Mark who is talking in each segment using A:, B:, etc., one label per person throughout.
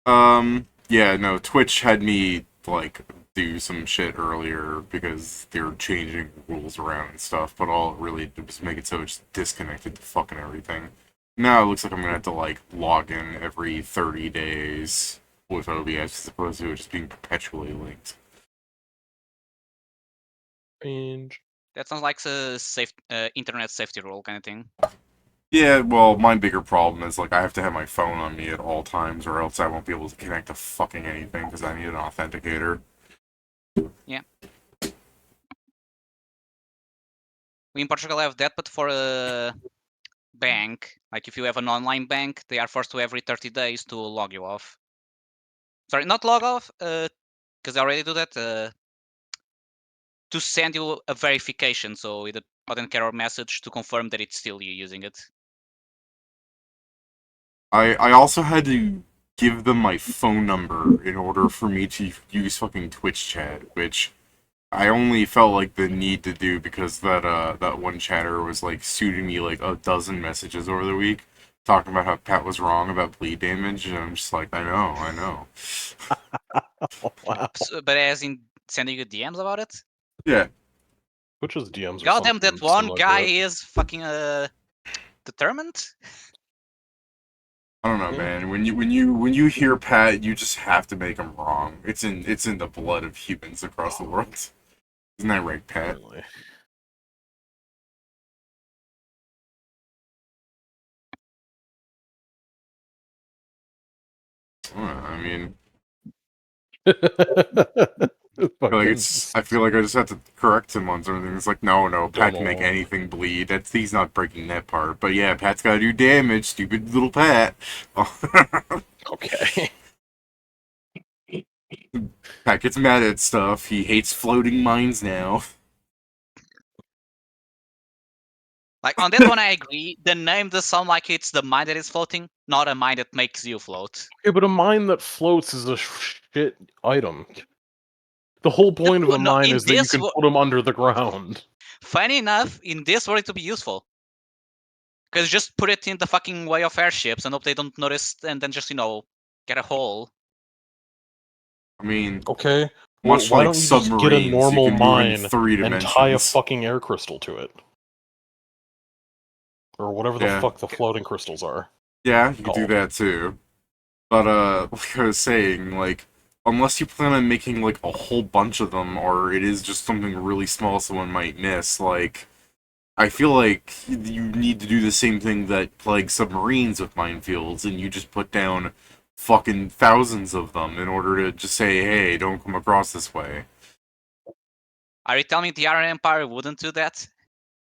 A: Yeah, no, Twitch had me, like, do some shit earlier because they were changing rules around and stuff, but all it really did was make it so it just disconnected the fucking everything. Now it looks like I'm gonna have to, like, log in every 30 days with OBS as opposed to it just being perpetually linked.
B: Strange.
C: That sounds like a safe internet safety rule kind of thing.
A: Yeah, well, my bigger problem is, like, I have to have my phone on me at all times or else I won't be able to connect to fucking anything because I need an authenticator.
C: Yeah. We in Portugal have that, but for a bank, like if you have an online bank, they are forced to every 30 days to log you off. Sorry, not log off, because they already do that, to send you a verification, so with a authenticator message to confirm that it's still you using it.
A: I also had to give them my phone number in order for me to use fucking Twitch chat, which I only felt like the need to do because that one chatter was like shooting me like a dozen messages over the week talking about how Pat was wrong about bleed damage, and I'm just like, I know.
B: Wow.
C: But as in sending you DMs about it?
A: Yeah.
B: Twitch's DMs are
C: Goddamn, that
B: something
C: one
B: similar to
C: guy
B: it.
C: is fucking determined.
A: I don't know,
B: Yeah.
A: man. When you hear Pat, you just have to make him wrong. It's in the blood of humans across the world. Isn't that right, Pat?
B: Really.
A: I mean,
B: Fucking
A: I feel like I just have to correct him on something. It's like, no, Pat can make
B: Donald.
A: anything bleed. He's not breaking that part. But yeah, Pat's gotta do damage. Stupid little Pat.
B: Okay.
A: Pat gets mad at stuff. He hates floating mines now.
C: Like on that one, I agree. The name does sound like it's the mind that is floating, not a mind that makes you float.
B: Okay, but a mine that floats is a shit item. The whole point of a
C: No,
B: mine
C: in
B: is that you
C: this,
B: can put them under the ground.
C: funny enough, in this world it to be useful. Because just put it in the fucking way of airships and hope they don't notice, and then just get a hole.
A: I mean,
B: Okay, well,
A: much
B: why
A: like
B: don't you just get a
A: submarines, you
B: normal
A: can move in
B: mine
A: three
B: and tie a
A: dimensions.
B: fucking air crystal to it? Or whatever the
A: Yeah,
B: fuck the floating crystals are
A: yeah, you could do
B: called.
A: that too. But like I was saying, like unless you plan on making like a whole bunch of them, or it is just something really small someone might miss, like I feel like you need to do the same thing that plagues submarines with minefields, and you just put down fucking thousands of them in order to just say, hey, don't come across this way.
C: Are you telling me the Iron Empire wouldn't do that?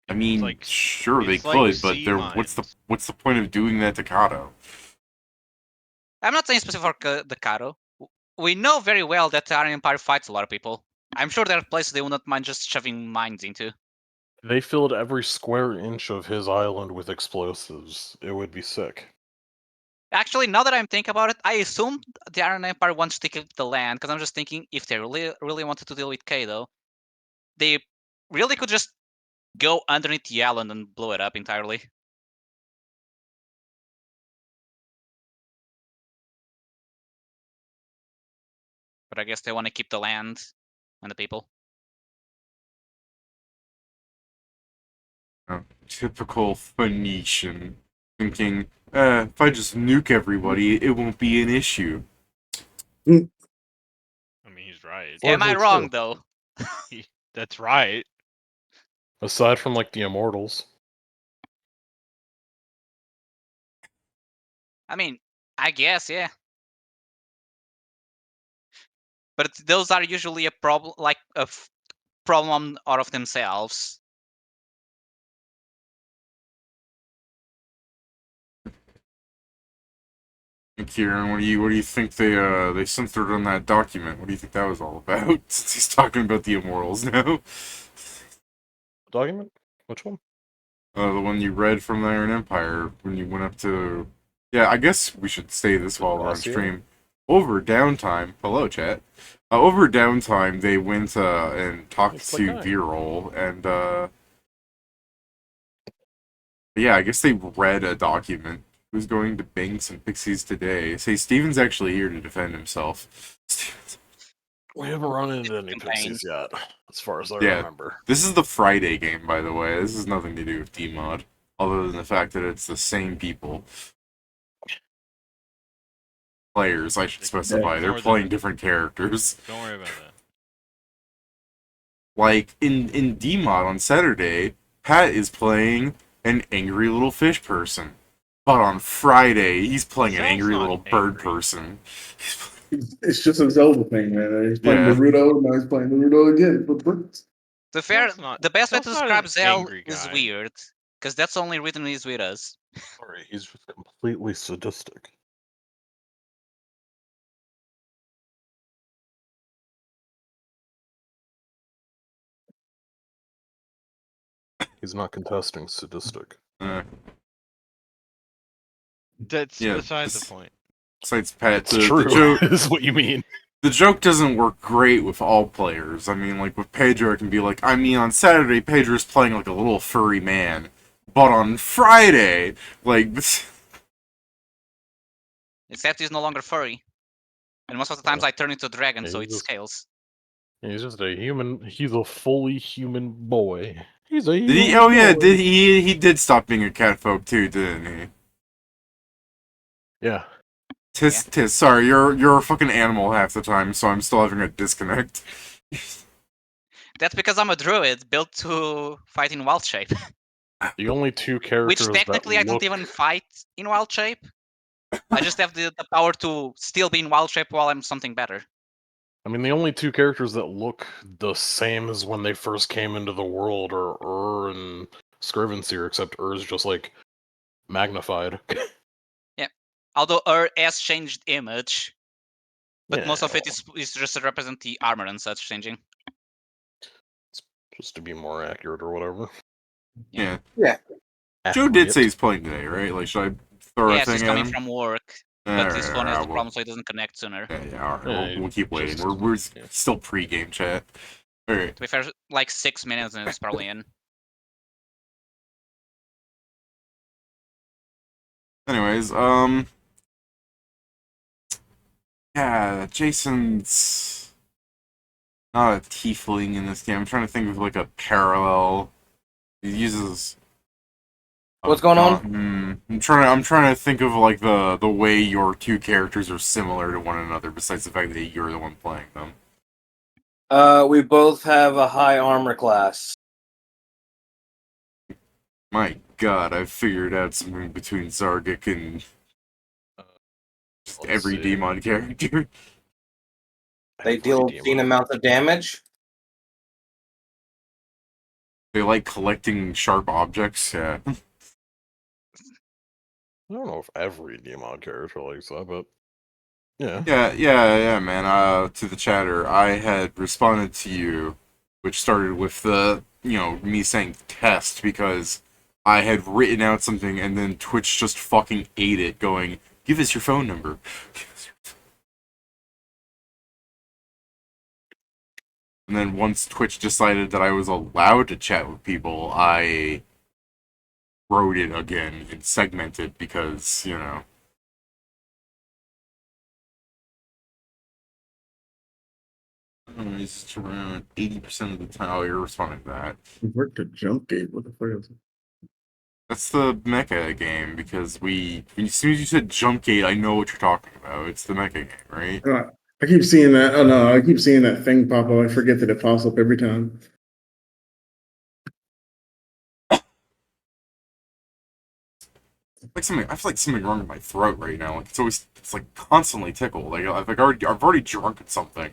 A: I mean,
D: like
A: sure they
D: it's like
A: could, but
D: sea
A: what's the
D: mines.
A: point of doing that to Cato?
C: I'm not saying specific for the Cato. We know very well that the Iron Empire fights a lot of people. I'm sure there are places they would not mind just shoving mines into.
B: They filled every square inch of his island with explosives. It would be sick.
C: Actually, now that I'm thinking about it, I assume the Iron Empire wants to keep the land, because I'm just thinking if they really wanted to deal with Cato, they really could just go underneath the island and blow it up entirely. But I guess they want to keep the land and the people.
A: Oh, typical Phoenician thinking, if I just nuke everybody, it won't be an issue.
D: I mean, he's right.
C: Am I
B: Largely
C: wrong,
B: true.
C: though?
D: That's right.
B: Aside from, like, the Immortals.
C: I mean, I guess, yeah. But those are usually a problem, like problem out of themselves.
A: And Kieran, what do you think they censored on that document? What do you think that was all about? Since he's talking about the Immortals now.
B: Document? Which one?
A: The one you read from the Iron Empire when you went up to. Yeah, I guess we should say this
B: The
A: while we're on
B: dossier?
A: stream. Over downtime, hello chat. Over downtime, they went and talked
B: It's the
A: to
B: guy.
A: V-roll, and yeah, I guess they read a document Who's going to bang some pixies today? Say, Steven's actually here to defend himself.
B: We haven't run into any
C: Campaign.
B: pixies yet, as far as I
A: Yeah.
B: remember.
A: This is the Friday game, by the way. This has nothing to do with DMod, other than the fact that it's the same people. Players, I should specify. They're
D: Ignore
A: playing
D: them.
A: different characters.
D: Don't worry about that.
A: Like, in DMod on Saturday, Pat is playing an angry little fish person. But on Friday, he's playing an
D: Zel's
A: angry
D: not
A: little bird
D: angry.
A: person.
E: It's just a Zelda thing, man. He's playing
A: Yeah.
E: Naruto, now he's playing Naruto again.
C: The best way to
D: Zel's not
C: describe
D: an
C: Zell
D: angry
C: is
D: guy.
C: weird, because that's the only reason he's with us.
B: Sorry, he's just completely sadistic. He's not contesting sadistic.
D: That's
A: Yeah,
D: besides
A: this-
D: the point.
A: Besides Pat,
B: It's
A: the
B: true,
A: joke,
B: is what you mean.
A: the joke doesn't work great with all players. I mean, like, with Pedro, it can be like, I mean, on Saturday, Pedro's playing like a little furry man. But on Friday, like,
C: Except he's no longer furry. And most of the times I turn into a dragon, so
B: Yeah,
C: it
B: he's just-
C: scales.
B: He's just a human. He's a fully human boy. He's a
A: did he?
B: human
A: Oh yeah,
B: boy.
A: did he did stop being a catfolk too, didn't he?
B: Yeah.
A: Tis. Sorry, you're a fucking animal half the time, so I'm still having a disconnect.
C: That's because I'm a druid built to fight in wild shape.
B: The only two characters
C: Which technically I
B: that
C: don't
B: look...
C: even fight in wild shape. I just have the power to still be in wild shape while I'm something better.
B: I mean, the only two characters that look the same as when they first came into the world are and Scrivenseer, except is just, like, magnified.
C: Although has changed image, but most of it is just to represent the armor and such changing.
B: Just to be more accurate or whatever.
A: Yeah.
E: Yeah.
A: Joe did
B: Accurate.
A: say he's playing today, right? Like, should I throw
C: Yes,
A: a
C: he's
A: thing at
C: coming
A: him?
C: from work, but his phone has the
A: Well,
C: problem, so he doesn't connect sooner.
A: yeah, alright,
B: Yeah,
A: we'll keep waiting.
B: just-
A: We're
B: yeah.
A: still pre-game chat. Alright.
C: To be fair, like 6 minutes and it's probably in.
A: Anyways, yeah, Jason's not a tiefling in this game. I'm trying to think of like a parallel. He uses.
F: What's going on?
A: I'm trying to think of like the way your two characters are similar to one another. Besides the fact that you're the one playing them.
F: We both have a high armor class.
A: My God, I've figured out something between Zargic and just
B: Let's
A: every
B: see.
A: demon character.
F: They
B: Every
F: deal
B: demon.
F: obscene amounts of damage.
A: They like collecting sharp objects. Yeah.
B: I don't know if every demon character likes that, but yeah.
A: Yeah, man. To the chatter, I had responded to you, which started with the, me saying test because I had written out something and then Twitch just fucking ate it, going, "Give us your phone number." And then once Twitch decided that I was allowed to chat with people, I wrote it again and segmented because, It's around 80% of the time. Oh, you're responding to that.
E: Work to jump gate. What the fuck is it?
A: That's the mecha game because as soon as you said jump gate, I know what you're talking about. It's the mecha game, right?
E: I keep seeing that. Oh no, I keep seeing that thing pop up. I forget that it pops up every time.
A: I feel like something wrong with my throat right now. Like it's like constantly tickled. Like I've already drunk something,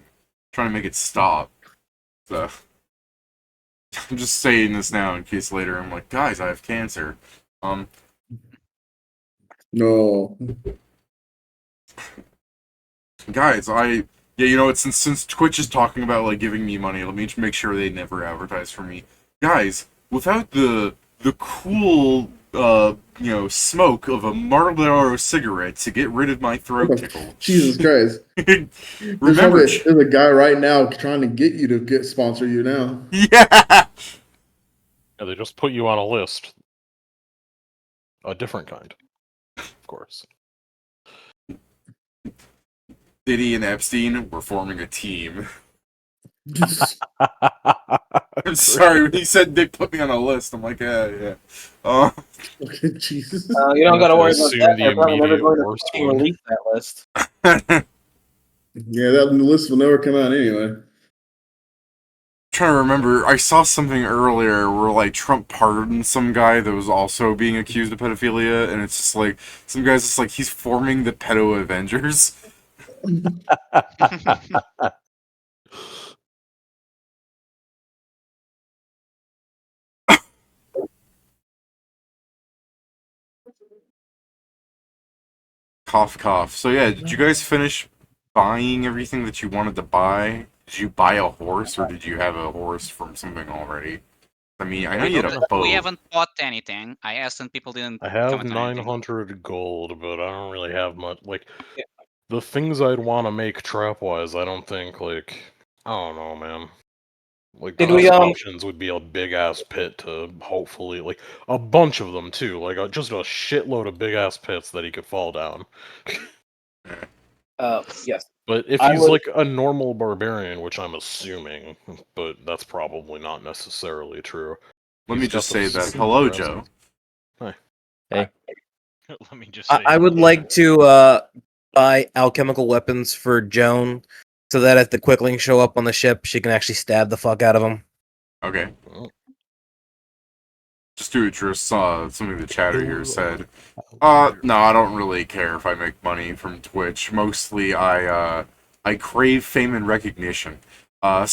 A: trying to make it stop. So I'm just saying this now in case later I'm like, guys, I have cancer.
E: No.
A: Guys, since Twitch is talking about like giving me money, let me just make sure they never advertise for me. Guys, without the cool smoke of a Marlboro cigarette to get rid of my throat tickle.
E: Jesus Christ.
A: Remember,
E: There's a guy right now trying to get you to sponsor you now.
A: yeah.
B: Yeah, they just put you on a list. A different kind. course.
A: Diddy and Epstein were forming a team. I'm sorry, when he said they put me on a list, I'm like, yeah.
E: Okay, Jesus.
F: You don't gotta worry about
B: Assume
F: that.
B: the
F: They're probably never
B: immediate
F: going to
B: worst
F: fucking
B: would.
F: release that list.
E: Yeah, that list will never come out anyway.
A: Trying to remember, I saw something earlier where like Trump pardoned some guy that was also being accused of pedophilia, and it's just like some guy's just like he's forming the pedo Avengers. Cough, cough. So yeah, did you guys finish buying everything that you wanted to buy? Did you buy a horse, or did you have a horse from something already? I mean, I know you had a boat.
C: We haven't bought anything. I asked and people didn't
B: I have
C: comment on anything.
B: 900 gold, but I don't really have much. Like,
F: Yeah.
B: the things I'd want to make trap-wise, I don't think, like... I don't know, man. Like,
F: Did
B: the
F: we,
B: best options would be a big-ass pit to hopefully... Like, a bunch of them, too. Like, just a shitload of big-ass pits that he could fall down.
F: Yes.
B: But if
F: I
B: he's
F: would-
B: like a normal barbarian, which I'm assuming, but that's probably not necessarily true.
A: Let
B: he's
A: me
B: got
A: just
B: the
A: say that.
B: super
A: Hello,
B: presence.
A: Joe.
D: Let me just say.
G: I would like to buy alchemical weapons for Joan, so that if the quicklings show up on the ship, she can actually stab the fuck out of them.
A: Okay.
B: Oh.
A: Just to address something the chatter here said.
B: Oh,
A: No, I don't really care if I make money from Twitch. Mostly, I crave fame and recognition. No,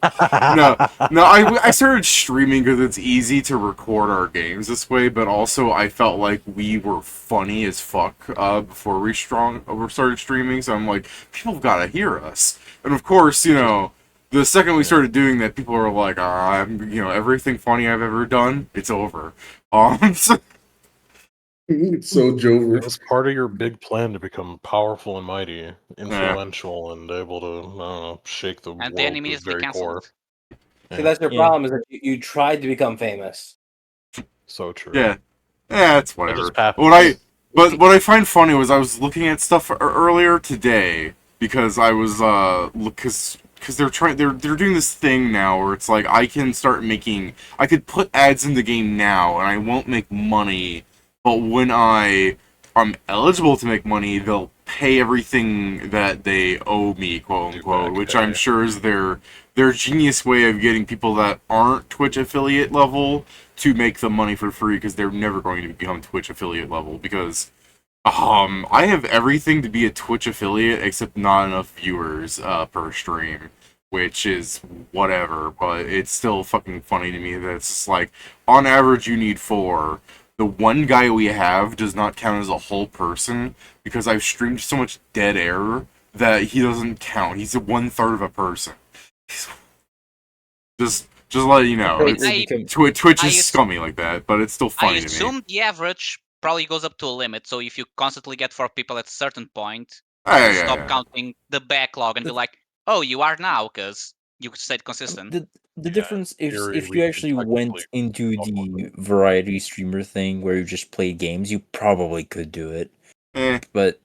A: I started streaming because it's easy to record our games this way, but also I felt like we were funny as fuck before we started streaming, so I'm like, people have got to hear us. And of course, you know, the second we started doing that, people were like, everything funny I've ever done, it's over.
E: So Jover.
B: It was part of your big plan to become powerful and mighty, influential, and able to, I don't know, shake the
C: And
B: world
C: then
B: to its
C: immediately
B: very core.
C: cancelled.
F: See, that's your
G: Yeah.
F: problem, is that you tried to become famous.
B: So true.
A: Yeah, it's
B: That
A: whatever.
B: just happened.
A: What I find funny was I was looking at stuff earlier today because I was because they're doing this thing now where it's like I could put ads in the game now and I won't make money, but when I'm eligible to make money, they'll pay everything that they owe me, quote unquote, which I'm sure is their genius way of getting people that aren't Twitch affiliate level to make the money for free, because they're never going to become Twitch affiliate level, because I have everything to be a Twitch affiliate except not enough viewers per stream, which is whatever, but it's still fucking funny to me that it's just like, on average you need 4. The one guy we have does not count as a whole person, because I've streamed so much dead air that he doesn't count. He's 1/3 of a person. Just let you know, Twitch is scummy like that, but it's still funny
C: I
A: to me.
C: assume the average probably goes up to a limit, so if you constantly get 4 people at a certain point,
A: Yeah,
C: stop
A: yeah.
C: counting the backlog and be like, oh, you are now, because you stayed consistent.
H: The difference
B: theory,
H: if
B: we
H: you
B: could
H: actually went
B: technically
H: into
B: talk about
H: the variety streamer thing where you just play games, you probably could do it. But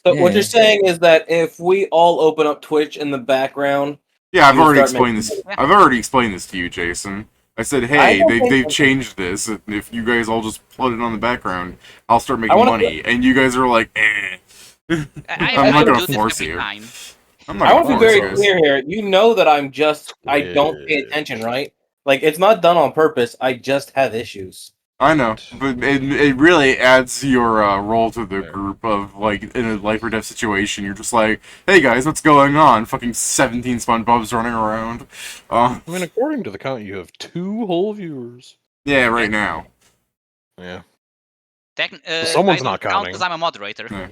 F: So what
H: Yeah.
F: you're saying is that if we all open up Twitch in the background,
A: Yeah, I've
F: you
A: already
F: start
A: explained
F: making-
A: this. I've already explained this to you, Jason. I said, hey, they've changed this. If you guys all just put it on the background, I'll start making money. And you guys are like, eh. I'm not gonna force you. I'm not
F: I
A: gonna
F: want to be
A: force
F: very
A: you guys.
F: clear here. You know that I don't pay attention, right? Like, it's not done on purpose. I just have issues.
A: I know, but it really adds your role to the group of, like, in a life or death situation, you're just like, hey guys, what's going on? Fucking 17 SpongeBob's running around.
B: I mean, according to the count, you have 2 whole viewers.
A: Yeah, right now.
B: Yeah.
C: I
B: Someone's
C: don't
B: not
C: count
B: counting.
C: because I'm a moderator.
A: Yeah.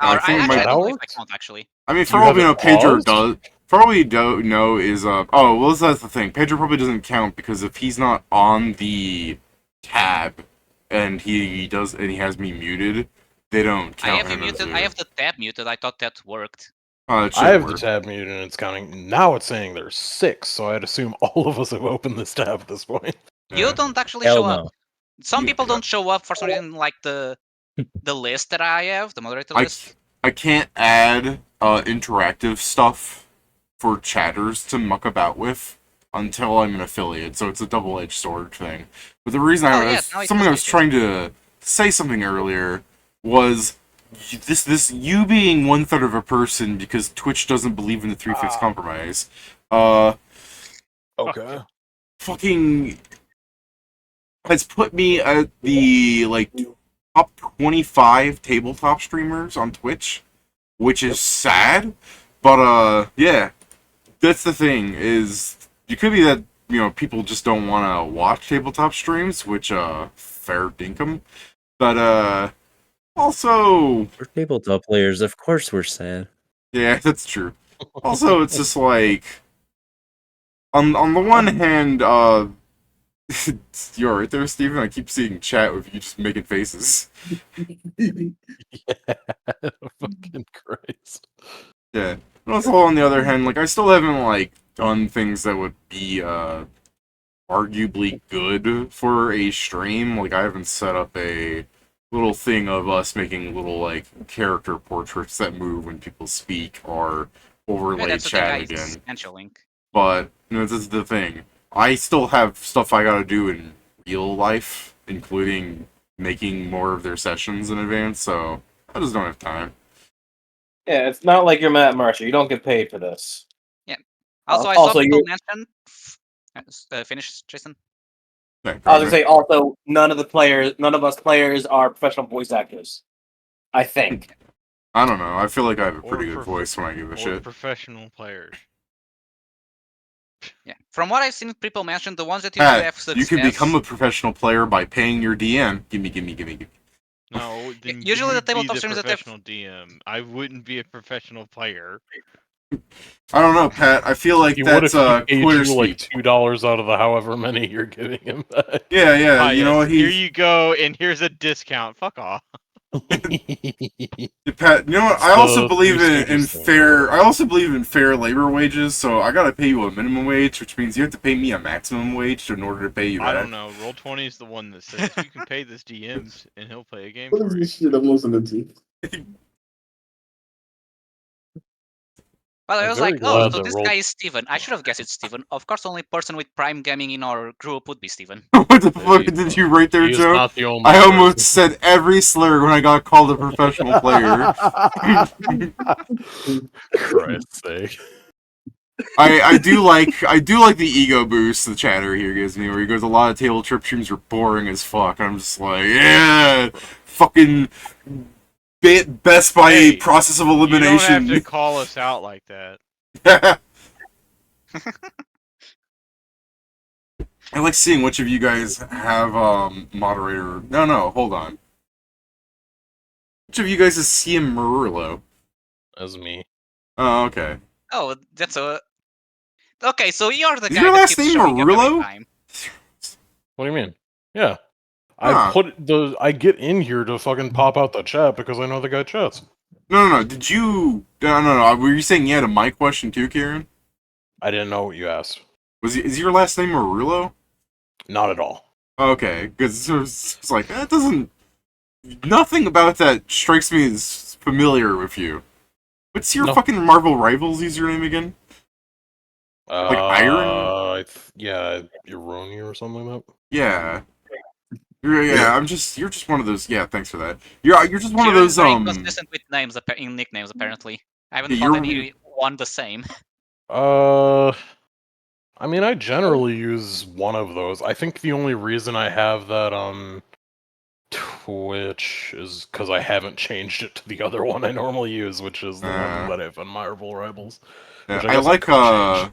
C: I
A: think it might-
C: don't know if I count, actually.
A: I mean, for
B: You
A: all
B: have
A: we
B: it
A: know, Pedro
B: paused?
A: does. For all we don't know is, that's the thing. Pedro probably doesn't count because if he's not on the tab and he has me muted, they don't
C: I
A: count
C: have you
A: him as
C: muted. I have the tab muted. I thought that worked.
A: it
B: I have
A: work.
B: the tab muted and it's counting. Now it's saying there's 6, so I'd assume all of us have opened this tab at this point.
C: You don't actually
H: Hell
C: show
H: no.
C: up. Some people don't show up for some reason, like the the list that I have, the moderator
A: I
C: list.
A: I can't add interactive stuff for chatters to muck about with until I'm an affiliate, so it's a double-edged sword thing. But the reason
C: Oh, yeah, now I
A: something I was
C: see it.
A: trying to say something earlier was this you being 1/3 of a person because Twitch doesn't believe in the 3/5 compromise.
B: Okay.
A: Fucking has put me at the like top 25 tabletop streamers on Twitch, which is sad. But yeah, that's the thing is it could be that people just don't want to watch tabletop streams, which fair dinkum. But also
H: We're tabletop players, of course we're sad.
A: yeah, that's true. Also, it's just like on the one hand, you're right there, Steven. I keep seeing chat with you just making faces.
B: Fucking Christ.
A: Yeah. But also, on the other hand, like I still haven't like done things that would be arguably good for a stream. Like I haven't set up a little thing of us making little like character portraits that move when people speak or overlay
C: That's
A: chat
C: the thing
A: again.
C: I sent you a link.
A: But this is the thing. I still have stuff I gotta do in real life, including making more of their sessions in advance, so I just don't have time.
F: Yeah, it's not like you're Matt Mercer. You don't get paid for this.
C: Yeah. Also, I
F: Also,
C: saw people
F: you-
C: mention. Finish, Jason.
A: Yeah,
F: I was gonna say also none of us players are professional voice actors. I think.
A: I don't know. I feel like I have a
D: Or
A: pretty good voice when I give a
D: or
A: shit.
D: professional players.
C: Yeah. From what I've seen people mention, the ones that usually have success.
A: You can become a professional player by paying your DM. Gimme.
D: No, then
C: Usually
D: you
C: the
D: would be
C: tabletop
D: the
C: streamers that have-
D: professional DM. I wouldn't be a professional player.
A: I don't know, Pat. I feel like
B: He would
A: that's
B: if he paid
A: Twitter
B: you like
A: speak.
B: $2 out of the however many you're giving him back.
A: Yeah.
D: Ah,
A: You know
D: yes, here
A: he.
D: you go, and here's a discount. Fuck off.
A: Pat, you know what?
B: It's
A: I also
B: the
A: believe
B: Three
A: in
B: Stooges thing.
A: fair. I also believe in fair labor wages. So I gotta pay you a minimum wage, which means you have to pay me a maximum wage in order to pay you
D: I
A: back.
D: don't know. Roll20 is the one that says you can pay this DM and he'll play a game
E: What is
D: for you.
E: this shit I'm listening to?
C: But I
B: I'm
C: was
B: very
C: like, oh,
B: glad
C: so
B: that
C: this
B: Roll-
C: guy is Steven. I should have guessed it's Steven. Of course, the only person with Prime Gaming in our group would be Steven.
A: What the fuck did you write there,
B: He is
A: Joe?
B: not the only
A: I almost
B: person.
A: said every slur when I got called a professional player.
B: Christ's sake.
A: I do like the ego boost the chatter here gives me, where he goes, a lot of table trip streams are boring as fuck. I'm just like, yeah, fucking best by
D: Hey,
A: process of
D: You don't have
A: elimination.
D: to call us out like that.
A: I like seeing which of you guys have moderator. No, hold on. Which of you guys is CM Murillo?
B: As me.
A: Oh, okay.
C: Oh, that's a. Okay, so you're the
A: Is
C: guy
A: your
C: that
A: last
C: keeps
A: name
C: showing up every
A: Murillo?
C: time.
B: What do you mean? Yeah.
A: Huh.
B: I get in here to fucking pop out the chat because I know the guy chats.
A: No. Did you? No. Were you saying you had a mic question too, Kieran?
B: I didn't know what you asked.
A: Is your last name Murillo?
B: Not at all.
A: Okay, because it's like that doesn't. Nothing about that strikes me as familiar with you. What's your
B: No.
A: fucking Marvel Rivals username again? Iron?
B: Yeah, Ironi or something like that.
A: Yeah. You're just one of those. Yeah, thanks for that. You're just one of
C: Kieran's
A: those.
C: very inconsistent with names, in nicknames, apparently. I haven't
A: Yeah,
C: found
A: you're-
C: anyone the same.
B: I mean, I generally use one of those. I think the only reason I have that on Twitch is because I haven't changed it to the other one I normally use, which is the one that I have on Marvel Rivals.
A: Yeah,
B: Which
A: I
B: guess
A: like
B: could change.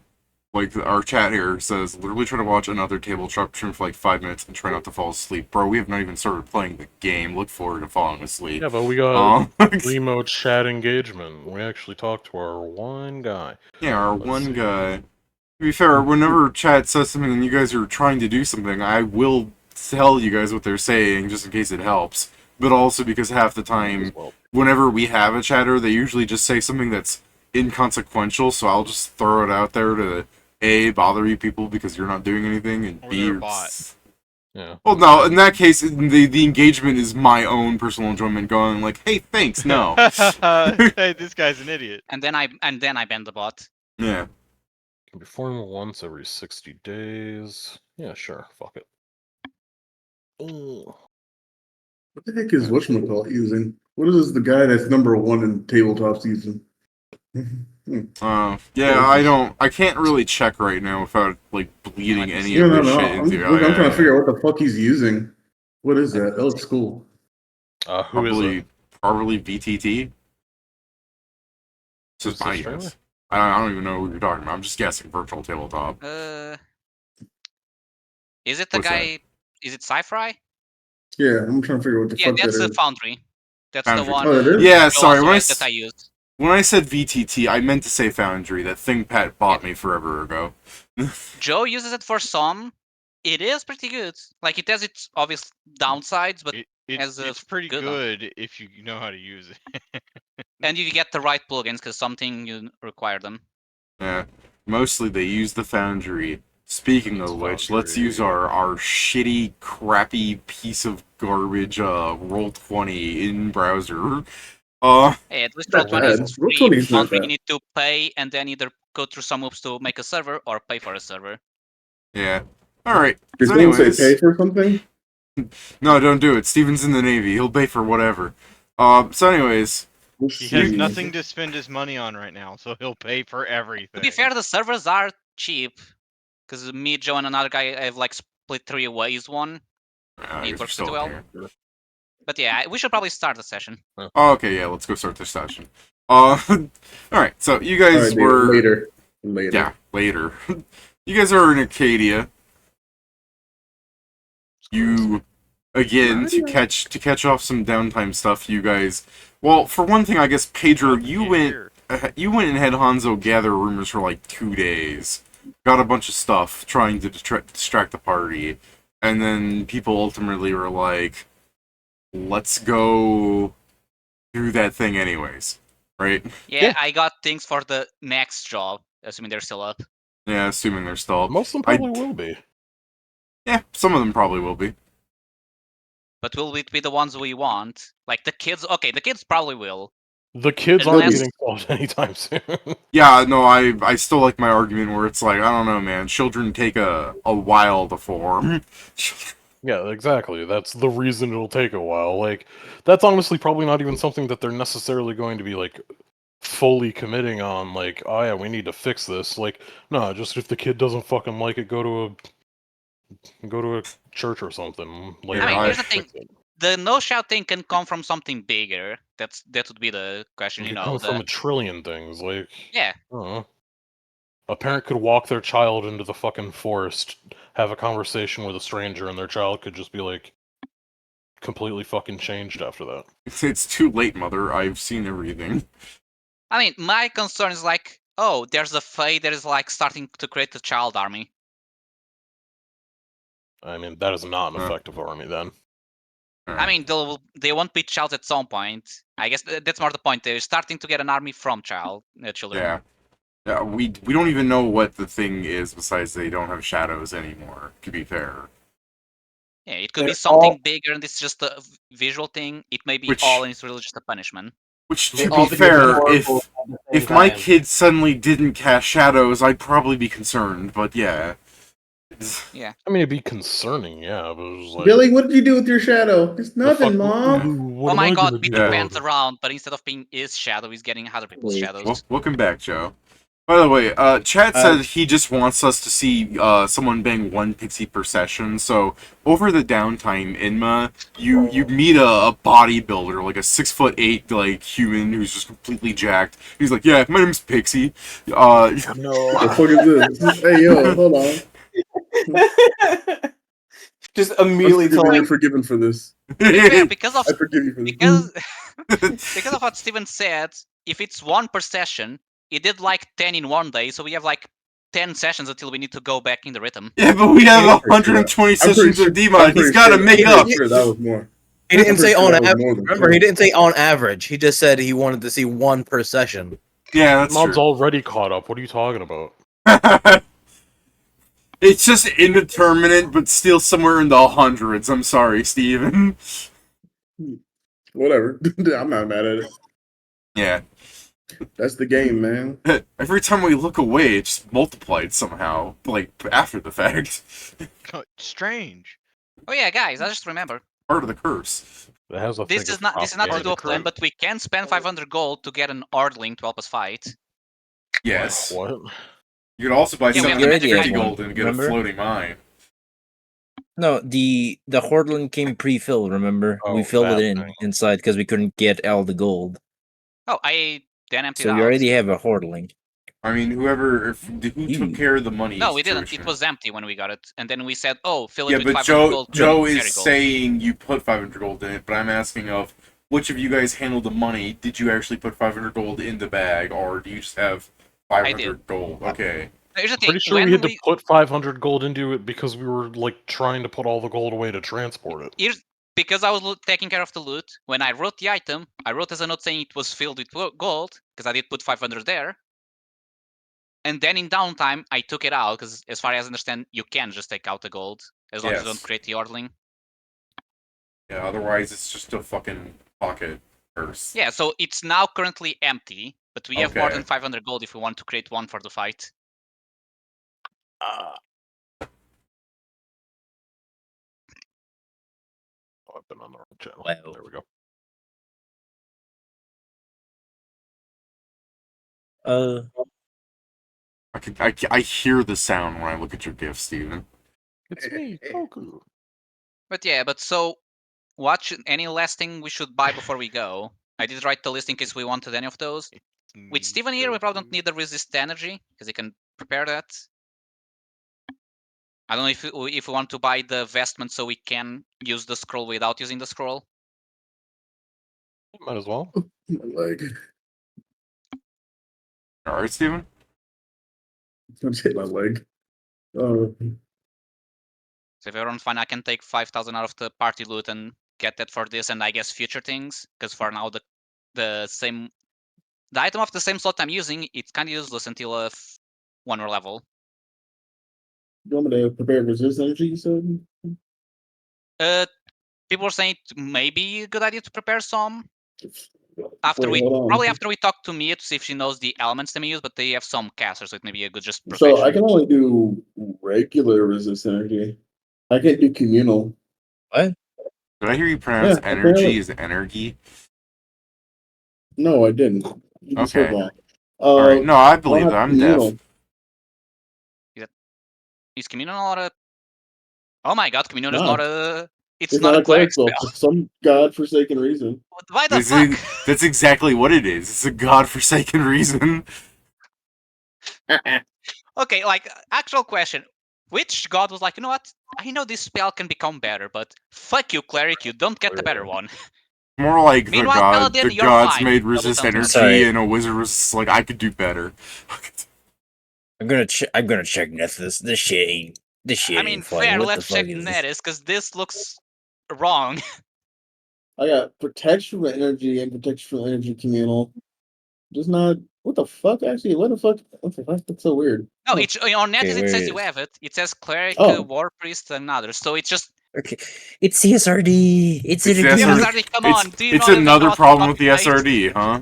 A: like our chat here says, literally trying to watch another tabletop stream for like 5 minutes and try not to fall asleep. Bro, we have not even started playing the game. Look forward to falling asleep.
B: Yeah, but we got remote chat engagement. We actually talked to our one guy.
A: Yeah, our
B: Let's
A: one
B: see.
A: guy. To be fair, whenever chat says something and you guys are trying to do something, I will tell you guys what they're saying just in case it helps. But also because half the time,
B: Well,
A: whenever we have a chatter, they usually just say something that's inconsequential, so I'll just throw it out there to A, bother you people because you're not doing anything, and
D: Or
A: B,
D: they're a bot.
B: Yeah.
A: Well, no, in that case, the engagement is my own personal enjoyment going like, hey, thanks, no.
D: Hey, this guy's an idiot.
C: And then I ban the bot.
A: Yeah.
B: Can be formed once every 60 days. Yeah, sure. Fuck it. Ooh.
E: What the heck is whatchamacallit using? What is the guy that's number 1 in tabletops using?
A: I can't really check right now without, like, bleeding any of this shit into
E: I'm trying to figure out what the fuck he's using. What is that? That looks cool.
B: Who is it?
A: Probably VTT. This is my guess. I don't even know what you're talking about. I'm just guessing virtual tabletop.
C: Is it the
A: What's
C: guy? Is it Sci-Fi?
E: Yeah, I'm trying to figure out what the fuck that
C: that's
E: is.
C: the Foundry. That's
A: Foundry.
C: the one.
E: Oh, it is?
A: Yeah, sorry.
C: That I used.
A: When I said VTT, I meant to say Foundry. That thing Pat bought me forever ago.
C: Joe uses it for some. It is pretty good. Like, it has its obvious downsides, but
D: It's pretty good if you know how to use it.
C: and you get the right plugins, because something you require them.
A: Yeah, mostly they use the Foundry. Speaking of which, let's use our shitty, crappy piece of garbage Roll20 in browser.
C: Hey, at least
E: Not
C: Roll20
E: bad.
C: is free.
E: Roll20 is not
C: Foundry
E: bad.
C: you need to pay, and then either go through some hoops to make a server, or pay for a server.
A: Yeah. Alright.
E: Did
A: So
E: someone say
A: anyways,
E: pay for something?
A: no, don't do it. Steven's in the Navy. He'll pay for whatever. So anyways,
D: He has nothing to spend his money on right now, so he'll pay for everything.
C: To be fair, the servers are cheap. Because me, Joe, and another guy have like split 3 ways one. It works pretty well.
A: Here.
C: But yeah, we should probably start the session.
A: Oh, okay, yeah, let's go start this session. Alright, so you guys were...
E: Later.
A: Yeah, later. You guys are in Arcadia. You, again, to catch off some downtime stuff, you guys... Well, for one thing, I guess, Pedro, you went and had Hanzo gather rumors for like 2 days. Got a bunch of stuff trying to distract the party. And then people ultimately were like, let's go do that thing anyways. Right?
C: Yeah, I got things for the next job, assuming they're still up.
A: Yeah, assuming they're still up.
B: Most of them probably will be.
A: Yeah, some of them probably will be.
C: But will it be the ones we want? Like the kids? Okay, the kids probably will.
B: The kids aren't
C: Unless-
B: getting solved anytime soon.
A: Yeah, no, I still like my argument where it's like, I don't know, man, children take a while to form.
B: Yeah, exactly. That's the reason it'll take a while. Like, that's honestly probably not even something that they're necessarily going to be, like, fully committing on. Like, oh yeah, we need to fix this. Like, no, just if the kid doesn't fucking like it, go to a church or something. Like,
C: I mean, here's the
B: fix
C: thing.
B: it.
C: The no-shout thing can come from something bigger. That would be the question,
B: It
C: you
B: could
C: know.
B: come from a trillion things. Like,
C: Yeah.
B: I don't know. A parent could walk their child into the fucking forest, have a conversation with a stranger, and their child could just be like completely fucking changed after that.
A: It's too late, mother. I've seen everything.
C: I mean, my concern is like, oh, there's a Fae that is like starting to create a child army.
B: I mean, that is not an effective army then.
C: I mean, they won't be child at some point. I guess that's more the point. They're starting to get an army from children.
A: Yeah. Yeah, we don't even know what the thing is besides they don't have shadows anymore, to be fair.
C: Yeah, it could be something bigger and it's just a visual thing. It may be all and it's really just a punishment.
A: Which, to be fair, if my kid suddenly didn't cast shadows, I'd probably be concerned, but yeah.
C: Yeah.
B: I mean, it'd be concerning, yeah, but it was like...
E: Billy, what did you do with your shadow? It's nothing, Mom.
B: What
C: oh my
B: am I
C: god,
B: gonna
C: Peter
B: do
C: Pan's
B: about it?
C: around, but instead of being his shadow, he's getting other people's shadows.
A: Welcome back, Joe. By the way, Chat said he just wants us to see someone bang 1 pixie per session, so over the downtime Inma, you meet a bodybuilder, like a 6'8", like, human who's just completely jacked. He's like, yeah, my name's Pixie.
B: No.
E: What the fuck is this? Hey, yo, hold on.
F: Just immediately telling
E: you're forgiven for this.
C: Yeah, because of
E: I forgive you for this.
C: because of what Steven said, if it's 1 per session, he did like 10 in 1 day, so we have like 10 sessions until we need to go back in the rhythm.
A: Yeah, but we have 120 sessions of D-Mod. He's got to make up.
E: Sure that was more.
G: He didn't say on average.
E: Remember,
G: Remember, he didn't say on average. He just said he wanted to see 1 per session.
A: Yeah, that's
B: Mod's
A: true.
B: already caught up. What are you talking about?
A: It's just indeterminate, but still somewhere in the hundreds. I'm sorry, Steven.
E: Whatever. I'm not mad at it.
A: Yeah.
E: That's the game, man.
A: Every time we look away, it just multiplied somehow, like after the fact.
D: Strange.
C: Oh yeah, guys, I just remember.
A: Part of the curse.
B: It has a
C: This
B: thing
C: is
B: of
C: not the
B: propagating.
C: dual plan, but we can spend 500 gold to get an Ardling to help us fight.
A: Yes.
B: What?
A: You could also buy
C: Yeah, we have the
A: 750
C: magic
A: gold
H: item,
A: and get a
H: remember?
A: floating mine.
H: No, the Hordland came pre-filled. Remember, we
B: Oh,
H: filled
B: that
H: it
B: thing.
H: inside because we couldn't get all the gold.
C: Oh, I then emptied
H: So
C: out.
H: you already have a Hordling.
A: I mean, who took care of the money?
C: No, we didn't. It
A: situation?
C: was empty when we got it, and then we said, "Oh, fill it
A: Yeah,
C: with
A: but
C: 500 gold."
A: Joe
C: Fairy
A: is
C: gold.
A: saying you put 500 gold in it, but I'm asking of which of you guys handled the money? Did you actually put 500 gold in the bag, or do you just have 500 gold? Okay.
C: Here's the thing.
B: Pretty sure
C: when
B: we had to put 500 gold into it because we were like trying to put all the gold away to transport it.
C: Here's because I was taking care of the loot. When I wrote the item, I wrote as a note saying it was filled with gold because I did put 500 there. And then in downtime, I took it out because, as far as I understand, you can just take out the gold as long as you don't
A: Yes.
C: create the Ardling.
A: Yeah, otherwise it's just a fucking pocket purse.
C: Yeah, so it's now currently empty, but we have more
A: Okay.
C: than 500 gold if we want to create one for the fight.
B: Oh, I've been on the wrong channel.
H: Wow.
B: There we go.
A: I hear the sound when I look at your gift, Steven.
B: It's me, Goku.
C: But yeah, so watch any last thing we should buy before we go. I did write the list in case we wanted any of those. With Steven here, we probably don't need the resist energy because he can prepare that. I don't know if we want to buy the vestment so we can use the scroll without using the scroll.
B: Might as well.
E: My leg.
A: Alright, Steven?
E: I just hit my leg.
C: So if everyone's fine, I can take 5,000 out of the party loot and get that for this and I guess future things. Because for now, the item of the same slot I'm using, it's kind of useless until one more level.
E: You want me to prepare resist energy, you said?
C: People were saying it may be a good idea to prepare some.
E: Wait, hold on.
C: Probably after we talk to Mia to see if she knows the elements they may use, but they have some casters, so it may be a good just profession.
E: So I can only do regular resist energy. I can't do communal.
H: What?
A: Did I hear you pronounce
E: Yeah,
A: energy
E: apparently.
A: as energy?
E: No, I didn't. You just
A: Okay.
E: heard wrong.
A: Alright, no, I believe
E: have
A: that. I'm
E: communal.
A: deaf.
C: Is communion not a... Oh my god, communion is
E: Nah.
C: not a... It's
E: It's
C: not a cleric
E: spell
C: spell.
E: for some godforsaken reason.
C: Why the fuck?
A: That's exactly what it is. It's a godforsaken reason.
C: Okay, like, actual question. Which god was like, you know what? I know this spell can become better, but fuck you, cleric, you don't get the better one.
A: More like
C: Meanwhile, Paladin,
A: the
C: you're
A: gods
C: fine.
A: made
C: Double
A: resist
C: thumbs up.
A: energy,
H: Sorry.
A: and a wizard was like, I could do better.
H: I'm gonna check Nethus. This shit ain't
C: I mean,
H: funny.
C: fair,
H: What the
C: let's
H: fuck
C: check
H: is this?
C: Netis, because this looks wrong.
E: I got protection from energy and protection from energy communal. Just not. What the fuck? Actually, what the fuck? What the fuck? That's so weird.
C: No,
E: Huh.
C: it's on Netis
H: Okay,
C: it says
H: where
C: you
H: is-
C: have it. It says cleric,
E: Oh.
C: war priest, and others. So it's just...
H: Okay, it's CSRD. It's
A: It's
H: in
A: the
H: a
A: SRD.
H: geek.
C: SRD, come on, do you
A: It's
C: not even know
A: another
C: what we're
A: problem with the
C: talking about?
A: SRD, huh?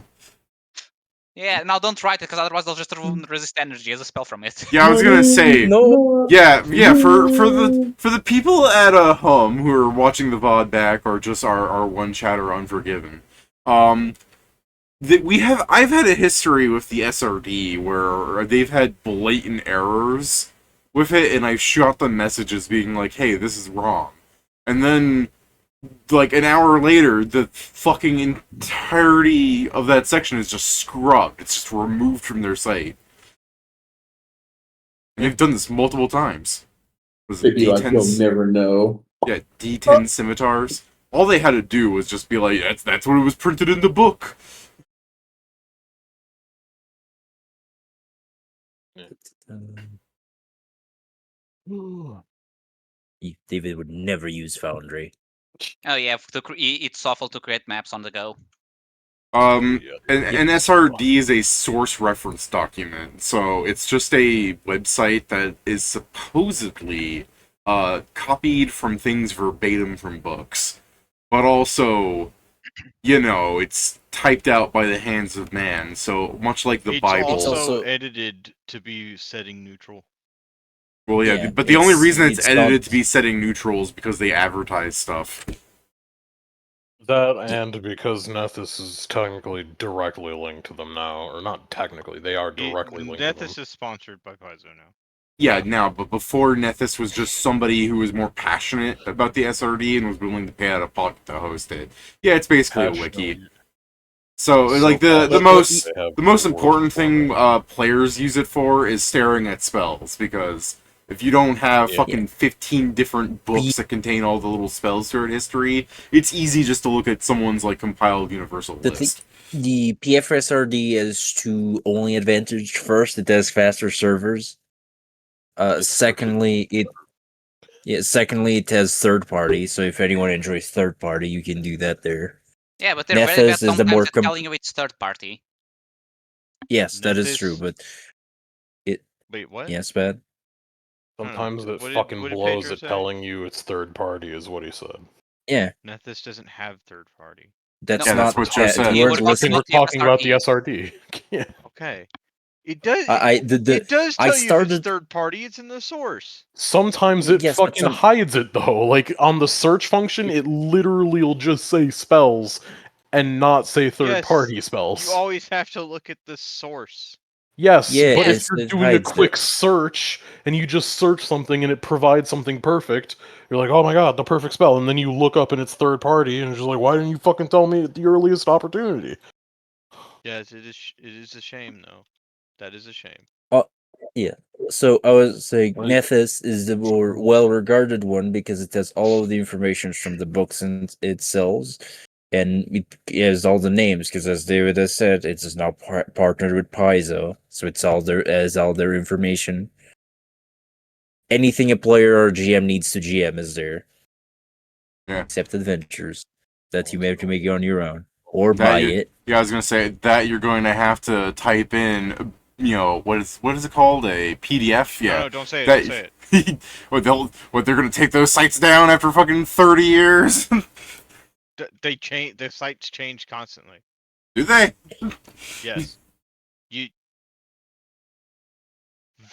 C: Yeah, now don't write it, because otherwise they'll just resist energy as a spell from it.
A: Yeah, I was gonna say.
H: No.
A: Yeah. For the people at home who are watching the VOD back or just our one chatter Unforgiven, that I've had a history with the SRD where they've had blatant errors with it, and I've shot them messages being like, "Hey, this is wrong," and then like an hour later, the fucking entirety of that section is just scrubbed. It's just removed from their site. And they've done this multiple times. Was
E: They'd
A: it
E: be like, you'll
A: D10s?
E: never know.
A: Yeah, D10 scimitars. All they had to do was just be like, that's what it was printed in the book.
H: David would never use Foundry.
C: Oh yeah, it's awful to create maps on the go.
A: An SRD is a source reference document, so it's just a website that is supposedly copied from things verbatim from books, but also, it's typed out by the hands of man. So much like the
D: It's
A: Bible.
D: also edited to be setting neutral.
A: Well, yeah,
H: Yeah,
A: but the only
H: it's-
A: reason it's
H: it's
A: edited
H: not-
A: to be setting neutral is because they advertise stuff.
B: That and because Nethys is technically directly linked to them now, or not technically, they are directly linked to them.
D: Nethys is sponsored by Paizo now.
A: Yeah, now, but before Nethys was just somebody who was more passionate about the SRD and was willing to pay out of pocket to host it. Yeah, it's basically a wiki. So, like, the most important thing players use it for is staring at spells, because if you don't have fucking 15 different books that contain all the little spells throughout history, it's easy just to look at someone's, like, compiled universal list.
H: The PFSRD is to only advantage first, it has faster servers. Secondly, it has third party, so if anyone enjoys third party, you can do that there.
C: Yeah, but they're very bad
H: Nethys is the
C: sometimes
H: more
C: at telling you it's third party.
H: Yes, that is true, but it
D: Wait, what?
H: yes, bad.
B: Sometimes it
D: What
B: fucking
D: did
B: blows
D: Pedro
B: at
D: say?
B: telling you it's third party, is what he said.
H: Yeah.
D: Nethys doesn't have third party.
H: That's
C: No,
H: not
A: that's what Joe said.
B: We're
H: listen,
B: talking about the SRD. Yeah.
D: Okay. It does.
H: it
D: does
H: I
D: tell you if
H: started
D: it's third party. It's in the source.
B: Sometimes it
H: Yes, but
B: fucking hides it though. Like on the search function, it literally will just say spells and not say third party spells.
D: You always have to look at the source.
B: Yes,
H: Yeah,
B: but if
H: it's-
B: you're
H: it
B: doing a
H: hides
B: quick search and you just search something and it provides something perfect, you're like, oh my god, the perfect spell, and then you look up and it's third party, and it's just like, why didn't you fucking tell me at the earliest opportunity?
D: Yes, it is a shame though. That is a shame.
H: Yeah. So I was saying Nethys is the more well-regarded one because it has all of the information from the books and it sells, and it has all the names because, as David has said, it is now partnered with Paizo, so it's all their information. Anything a player or GM needs to GM is there.
A: Yeah.
H: Except adventures that you may have to make it on your own or buy it.
A: Yeah, I was gonna say that you're going to have to type in, what is it called? A PDF? Yeah.
D: No, don't say it. Don't say
A: it. They're gonna take those sites down after fucking 30 years?
D: They change. The sites change constantly.
A: Do they?
D: Yes.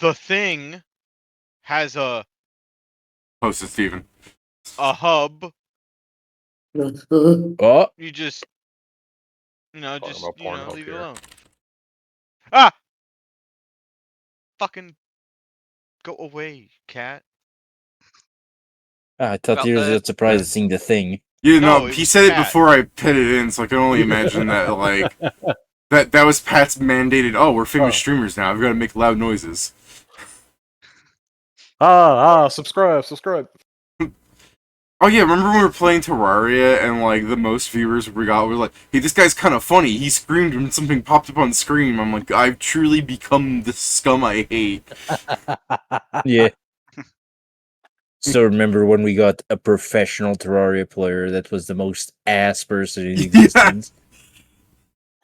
D: The thing has a
A: Post it, Steven.
D: hub.
H: Oh.
D: You just leave it
B: here.
D: alone. Ah! Fucking go away, cat.
H: I thought you were just surprised at seeing the thing.
A: Yeah,
D: No,
A: no,
D: it
A: he
D: was
A: said it
D: Pat.
A: before I put it in, so I can only imagine that, like, that was Pat's mandated, oh, we're famous streamers now, I've got to make loud noises.
B: Subscribe.
A: Oh yeah, remember when we were playing Terraria and, like, the most viewers we got were like, hey, this guy's kind of funny, he screamed when something popped up on screen. I'm like, I've truly become the scum I hate.
H: Yeah. So remember when we got a professional Terraria player that was the most ass person in existence?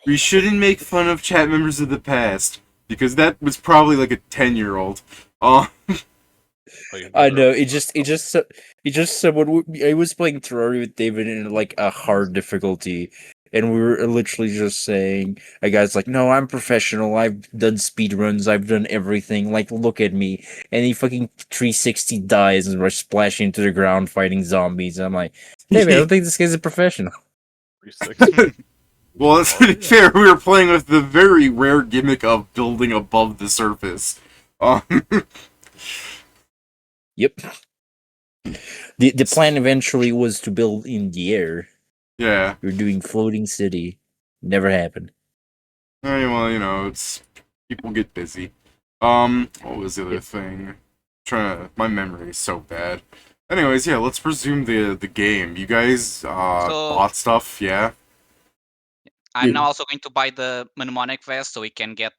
A: We shouldn't make fun of chat members of the past, because that was probably like a 10-year-old.
H: I know, it just said when I was playing Terraria with David in like a hard difficulty, and we were literally just saying, a guy's like, no, I'm professional, I've done speedruns, I've done everything, like, look at me. And he fucking 360 dies and we're splashing to the ground fighting zombies. I'm like, David, I don't think this guy's a professional.
B: 360.
A: Well, let's be fair, we were playing with the very rare gimmick of building above the surface.
H: Yep. The plan eventually was to build in the air.
A: Yeah.
H: We were doing floating city. Never happened.
A: Well, it's people get busy. What was the other thing? My memory is so bad. Anyways, yeah, let's resume the game. You guys bought stuff, yeah?
C: I'm now also going to buy the mnemonic vest so we can get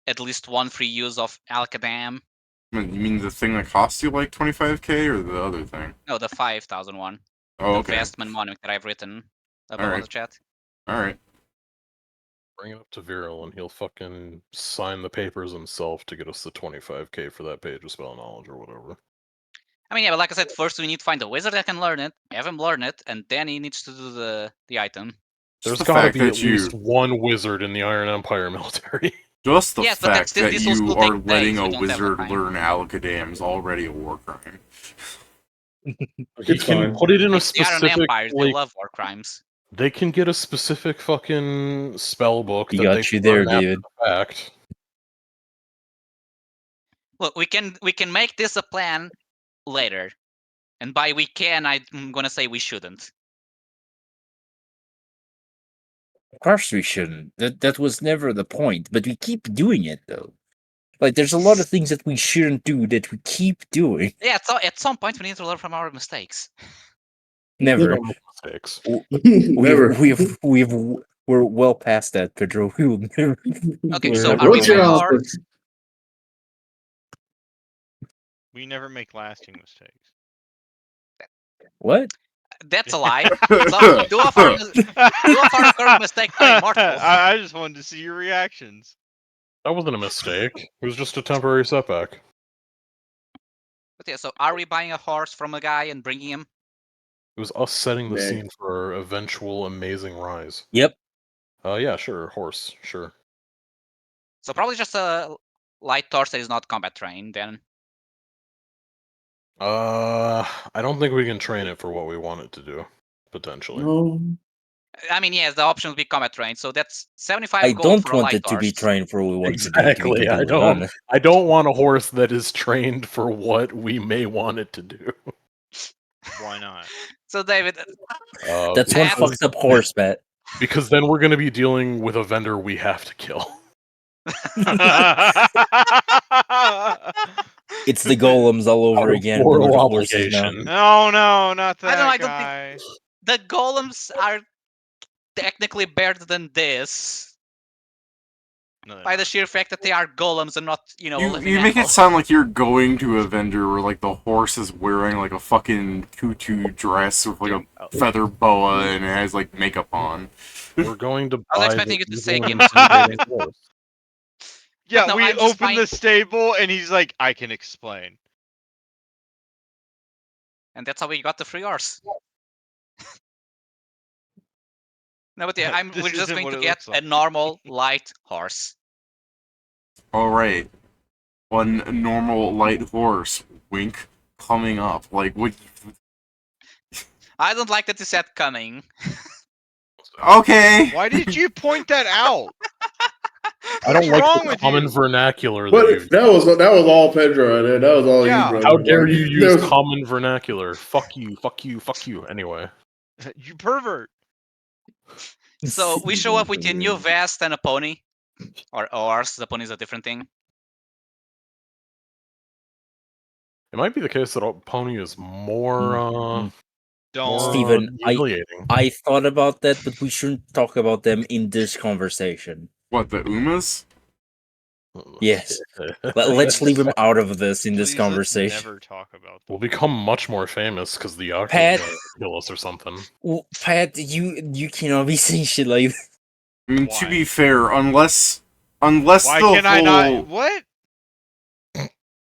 C: at least one free use of Alakadam.
A: You mean the thing that costs you like 25k or the other thing?
C: No, the 5,000 one.
A: Oh,
C: the
A: okay.
C: vest mnemonic that I've written above on the chat.
A: Alright.
B: Bring it up to Viral, and he'll fucking sign the papers himself to get us the 25k for that page of spell knowledge or whatever.
C: I mean, yeah, but like I said, first we need to find a wizard that can learn it, have him learn it, and then he needs to do the item.
B: There's
A: the
B: gotta
A: fact
B: be
A: that
B: at least one wizard in the Iron Empire military.
A: Just the
C: Yes, but
A: fact that
C: this will
A: you
C: still
A: are
C: take
A: letting
C: days,
A: a
C: we don't have the
A: wizard
C: time.
A: learn Alakadam is already a war crime.
B: He
E: It's
B: can
E: fine.
B: put it in a
C: It's the Iron
B: specific,
C: Empire, they
B: like,
C: love war crimes.
B: they can get a specific fucking spell book
H: We
B: that
H: got
B: they
H: you
B: can
H: there,
B: learn after
H: David.
B: the fact.
C: Look, we can make this a plan later. And by we can, I'm gonna say we shouldn't.
H: Of course we shouldn't. That was never the point. But we keep doing it though. Like there's a lot of things that we shouldn't do that we keep doing.
C: Yeah, at some point we need to learn from our mistakes.
H: Never.
B: Don't make mistakes.
E: Never.
H: We're well past that, Pedro. We will never.
C: Okay,
H: learn
C: so
H: from
C: are we
E: What's your
C: buying
H: our-
C: our-
E: answer?
D: We never make lasting mistakes.
H: What?
C: That's a lie. So, two of our current mistakes are immortal.
D: I just wanted to see your reactions.
B: That wasn't a mistake. It was just a temporary setback.
C: But yeah, so are we buying a horse from a guy and bringing him?
B: It was us setting the
E: Meg.
B: scene for our eventual amazing rise.
H: Yep.
B: Yeah, sure, horse, sure.
C: So probably just a light horse that is not combat trained then.
B: I don't think we can train it for what we want it to do, potentially.
E: No.
C: I mean, yes, the option would be combat trained, so that's 75
H: I
C: gold
H: don't
C: for a
H: want
C: light
H: it to be
C: horse.
H: trained for what we want it to be
B: Exactly. I
H: completely
B: I don't want a horse that is trained for what we may want it to do.
D: Why not?
C: So David,
H: That's one
C: Pat-
H: fucked up horse, Matt.
B: Because then we're going to be dealing with a vendor we have to kill.
H: It's the golems all over
B: Out of
H: again.
B: moral
H: With horses now.
B: obligation.
D: No, no, not that
C: I don't know, I don't
D: guy.
C: the golems are technically better than this
D: No, they're
C: by the
D: not.
C: sheer fact that they are golems and not, you know, living
A: You make it
C: animals.
A: sound like you're going to a vendor where like the horse is wearing like a fucking tutu dress with like a feather boa and it has like makeup on.
B: We're going to
C: I was
B: buy
C: expecting
B: the
C: you to say
B: evil
C: Game
B: and intimidating horse.
D: Yeah,
C: no,
D: we
C: I'm just
D: open
C: buying-
D: the stable and he's like, I can explain.
C: And that's how we got the free horse. No, but yeah,
D: This
C: we're just
D: isn't
C: going
D: what
C: to
D: it
C: get
D: looks like.
C: a normal light horse.
A: Alright. One normal light horse. Wink. Coming up. Like what
C: I don't like that you said coming.
A: Okay.
D: Why did you point that out?
B: I don't
D: What's
B: like
D: wrong
B: the
D: with
B: common
D: you?
B: vernacular that
E: But
B: you've
E: that was all Pedro. Right there. That was all
D: Yeah.
E: you, bro.
B: How dare you use
E: That was-
B: common vernacular? Fuck you, fuck you, fuck you. Anyway.
D: You pervert.
C: So we show up with a new vest and a pony. Or horse, the pony is a different thing.
B: It might be the case that a pony is more,
D: Don't.
H: Steven,
B: humiliating.
H: I thought about that, but we shouldn't talk about them in this conversation.
A: What, the Umas?
H: Yes. Let's leave them out of this in this
D: Please, let's
H: conversation.
D: never talk about
B: We'll
D: them.
B: become much more famous because the Yakuza
H: Pat-
B: kill us or something.
H: Well, Pat, you cannot be saying shit like that.
A: I mean,
D: Why?
A: to be fair, unless
D: Why
A: the
D: can I
A: whole,
D: not? What?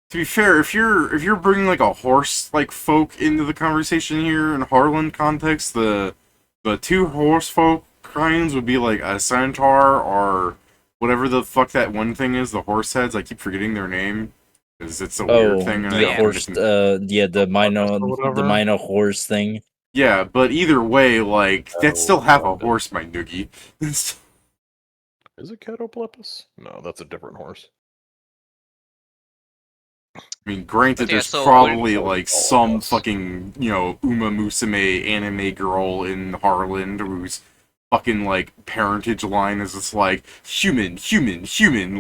A: to be fair, if you're bringing like a horse like folk into the conversation here in Harlonde context, the two horse folk kinds would be like a centaur or whatever the fuck that one thing is, the horse heads. I keep forgetting their name because it's a weird thing. And
H: the
A: I
H: horse, the
B: whatever.
H: minor horse thing.
A: yeah, but either way, like that's still half a
B: Oh,
A: horse, my noogie.
B: Is it Catoplepus? No, that's a different horse.
A: I mean, granted,
C: But yeah,
A: there's
C: so
A: probably
B: we're-
A: like some fucking, Uma Musume anime girl in Harland whose fucking, like, parentage line is just like, human,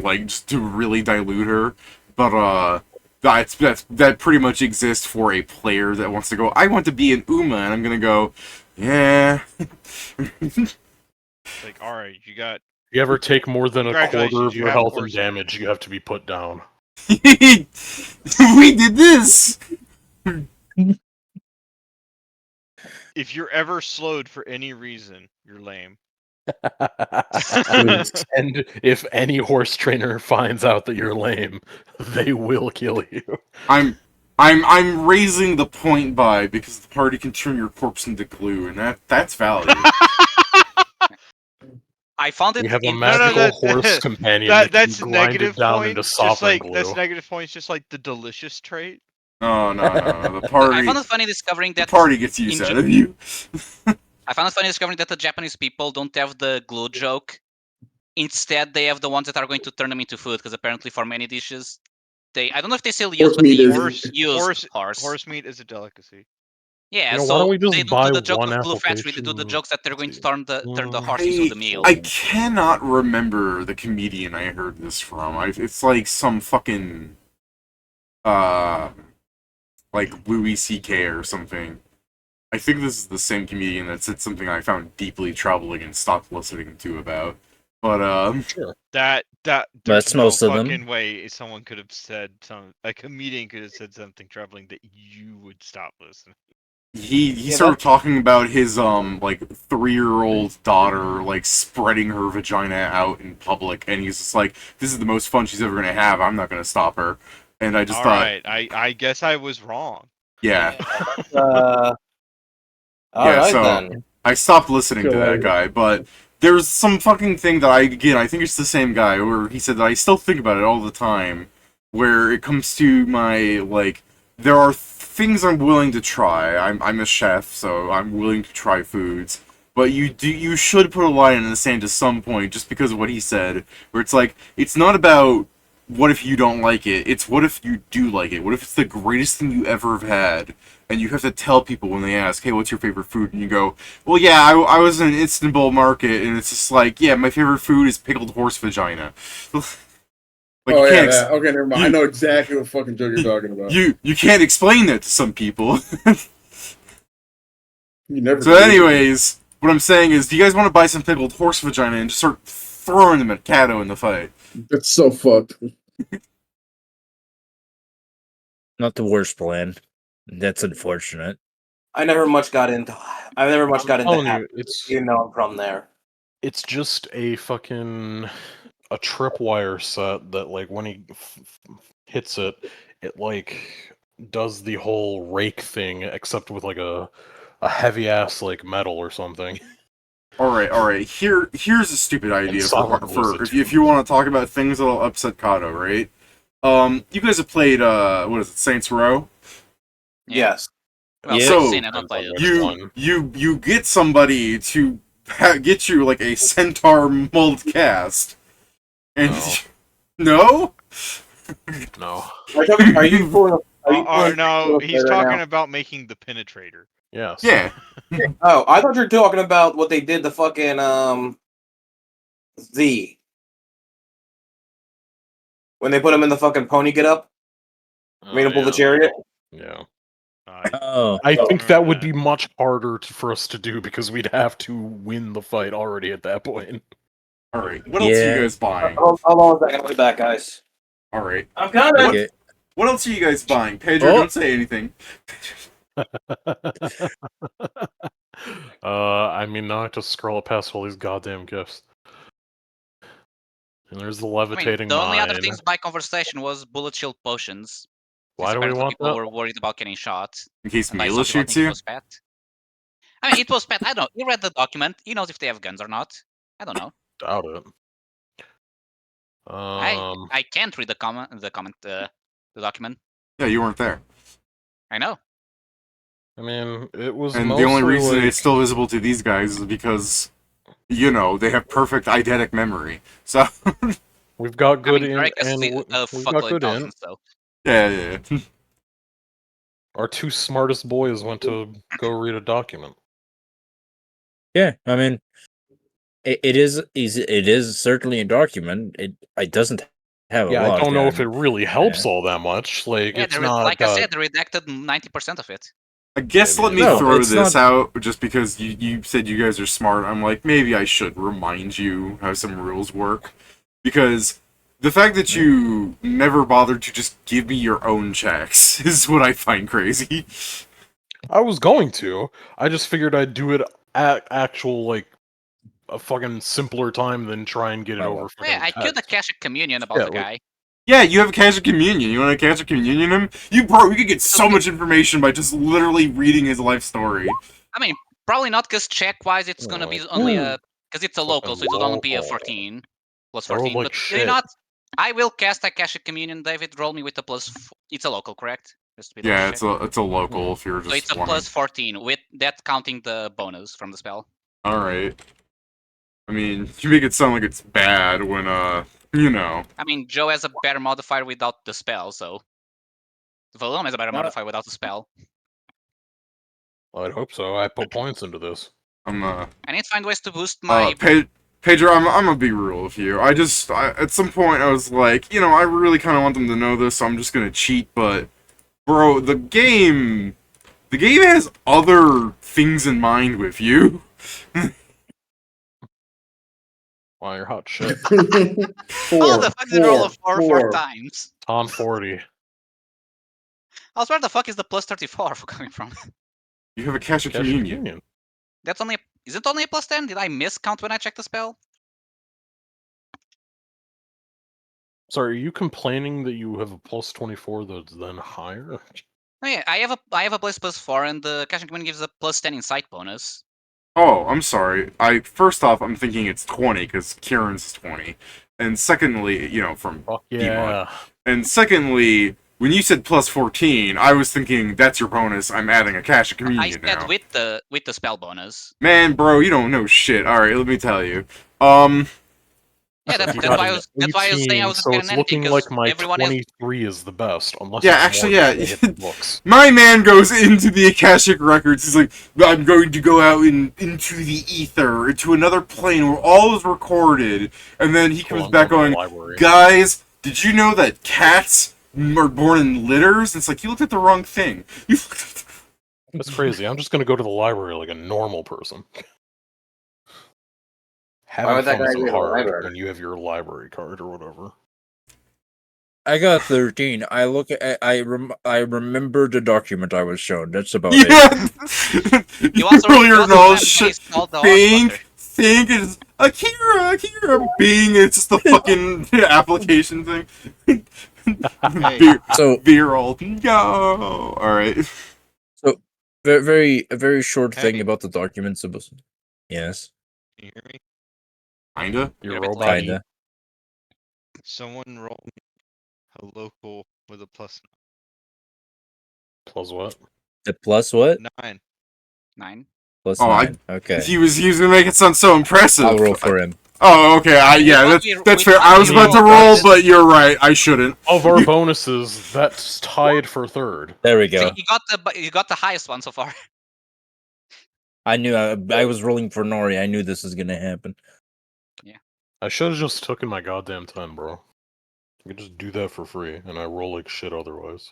A: like, just to really dilute her. But, that pretty much exists for a player that wants to go, I want to be an Uma, and I'm gonna go, yeah.
D: Like, all right, you got.
B: If you ever take more than a
D: Congratulations,
B: quarter of
D: you
B: your
D: have a
B: health and
D: horse.
B: damage, you have to be put down.
A: We did this!
D: If you're ever slowed for any reason, you're lame.
B: And if any horse trainer finds out that you're lame, they will kill you.
A: I'm raising the point by because the party can turn your corpse into glue, and that's value.
C: I found it.
B: We have a
C: in-
B: magical horse companion that
D: that's
B: can grind
D: negative
B: it down
D: points.
B: into
D: Just
B: softening
D: like
B: glue.
D: that's negative points. Just like the delicious trait.
A: No. The
C: I
A: party
C: found it funny discovering that
A: gets use
C: in
A: out of you.
C: I found it funny discovering that the Japanese people don't have the glue joke. Instead, they have the ones that are going to turn them into food, because apparently for many dishes, I don't know if they still use,
E: Horse
C: but
E: meat
C: they
E: is-
C: used
D: Horse meat is a delicacy.
C: Yeah,
B: You know, why
C: so
B: don't we just
C: they don't
B: buy
C: do the joke
B: one
C: of glue factory. They do the
B: application?
C: jokes that they're going to
B: Let's
C: turn the horse into the meal.
A: I cannot remember the comedian I heard this from. It's like some fucking like Louis C.K. or something. I think this is the same comedian that said something I found deeply troubling and stopped listening to about. But
D: That
H: That's
D: there's no
H: most of them.
D: fucking way someone could have said a comedian could have said something troubling that you would stop listening.
A: he started talking about his like 3-year-old daughter like spreading her vagina out in public, and he's just like, this is the most fun she's ever gonna have. I'm not gonna stop her. And I just thought,
D: Alright, I guess I was wrong.
A: yeah.
F: Alright
A: so
F: then.
A: I stopped listening to that guy, but there's some fucking thing that I think it's the same guy, where he said that I still think about it all the time, where it comes to my, like, there are things I'm willing to try. I'm a chef, so I'm willing to try foods. But you should put a line in the sand at some point, just because of what he said, where it's like, it's not about what if you don't like it, it's what if you do like it. What if it's the greatest thing you ever have had? And you have to tell people when they ask, hey, what's your favorite food? And you go, well, yeah, I was in Istanbul market, and it's just like, yeah, my favorite food is pickled horse vagina. Like,
E: okay, never mind. I know exactly what fucking joke you're talking about.
A: You can't explain that to some people.
E: You never.
A: So anyways, what I'm saying is, do you guys want to buy some pickled horse vagina and just start throwing them at Cato in the fight?
E: That's so fucked.
H: Not the worst plan. That's unfortunate.
F: I never much got into
B: telling
F: that.
B: you, it's
F: You know I'm from there.
B: it's just a fucking a tripwire set that, like, when he hits it, it like does the whole rake thing, except with like a heavy ass like metal or something.
A: All right. Here's a stupid idea
B: solid
A: for
B: blizzard,
A: if you want to talk about things that'll upset Cato, right? You guys have played what is it, Saints Row?
F: Yes.
C: Well,
H: Yeah.
A: So,
C: seen it, not played it.
A: You get somebody to get you like a centaur mold cast, and no.
B: No.
F: Are you pulling?
D: No, he's
F: right
D: talking
F: now?
D: about making the penetrator.
B: Yes.
A: Yeah.
F: Oh, I thought you were talking about what they did to fucking Z. When they put him in the fucking pony get up, made him pull the chariot.
B: Yeah.
H: Oh,
B: I think that would be much harder for us to do because we'd have to win the fight already at that point.
A: All right. What else are you guys buying?
F: Hold on a second, I'll be back, guys.
A: All right.
F: I'm coming.
H: okay.
A: What else are you guys buying? Pedro, don't say anything.
B: I mean, now I have to scroll it past all these goddamn gifts. And there's the levitating
C: the only other
B: mine.
C: things by conversation was bullet shield potions.
B: Why
C: Since
B: do we
C: apparently
B: want
C: people
B: that?
C: were worried about getting shot.
A: In case
C: And I
A: Mila
C: saw people
A: shoots
C: think it
A: you.
C: was Pat. I mean, it was Pat. I don't know. He read the document. He knows if they have guns or not. I don't know.
B: Doubt it.
C: I can't read the document.
A: Yeah, you weren't there.
C: I know.
B: I mean, it was
A: And
B: mostly
A: the only reason
B: like,
A: it's still visible to these guys is because, you know, they have perfect eidetic memory. So
B: we've got good
C: I mean,
B: in,
C: Greg has
B: and
C: seen
B: we've
C: a
B: got
C: fuckload
B: good
C: of
B: in.
C: thousands, so.
A: yeah.
B: Our two smartest boys went to go read a document.
H: Yeah, I mean, it is certainly a document. It doesn't have a
B: Yeah,
H: lot.
B: I don't know if it really helps all that much. Like,
C: Yeah,
B: it's not.
C: like I said, they redacted 90% of it.
A: I guess
B: Maybe
A: let me
H: No,
A: throw
H: it's
A: this
H: not-
A: out just because you said you guys are smart. I'm like, maybe I should remind you how some rules work. Because the fact that you never bothered to just give me your own checks is what I find crazy.
B: I was going to. I just figured I'd do it at actual, like, a fucking simpler time than try and get it over fucking
C: Yeah, I killed the
B: text.
C: Akashic Communion about
B: Yeah,
C: the
B: like-
C: guy.
A: Yeah, you have Akashic Communion. You want to Akashic Communion him? You could get so much information by just literally reading his life story.
C: I mean, probably not, because check-wise it's gonna be only a... Because it's a local, so it'll only be a
B: Local.
C: 14. Plus
B: I rolled
C: 14.
B: like
C: But you know
B: shit.
C: not? I will cast Akashic Communion, David. Roll me with a plus... It's a local, correct? Just to be
A: Yeah,
C: double-check.
A: it's a local if you're just
C: So it's a
A: wanting.
C: plus 14, with that counting the bonus from the spell.
A: Alright. I mean, you make it sound like it's bad when, you know.
C: I mean, Joe has a better modifier without the spell, so... Valom has a better modifier without the spell.
B: I'd hope so. I put points into this.
C: I need to find ways to boost my...
A: Pedro, I'm gonna be real with you. At some point I was like, you know, I really kind of want them to know this, so I'm just gonna cheat, but... Bro, the game has other things in mind with you.
B: Wow, you're hot shit.
C: How the fuck did you roll a 4 times?
B: On 40.
C: Also, where the fuck is the plus 34 coming from?
A: You have Akashic
B: Akashic
A: Communion.
B: Communion.
C: That's only... Is it only a plus 10? Did I miscount when I checked the spell?
B: Sorry, are you complaining that you have a plus 24 that's then higher?
C: Oh yeah, I have a plus 4, and the Akashic Communion gives a plus 10 insight bonus.
A: Oh, I'm sorry. First off, I'm thinking it's 20, because Kieran's 20. And secondly, you know, from
B: Fuck
A: Pokemon.
B: yeah.
A: And secondly, when you said plus 14, I was thinking, that's your bonus, I'm adding Akashic
C: I
A: Communion
C: said
A: now.
C: with the spell bonus.
A: Man, bro, you don't know shit. Alright, let me tell you.
C: Yeah, that's
B: You
C: why
B: got
C: I
B: an
C: was saying I was
B: 18, so
C: getting
B: it's
C: an
B: looking
C: because
B: like my
C: everyone else...
B: 23 is the best, unless
A: Yeah,
B: it's
A: actually,
B: more
A: yeah.
B: than what it looks.
A: My man goes into the Akashic Records. He's like, I'm going to go out into the ether, into another plane where all is recorded. And then he comes back going, guys, did you know that cats are born in litters? And it's like, you looked at the wrong thing.
B: That's crazy. I'm just gonna go to the library like a normal person. Having
F: would that
B: fun
F: guy
B: so
F: go to the
B: hard
F: library?
B: when you have your library card or whatever.
H: I got 13. I remember the document I was shown. That's about it.
A: Yeah!
C: You also
A: earlier
C: remember
A: knowledge
C: when he stole the
A: Bing,
C: Horsebuster.
A: think is Akira, Bing, it's just the fucking application thing.
D: Hey.
H: So
A: Viral, no! Alright.
H: a very short thing
D: Hey.
H: about the documents. Yes,
D: Can you hear me?
A: Kinda?
B: Your
C: You're a bit
B: robot.
C: laggy.
H: kinda.
D: Someone roll me a local with a plus
B: Plus what?
H: The plus what?
D: 9.
C: 9.
H: Plus
A: Oh,
H: 9. Okay.
A: He was gonna make it sound so impressive.
H: I'll roll for him.
A: Oh, okay, that's fair. I was about to roll, but you're right, I shouldn't.
B: Of our bonuses, that's tied for third.
H: There we
C: So
H: go.
C: you got the highest one so far.
H: I knew I was rolling for Nori. I knew this was gonna happen.
B: I should have just taken my goddamn time, bro. I could just do that for free, and I roll like shit otherwise.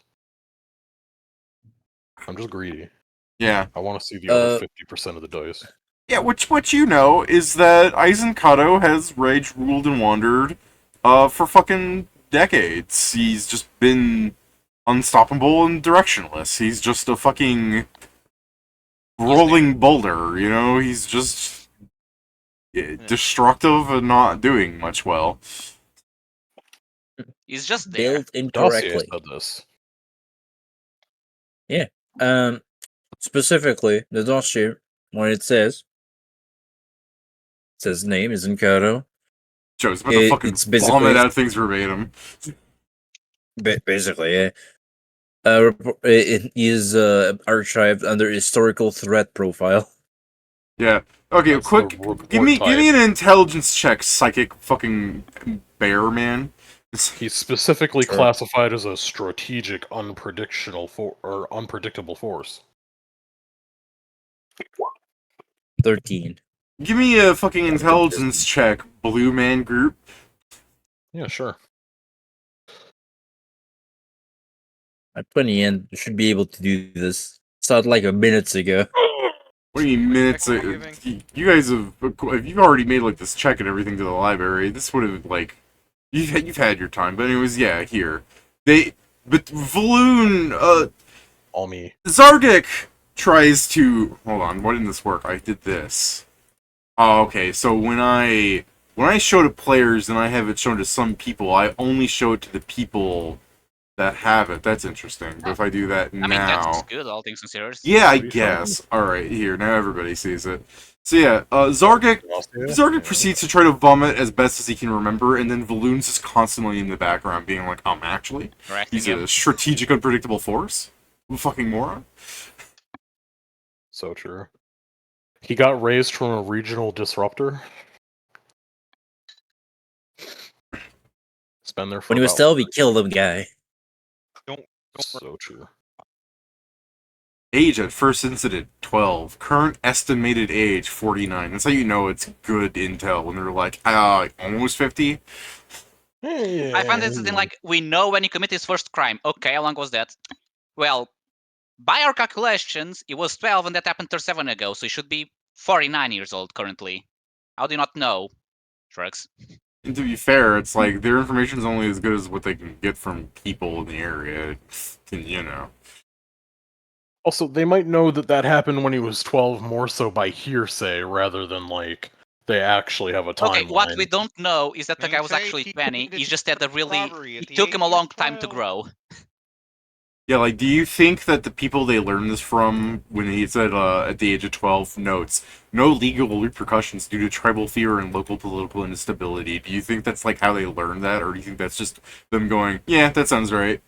B: I'm just greedy.
A: Yeah.
B: I want to see the other 50% of the dice.
A: Yeah, what you know is that Aizen Cato has rage ruled and wandered for fucking decades. He's just been unstoppable and directionless. He's just a fucking rolling boulder, you know? He's just destructive and not doing much well.
C: He's just there.
H: Built
B: Dossier
H: incorrectly.
B: said this.
H: Specifically, the dossier, when it says name is in Cato.
A: Joe's about to fucking
H: It's basically-
A: vomit out things verbatim.
H: Basically, yeah. It is archived under historical threat profile.
A: Yeah. Okay,
B: That's
A: quick.
B: the report
A: Give me
B: type.
A: an intelligence check, psychic fucking bear man.
B: He's specifically
H: Sure.
B: classified as a strategic, unpredictable force.
H: 13.
A: Give me a fucking intelligence check, blue man group.
B: Yeah, sure.
H: At 20 in, you should be able to do this. Started like a minutes ago.
A: What do you mean minutes?
D: Am I giving?
A: You guys have, if you've already made like this check and everything to the library, this would have like, you've had your time. But anyways, yeah, here but Valoon,
B: All me.
A: Zargik tries to hold on. Why didn't this work? I did this. Oh, okay. So when I show to players and I have it shown to some people, I only show it to the people that have it. That's interesting. But if I do that
C: I mean, that's
A: now,
C: good, all things considered.
A: yeah, I
B: What are you showing?
A: guess. All right, here now everybody sees it. So yeah, Zargik proceeds to try to vomit as best as he can remember, and then Valoon's is constantly in the background, being like, actually,
C: Correcting
A: he's
C: him.
A: a strategic, unpredictable force. Fucking moron.
B: So true. He got raised from a regional disruptor. It's been there for
H: When he was
B: about
H: 12, he killed a guy.
B: so true.
A: Age at first incident 12. Current estimated age 49. That's how you know it's good intel when they're like, almost 50.
C: I find this thing like, we know when he committed his first crime. Okay, how long was that? Well, by our calculations, it was 12 and that happened 37 ago, so he should be 49 years old currently. How do you not know? Shrugs.
A: And to be fair, it's like their information is only as good as what they can get from people in the area. You know.
B: Also, they might know that happened when he was 12 more so by hearsay rather than, like, they actually have a timeline.
C: Okay, what we don't know is that the guy was
D: Okay,
C: actually
D: he
C: 20.
D: committed
C: He just had a really...
D: robbery at
C: It
D: the
C: took him a
D: age of
C: long time to
D: 12.
C: grow.
A: Yeah, like, do you think that the people they learned this from, when he said at the age of 12, notes, no legal repercussions due to tribal fear and local political instability, do you think that's, like, how they learned that, or do you think that's just them going, yeah, that sounds right?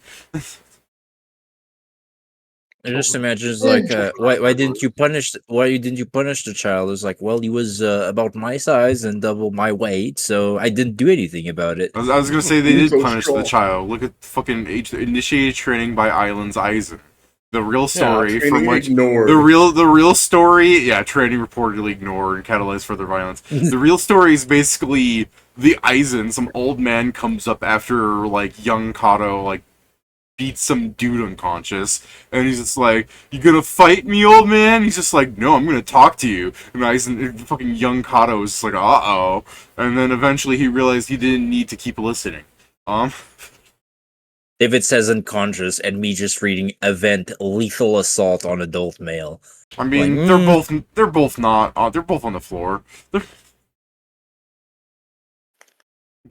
H: I just imagine it's like, why didn't you punish the child? It's like, well, he was about my size and double my weight, so I didn't do anything about it.
A: I was gonna say they did
E: So
A: punish the
E: strong.
A: child. Look at fucking initiated training by Islands Eisen. The real story from
E: Training
A: like
E: ignored.
A: the real story. Yeah, training reportedly ignored, catalyzed further violence. The real story is basically the Eisen. Some old man comes up after like young Cato like beats some dude unconscious, and he's just like, "You gonna fight me, old man?" He's just like, "No, I'm gonna talk to you." And Eisen, fucking young Cato is just like, "Uh-oh," and then eventually he realized he didn't need to keep listening.
H: David says unconscious, and me just reading event lethal assault on adult male.
A: I mean,
H: Like,
A: they're both not. They're both on the floor.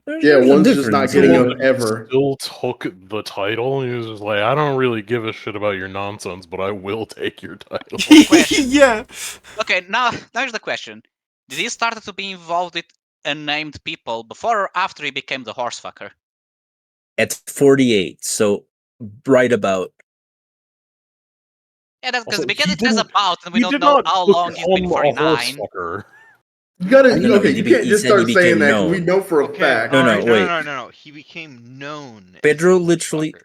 E: Yeah,
H: there's a
E: one's just not
H: difference.
E: getting
B: Someone
E: up ever.
B: still took the title. He was just like, I don't really give a shit about your nonsense, but I will take your title.
C: Question.
A: Yeah.
C: Okay, now here's the question. Did he start to be involved with unnamed people before or after he became the horse fucker?
H: At 48, so right about.
C: Yeah, that's
B: Also,
C: because
B: he
C: it says
B: didn't-
C: about, and we
B: he
C: don't
B: did
C: know
B: not
C: how long he's been
B: become a horse
C: 49.
B: fucker.
E: You gotta,
H: No,
E: okay,
H: he
E: you
H: be-
E: can't
H: he
E: just
H: said he
E: start saying
H: became
E: that because we
H: known.
E: know for a
D: Okay,
E: fact.
H: No,
D: alright,
H: wait.
D: no. He became known.
H: Pedro
D: as the
H: literally-
D: fucker.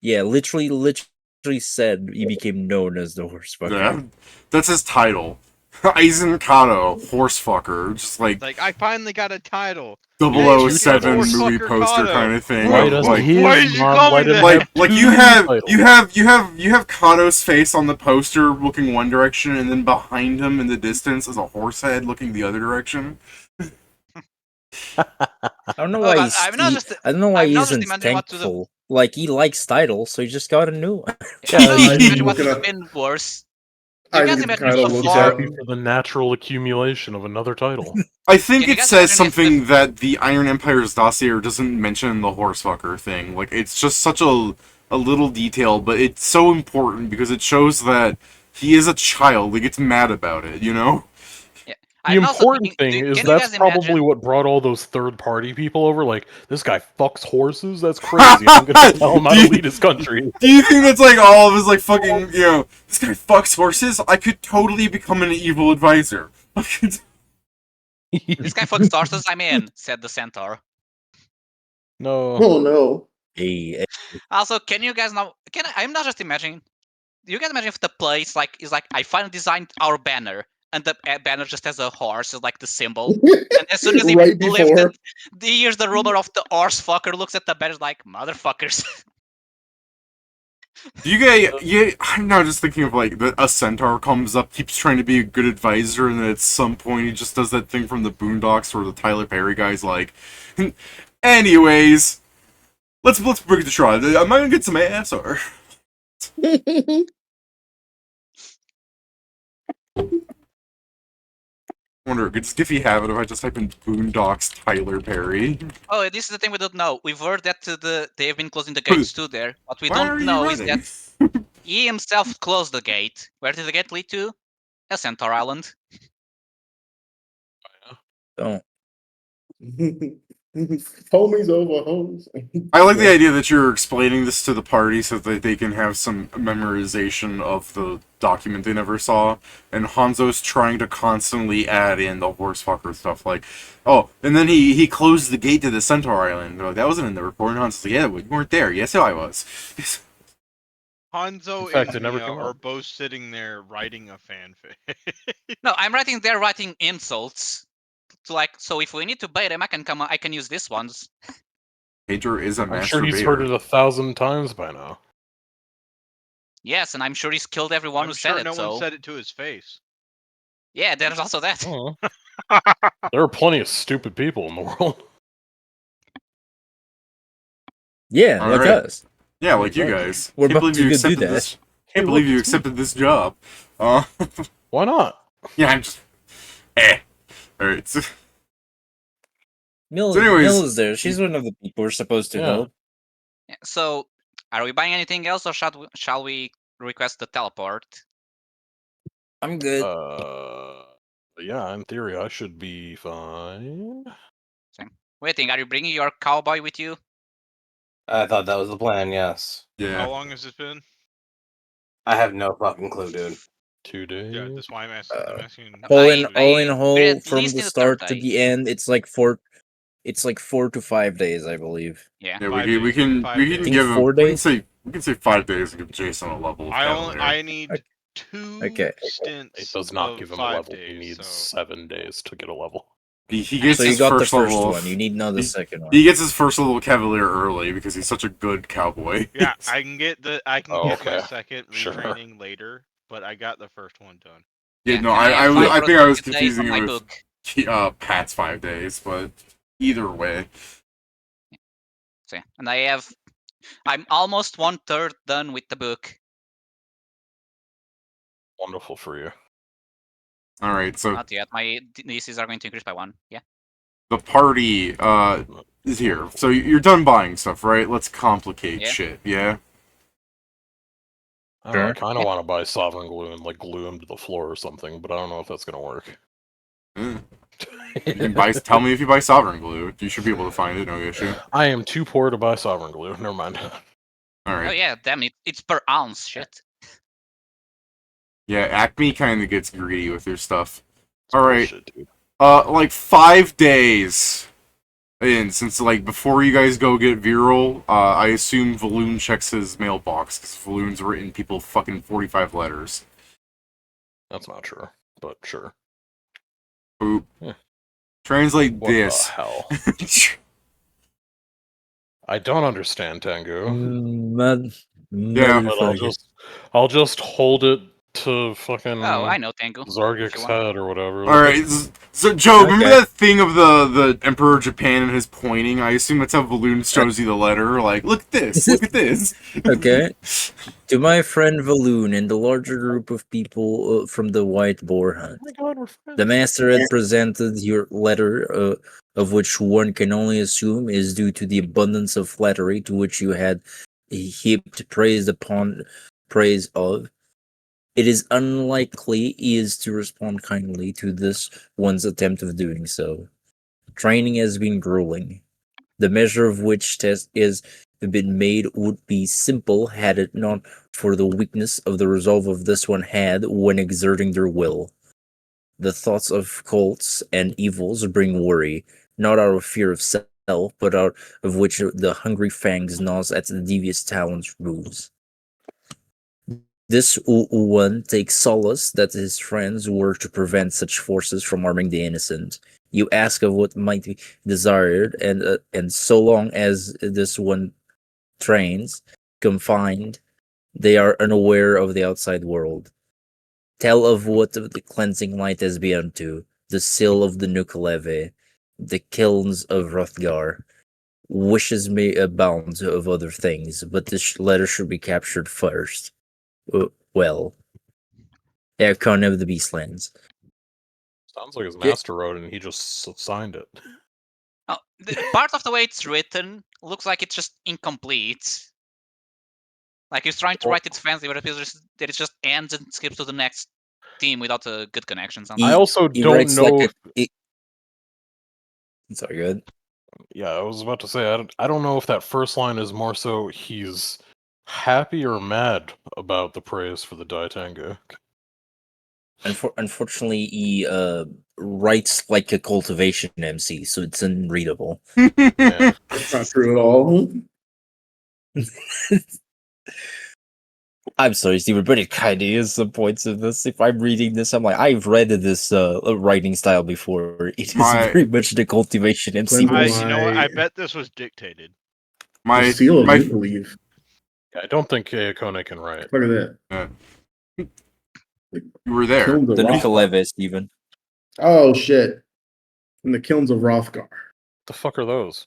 H: Yeah, literally said he became known as the horse fucker.
A: Yeah, that's his title. Eisen Kato, horse fucker, just like
D: Like, I finally got a title.
A: 007
D: Horse
A: movie
D: fucker
A: poster
D: Kato.
A: kind of thing.
B: Why
A: of,
B: doesn't
A: like,
B: his
D: why did you
B: mom
D: call
B: let
D: me
B: him
D: that?
B: have
A: like
B: two
A: you have
B: titles?
A: you have Kato's face on the poster looking one direction, and then behind him in the distance is a horse head looking the other direction.
H: I don't know
C: Oh,
H: why
C: but
H: he's.
C: I'm not just-
H: I don't know why
C: I'm
H: he
C: not just
H: isn't
C: imagining what to do.
H: thankful. Like he likes titles, so he just got a new one.
B: Yeah,
C: No,
B: I
C: imagine
B: mean,
C: what
E: looking
C: would have
E: up-
C: been worse.
E: I
C: You guys
E: think the
C: imagine
E: title
B: he's
E: looks
C: before...
B: happy for the natural accumulation of another title.
A: I think
C: Can you
A: it
C: guys
A: says
C: imagine if
A: something that the Iron Empire's dossier doesn't mention the horse fucker thing. Like, it's just such a little detail, but it's so important because it shows that he is a child. He gets mad about it, you know?
B: The
C: I'm also
B: important
C: thinking,
B: thing is
C: can you
B: that's
C: guys
B: probably
C: imagine...
B: what brought all those third-party people over. Like, this guy fucks horses? That's crazy. I'm gonna tell him how to lead his country.
A: Do you think that's like all of his like fucking, you know, this guy fucks horses? I could totally become an evil advisor.
C: This guy fucks horses, I'm in, said the centaur.
B: No.
E: Oh no.
H: Hey,
C: Also, can you guys now... I'm not just imagining... You can imagine if the place is like, I finally designed our banner, and the banner just has a horse as like the symbol. And as soon as he
E: Right
C: lifted,
E: before.
C: here's the rumor of the horse fucker looks at the banner like, motherfuckers.
A: Do you guys, yeah, I'm now just thinking of like a centaur comes up, keeps trying to be a good advisor, and then at some point he just does that thing from the Boondocks where the Tyler Perry guy's like, anyways, let's bring it to trial. Am I gonna get some ass or? I wonder, could Skiffy have it if I just type in Boondocks Tyler Perry?
C: Oh, this is the thing we don't know. We've heard that they have been closing the gates too there. What we
A: Why are
C: don't
A: you
C: know is
A: running?
C: that he himself closed the gate. Where did the gate lead to? A Centaur Island.
H: Don't.
E: Homies over homies.
A: I like the idea that you're explaining this to the party so that they can have some memorization of the document they never saw, and Hanzo's trying to constantly add in the horsefucker stuff, like, oh, and then he closed the gate to the Centaur Island. They're like, that wasn't in the report, and Hanzo's like, yeah, you weren't there. Yes, I was.
D: Hanzo
B: In fact, it
D: and
B: never
D: Mia
B: came
D: are
B: up.
D: both sitting there writing a fanfic.
C: No, I'm writing insults. To like, so if we need to bait him, I can use this ones.
A: Pedro is a
B: I'm
A: master
B: sure he's heard
A: baiter.
B: it 1,000 times by now.
C: Yes, and I'm sure he's killed everyone
D: I'm
C: who
D: sure
C: said it.
D: no
C: So
D: one said it to his face.
C: yeah, there's also that.
B: Oh. There are plenty of stupid people in the world.
H: Yeah,
A: All
H: like
A: right.
H: us.
A: Yeah, like you
H: Exactly.
A: guys.
H: We're
A: Can't
H: about
A: believe
H: to
A: you
H: go do
A: accepted
H: that.
A: this.
B: Hey,
A: Can't
B: look,
A: believe you
B: it's me.
A: accepted this job.
B: Why not?
A: Yeah, I'm just. Alright, so
H: Mill,
A: So anyways-
H: Mill is there. She's one of the people we're supposed to
B: Yeah.
H: help.
C: Yeah, so are we buying anything else, or shall we request the teleport?
H: I'm good.
B: Yeah, in theory, I should be fine.
C: Waiting, are you bringing your cowboy with you?
F: I thought that was the plan. Yes.
D: How
A: yeah.
D: long has this been?
F: I have no fucking clue, dude.
B: 2 days.
D: Yeah, that's why I'm asking. I'm asking.
H: All
C: I-
H: in
C: I-
H: all in
C: we're
H: whole,
C: at
H: from
C: least
H: the
C: in the
H: start
C: third
H: to
C: day.
H: the end, it's like 4 to 5 days, I believe.
C: Yeah.
A: Yeah,
D: 5
A: we
D: days,
A: can
D: 5
A: we
D: days.
A: can
H: Think
A: give him
H: 4 days?
A: we can say 5 days and give Jason a level of Cavalier.
D: I need
H: Okay.
D: 2
H: Okay.
D: stints.
B: It does not
D: of
B: give him a
D: 5
B: level.
D: Days,
B: He needs
D: so
B: 7 days to get a level.
A: He gets
H: So you
A: his
H: got the
A: first
H: first
A: level.
H: one. You need now the second one.
A: He gets his first level Cavalier early because he's such a good cowboy.
D: yeah, I can get my
B: okay.
D: second
B: Sure.
D: retraining later, but I got the first one done.
A: Yeah, no,
C: and
A: I
C: have five
A: think I was
C: productive days
A: confusing
C: on
A: it
C: my
A: with
C: book.
A: Pat's 5 days, but either way.
C: So, and I'm almost 1/3 done with the book.
B: Wonderful for you.
A: Alright, so
C: Not yet. My DCs are going to increase by 1. Yeah.
A: the party is here. So you're done buying stuff, right? Let's complicate
C: Yeah.
A: shit, yeah?
B: I don't know, I
H: Sure.
B: kind of want to buy Sovereign Glue and like glue him to the floor or something, but I don't know if that's gonna work.
A: Eh. You can buy. Tell me if you buy Sovereign Glue. You should be able to find it, no issue.
B: I am too poor to buy Sovereign Glue. Never mind.
A: Alright.
C: Oh yeah, damn it! It's per ounce. Shit.
A: Yeah, Acme kind of gets greedy with their stuff.
B: It's
A: Alright.
B: bullshit, dude.
A: Like 5 days in, since like before you guys go get viral, I assume Valoon checks his mailbox, because Valoon's written people fucking 45 letters.
B: That's not true, but sure.
A: Boop.
B: Yeah.
A: Translate
B: What
A: this.
B: the hell? I don't understand, Tengu.
A: Yeah.
B: But I'll just hold it to fucking
C: Oh, I know Tengu. if
B: Zargic's
C: you want.
B: head or whatever.
A: Alright, so Joe, remember
H: Okay.
A: that thing of the Emperor of Japan and his pointing? I assume that's how Valoon shows you the letter, like, look at this, look at this.
H: Okay. To my friend Valoon and the larger group of people from the White Boar Hunt,
B: Oh my god, we're friends.
H: the master had presented your letter, of which one can only assume is due to the abundance of flattery to which you had heaped praise upon praise of. It is unlikely he is to respond kindly to this one's attempt of doing so. Training has been grueling. The measure of which test is been made would be simple had it not for the weakness of the resolve of this one had when exerting their will. The thoughts of cults and evils bring worry, not out of fear of self, but out of which the hungry fangs gnaws at the devious talon's moves. This one takes solace that his friends were to prevent such forces from harming the innocent. You ask of what might be desired, and so long as this one trains, confined, they are unaware of the outside world. Tell of what the cleansing light has been to, the sill of the Nukaleve, the kilns of Hrothgar. Wishes may abound of other things, but this letter should be captured first. Well, Aircon of the Beastlands.
B: Sounds like his master wrote it and he just signed it.
C: Oh, the part of the way it's written looks like it's just incomplete. Like he's trying to write it fancy, but it appears that it just ends and skips to the next team without a good connection.
B: I also
H: He
B: don't
H: writes
B: know.
H: like Sorry, good.
B: Yeah, I was about to say I don't know if that first line is more so he's happy or mad about the praise for the Daitango.
H: Unfortunately, he writes like a cultivation MC, so it's unreadable.
B: Yeah.
E: That's not true at all.
H: I'm sorry, Steven, but it kind of is some points of this. If I'm reading this, I'm like, I've read this writing style before. It is very much the cultivation MC.
E: Plenty.
D: You know what? I
E: My-
D: bet this was dictated.
E: The
A: My
E: seal of
A: my
E: make believe.
B: I don't think Akone can write.
E: Look at that.
A: you were there.
E: Kilns of
H: The
E: Rothgar.
H: Nikoleve, Steven.
E: Oh shit! In the kilns of Rothgar.
B: The fuck are those?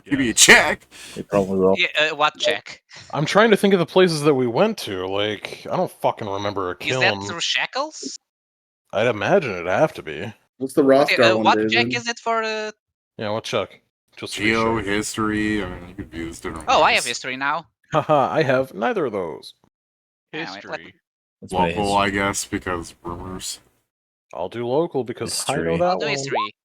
A: Give me a
D: Yes.
A: check.
H: They probably will.
C: Yeah, what check?
B: I'm trying to think of the places that we went to. Like, I don't fucking remember a
C: Is that
B: kiln.
C: through shackles?
B: I'd imagine it'd have to be.
E: What's the
C: Okay,
E: Rothgar one,
C: what
E: David?
C: check is it for?
B: Yeah, what check? Just to be
A: Geo,
B: sure.
A: history. I mean, you could use different.
C: Oh, I have
A: ways.
C: history now.
B: Haha, I have neither of those.
C: Yeah, wait,
D: History.
H: That's my
A: Local,
H: history.
A: I guess, because rumors.
B: I'll do local because I know
H: History.
B: that
C: I'll do
B: one.
C: history.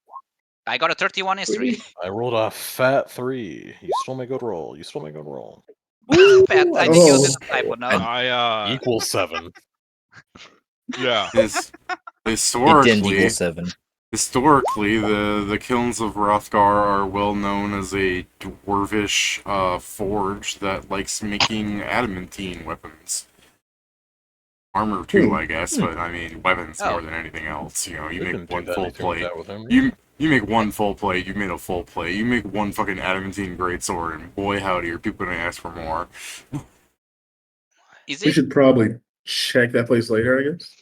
C: I got a 31 history.
B: I rolled a fat 3. You still make good roll. You still make good roll.
C: Pat, I think you
E: Oh.
C: did a typo, no?
D: I
B: Equals 7.
D: yeah.
A: His,
H: It didn't equal
A: historically,
H: 7.
A: historically, the kilns of Hrothgar are well known as a dwarvish forge that likes making adamantine weapons. Armor too, I guess, but I mean weapons more than anything else. You know, you
B: We
A: make
B: didn't do
A: one
B: that
A: full
B: anything with
A: plate.
B: that with him.
A: You make one full plate, you made a full plate. You make one fucking adamantine greatsword, and boy howdy, are people gonna ask for more.
C: Is
E: We
C: it?
E: should probably check that place later, I guess.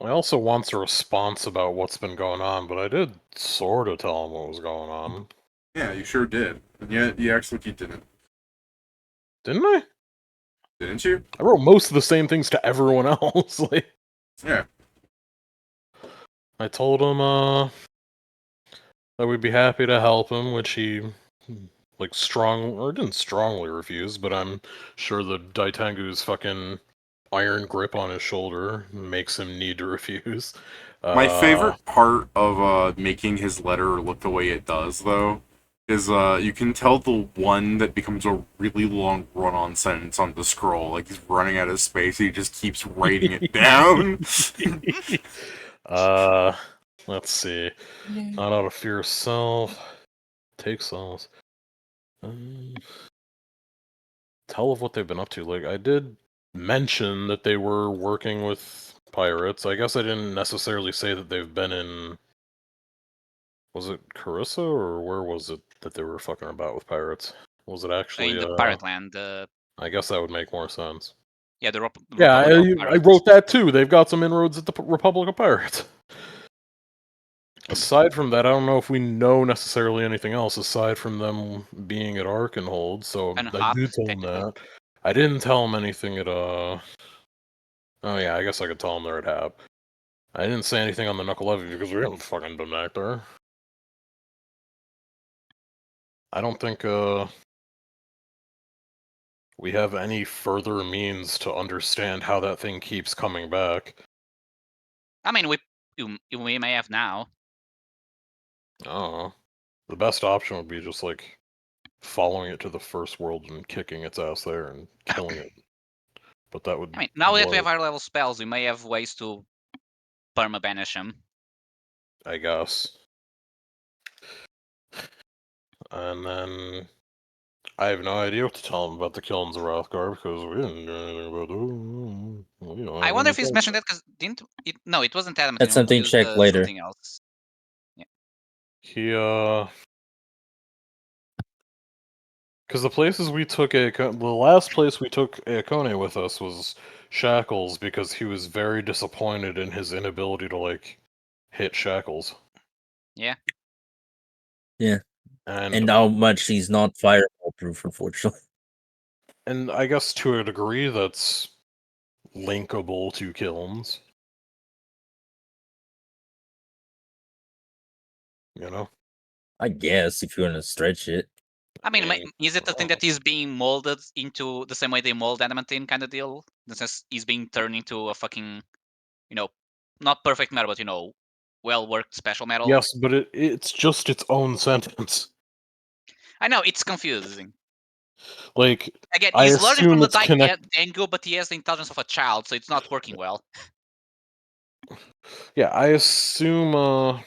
B: I also wants a response about what's been going on, but I did sort of tell him what was going on.
A: Yeah, you sure did. And yet, you acts like you didn't.
B: Didn't I?
A: Didn't you?
B: I wrote most of the same things to everyone else. Like,
A: Yeah.
B: I told him that we'd be happy to help him, which he didn't strongly refuse, but I'm sure the Daitangu's fucking iron grip on his shoulder makes him need to refuse.
A: My favorite part of making his letter look the way it does, though, is you can tell the one that becomes a really long run-on sentence on the scroll. Like he's running out of space, he just keeps writing it down.
B: Let's see. Not out of fear of self. Take souls. Tell of what they've been up to. Like, I did mention that they were working with pirates. I guess I didn't necessarily say that they've been in... Was it Carissa, or where was it that they were fucking about with pirates? Was it actually...
C: In the pirate land.
B: I guess that would make more sense.
C: Yeah, the
B: Yeah,
C: Republic of
B: I
C: Pirates.
B: wrote that too. They've got some inroads at the Republic of Pirates. Aside from that, I don't know if we know necessarily anything else aside from them being at Arkenhold, so
C: And
B: I
C: Hop,
B: did tell them
C: technically.
B: that. I didn't tell them anything at Oh yeah, I guess I could tell them they're at Hap. I didn't say anything on the Knuckle Levy because we haven't fucking done that there. I don't think we have any further means to understand how that thing keeps coming back.
C: I mean, we may have now.
B: Oh. The best option would be just like following it to the first world and kicking its ass there and killing it. But that would.
C: I mean, now that we have higher level spells, we may have ways to perma-banish him.
B: I guess. And then I have no idea what to tell him about the Kilns of Rothgar because we didn't do anything about them. We don't
C: I
B: have
C: wonder
B: any
C: if he's
B: plans.
C: mentioned that because no, it wasn't Adamant.
H: That's something to check later.
C: Something else.
B: He because the places we took the last place we took Akone with us was Shackles because he was very disappointed in his inability to like hit Shackles.
C: Yeah.
H: Yeah.
B: And
H: how much he's not fireball proof, unfortunately.
B: And I guess to a degree that's linkable to Kilns. You know?
H: I guess if you want to stretch it.
C: I mean,
D: Yeah.
C: is it a thing that is being molded into the same way they mold adamantine kind of deal? This is being turned into a fucking, not perfect metal, but well worked special metal.
B: Yes, but it's just its own sentence.
C: I know it's confusing.
B: Like,
C: Again,
B: I
C: he's learning from
B: assume
C: the
B: it's connect.
C: Dango, but he has the intelligence of a child, so it's not working well.
B: Yeah, I assume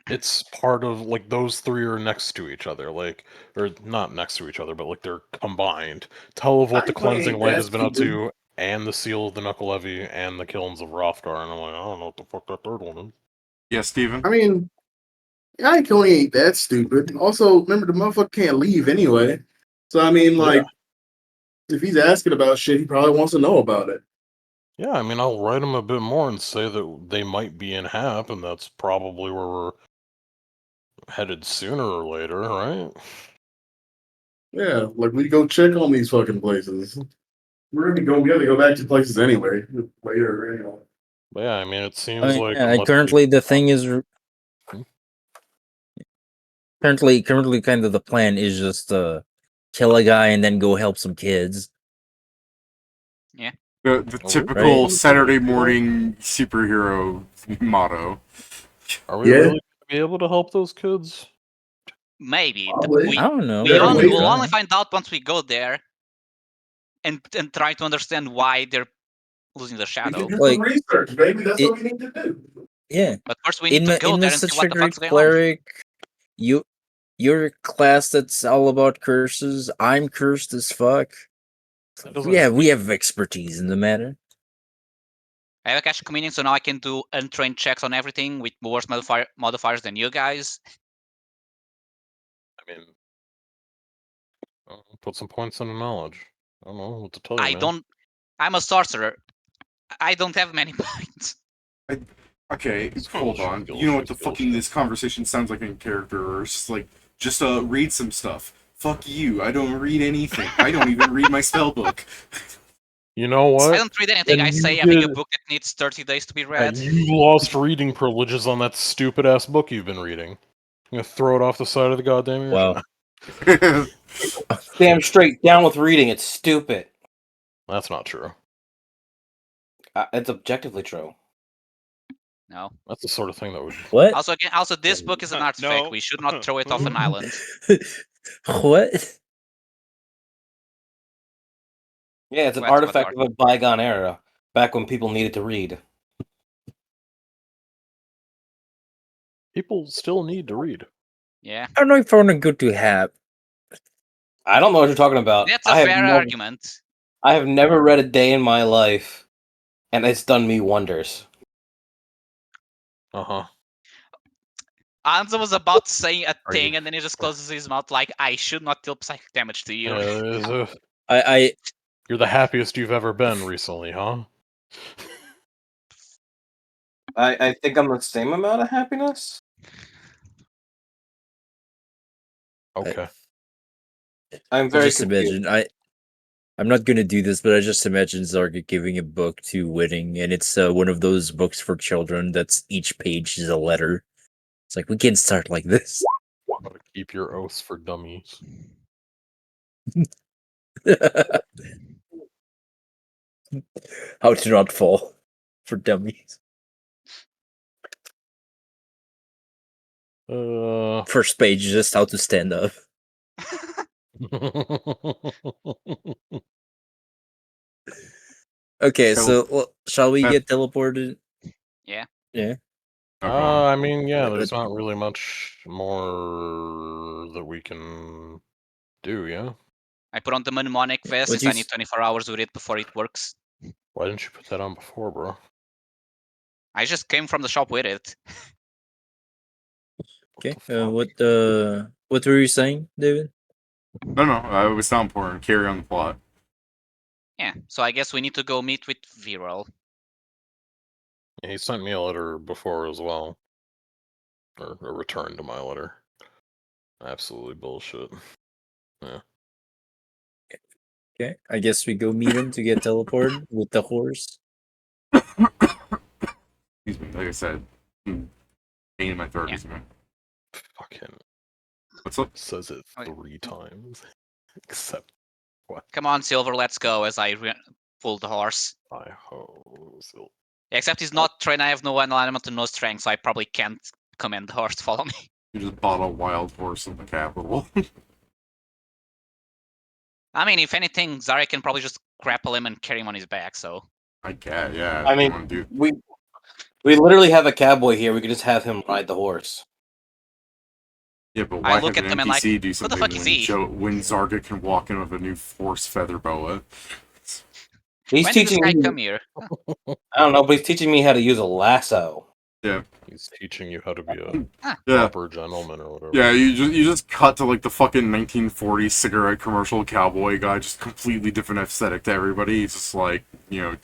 B: it's part of like those three are next to each other, like, or not next to each other, but like they're combined. Tell of what the cleansing light has been up to, and the seal of the Knuckle Levy, and the kilns of Hrothgar, and I'm like, I don't know what the fuck that third one is.
A: Yeah, Steven?
E: I mean, I only ain't that stupid. Also, remember the motherfucker can't leave anyway. So I mean, like, if he's asking about shit, he probably wants to know about it.
B: Yeah, I mean, I'll write them a bit more and say that they might be in Hap, and that's probably where we're headed sooner or later, right?
E: Yeah, like we go check on these fucking places. We have to go back to places anyway later. Anyway.
B: But yeah, I mean, it seems
H: I mean,
B: like
H: yeah,
B: unless
H: currently the thing is currently kind of the plan is just kill a guy and then go help some kids.
A: The
B: Are we
A: typical
H: really
A: Saturday
B: gonna be
A: morning superhero motto.
B: Are we
E: Yeah.
B: really gonna be able to help those kids?
C: Maybe
E: Probably.
H: I don't know.
C: we
E: They're
H: we can
E: waiting.
C: we'll
H: try.
C: only find out once we go there, and try to understand why they're losing the
E: We
C: shadow.
E: can do
H: Like,
E: some research, baby. That's what we need to do.
H: Yeah,
C: But first, we need
H: in
C: to go
H: in
C: there and see
H: such
C: what
H: a
C: the
H: great
C: fuck's going on.
H: cleric, you're a class that's all about curses. I'm cursed as fuck.
B: That doesn't
H: We have expertise in the matter.
C: I have Akashic communion, so now I can do untrained checks on everything with worse modifiers than you guys.
B: I mean, put some points in the knowledge. I don't know what to tell you,
C: I
B: man.
C: don't. I'm a sorcerer. I don't have many points.
A: Okay, hold on.
B: Skill
A: You know what
B: shit,
A: the
B: skill
A: fucking
B: shit.
A: this conversation sounds like in character, or it's just like, just read some stuff. Fuck you, I don't read anything. I don't even read my spell book.
B: You know what?
C: I don't read anything.
B: And
C: I
B: you
C: say having a
B: did-
C: book that needs 30 days to be
B: Yeah,
C: read.
B: you lost reading privileges on that stupid ass book you've been reading. I'm gonna throw it off the side of the goddamn
H: Wow.
B: airship.
F: Damn straight down with reading. It's stupid.
B: That's not true.
F: It's objectively true.
C: No.
B: That's the sort of thing that would.
H: What?
C: Also, this book is an artifact.
D: No.
C: We should not throw it off an island.
H: What?
F: Yeah, it's an
C: What
F: artifact
C: art?
F: of a bygone era, back when people needed to read.
B: People still need to read.
C: Yeah,
H: I don't know if I want to go to Hap.
F: I don't know what you're talking about.
C: that's a fair argument.
F: I have never read a day in my life, and it's done me wonders.
B: Uh-huh.
C: Hanzo was about to say a
B: Are
C: thing,
B: you-
C: and then he just closes his mouth like, I should not deal psychic damage to you.
H: I
B: You're the happiest you've ever been recently, huh?
F: I think I'm the same amount of happiness.
B: Okay.
F: I'm
H: I
F: very
H: just
F: confused.
H: imagine I'm not gonna do this, but I just imagine Zarga giving a book to Winning, and it's one of those books for children that's each page is a letter. It's like, we can't start like this.
B: Gotta keep your oaths for dummies.
H: How to not fall for dummies. First page is just how to stand up. Okay, so shall we get teleported?
C: Yeah.
H: Yeah.
B: I mean, yeah, there's not really much more that we can do, yeah?
C: I put on the mnemonic vest
H: What
C: since
H: you
C: I need 24 hours with it before it works.
B: Why didn't you put that on before, bro?
C: I just came from the shop with it.
H: Okay. What were you saying, David?
A: No, it was not important. Carry on the plot.
C: Yeah, so I guess we need to go meet with Viral.
B: Yeah, he sent me a letter before as well. Or a return to my letter. Absolutely bullshit. Yeah.
H: Okay, I guess we go meet him to get teleported with the horse.
A: Excuse me, like I said, pain in my throat,
C: Yeah.
A: isn't it?
B: Fucking
A: What's up?
B: says it
C: Okay.
B: 3 times. Except
C: Come on, Silver, let's go. As I pull the horse.
B: I hope.
C: Except he's not trained. I have no element and no strength, so I probably can't command the horse to follow me.
A: You just bought a wild horse in the capital.
C: I mean, if anything, Zarya can probably just grapple him and carry him on his back. So
A: I get, yeah.
F: I
A: if you
F: mean,
A: wanna do-
F: we literally have a cowboy here. We could just have him ride the horse.
A: yeah, but
C: I
A: why
C: look
A: have
C: at
A: an
C: them and like,
A: NPC do
C: who the
A: something
C: fuck is he?
A: when Zarga can walk in with a new force feather boa?
F: He's
C: when did this
F: teaching
C: guy
F: me.
C: come here?
F: I don't know, but he's teaching me how to use a lasso.
A: Yeah,
B: He's teaching you how to be a
A: yeah.
B: proper gentleman or whatever.
A: Yeah, you just cut to like the fucking 1940s cigarette commercial cowboy guy, just completely different aesthetic to everybody. He's just like,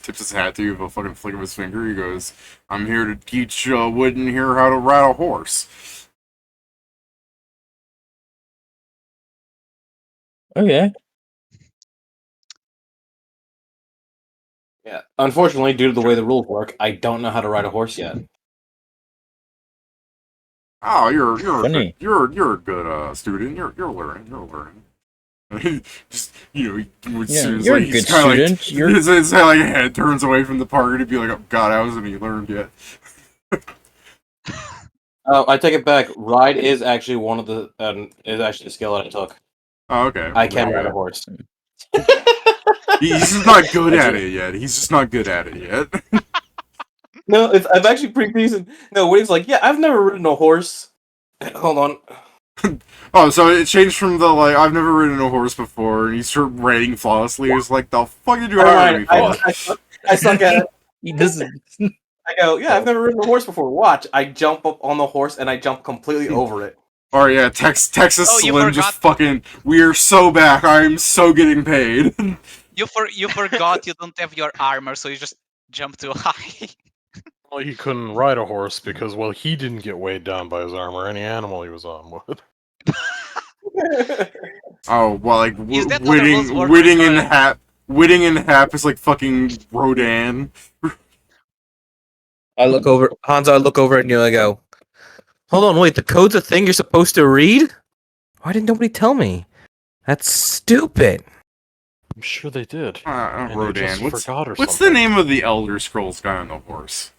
A: tips his hat to you with a fucking flick of his finger. He goes, "I'm here to teach Wooden here how to ride a horse."
H: Okay.
F: Yeah. Unfortunately, due to the way the rules work, I don't know how to ride a horse yet.
A: Oh, you're a good,
H: Funny.
A: you're a good student. You're learning. Just as soon as,
H: you're
A: like,
H: a
A: he's
H: good
A: kinda, like,
H: student. You're
A: his like head turns away from the party to be like, "Oh God, I hasn't even learned yet."
F: Oh, I take it back. Ride is actually one of the is actually a skill that I took.
A: Oh, okay.
F: I can
A: Okay.
F: ride a horse.
A: He's just not good at it yet. He's just not good at it yet.
F: No, I'm actually pretty decent. No, Wade's like, yeah, I've never ridden a horse. Hold on.
A: Oh, so it changed from the like I've never ridden a horse before, and he started riding flawlessly. He was like, "The fuck did you hire me for?"
F: I suck at it.
H: he doesn't.
F: I go, yeah, I've never ridden a horse before. Watch. I jump up on the horse and I jump completely over it.
A: Oh yeah, Texas
C: Oh, you
A: Slim just
C: forgot-
A: fucking. We are so back. I am so getting paid.
C: You forgot you don't have your armor, so you just jump too high.
B: Well, he couldn't ride a horse because, well, he didn't get weighed down by his armor. Any animal he was on would.
A: Oh well, like
C: Is that how the rules work?
A: Witting and Hap is like fucking Rodan.
G: I look over, Hanzo. I look over at you and I go, "Hold on, wait. The code's a thing you're supposed to read? Why didn't nobody tell me? That's stupid."
B: I'm sure they did. And they
A: Rodan.
B: just
A: What's
B: forgot or
A: what's the
B: something.
A: name of the Elder Scrolls guy on the horse?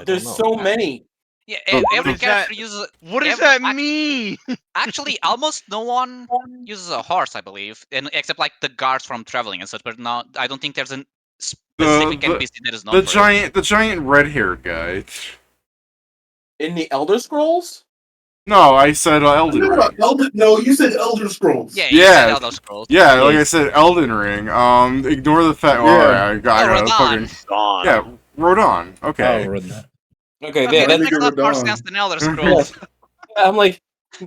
F: There's
B: know.
F: so many.
C: Yeah,
A: What
C: every
D: is
C: character
D: that?
C: uses.
D: What does
C: every-
D: that mean?
C: Actually, almost no one uses a horse, I believe, and except like the guards from traveling and such. But no, I don't think there's a specific NPC that is known for it.
A: The giant red-haired guy.
F: In the Elder Scrolls?
A: No, I said Elden Ring.
E: No, you said Elder Scrolls.
C: Yeah, you
A: Yeah.
C: said Elder Scrolls.
A: Yeah, like I said, Elden Ring. Ignore the fact.
E: Yeah.
A: Oh, I got
C: Rodon.
A: fucking. Yeah, Rodon. Okay.
H: Oh, Rodon.
F: Okay,
C: Okay,
F: yeah,
C: that
E: Let me
C: makes a
E: go
C: lot more
E: down.
C: sense than Elder Scrolls.
F: I'm like,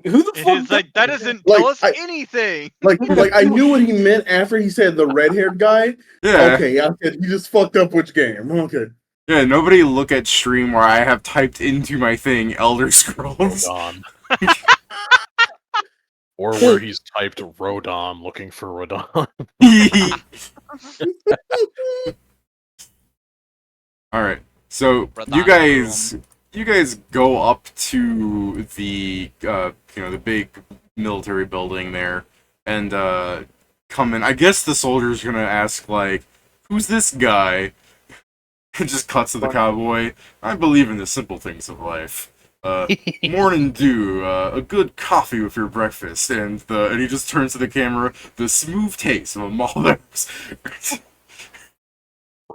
F: who the fuck?
D: It's like that doesn't
E: Like,
D: tell us
E: I-
D: anything.
E: Like I knew what he meant after he said the red-haired guy.
A: Yeah.
E: Okay, I said he just fucked up which game. Okay.
A: Yeah. Nobody look at stream where I have typed into my thing Elder Scrolls.
B: Rodon. Or where he's typed Rodon looking for Rodon.
A: All right. So
C: Rodon
A: you guys go up to the the big military building there, and come in. I guess the soldier's gonna ask like, "Who's this guy?" It just cuts to the cowboy. "I believe in the simple things of life. Morning dew, a good coffee with your breakfast," and he just turns to the camera. "The smooth taste of a Malthus."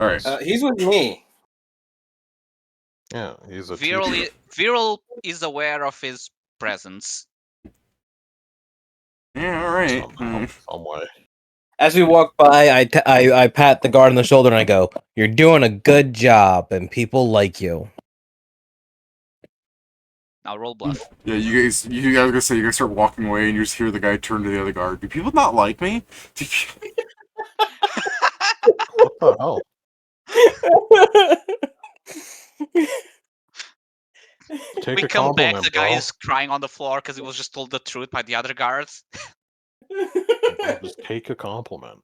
A: All right.
F: He's with me.
B: Yeah, he's a
C: Viral, Viral is aware of his presence.
A: Yeah. All right.
B: somehow, some way.
F: As we walk
G: By, I pat the guard on the shoulder and I go, "You're doing a good job, and people like you."
C: Now roll bluff.
A: Yeah, you guys gonna say you guys start walking away and you just hear the guy turn to the other guard. Do people not like me?
B: What the hell? Take
C: We
B: a
C: come back,
B: compliment,
C: the guy
B: bro.
C: is crying on the floor because he was just told the truth by the other guards.
B: Just take a compliment.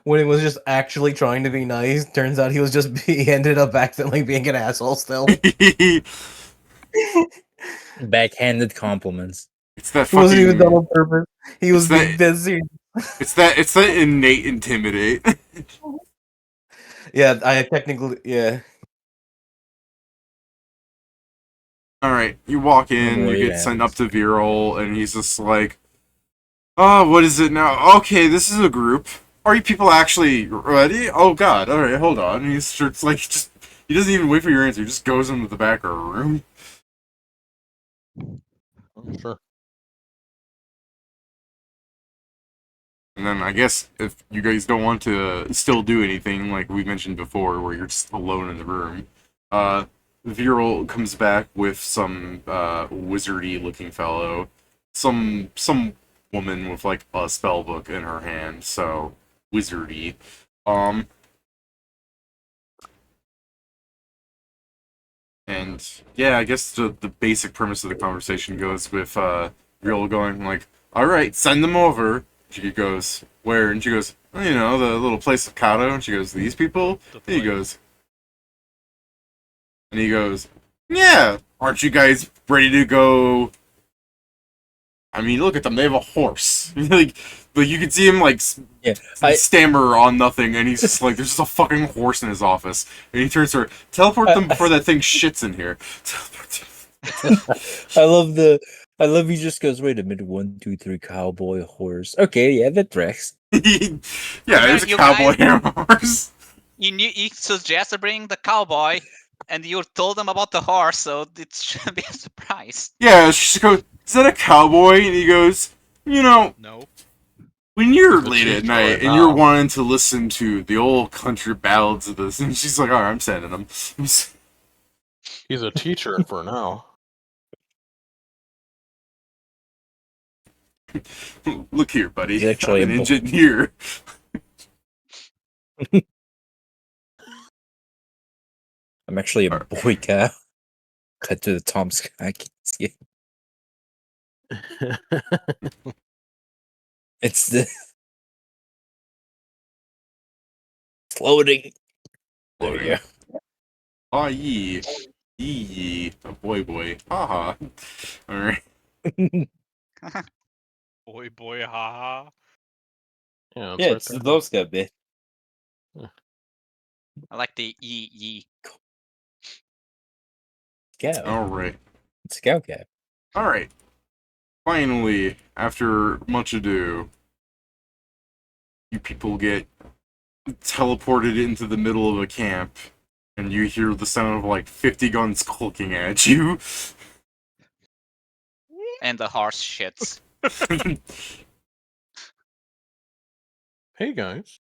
G: When he was just actually trying to be nice, turns out he ended up accidentally being an asshole still.
H: Backhanded compliments.
A: It's that
H: It wasn't even done
A: fucking.
H: on purpose. He was being dead serious.
A: It's that innate intimidate.
G: Yeah, I technically. Yeah.
A: All right, you walk in, you
H: Normally it
A: get sent up
H: happens.
A: to Viral, and he's just like, "Oh, what is it now? Okay, this is a group. Are you people actually ready? Oh God! All right, hold on." And he starts like just. He doesn't even wait for your answer. He just goes into the back of the room.
B: Sure.
A: And then I guess if you guys don't want to still do anything, like we mentioned before, where you're just alone in the room, Viral comes back with some wizardy looking fellow, some woman with like a spell book in her hand, so wizardy. Um, and yeah, I guess the basic premise of the conversation goes with Viral going like, "All right, send them over." She goes, "Where?" And she goes, "Oh, you know, the little place of Cato." And she goes, "These people?"
D: The
A: And he
D: place.
A: goes, "Yeah, aren't you guys ready to go?" I mean, look at them. They have a horse. like you can see him like
H: Yeah, I
A: stammer on nothing, and he's just like, "There's just a fucking horse in his office." And he turns to her, "Teleport them before that thing shits in here."
H: I love he just goes, wait a minute, 1, 2, 3, cowboy horse. Okay, yeah, that tracks.
A: Yeah, there's a
C: You
A: cowboy
C: guys-
A: and a horse.
C: He suggested bringing the cowboy, and you told them about the horse, so it should be a surprise.
A: Yeah, she just goes, "Is that a cowboy?" And he goes, "You know,
D: No.
A: when you're
B: The
A: late at
B: cheeks
A: night
B: right
A: and you're
B: now.
A: wanting to listen to the old country ballads of this," and she's like, "All right, I'm sending them."
B: He's a teacher for now.
A: Look here, buddy.
H: He's actually
A: I'm an
H: a boy.
A: engineer.
H: I'm actually a boy cow. Cut to the Tom Scott. I can't see it. It's the it's loading. There we go.
A: Ah, yee. Yee. Oh, boy. Haha. Alright.
D: Boy, haha.
B: Yeah,
H: Yeah,
B: right
H: it's
B: there.
H: the Tom Scott bit.
C: I like the E.
H: Cow.
A: Alright.
H: It's a cow cat.
A: Alright. Finally, after much ado, you people get teleported into the middle of a camp, and you hear the sound of like 50 guns clicking at you.
C: And the horse shits.
B: Hey guys.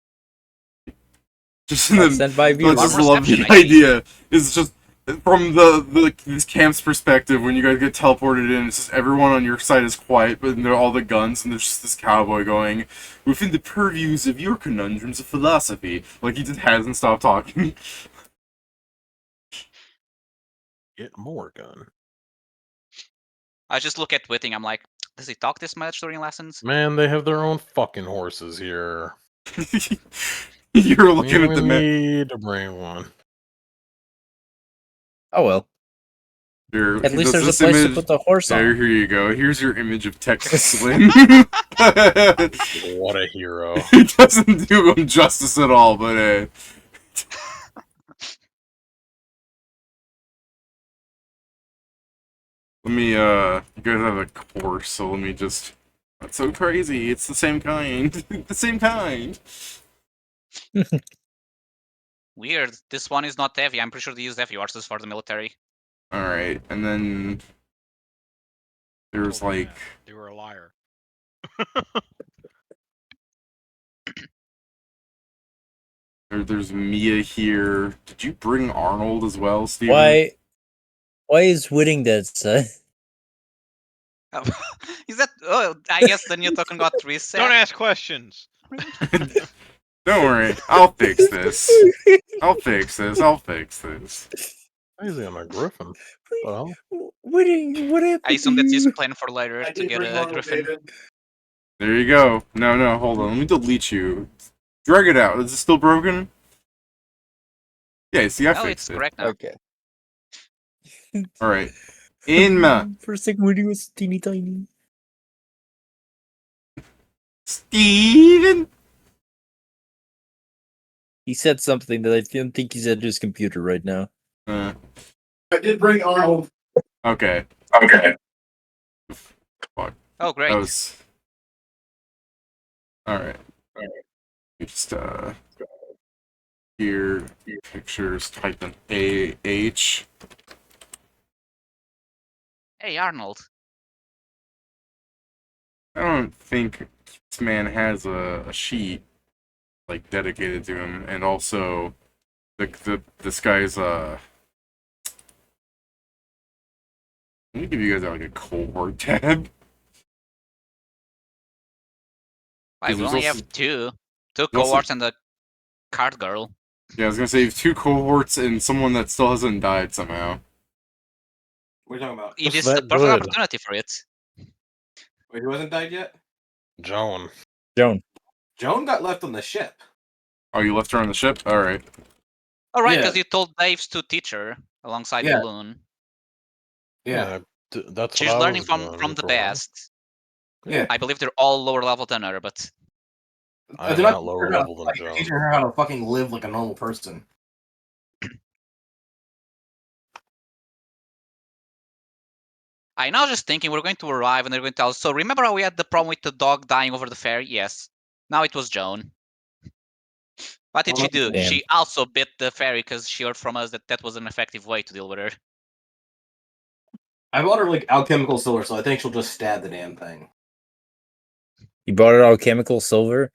A: Just in the,
H: Sent by
A: I
H: viewers.
A: just
C: Warm
A: love the
C: reception, I see.
A: idea. It's just from this camp's perspective, when you guys get teleported in, it's just everyone on your side is quiet, but they're all the guns, and there's just this cowboy going, "Within the purviews of your conundrums of philosophy," like he just hasn't stopped talking.
B: Get more gun.
C: I just look at Whiting, I'm like, does he talk this much during lessons?
B: Man, they have their own fucking horses here.
A: You're
B: We
A: looking at the
B: even
A: map.
B: need to bring one.
H: Oh well.
A: Here,
H: At least
A: does
H: there's a
A: this
H: place to
A: image-
H: put the horse
A: There,
H: on.
A: here you go. Here's your image of Texas Slim.
B: What a hero.
A: It doesn't do him justice at all, but let me, you guys have a course, so let me just... That's so crazy, it's the same kind. The same kind!
C: Weird. This one is not heavy. I'm pretty sure they use heavy horses for the military.
A: Alright, and then... There's
D: Told me
A: like...
D: that. They were a liar.
A: There's Mia here. Did you bring Arnold as well, Steven?
H: Why is Whitting dead, son?
C: Is that? Oh, I guess the new token got reset.
D: Don't ask questions.
A: Don't worry, I'll fix this. I'll fix this.
B: Why is he on a griffin? Well,
H: Whitting, what happened
C: I assume
H: to
C: that's his
H: you?
C: plan for later
E: I
C: to
E: did
C: get
E: bring
C: a
E: Arnold
C: griffin.
E: David.
A: There you go. No, hold on. Let me delete you. Drag it out. Is it still broken? Yeah, see, I
C: Oh,
A: fixed
C: it's
A: it.
C: correct now.
H: Okay.
A: Alright. Inma.
H: For a second, when he was teeny tiny.
A: Steven.
H: He said something that I don't think he's at his computer right now.
A: Uh,
E: I did bring Arnold.
A: okay.
E: Okay.
C: Oh, great.
A: That was. Alright. Just, here, pictures, type in AH.
C: Hey, Arnold.
A: I don't think this man has a sheet, like, dedicated to him, and also, this guy's, let me give you guys, like, a cohort tab.
C: Why, we
A: there's
C: only
A: also-
C: have two.
A: there's
C: Two
A: also-
C: cohorts and the card girl.
A: Yeah, I was gonna say, you have 2 cohorts and someone that still hasn't died somehow.
I: What are you talking about?
C: It
B: Just
C: is the
B: that
C: perfect
B: good.
C: opportunity for it.
I: Wait, who hasn't died yet?
B: Joan.
H: Joan.
I: Joan got left on the ship.
A: Oh, you left her on the ship? Alright.
C: Oh, right,
I: Yeah.
C: because you told Dave's to teach her alongside
I: Yeah.
C: Balloon.
I: Yeah.
B: That's
C: She's
B: what I
C: learning
B: was
C: from
B: doing
C: the
B: for a while.
C: best.
I: Yeah.
C: I believe they're all lower level than her, but
B: I'm
I: They're
B: not lower
I: teaching her
B: level than Joan.
I: teaching her how to fucking live like a normal person.
C: I now just thinking we're going to arrive and they're going to tell us, so remember how we had the problem with the dog dying over the ferry? Yes. Now it was Joan. What did she do?
H: Damn.
C: She also bit the ferry because she heard from us that that was an effective way to deal with her.
I: I bought her like alchemical silver, so I think she'll just stab the damn thing.
H: You bought it alchemical silver?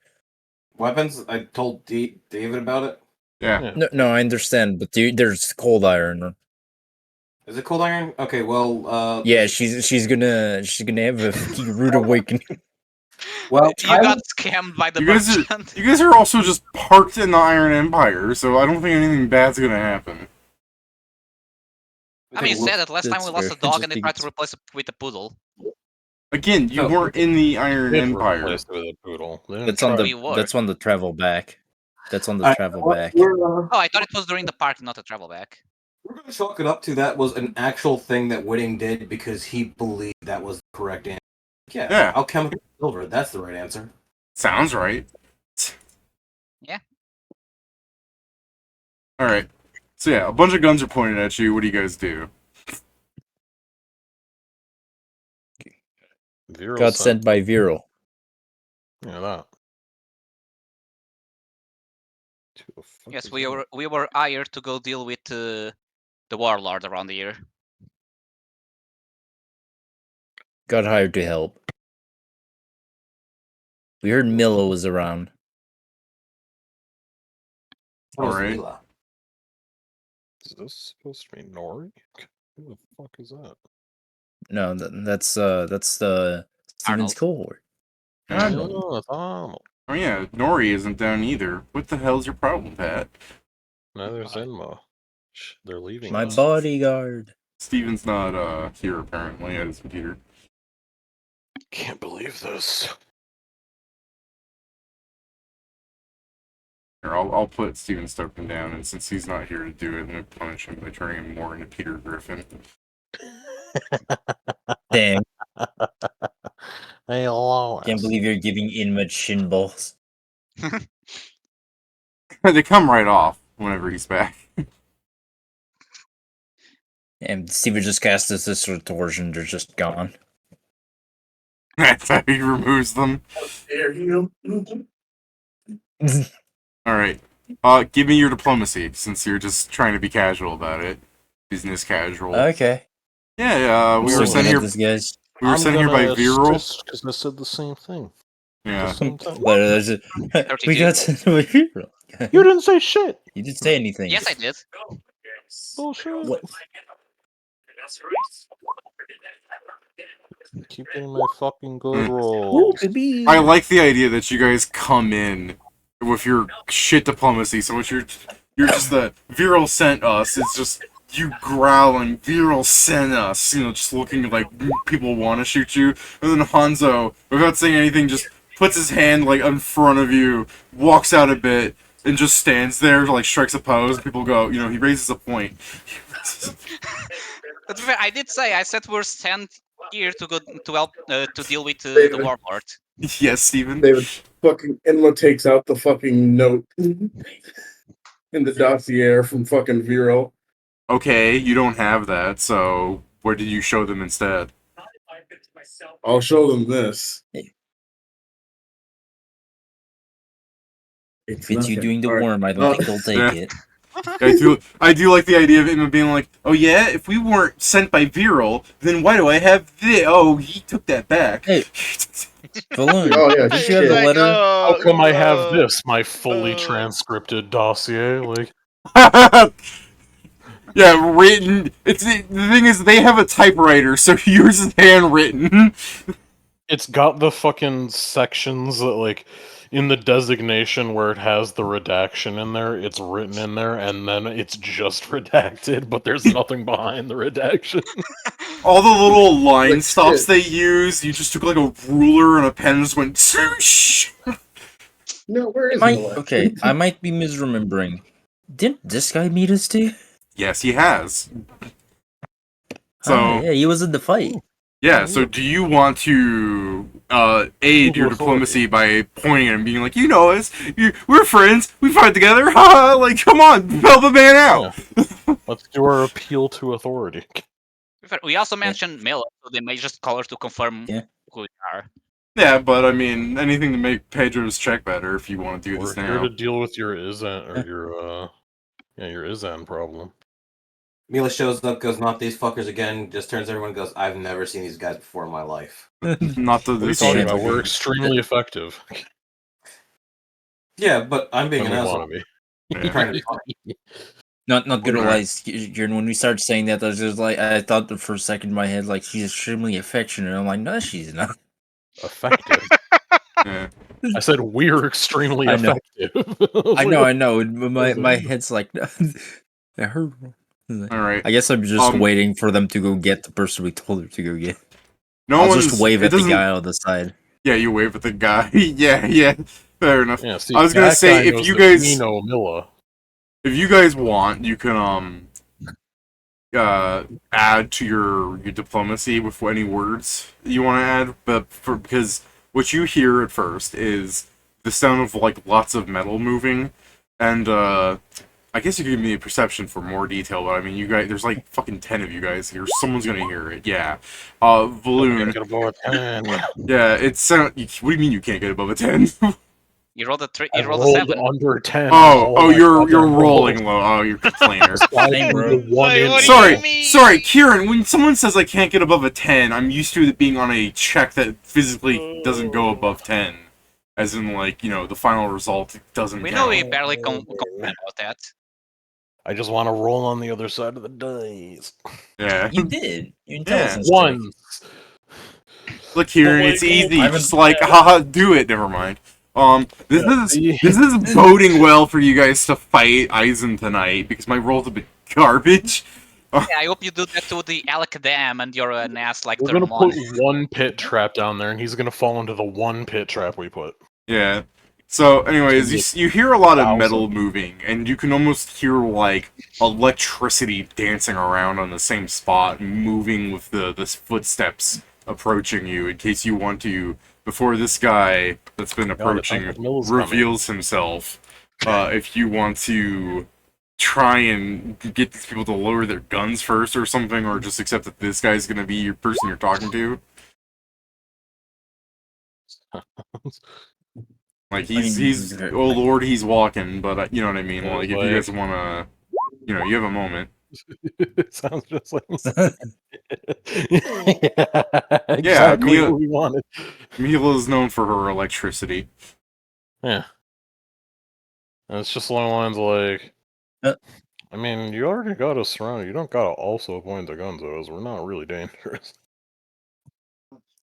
I: Weapons? I told David about it.
A: Yeah.
H: No, I understand, but there's cold iron.
I: Is it cold iron? Okay, well,
H: Yeah, she's gonna have a fucking rude awakening.
I: well,
C: You got scammed by the
A: You guys,
C: merchant.
A: you guys are also just parked in the Iron Empire, so I don't think anything bad's gonna happen.
C: I mean, you said that last time
H: That's
C: we lost
H: fair.
C: a dog
H: Just
C: and they
H: think
C: tried to
H: it's-
C: replace it with a poodle.
A: Again, you
I: So-
A: weren't in the Iron
B: Did
A: Empire.
B: replace it with a poodle. They didn't
H: That's on
B: try.
C: We were.
H: that's on the travel back. That's on the travel back.
C: Oh, I thought it was during the party, not a travel back.
I: We're going to chalk it up to that was an actual thing that Whitting did because he believed that was the correct answer.
A: Yeah.
I: Alchemical silver, that's the right answer.
A: Sounds right.
C: Yeah.
A: Alright. So yeah, a bunch of guns are pointed at you. What do you guys do?
B: Viral
H: Got sent by Viral.
B: Yeah, that. Who the fuck
C: Yes,
B: is
C: we
B: that?
C: were hired to go deal with the warlord around here.
H: Got hired to help. We heard Milo was around.
I: What was
A: Alright.
I: Mila?
B: Is this supposed to be Nori? Who the fuck is that?
H: No, that's Steven's
C: Arnold.
H: cohort. Arnold.
B: Oh, it's Arnold.
A: Oh yeah, Nori isn't down either. What the hell's your problem, Pat?
B: Neither is Enma. They're leaving
H: My
B: us.
H: bodyguard.
A: Steven's not here apparently at his computer.
B: Can't believe this.
A: Here, I'll put Steven Stoken down, and since he's not here to do it, I'm gonna punish him by turning him more into Peter Griffin.
H: Dang.
B: Hey, Lois.
H: Can't believe you're giving Inmut shin balls.
A: They come right off whenever he's back.
H: And Steven just cast this retortion, they're just gone.
A: That's how he removes them.
E: There you go.
A: Alright. Give me your diplomacy, since you're just trying to be casual about it. Business casual.
H: Okay.
A: Yeah, we were
H: So
A: sent
H: we
A: here.
H: have this guys.
A: We were sent here by Viral.
B: Because I said the same thing.
A: Yeah.
H: But there's a, we
C: 32.
H: got sent by Viral.
B: You didn't say shit.
H: You didn't say anything.
C: Yes, I did.
B: Bullshit.
H: What?
B: Keep getting my fucking good rolls.
A: I like the idea that you guys come in with your shit diplomacy. So what you're just the Viral sent us. It's just you growling. Viral sent us. You know, just looking like people want to shoot you. And then Hanzo, without saying anything, just puts his hand like in front of you, walks out a bit, and just stands there, like strikes a pose. People go, you know, he raises a point.
C: But to be fair, I did say I said we're sent here to go to help to deal with the
E: David.
C: warlord.
A: Yes, Steven?
E: David fucking Enma takes out the fucking note in the dossier from fucking Vero.
A: Okay, you don't have that, so where did you show them instead?
E: I'll show them this.
H: If it's you
E: nothing.
H: doing the
E: All right.
H: worm, I don't think they'll take
A: Yeah.
H: it.
A: I do like the idea of him being like, oh yeah, if we weren't sent by Viral, then why do I have this? Oh, he took that back.
H: Hey. Balloon,
E: Oh yeah,
H: did
E: just
H: you have a
E: shit.
H: letter?
B: How come I have
D: no.
B: this, my fully transcripted dossier? Like,
A: Yeah, written. The thing is, they have a typewriter, so yours is handwritten.
B: it's got the fucking sections that, like, in the designation where it has the redaction in there, it's written in there, and then it's just redacted, but there's nothing behind the redaction.
A: All the little line
E: Like
A: stops
E: shit.
A: they use, you just took like a ruler and a pen and just went swoosh.
E: No, where is
H: Okay, I might be misremembering. Didn't this guy meet us too?
A: Yes, he has. So
H: Yeah, he was in the fight.
A: yeah, so do you want to aid your diplomacy by pointing at him, being like, you know us, we're friends, we fight together, haha, like, come on, help a man out.
B: Yeah. Let's do our appeal to authority.
C: We also mentioned Miller, so they may just call her to confirm who we are.
A: Yeah, but I mean, anything to make Pedro's check better if you want to do this
B: We're
A: now.
B: here to deal with your Izan, or your Izan problem.
I: Mila shows up, goes, not these fuckers again, just turns to everyone and goes, I've never seen these guys before in my life.
A: Not the
B: What are you
A: this
B: talking
A: shit
B: about? We're
A: again.
B: extremely effective.
I: Yeah, but I'm being
B: And
I: an
B: we
I: asshole.
B: want to be.
A: Yeah.
I: Trying to
H: Not gonna
A: Alright.
H: lie, Kieran, when we started saying that, I was just like, I thought for a second in my head, like, she's extremely affectionate. I'm like, no, she's not.
B: Effective.
A: Yeah.
B: I said we're extremely
H: I know.
B: effective.
H: I know. My head's like, I heard.
A: Alright.
H: I guess I'm just waiting for them to go get the person we told her to go get. I'll just wave at the guy on the side.
A: Yeah, you wave at the guy. yeah. Fair enough.
B: Yeah, see,
A: I was gonna
B: that
A: say,
B: guy
A: if
B: knows
A: you
B: that
A: guys,
B: we know Milla.
A: if you guys want, you can add to your diplomacy with any words you want to add, but because what you hear at first is the sound of like lots of metal moving, and I guess you can give me a perception for more detail, but I mean, you guys, there's like fucking 10 of you guys here. Someone's gonna hear it. Yeah. Balloon. Yeah, it sound. What do you mean you can't get above a 10?
C: You rolled a three.
B: I
C: You rolled a
B: rolled
C: 7.
B: under 10.
A: Oh, you're rolling low. Oh, you're complainer. Sorry, Kieran. When someone says I can't get above a 10, I'm used to it being on a check that physically doesn't go above 10. As in, like, you know, the final result doesn't
C: We
A: count.
C: know we barely complain about that.
B: I just want to roll on the other side of the dice.
A: Yeah.
H: You did. You intelligence check.
B: One.
A: Look, Kieran, it's easy. Just like, haha, do it. Never mind. This is boding well for you guys to fight Eisen tonight because my roll's a bit garbage.
C: Yeah, I hope you do that to the Alec Dam and you're an ass like
B: We're gonna
C: Thermon.
B: put one pit trap down there, and he's gonna fall into the one pit trap we put.
A: Yeah. So, anyways, you hear a lot of metal moving, and you can almost hear, like, electricity dancing around on the same spot, moving with the footsteps approaching you, in case you want to, before this guy that's been approaching reveals himself, if you want to try and get these people to lower their guns first or something, or just accept that this guy's gonna be your person you're talking to. Like, he's oh lord, he's walking, but you know what I mean? Like, if you guys wanna, you know, you have a moment.
B: It sounds just like
A: Yeah,
B: what we wanted.
A: Mila is known for her electricity.
B: Yeah. And it's just along the lines like, I mean, you already got us surrounded. You don't gotta also point the guns at us. We're not really dangerous.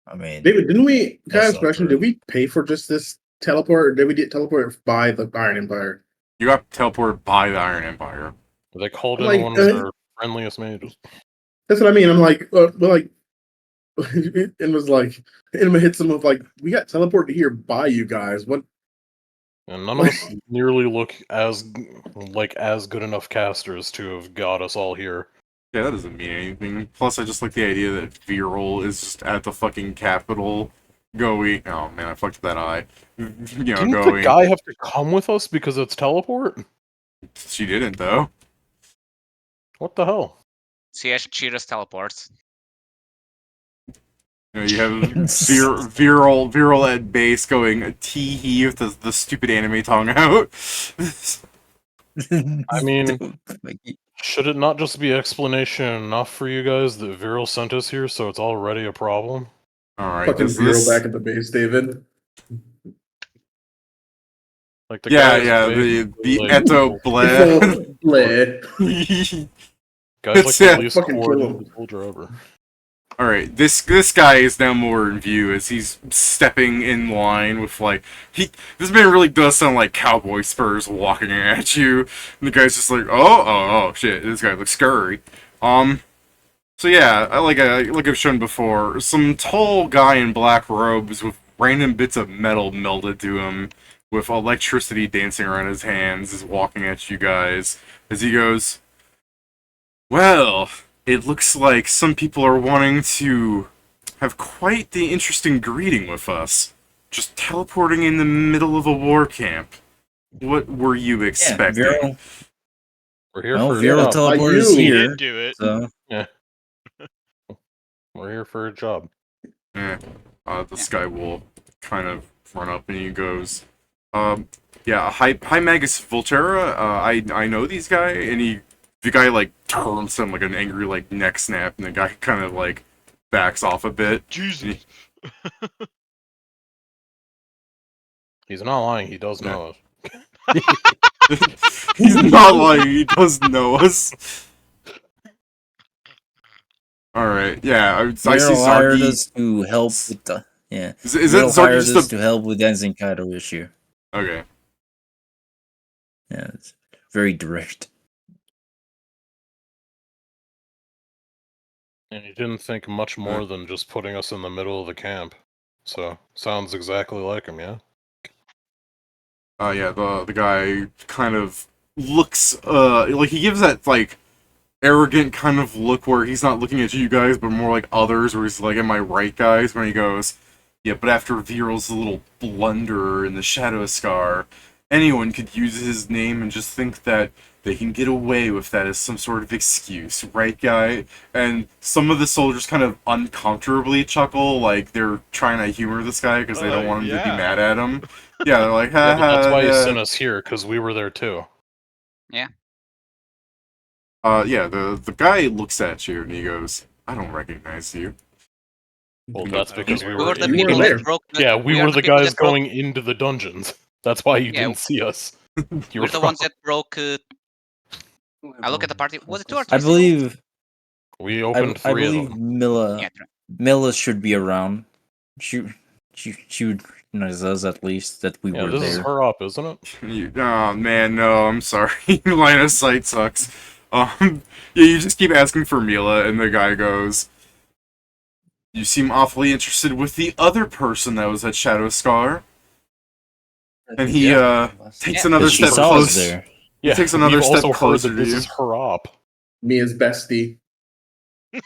H: I mean,
E: David, didn't we? Can I
H: that's
E: ask a question? Did we pay for just this teleport, or did we get teleported by the Iron Empire?
A: You got teleported by the Iron Empire.
B: They called in
E: Like,
B: one of their friendliest mages.
E: That's what I mean. I'm like, and was like, Inma hits him with like, we got teleported here by you guys. What?
B: And none of us nearly look as good enough casters to have got us all here.
A: Yeah, that doesn't mean anything. Plus, I just like the idea that Viral is just at the fucking Capitol going. Oh man, I fucked that eye.
B: Didn't the guy have to come with us because it's teleport?
A: She didn't though.
B: What the hell?
C: Cheetah's teleports.
A: You have Viral at base going tee hee with the stupid anime tongue out.
B: I mean, should it not just be explanation enough for you guys that Viral sent us here, so it's already a problem?
A: Alright,
E: Fucking Viral back at the base, David.
B: Like the guy
A: the
B: like,
A: Eto
E: Bleh.
B: Guy's like the least
E: fucking kill him.
B: coordinated soldier ever.
A: Alright, this guy is now more in view as he's stepping in line with this man really does sound like cowboy spurs walking at you. And the guy's just like, oh shit, this guy looks scurry. So yeah, like I've shown before, some tall guy in black robes with random bits of metal melded to him, with electricity dancing around his hands, is walking at you guys as he goes, well, it looks like some people are wanting to have quite the interesting greeting with us. Just teleporting in the middle of a war camp. What were you expecting?
H: Yeah,
B: we're here
H: for
B: Viral
H: teleport is here.
D: Did do it.
H: So.
B: Yeah. We're here for a job.
A: This guy will kind of run up and he goes, yeah, hi Magus Volterra, I know these guy, and the guy like turns him like an angry like neck snap, and the guy kind of like backs off a bit.
D: Jesus.
B: He's not lying, he does know us.
A: He's not lying, he does know us. Alright, yeah, I see
H: hired
A: Zargi.
H: us to help with the
A: Is that
H: hired
A: Zargi
H: us to help with dancing Cato issue.
A: Okay.
H: Yeah, it's very direct.
B: And he didn't think much more than just putting us in the middle of the camp. So, sounds exactly like him, yeah?
A: Yeah, the guy kind of looks, like he gives that, like, arrogant kind of look where he's not looking at you guys, but more like others, where he's like, am I right, guys? When he goes, yeah, but after Viral's little blunder in the Shadow Scar, anyone could use his name and just think that they can get away with that as some sort of excuse, right, guy? And some of the soldiers kind of uncomfortably chuckle, like they're trying to humor this guy because they don't want him to be mad at him. Yeah, they're like, ha ha.
B: That's why he sent us here, because we were there too.
C: Yeah.
A: Yeah, the guy looks at you and he goes, I don't recognize you.
B: Well, that's because we
C: were
B: were
C: the people that broke the,
B: yeah, we were the
C: people
B: guys
C: that broke-
B: going into the dungeons. That's why you didn't see us. You
C: We're the ones that broke. I look at the party. Was it 2 or 3?
H: I believe
B: we opened
H: I
B: 3 of
H: believe
B: them.
H: Mila should be around. She would recognize us at least that we were
B: this
H: there.
B: is her up, isn't it?
A: Oh man, no, I'm sorry. Line of sight sucks. Yeah, you just keep asking for Mila, and the guy goes, you seem awfully interested with the other person that was at Shadow Scar. And he takes another step closer.
B: Yeah,
A: he takes another step closer to
B: this
A: you.
B: is her op.
E: Mia's bestie.
H: I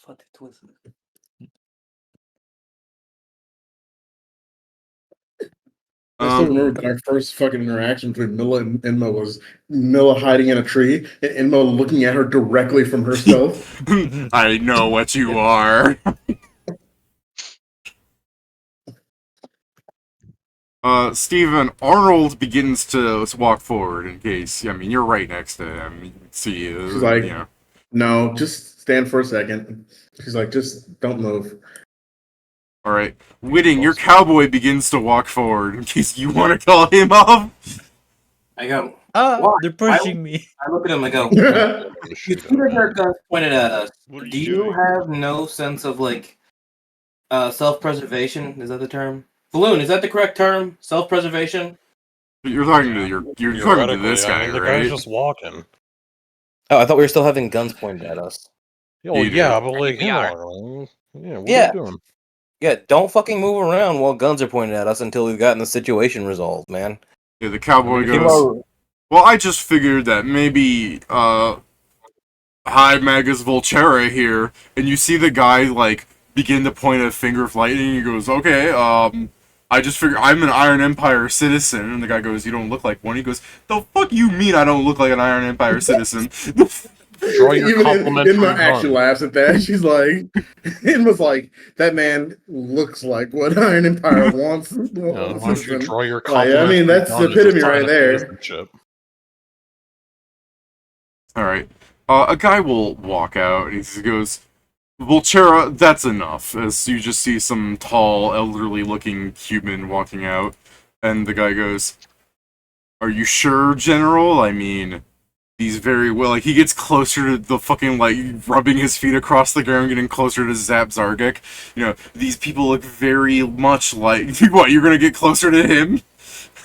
H: thought it was.
E: I still remember that our first fucking interaction between Mila and Enma was Mila hiding in a tree and Enma looking at her directly from her stealth.
A: I know what you are. Steven, Arnold begins to walk forward in case, I mean, you're right next to him. You can see you.
E: She's like,
A: you know.
E: no, just stand for a second. She's like, just don't move.
A: Alright. Whitting, your cowboy begins to walk forward in case you want to call him up.
I: I go,
H: they're pushing me.
I: I look at him, I go, you see that their guns pointed at us. Do you have no sense of, like, self-preservation? Is that the term? Balloon, is that the correct term? Self-preservation?
A: You're talking to you're talking to this guy,
B: the
A: right?
B: guy's just walking.
F: Oh, I thought we were still having guns pointed at us.
B: Oh, yeah, but like,
C: we are.
B: What are you doing?
F: Yeah, don't fucking move around while guns are pointed at us until we've gotten the situation resolved, man.
A: Yeah, the cowboy
B: He
A: goes, well, I just figured that maybe, hi, Magus Volterra here, and you see the guy, like, begin to point a finger of lightning, he goes, okay, I just figured, I'm an Iron Empire citizen, and the guy goes, you don't look like one, he goes, the fuck you mean I don't look like an Iron Empire citizen?
B: Draw your
E: Even
B: complimentary
E: Inma actually
B: gun.
E: laughs at that. She's like, Inma's like, that man looks like what Iron Empire wants.
B: Why don't you draw your
E: Like, I
B: complimentary
E: mean, that's the
B: gun as a
E: epitome
B: sign
E: right
B: of
E: there.
B: citizenship?
A: Alright. A guy will walk out, and he goes, Volterra, that's enough, as you just see some tall, elderly-looking human walking out, and the guy goes, are you sure, General? I mean, he's very well, like, he gets closer to the fucking, like, rubbing his feet across the ground, getting closer to Zap Zargik. You know, these people look very much like, what, you're gonna get closer to him?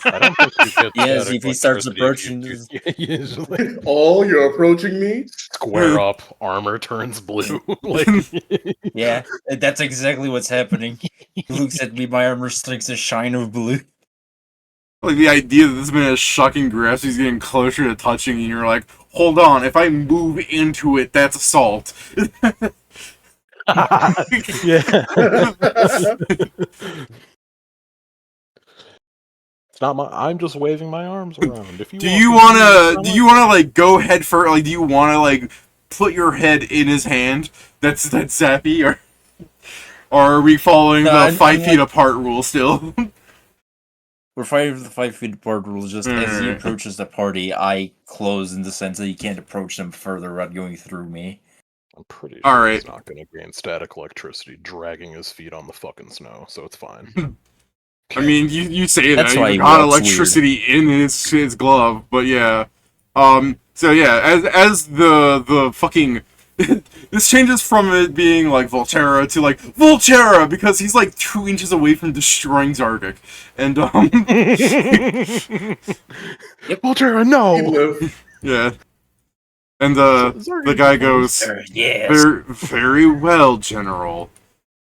B: I don't think you get
H: Yes,
B: static
H: if he starts
B: electricity.
H: approaching
B: You just, like,
E: Oh, you're approaching me?
B: square up, armor turns blue. Like,
H: Yeah, that's exactly what's happening. He looks at me, my armor strikes a shine of blue.
A: Like, the idea that this man has shocking grasp, he's getting closer to touching, and you're like, hold on, if I move into it, that's assault.
B: yeah. It's not my. I'm just waving my arms around. If you
A: Do
B: want
A: you
B: to
A: wanna,
B: use
A: do you wanna, like, go head first, like, do you wanna, like, put your head in his hand? That's Zappy, or are we following
H: No,
A: the
H: I'm
A: 5 feet
H: like-
A: apart rule still?
H: We're fighting the 5 feet apart rule. Just as he
A: Alright.
H: approaches the party, I close in the sense that he can't approach them further without going through me.
B: I'm pretty
A: All
B: sure
A: right.
B: he's not going to gain static electricity dragging his feet on the fucking snow, so it's fine.
A: I mean, you say
H: That's
A: that,
H: why
A: you
H: he
A: got
H: walks
A: electricity in his glove, but yeah. So yeah, as the fucking... this changes from it being, like, Volterra to, like, Volterra, because he's, like, 2 inches away from destroying Zargik. And,
B: Volterra, no!
A: yeah. And, the guy goes,
H: Yes.
A: very well, General.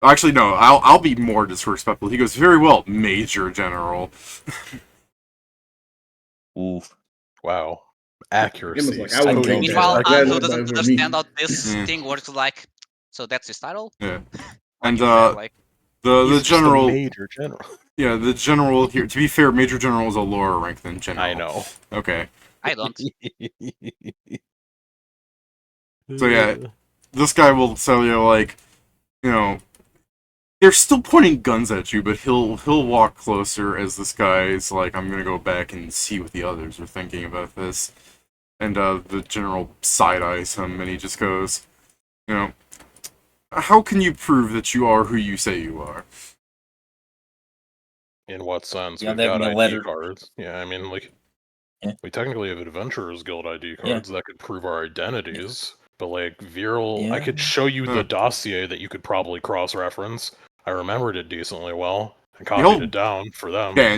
A: Actually, no, I'll be more disrespectful. He goes, very well, Major General.
H: Oof.
B: Wow. Accuracy.
E: like, I would
B: so
E: go
C: Meanwhile,
E: Like,
C: Hanzo
E: that
C: doesn't
E: was me.
C: understand how this
A: Yeah.
C: thing works. Like, so that's his title.
A: Yeah.
C: Like
A: And,
C: you said, like,
A: the
B: He's just a
A: General...
B: major general.
A: Yeah, the General here... To be fair, Major General is a lower rank than General.
B: I know.
A: Okay.
C: I don't.
A: So yeah, this guy will tell you, like, you know, they're still pointing guns at you, but he'll walk closer as this guy is like, I'm gonna go back and see what the others are thinking about this. And the General side-eyes him, and he just goes, you know, how can you prove that you are who you say you are?
B: In what sense?
H: Yeah,
B: We've
H: they have
B: got
H: no
B: ID
H: letter.
B: cards. Yeah, I mean, like,
H: Yeah.
B: we technically have Adventurers Guild ID cards that could prove our identities. But, like, Viral, I
H: Yeah.
B: could show you
A: Huh.
B: the dossier that you could probably cross-reference. I remembered it decently well and
A: He'll-
B: copied it down for them.
A: Yeah,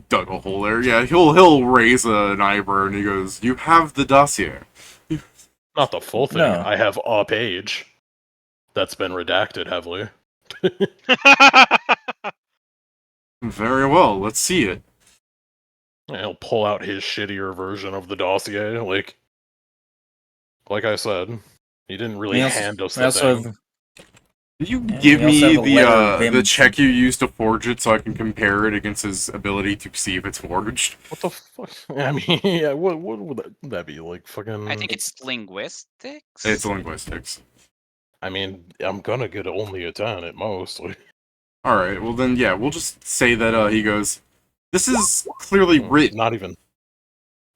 A: dug a hole there. Yeah, he'll raise an eyebrow and he goes, you have the dossier.
B: Not the full thing.
H: No.
B: I have a page that's been redacted heavily.
A: Very well, let's see it.
B: And he'll pull out his shittier version of the dossier. Like I said, he didn't really
H: We also-
B: hand us
H: we
B: the
H: also
B: thing.
H: have-
A: Did you
H: Yeah,
A: give
H: we also
A: me
H: have a letter of
A: the
H: him
A: check you used to forge it so I can compare it against his ability to see if it's forged?
B: What the fuck? I mean, yeah, what would that be? Like, fucking...
C: I think it's linguistics.
A: It's linguistics.
B: I mean, I'm gonna get only a 10 at most. Like,
A: Alright, well then, yeah, we'll just say that, he goes, this is clearly written.
B: not even...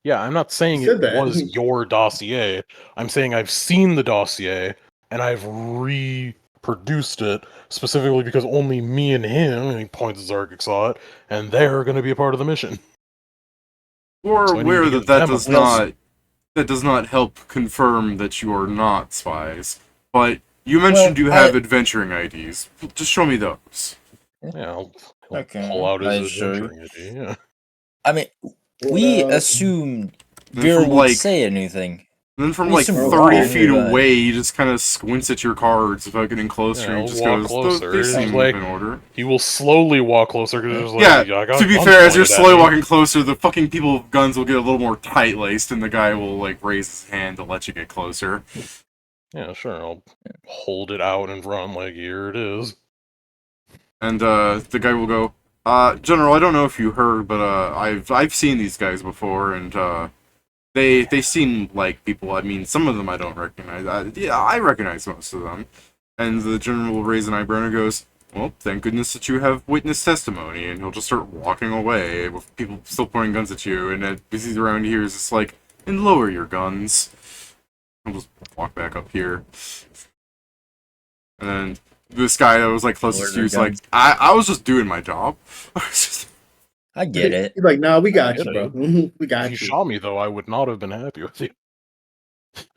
B: Yeah, I'm not saying
E: You said
B: it
E: that.
B: was your dossier. I'm saying I've seen the dossier, and I've reproduced it, specifically because only me and him, and he points at Zargik, saw it, and they're gonna be a part of the mission.
A: We're
B: So I need
A: aware
B: to
A: that
B: give
A: that
B: them a
A: does
B: plus.
A: not help confirm that you are not spies. But you mentioned you have adventuring IDs. Just show me those.
B: Yeah, he'll
H: Okay,
B: pull out
H: I
B: his
H: show you.
B: adventuring ID, yeah.
H: I mean, we assumed
A: Then
H: Vera
A: from,
H: would
A: like-
H: say anything.
A: And then from
H: Need
A: like
H: some
A: 30
H: water
A: feet
H: nearby.
A: away, he just kind of squints at your cards without getting closer.
B: Yeah,
A: and he
B: he'll
A: just
B: walk
A: goes,
B: closer.
A: They
B: It's
A: seem
B: like-
A: in order.
B: He will slowly walk closer because
A: Yeah,
B: like, I got
A: to be
B: guns
A: fair, as you're
B: pointed at
A: slowly
B: me.
A: walking closer, the fucking people with guns will get a little more tight-laced, and the guy will, like, raise his hand to let you get closer.
B: Yeah, sure. I'll hold it out in front like, here it is.
A: And, the guy will go, General, I don't know if you heard, but, I've seen these guys before, and, they seem like people. I mean, some of them I don't recognize. I recognize most of them. And the general will raise an eyebrow and goes, well, thank goodness that you have witness testimony. And he'll just start walking away with people still pointing guns at you. And busy around here is just like, and lower your guns. I'll just walk back up here. And then this guy that was like closest to you is like, I was just doing my job.
H: I get it.
E: He's like, nah, we got
B: Get
E: you, bro.
B: it.
E: We got
B: If
E: you.
B: you shot me, though, I would not have been happy with you.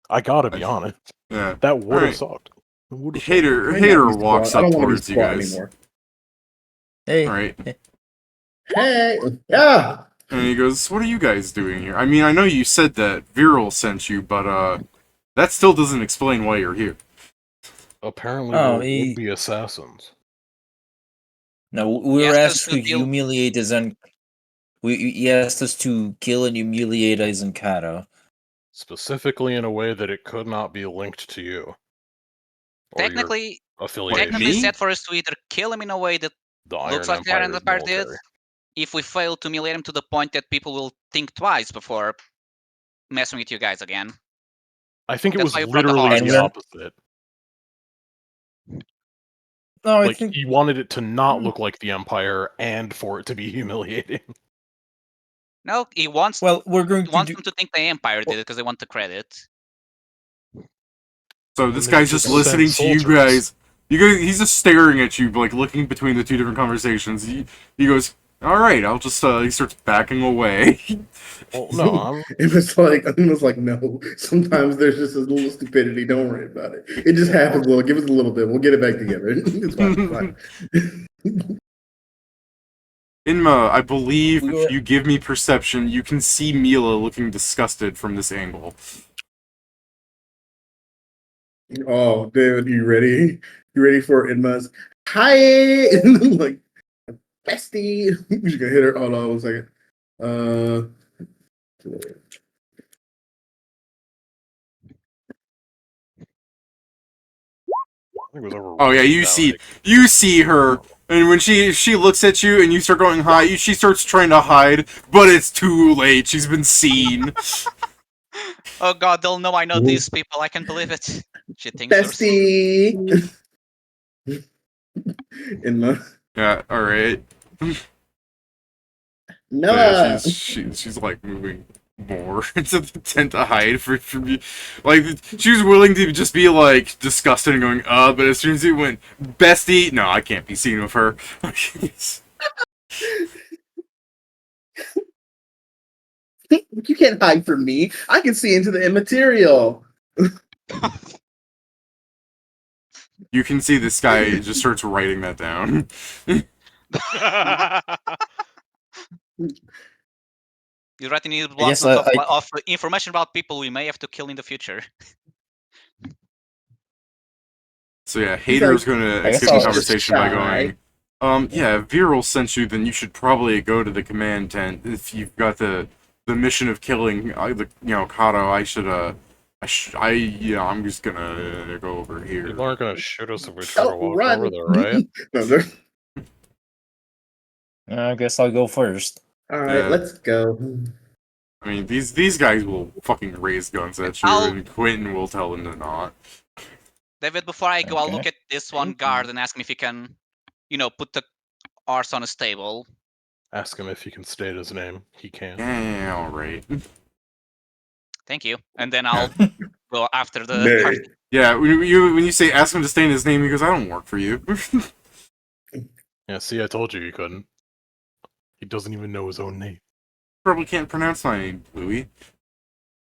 B: I gotta be honest.
A: Yeah.
B: That would have
A: Alright.
B: sucked. It would've sucked.
A: Hater
E: I ain't gotta be
A: walks
E: squat. I
A: up
E: don't wanna be
A: towards you
E: squat
A: guys.
E: anymore.
H: Hey,
A: Alright.
E: Hey, yeah.
A: And he goes, what are you guys doing here? I mean, I know you said that Viral sent you, but, that still doesn't explain why you're here.
B: Apparently,
H: Oh,
B: there
H: he-
B: would be assassins.
H: no, we
C: He
H: were
C: asked us
H: asked
C: to
H: to
C: deal-
H: humiliate he asked us to kill and humiliate Cato.
B: Specifically in a way that it could not be linked to you. Or your
C: Technically,
B: affiliation.
C: technically
A: me?
C: set for us to either kill him in a way that
B: The
C: looks
B: Iron
C: like the Iron
B: Empire's
C: Empire did.
B: military.
C: If we fail to humiliate him to the point that people will think twice before messing with you guys again.
B: I think it
C: That's
B: was
C: why you brought the
B: literally
C: horse.
H: And
B: the
H: we're-
B: opposite.
H: No, I
B: Like,
H: think
B: he wanted it to not look like the Empire and for it to be humiliating.
C: No, he wants
H: we're going to
C: wants
H: do.
C: them to think the Empire did it because they want the credit.
A: So
B: And
A: this
B: they
A: guy's
B: just
A: just listening
B: sent
A: to you
B: soldiers.
A: guys. He's just staring at you, like looking between the two different conversations. He goes, "All right, I'll just." He starts backing away.
B: Well, no, I'm
E: It was like, no. Sometimes there's just a little stupidity. Don't worry about it. It just happens a little. Give us a little bit. We'll get it back together. It's fine. It's fine.
A: Inma, I believe
H: We
A: if
H: were-
A: you give me perception, you can see Mila looking disgusted from this angle.
E: Oh, David, you ready? You ready for Inma's? Hi, like bestie. You're just gonna hit her. Hold on 1 second.
B: I think it was over
A: Oh yeah,
B: way
A: you
B: down,
A: see her, and when she looks at you and you start going hi, she starts trying to hide, but it's too late. She's been seen.
C: Oh god, they'll know I know
E: Ooh.
C: these people. I can believe it. She thinks you're
E: Bestie. Inma.
A: Yeah, all right.
E: No.
A: Yeah, she's like moving more into the tent to hide from you. Like she was willing to just be like disgusted and going, but as soon as it went bestie, no, I can't be seen with her.
E: You can't hide from me. I can see into the immaterial.
A: You can see this guy just starts writing that down.
C: You're writing new
H: guess
C: blocks
H: I-
C: of information about people we may have to kill in the future.
A: So yeah,
E: He's
A: Hater's
E: like,
A: gonna
H: I guess
A: escape the
H: I'll just
A: conversation by
E: try.
A: going, yeah, if Viral sent you, then you should probably go to the command tent. If you've got the mission of killing, Cato, I'm just gonna go over here.
B: People aren't gonna shoot us if we try to
E: Oh,
B: walk
E: run.
B: over there, right?
E: No, they're-
H: I guess I'll go first.
E: all right,
A: Yeah.
E: let's go.
A: I mean, these guys will fucking raise guns at you,
C: I'll-
A: and Quentin will tell them to not.
C: David, before I go, I'll
H: Okay.
C: look at this one guard and ask him if he can, put the arse on a stable.
B: Ask him if he can state his name. He can.
A: Yeah, all right.
C: Thank you. And then I'll go after the
E: Nay.
C: guard.
A: Yeah, when you say ask him to state his name, he goes, I don't work for you.
B: Yeah, see, I told you he couldn't. He doesn't even know his own name.
A: Probably can't pronounce my name, Louis.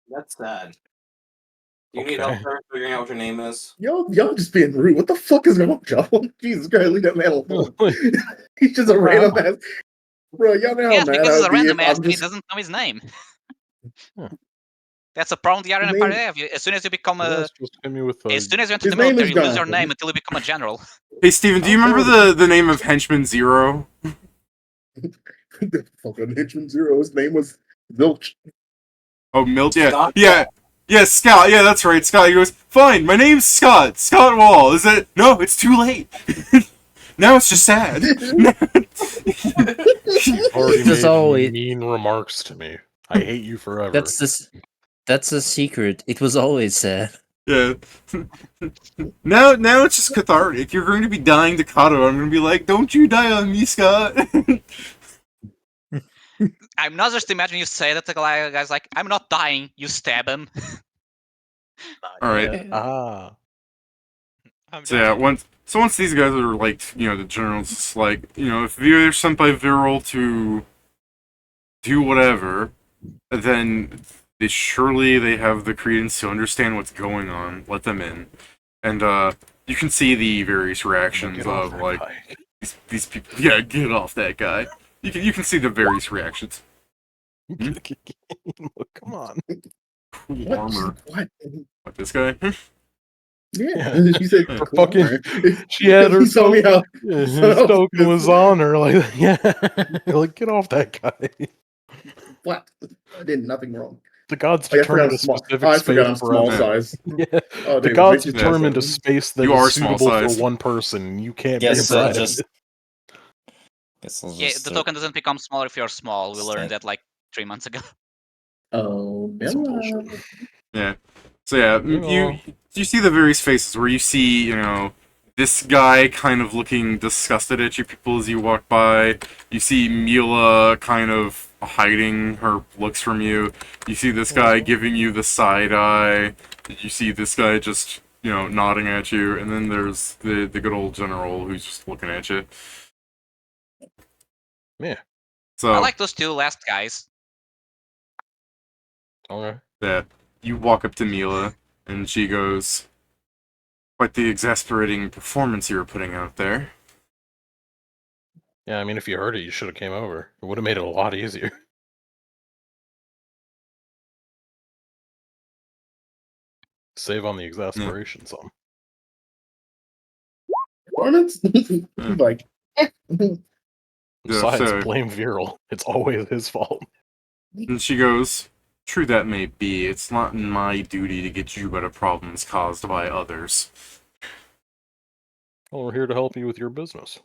I: That's sad. You need
B: Okay.
I: help her figuring out what your name is.
E: Y'all just being rude. What the fuck is wrong with y'all? Jesus Christ, leave that man alone. He's just a random ass. Bro, y'all know how
C: Yes,
E: mad
C: because
E: I
C: he's a
E: would be
C: random
E: if
C: ass
E: I'm
C: and he
E: just...
C: doesn't know his name. That's a problem the Iron
E: His
C: Empire
E: name-
C: have. As soon as you become
B: Yes, just hit me with
C: as soon as you enter
E: His
C: the
E: name
C: military,
E: is
C: you lose your
E: Jonathan.
C: name until you become a general.
A: Hey, Steven, do you remember the name of Henchman Zero?
E: The fucking Henchman Zero. His name was Zilch.
A: Oh, Milt? Yeah.
I: Scott
A: Yeah. Yeah, Scott. Yeah, that's right. Scott. He goes, fine, my name's Scott. Scott Wall. Is it? No, it's too late. Now it's just sad.
B: already
H: Just
B: made
H: always-
B: mean remarks to me. I hate you forever.
H: That's a secret. It was always sad.
A: Yeah. Now it's just cathartic. You're going to be dying to Cato. I'm going to be like, don't you die on me, Scott.
C: I'm not just imagining you say that to the guy's like, I'm not dying. You stab him.
A: All right.
D: I'm
A: So yeah, once these guys are like, the generals, it's like, if they're sent by Viral to do whatever, then they have the credence to understand what's going on. Let them in, and you can see the various reactions
B: Get off
A: of
B: that
A: like
B: guy.
A: these people. Yeah, get off that guy. You can see the various reactions.
B: Come on.
A: Cool armor.
E: What?
A: What, this guy?
E: Yeah. She said,
B: For
E: cool
B: fucking,
E: armor.
B: she had her
E: He told me how.
B: his
E: how-
B: token was on her. Like, yeah, like get off that guy.
E: What? I did nothing wrong.
B: The gods
E: Oh, yeah, I forgot
B: determined
E: I'm
B: a
E: small.
B: specific
E: Oh, I
B: space
E: forgot I'm
B: for
E: small
B: everyone.
E: size.
B: Yeah,
E: Oh,
B: the
E: dude,
B: gods
E: Richard
B: determined a
E: Jackson.
B: space that
A: You
B: is
A: are small
B: suitable for
A: size.
B: one person. You can't
H: Yes,
B: be
H: I
B: right.
H: just.
C: Yeah, the token doesn't become smaller if you're small. We learned
H: Stand-
C: that like 3 months ago.
E: Oh,
B: Some
E: Bella.
B: bullshit.
A: Yeah. So yeah,
B: You know.
A: you see the various faces where you see, this guy kind of looking disgusted at you people as you walk by. You see Mila kind of hiding her looks from you. You see this guy giving you the side eye. You see this guy just, nodding at you. And then there's the good old general who's just looking at you.
B: Yeah.
A: So
C: I like those two last guys.
B: Okay.
A: that you walk up to Mila and she goes, quite the exasperating performance you were putting out there.
B: Yeah, I mean, if you heard it, you should have came over. It would have made it a lot easier. Save on the exasperation some.
E: Performance? Like,
B: Besides,
A: so-
B: blame Viral. It's always his fault.
A: And she goes, true that may be, it's not my duty to get you out of problems caused by others.
B: Well, we're here to help you with your business.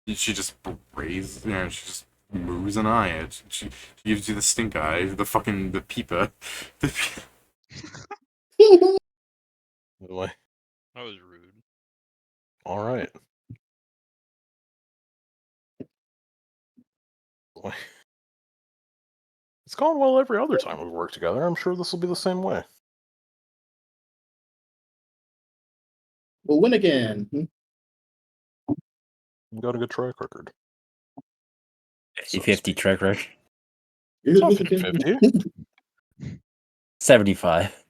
A: She just raises, she just moves an eye. She gives you the stink eye, the peepa.
B: Anyway,
D: That was rude.
B: all right. Boy. It's gone well every other time we've worked together. I'm sure this will be the same way.
E: we'll win again.
B: You got a good track record.
H: 50-50 track record.
B: It's not 50-50.
H: 75.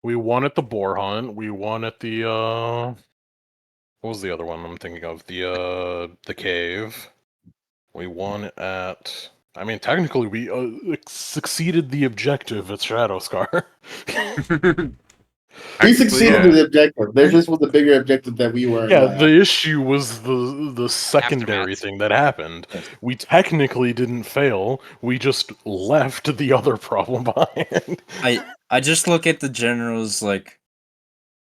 B: We won at the boar hunt. We won at the what was the other one I'm thinking of? The cave. We won at. I mean, technically, we succeeded the objective at Shadow Scar.
E: We succeeded with the objective. There just was a bigger objective that we were.
B: Yeah, the issue was the secondary
C: Aftermath.
B: thing that happened. We technically didn't fail. We just left the other problem behind.
H: I just look at the generals like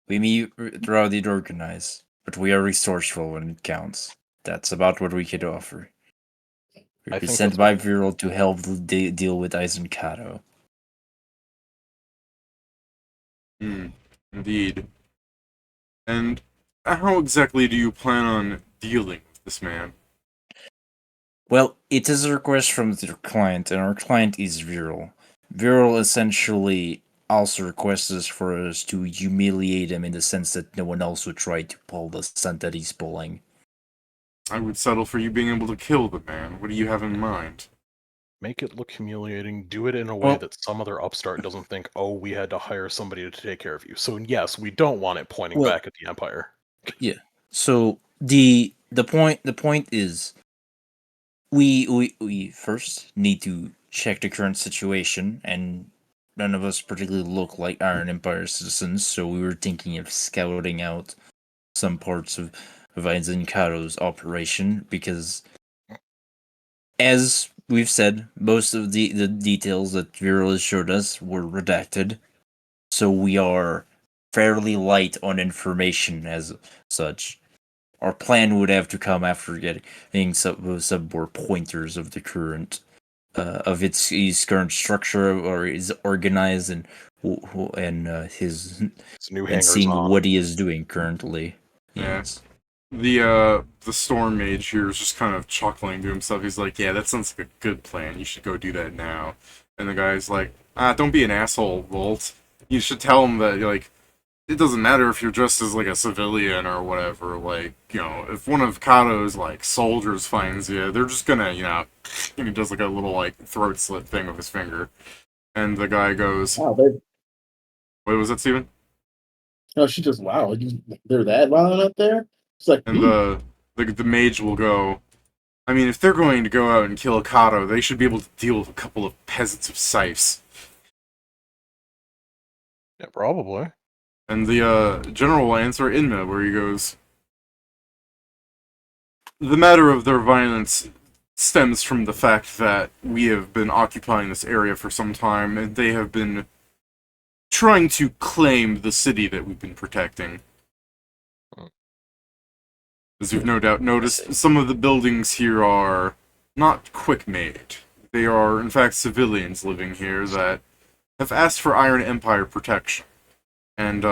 H: we meet rowdy organized, but we are resourceful when it counts. That's about what we could offer.
B: I
H: We're
B: think
H: sent
B: that's
H: by
B: what-
H: Viral to help deal with Aizen Cato.
A: Indeed. And how exactly do you plan on dealing with this man?
H: Well, it is a request from their client, and our client is Viral. Viral essentially also requests us for us to humiliate him in the sense that no one else would try to pull the stunt that he's pulling.
A: I would settle for you being able to kill the man. What do you have in mind?
B: Make it look humiliating. Do it in a way
H: Well-
B: that some other upstart doesn't think, oh, we had to hire somebody to take care of you. So yes, we don't want it pointing
H: Well-
B: back at the Empire.
H: So the point is we first need to check the current situation, and none of us particularly look like Iron Empire citizens, so we were thinking of scouting out some parts of Aizen Cato's operation, because, as we've said, most of the details that Viral has showed us were redacted, so we are fairly light on information as such. Our plan would have to come after getting some more pointers of the current of its current structure, or is organized, and his
B: It's new
H: and
B: hangers
H: seeing
B: on.
H: what he is doing currently.
A: Yeah.
H: Yes.
A: The storm mage here is just kind of chuckling to himself. He's like, "Yeah, that sounds like a good plan. You should go do that now." And the guy's like, don't be an asshole, Volt. You should tell him that, like, it doesn't matter if you're dressed as, like, a civilian or whatever. Like, you know, if one of Kato's, like, soldiers finds you, they're just gonna, you know," and he does, like, a little, like, throat slit thing with his finger. And the guy goes,
E: Wow, they,
A: what was that, Steven?
E: no, she just wow, they're that violent up there. It's like,
A: And the mage will go, I mean, if they're going to go out and kill Cato, they should be able to deal with a couple of peasants of scythes.
B: Yeah, probably.
A: And the general will answer Inma, where he goes, the matter of their violence stems from the fact that we have been occupying this area for some time, and they have been trying to claim the city that we've been protecting. As you've no doubt noticed, some of the buildings here are not quick-made. They are, in fact, civilians living here that have asked for Iron Empire protection. And,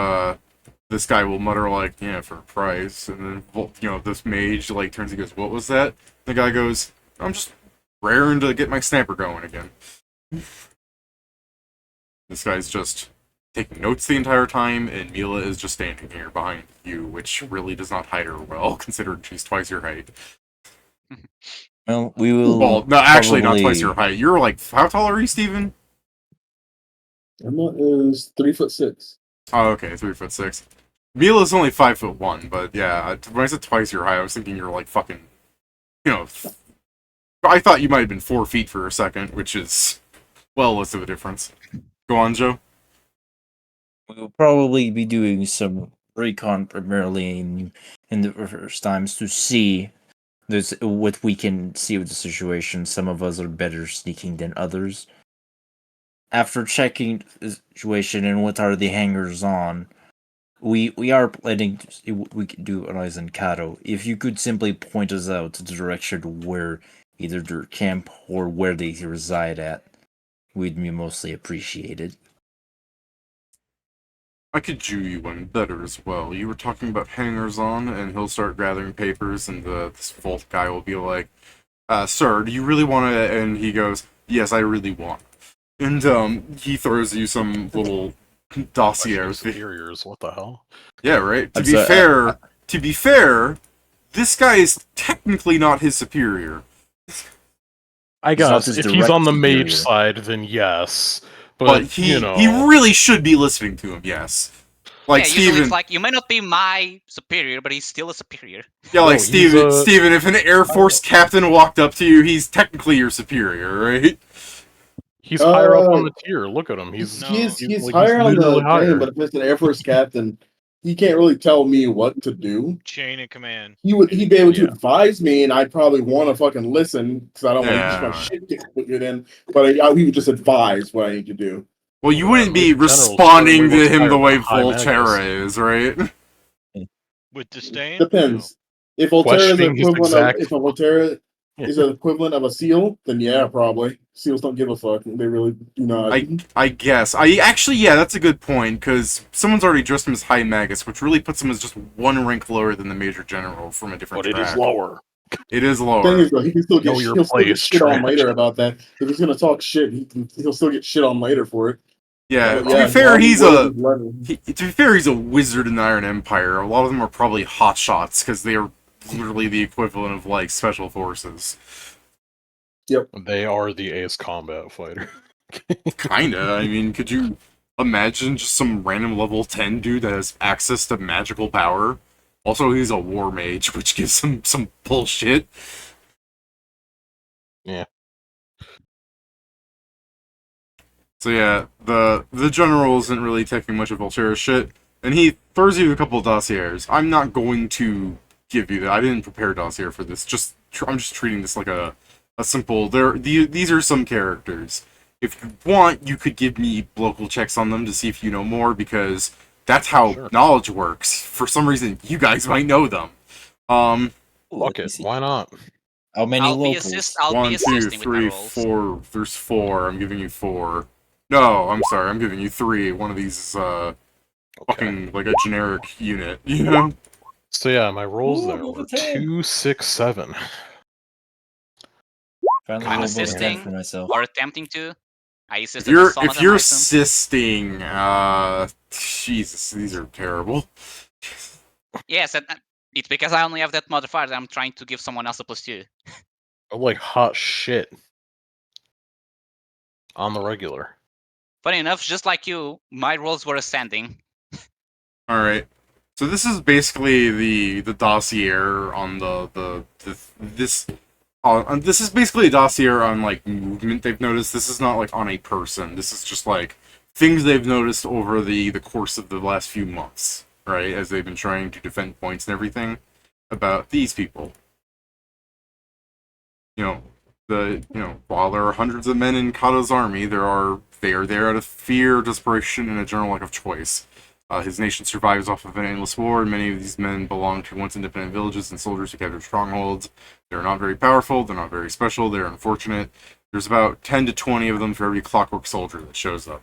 A: this guy will mutter, like, yeah, for a price. And then, you know, this mage, like, turns and goes, what was that? The guy goes, I'm just raring to get my snapper going again. This guy's just taking notes the entire time, and Mila is just standing here behind you, which really does not hide her well, considering she's twice your height.
H: Well, we will.
A: Well, no, actually, not twice
H: probably-
A: your height. You're like, how tall are you, Steven?
E: Emma is 3'6".
A: Oh, okay, 3'6". Mila's only 5'1", but yeah, when I said twice your height, I was thinking you're like fucking, you know, I thought you might have been 4 feet for a second, which is, well, less of a difference. Go on, Joe.
H: We'll probably be doing some recon primarily in the first times to see what we can see with the situation. Some of us are better sneaking than others. After checking the situation and what are the hangers on, we are planning to see what we can do on Aizen Cato. If you could simply point us out the direction where either their camp or where they reside at, we'd be mostly appreciated.
A: I could Jew you one better as well. You were talking about hangers on, and he'll start gathering papers, and this Volt guy will be like, sir, do you really want to? And he goes, yes, I really want. And he throws you some little dossier.
B: Questioning superiors, what the hell?
A: Yeah, right.
H: I'm sorry,
A: To be fair, this guy is technically not his superior.
B: I
H: He's not
B: guess
H: his
B: if he's
H: direct
B: on the mage
H: superior.
B: side, then yes.
A: But
B: But,
A: he
B: you know,
A: he really should be listening to him. Yes. Like
C: yeah, usually
A: Steven,
C: it's like, you may not be my superior, but he's still a superior.
A: yeah, like
B: No, he's
A: Steven,
B: a-
A: Steven, if an Air Force captain walked up to you, he's technically your superior, right?
B: he's higher up on
E: Uh,
B: the tier. Look at him. He's
D: No.
E: he's
B: like,
E: higher on the
B: literally
E: game,
B: higher.
E: but if it's an Air Force captain, he can't really tell me what to do.
D: Chain of command.
E: He'd be able to
B: Yeah.
E: advise me, and I'd probably want to fucking listen because I don't want
A: Yeah.
E: to just my shit get put in. But he would just advise what I need to do.
A: Well, you wouldn't be
B: Major General's
A: responding
B: probably
A: to him
B: higher
A: the
B: than
A: way
B: High
A: Volterra
B: Magus.
A: is, right?
D: With disdain?
E: Depends. If Volterra is
B: Questioning his
E: equivalent of
B: exact-
E: if a Volterra
B: Yeah.
E: is an equivalent of a seal, then yeah, probably. Seals don't give a fuck. They really do not.
A: I guess. Yeah, that's a good point, because someone's already dressed him as High Magus, which really puts him as just one rank lower than the Major General from a different
B: But it
A: track.
B: is lower.
A: It is
E: Thing
A: lower.
E: is, though, he can still get,
B: Know your
E: he'll still get
B: place,
E: shit on
B: trash.
E: later about that. If he's gonna talk shit, he'll still get shit on later for it.
A: Yeah,
E: But
A: to be fair,
E: while
A: he's
E: was
A: a
E: his level.
A: to be fair, he's a wizard in the Iron Empire. A lot of them are probably hotshots because they are literally the equivalent of like special forces.
B: They are the ace combat fighter.
A: Kinda. I mean, could you imagine just some random level 10 dude that has access to magical power? Also, he's a war mage, which gives him some bullshit. So yeah, the general isn't really taking much of Volterra's shit, and he throws you a couple of dossiers. I'm not going to give you that. I didn't prepare a dossier for this. I'm just treating this like a simple. These are some characters. If you want, you could give me local checks on them to see if you know more, because that's how knowledge works. For some reason, you guys might know them.
B: Fuck it. Why not?
H: How many
C: I'll be
H: locals?
C: I'll be
A: 1, 2,
C: assisting with my
A: 3,
C: rolls.
A: 4. There's 4. I'm giving you 4. No, I'm sorry. I'm giving you 3. One of these is fucking like a generic unit, you know?
B: So yeah, my rolls
H: Ooh,
B: there
H: level
B: were
H: 10.
B: 2, 6, 7.
H: Finally,
C: I'm
H: rolled above 10
C: assisting
H: for myself.
C: or attempting to. I assisted with some of
A: If
C: them,
A: you're
C: I assume.
A: assisting, Jesus, these are terrible.
C: Yes, it's because I only have that modifier that I'm trying to give someone else a +2.
B: I'm like hot shit. On the regular.
C: Funny enough, just like you, my rolls were ascending.
A: All right. So this is basically the dossier on this. This is basically a dossier on like movement they've noticed. This is not like on a person. This is just like things they've noticed over the course of the last few months, right? As they've been trying to defend points and everything about these people. While there are hundreds of men in Cato's army, they are there out of fear, desperation, and a general lack of choice. His nation survives off of an endless war, and many of these men belong to once independent villages and soldiers who captured strongholds. They're not very powerful, they're not very special, they're unfortunate. There's about 10 to 20 of them for every clockwork soldier that shows up.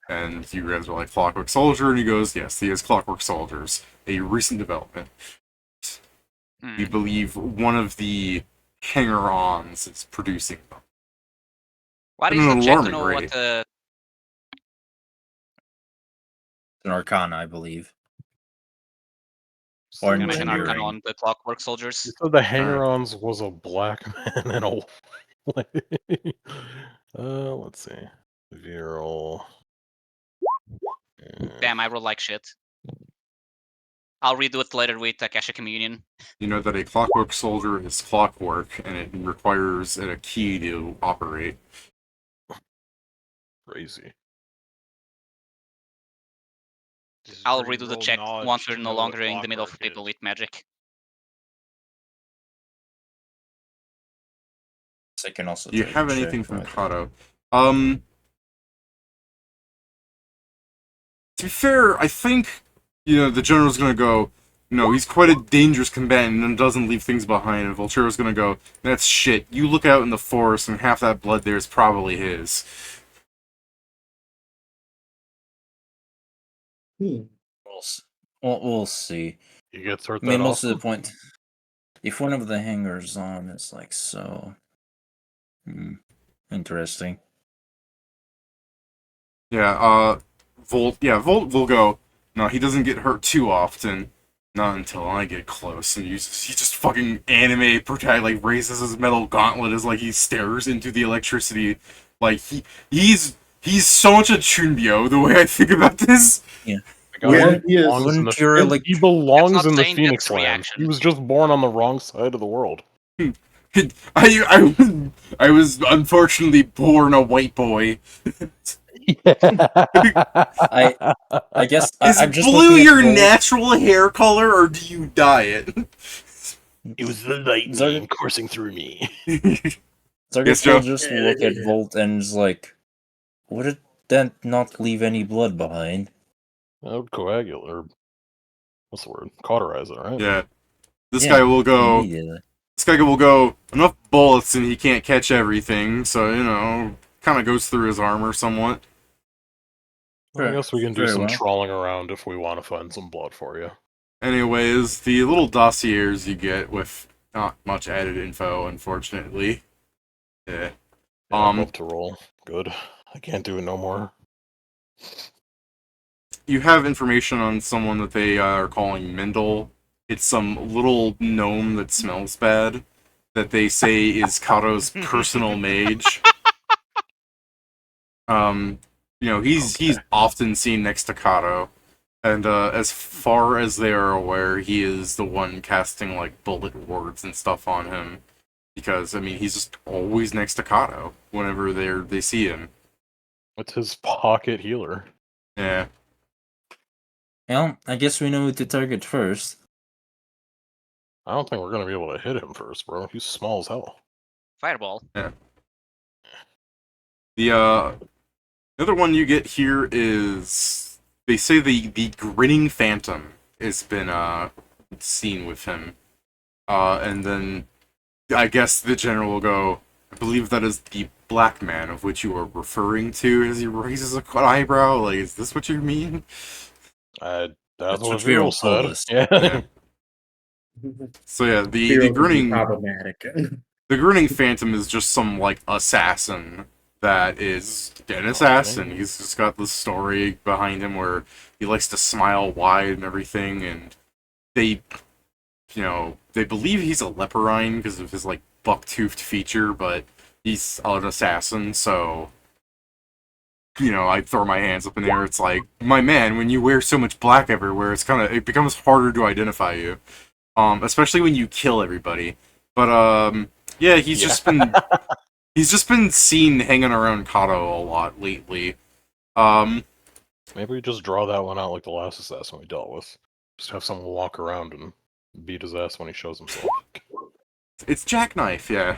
A: And you guys are like, clockwork soldier? And he goes, yes, he is clockwork soldiers. A recent development. We believe one of the hanger-ons is producing them.
C: What
A: At
C: is
A: an
C: the check to
A: alarming
C: know
A: rate.
C: what the...
H: An Arcana, I believe.
B: So
H: Or
C: Can I make an arcana
H: engineering.
C: on the clockwork
B: You
C: soldiers?
B: said the hanger-ons was a black man and a white. Let's see. Viral.
C: Damn, I rolled like shit. I'll redo it later with Akashic Communion.
A: You know that a clockwork soldier is clockwork, and it requires a key to operate.
B: Crazy.
D: This is
C: I'll
D: where you
C: redo the
D: roll
C: check
D: knowledge
C: once
D: to
C: we're no
D: know what
C: longer in the middle of
D: clockwork
C: people
D: is.
C: with magic.
H: So I can also
A: Do you
H: try to
A: have
H: check
A: anything from
H: right
A: Cato? To be fair, I think, the general's gonna go, no, he's quite a dangerous combatant and doesn't leave things behind, and Voltero's gonna go, that's shit. You look out in the forest and half that blood there is probably his.
H: We'll see.
B: You get sort
H: I mean,
B: that
H: most
B: off.
H: of the point, if one of the hangers on is like so interesting.
A: Yeah, Volt will go, no, he doesn't get hurt too often. Not until I get close, and he just fucking anime protagonist, like, raises his metal gauntlet as, like, he stares into the electricity. Like, he's so much a Chunbyo, the way I think about this.
H: Yeah.
E: Yeah, he is.
H: Wouldn't your
B: He belongs
C: That's not
B: in the
C: saying
B: Phoenix
C: that's
B: Land.
C: reaction.
B: He was just born on the wrong side of the world.
A: I was unfortunately born a white boy.
H: I guess
A: Is
H: I'm just
A: blue
H: looking at
A: your
H: Volt.
A: natural hair color, or do you dye it?
B: It was the lightning
H: Zarg-
B: coursing through me.
H: Zargus
A: Joe?
H: will just look at Volt and is like, would that not leave any blood behind?
B: That would coagulate, or what's the word? Cauterize it, right?
A: Yeah. This
H: Yeah,
A: guy will go.
H: immediately.
A: This guy will go enough bullets, and he can't catch everything. So kind of goes through his armor somewhat.
B: Well, I guess we can do
H: Very
B: some
H: well.
B: trawling around if we want to find some blood for you.
A: Anyways, the little dossiers you get with not much added info, unfortunately. Yeah.
B: I'd love to roll. Good. I can't do it no more.
A: You have information on someone that they are calling Mendel. It's some little gnome that smells bad that they say is Cato's personal mage. He's often seen next to Cato, and as far as they are aware, he is the one casting like bullet wards and stuff on him, because he's just always next to Cato whenever they see him.
B: It's his pocket healer.
A: Yeah.
H: Well, I guess we know who to target first.
B: I don't think we're gonna be able to hit him first, bro. He's small as hell.
C: Fireball.
A: The other one you get here is, they say the grinning phantom has been seen with him, and then I guess the general will go, I believe that is the black man of which you are referring to, as he raises an eyebrow. Like, is this what you mean?
B: That's
H: That's
B: what
H: what
B: Viral
H: Viral told
B: said.
H: us.
B: Yeah.
A: Yeah. So yeah, the
E: Fear would be
A: grinning
E: problematic.
A: the grinning phantom is just some like assassin that is an assassin. He's just got this story behind him where he likes to smile wide and everything, and they believe he's a leporine because of his like buck-toothed feature, but he's an assassin, so I throw my hands up in the air. It's like, my man, when you wear so much black everywhere, it becomes harder to identify you. Especially when you kill everybody. But yeah, he's just been seen hanging around Cato a lot lately.
B: Maybe we just draw that one out like the last assassin we dealt with. Just have someone walk around and beat his ass when he shows himself.
A: It's Jackknife, yeah.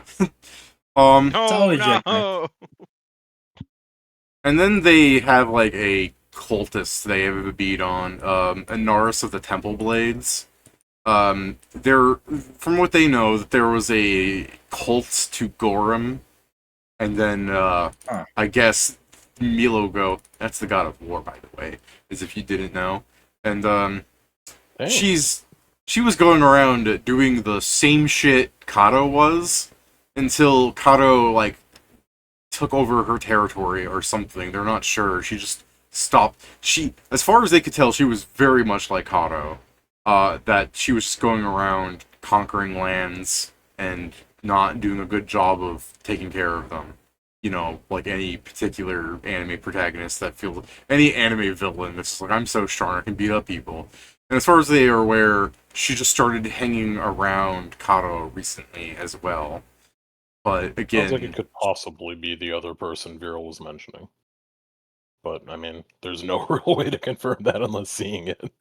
D: Oh
H: always
D: no!
H: Jack
A: And then they have like a cultist they have a beat on, Anaris of the Temple Blades. There, from what they know, that there was a cult to Gorham, and then I guess Milogo, that's the god of war, by the way, as if you didn't know. And
B: Dang.
A: she was going around doing the same shit Cato was until Cato like took over her territory or something. They're not sure. She just stopped. As far as they could tell, she was very much like Cato. That she was just going around conquering lands and not doing a good job of taking care of them. Like any particular anime protagonist any anime villain that's like, I'm so strong, I can beat up people. And as far as they are aware, she just started hanging around Cato recently as well. But again,
B: Sounds like it could possibly be the other person Viral was mentioning. But, I mean, there's no real way to confirm that unless seeing it.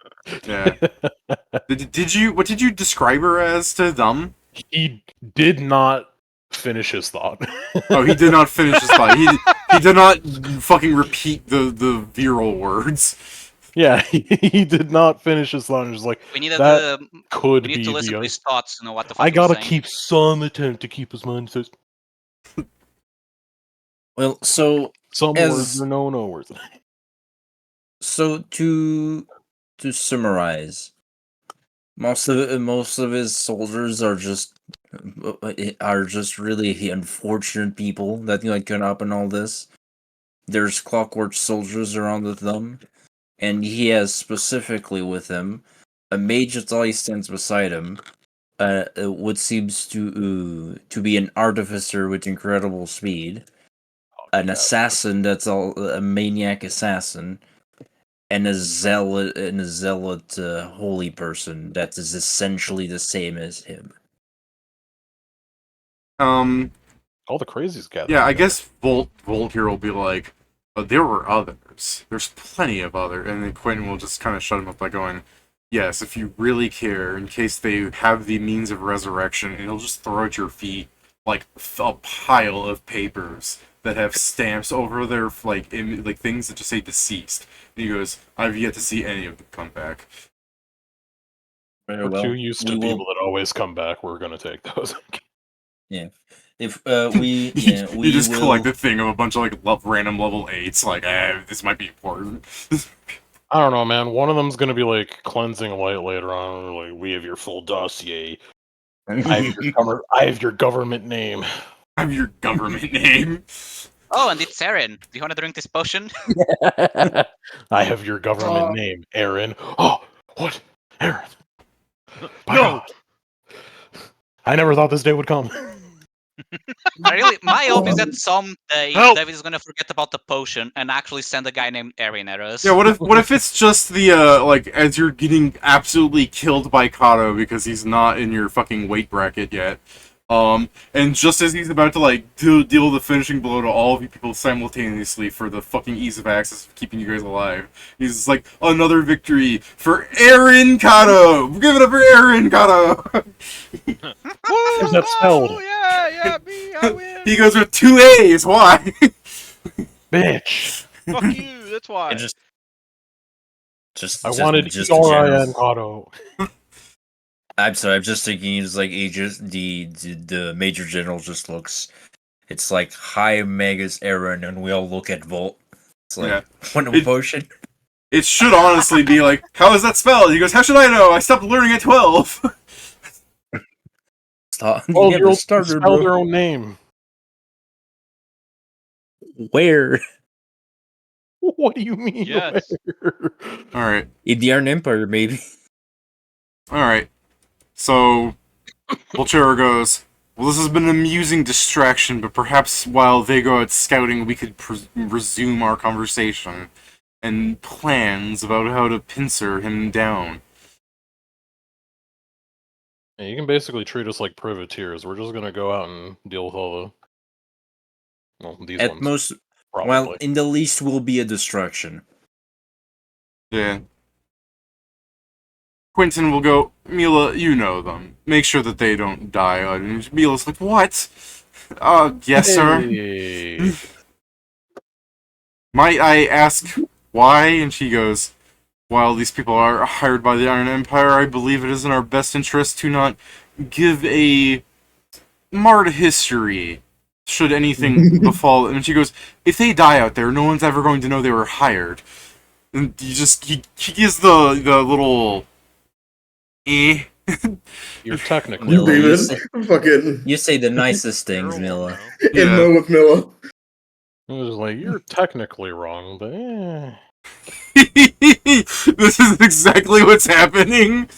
A: Yeah. What did you describe her as to them?
B: He did not finish his thought.
A: Oh, he did not finish his thought. He did not fucking repeat the Viral words.
B: Yeah, he did not finish his thought. Just like,
C: We needed
B: that
C: to
B: could
C: we need
B: be
C: to listen
B: the
C: to his thoughts to know what the fuck
B: I
C: he was
B: gotta
C: saying.
B: keep some attempt to keep his mind so
H: Well, so
B: some
H: As-
B: words are no words.
H: so to summarize, most of his soldiers are just really unfortunate people that turn up in all this. There's clockwork soldiers around with them, and he has specifically with him a mage that's always stands beside him. What seems to be an artificer with incredible speed, an assassin that's a maniac assassin, and a zealot holy person that is essentially the same as him.
B: All the crazies gathered.
A: Yeah, I
B: together.
A: guess Volt here will be like, but there were others. There's plenty of other, and then Quentin will just kind of shut him up by going, yes, if you really care, in case they have the means of resurrection, and he'll just throw at your feet like a pile of papers that have stamps over their like things that just say deceased. And he goes, I've yet to see any of them come back.
H: Very
B: We're too used to
H: we
B: people
H: will-
B: that always come back. We're gonna take those.
H: Yeah. If we
A: You just
H: will,
A: collect a thing of a bunch of like random level 8s, like, this might be important.
B: I don't know, man. One of them's gonna be like cleansing light later on. Like, we have your full dossier. I have your government name.
A: I have your government name.
C: Oh, and it's Aaron. Do you want to drink this potion?
B: I have your government name, Aaron. Oh, what, Aaron? By
D: No!
B: God. I never thought this day would come.
C: My hope is that someday
D: Help!
C: David is gonna forget about the potion and actually send a guy named Aaron at us.
A: Yeah, what if it's just the like as you're getting absolutely killed by Cato because he's not in your fucking weight bracket yet, And just as he's about to like deal the finishing blow to all of you people simultaneously for the fucking ease of access of keeping you guys alive, he's just like, another victory for Aaron Cato! Give it up for Aaron Cato!
B: Where's that spelled?
D: Yeah, me, I win.
A: He goes with 2 A's. Why?
B: Bitch.
D: Fuck you. That's why.
H: I just
B: I wanted
H: just a
B: E-R-I-N
H: general.
B: Cato.
H: I'm sorry. I'm just thinking. It's like he just the major general just looks. It's like hi Megas Aaron, and we all look at Volt. It's like
A: Yeah.
H: one emotion.
A: It should honestly be like, how is that spelled? He goes, how should I know? I stopped learning at 12.
H: Stop. You
B: 12-year-olds
H: never
B: can
H: started,
B: spell
H: bro.
B: their own name.
H: Where?
B: What do you mean?
D: Yes.
B: Where?
A: Alright.
H: In the Iron Empire, maybe.
A: Alright. So, Volterra goes, well, this has been an amusing distraction, but perhaps while they go out scouting, we could resume our conversation and plans about how to pincer him down.
B: Yeah, you can basically treat us like privateers. We're just gonna go out and deal with all the... Well, these
H: At
B: ones,
H: most,
B: probably.
H: well, in the least, will be a distraction.
A: Yeah. Quentin will go, Mila, you know them. Make sure that they don't die. And Mila's like, what? Yes, sir.
B: Hey.
A: Might I ask why? And she goes, while these people are hired by the Iron Empire, I believe it is in our best interest to not give a marred history should anything befall. And she goes, if they die out there, no one's ever going to know they were hired. And he gives the little eh.
B: You're technically
H: Mila,
B: right.
H: you say the nicest things, Mila.
E: And Mo with Mila.
B: It was like, you're technically wrong, but
A: This is exactly what's happening.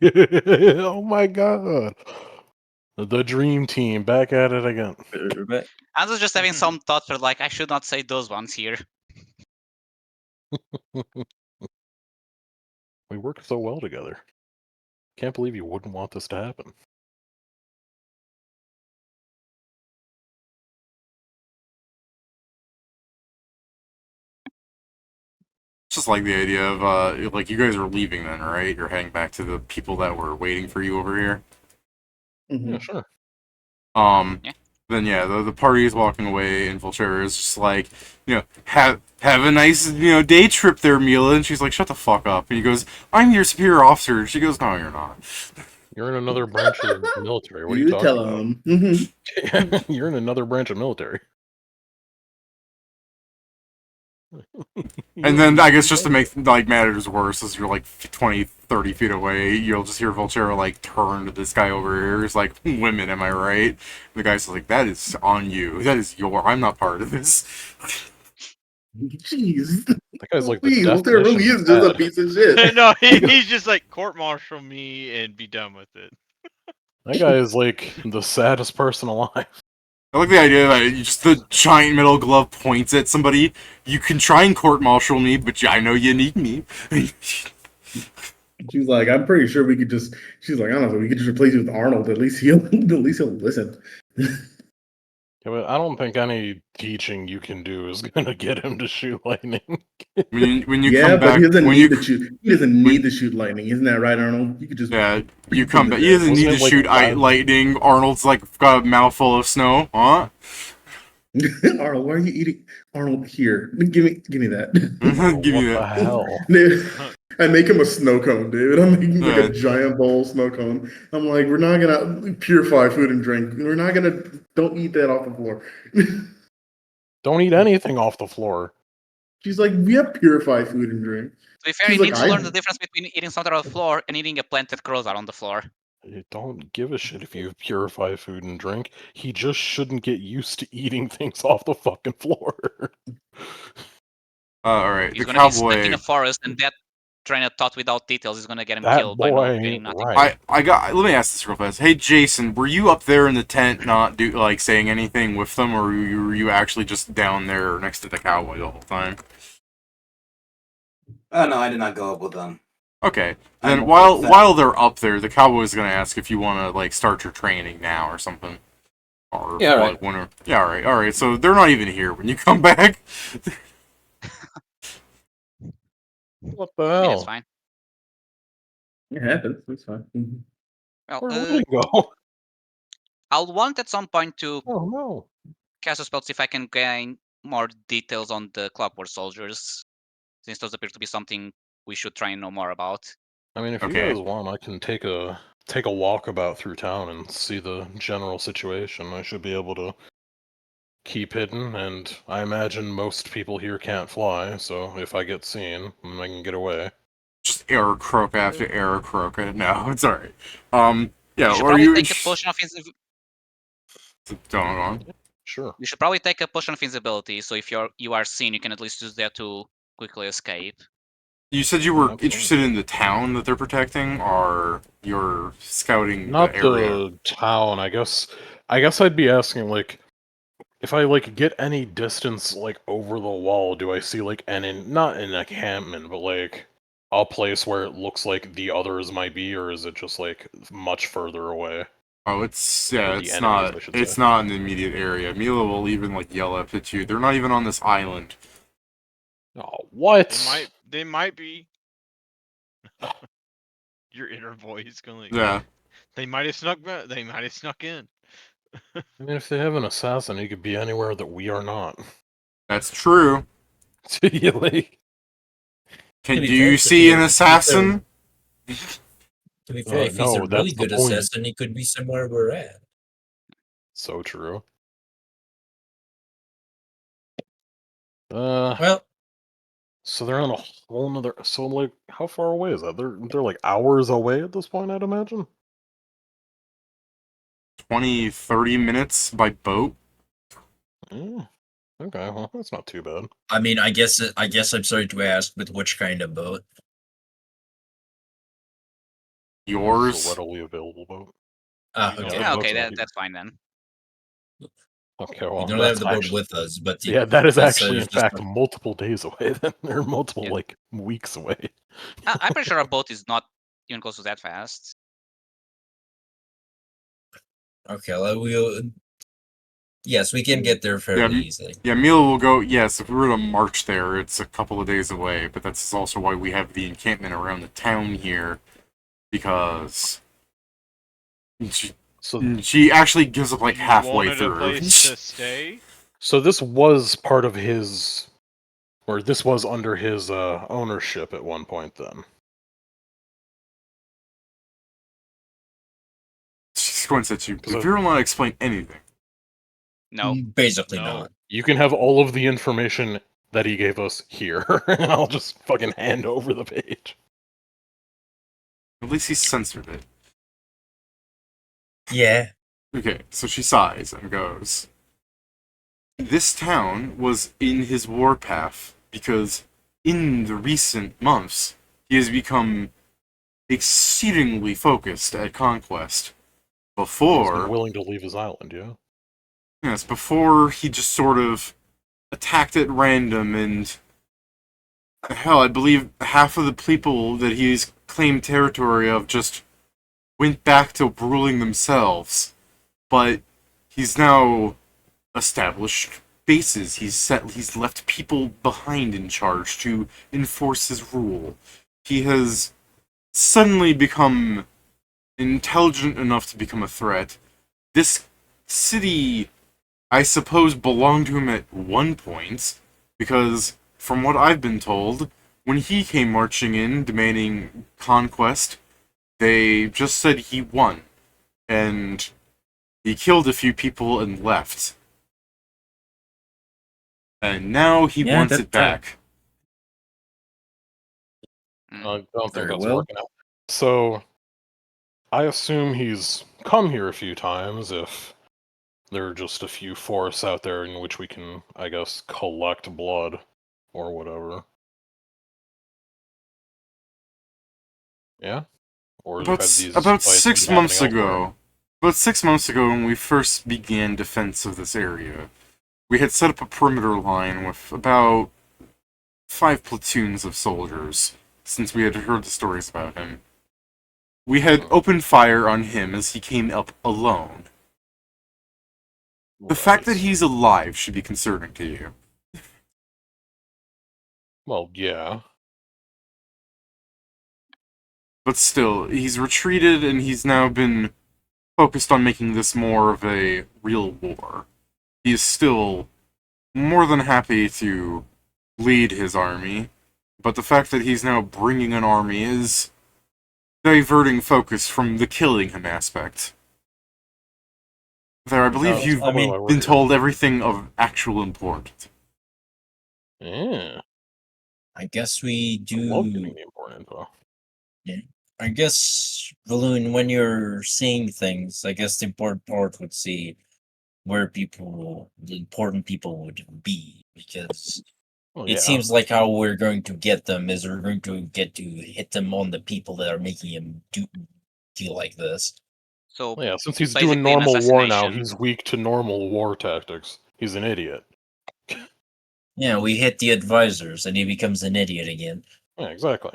B: oh my god. The dream team back at it again.
C: I was just having some thoughts for like, I should not say those ones here.
B: We work so well together. Can't believe you wouldn't want this to happen.
A: Just like the idea of like you guys are leaving then, right? You're heading back to the people that were waiting for you over here.
B: Yeah, sure.
C: Yeah.
A: Then yeah, the party is walking away, and Volterra is just like, have a nice day trip there, Mila. And she's like, shut the fuck up. And he goes, I'm your superior officer. She goes, no, you're not.
B: You're in another branch of the military. What are
E: You
B: you talking
E: tell
B: about?
E: him.
B: You're in another branch of military.
A: And then I guess just to make like matters worse, as you're like 20, 30 feet away, you'll just hear Volterra like turn to this guy over here. He's like, women, am I right? The guy's like, that is on you. That is I'm not part of this.
E: Jeez.
B: That guy's like the
E: Please, Volterra
B: definition
E: really
B: of
E: is just a
B: bad.
E: piece of shit.
D: No, he's just like court-martial me and be done with it.
B: That guy is like the saddest person alive.
A: I like the idea that the giant metal glove points at somebody. You can try and court-martial me, but I know you need me.
E: She's like, I'm pretty sure we could just. She's like, I don't know, we could just replace you with Arnold. At least he'll listen.
B: Yeah, but I don't think any teaching you can do is gonna get him to shoot lightning.
A: when you
E: Yeah,
A: come
E: but
A: back,
E: he doesn't
A: when
E: need
A: you
E: to shoot. He doesn't need to shoot lightning, isn't that right, Arnold? You could just.
A: yeah, you come back. He doesn't
B: Wasn't
A: need
B: it
A: to
B: like
A: shoot
B: a
A: lightning. Arnold's like got a mouthful of snow, huh?
E: Arnold, why are you eating? Arnold, here, give me that.
A: Give me
B: What the
A: that.
B: hell?
E: Dude, I make him a snow cone, dude. I'm making like
A: Yeah.
E: a giant bowl snow cone. I'm like, we're not gonna purify food and drink. We're not gonna. Don't eat that off the floor.
B: Don't eat anything off the floor.
E: She's like, we have purified food and drink.
C: To be fair,
E: She's
C: you
E: like,
C: need to learn the difference between eating something on the floor and eating a plant that grows out on the floor.
B: You don't give a shit if you purify food and drink. He just shouldn't get used to eating things off the fucking floor.
A: All right,
C: He's
A: the
C: gonna be stuck in
A: cowboy.
C: a forest, and that train of thought without details is gonna get him
B: That
C: killed by
B: boy
C: not
B: ain't
C: getting nothing.
B: right.
A: Let me ask this real fast. Hey, Jason, were you up there in the tent, not saying anything with them, or were you actually just down there next to the cowboy the whole time?
I: No, I did not go up with them.
A: Okay.
E: I'm
A: Then
E: okay
A: while
E: with that.
A: while they're up there, the cowboy's gonna ask if you want to like start your training now or something, or
H: Yeah, alright.
A: like when. Yeah, all right. So they're not even here when you come back.
B: What the
C: I mean, it's
B: hell?
C: fine.
E: It happens. It's fine.
C: Well,
B: Where would he go?
C: I'll want at some point to
B: Oh no.
C: cast a spell to see if I can gain more details on the Clockwork Soldiers, since those appear to be something we should try and know more about.
B: I mean, if you
A: Okay.
B: guys want, I can take a walkabout through town and see the general situation. I should be able to keep hidden, and I imagine most people here can't fly, so if I get seen, I can get away.
A: Just arrow croak after arrow croak. No, it's alright. Yeah,
C: You should
A: or
C: probably
A: you.
C: take a potion of
A: Don't go on.
B: Sure.
C: You should probably take a potion of invisibility, so if you are seen, you can at least use that to quickly escape.
A: You said you
B: Yeah,
A: were
B: absolutely.
A: interested in the town that they're protecting, or you're scouting
B: Not
A: the area?
B: the town, I guess. I guess I'd be asking, like, if I, like, get any distance, like, over the wall, do I see, like, not an encampment, but, like, a place where it looks like the others might be, or is it just, like, much further away?
A: Oh, it's
B: Or the enemies, I should
A: it's
B: say.
A: not in the immediate area. Mila will even like yell up at you. They're not even on this island.
B: Oh, what?
D: They might be. Your inner voice going like,
A: Yeah,
D: they might have snuck in.
B: I mean, if they have an assassin, he could be anywhere that we are not.
A: that's true.
B: You, like,
A: Do
H: be
A: you
H: fair,
A: see an
H: if
A: assassin?
H: To be fair, if he's
B: no,
H: a
B: that's
H: really
B: the
H: good
B: point.
H: assassin, he could be somewhere we're at.
B: So true.
H: Well,
B: So they're on a whole nother. So, like, how far away is that? They're like hours away at this point, I'd imagine.
A: 20, 30 minutes by boat.
B: Mm, okay, well, that's not too bad.
H: I mean, I guess I'm sorry to ask, but which kind of boat?
B: It's a
A: Yours.
B: readily available boat.
H: Ah,
B: Yeah,
H: okay.
C: Yeah,
B: the
C: okay,
B: boat's not
C: that's fine then.
B: Okay,
H: We
B: well,
H: don't
B: that's
H: have the boat
B: actually,
H: with us, but
B: yeah, that is
H: that's,
B: actually in
H: just
B: fact multiple days away. Then or multiple
C: Yeah.
B: like weeks away.
C: I'm pretty sure our boat is not even close to that fast.
H: okay. We'll, yes, we can get there fairly easily.
A: Yeah, Mila will go. Yes, if we were to march there, it's a couple of days away. But that's also why we have the encampment around the town here, because she actually gives up like
D: You
A: halfway
D: wanted
A: through.
D: a place to stay.
B: So this was part of his, or this was under his ownership at one point. Then
A: She squints at you. If you're not to explain anything.
C: No.
H: Basically
D: No.
H: not.
B: you can have all of the information that he gave us here, and I'll just fucking hand over the page.
A: At least he censored it.
H: Yeah.
A: Okay, so she sighs and goes, this town was in his warpath because in the recent months he has become exceedingly focused at conquest.
B: He's
A: Before,
B: been willing to leave his island, yeah.
A: yes, before he just sort of attacked at random, and hell, I believe half of the people that he's claimed territory of just went back to ruling themselves. But he's now established bases. He's left people behind in charge to enforce his rule. He has suddenly become intelligent enough to become a threat. This city, I suppose, belonged to him at one point, because from what I've been told, when he came marching in demanding conquest, they just said he won, and he killed a few people and left. And now he wants it back.
B: I don't think
H: Very
B: that's
H: well.
B: working out. So, I assume he's come here a few times if there are just a few forests out there in which we can, I guess, collect blood or whatever. Yeah? Or have these
A: About
B: fights
A: 6
B: been
A: months
B: happening elsewhere?
A: ago, about 6 months ago when we first began defense of this area, we had set up a perimeter line with about 5 platoons of soldiers since we had heard the stories about him. We had opened fire on him as he came up alone. The fact that he's alive should be concerning to you.
B: Well, yeah.
A: But still, he's retreated and he's now been focused on making this more of a real war. He is still more than happy to lead his army, but the fact that he's now bringing an army is diverting focus from the killing him aspect. There, I believe you've been told everything of actual import.
B: Yeah.
H: I guess we
B: I love getting
H: do.
B: the important info.
H: Yeah. I guess, Balloon, when you're seeing things, I guess the important part would see where the important people would be, because
B: Well,
H: it
B: yeah.
H: seems like how we're going to get them is we're going to get to hit them on the people that are making him deal like this.
C: So
B: Well, yeah, since he's
C: basically
B: doing
C: an
B: normal war now,
C: assassination.
B: he's weak to normal war tactics. He's an idiot.
H: Yeah, we hit the advisors and he becomes an idiot again.
B: Yeah, exactly.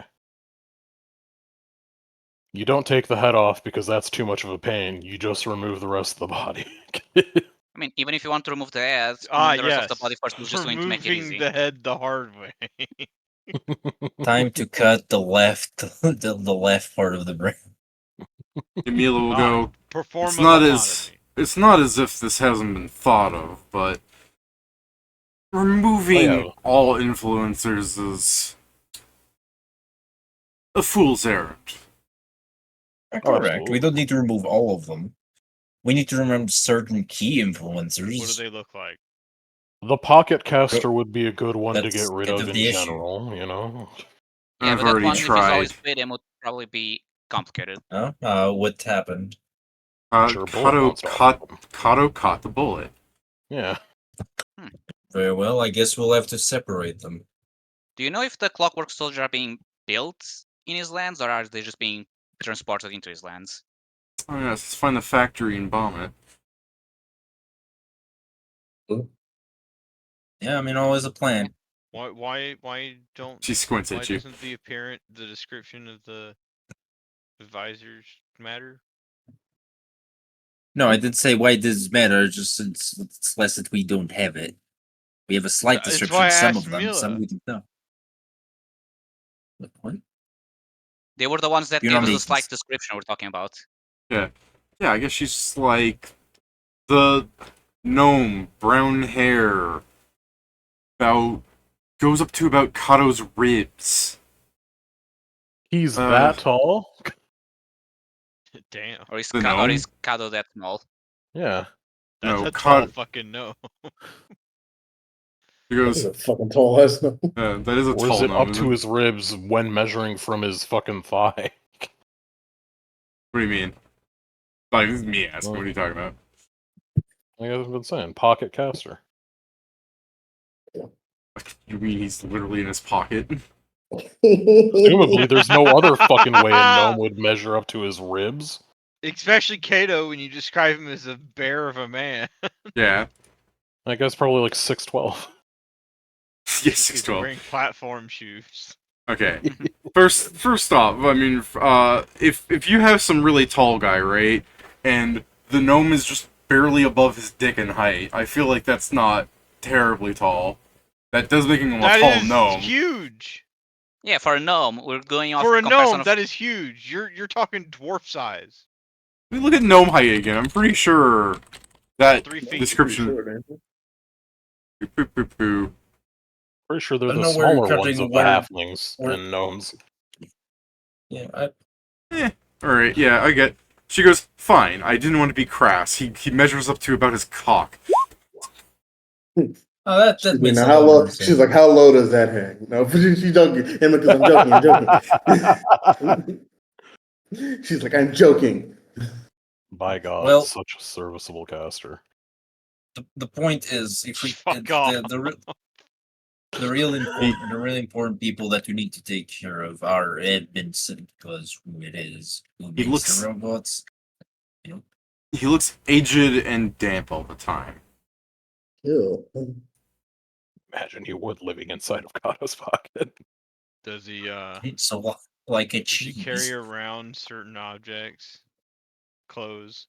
B: You don't take the head off because that's too much of a pain. You just remove the rest of the body.
C: I mean, even if you want to remove the head, remove the rest of the body first. It's just going to make it
D: Removing
C: easy.
D: the head the hard way.
H: Time to cut the left, the left part of the brain.
A: Emila will go,
D: Perform
A: it's
D: a
A: not
D: lobotomy.
A: it's not as if this hasn't been thought of, but removing all influencers is a fool's errand.
H: Correct. We don't need to remove all of them. We need to remove certain key influencers.
D: What do they look like?
B: The pocket caster would be a good one to
H: That's
B: get rid
H: kind
B: of
H: of
B: in
H: the issue.
B: general, you know?
C: Yeah,
A: I've
C: but that
A: already
C: one, if he's always
A: tried.
C: with him, would probably be complicated.
H: What happened?
B: Sure, bullet monster.
A: Cato caught the bullet.
B: Yeah.
H: Very well, I guess we'll have to separate them.
C: Do you know if the Clockwork Soldiers are being built in his lands, or are they just being transported into his lands?
A: Oh yes, let's find the factory and bomb it.
H: Yeah, I mean, always a plan.
D: Why don't
A: She squints
D: why
A: at you.
D: doesn't the description of the advisors matter?
H: No, I didn't say why does it matter. Just it's less that we don't have it. We have a slight
D: That's
H: description
D: why I
H: of some
D: asked
H: of them, some
D: Mila.
H: we don't know. What?
C: They were the ones that
H: You're
C: gave
H: not
C: us the
H: making
C: slight description we're talking about.
A: Yeah. Yeah, I guess she's like the gnome, brown hair, goes up to about Kato's ribs.
B: He's that tall?
D: Damn.
C: Or is
A: The gnome?
C: Cato that small?
B: Yeah.
D: That's
A: No,
D: a tall fucking no.
A: He goes,
E: That's a fucking tall ass gnome.
A: that is a
B: Or
A: tall
B: is it
A: gnome.
B: up to his ribs when measuring from his fucking thigh?
A: What do you mean? Like, this is me asking, what are you talking about?
B: Like I've been saying, pocket caster.
A: You mean he's literally in his pocket?
B: Presumably, there's no other fucking way a gnome would measure up to his ribs.
D: Especially Cato when you describe him as a bear of a man.
A: Yeah.
B: I guess probably like 6'12".
A: Yes,
D: He's
A: 6'12".
D: wearing platform shoes.
A: Okay. First off, I mean, if you have some really tall guy, right, and the gnome is just barely above his dick in height, I feel like that's not terribly tall. That does make him a tall gnome.
D: Huge.
C: Yeah, for a gnome, we're going off
D: For a
C: comparison
D: gnome,
C: of...
D: that is huge. You're talking dwarf size.
A: Let me look at gnome height again. I'm pretty sure that
D: 3 feet.
A: description.
B: Pretty sure they're
H: I
B: the
H: know where you're
B: smaller ones
H: cutting
B: of the
H: where-
B: halflings
H: where-
B: and gnomes.
H: Yeah,
A: Alright, yeah, I get. She goes, fine, I didn't want to be crass. He measures up to about his cock.
H: Oh, that makes
E: Now,
H: a
E: how
H: lot
E: low?
H: more sense.
E: She's like, how low does that hang? No, she's joking. Emma, because I'm joking. She's like, I'm joking.
B: By God,
H: Well-
B: such a serviceable caster.
H: The point is, if we
D: Fuck off.
H: the real important people that we need to take care of are Ed Vincent, because who it is, who
A: He
H: makes
A: looks-
H: the robots.
A: He looks aged and damp all the time.
E: Ew.
B: Imagine you would living inside of Kato's pocket.
D: Does he
H: So like a
D: does he carry
H: cheese.
D: around certain objects? Clothes.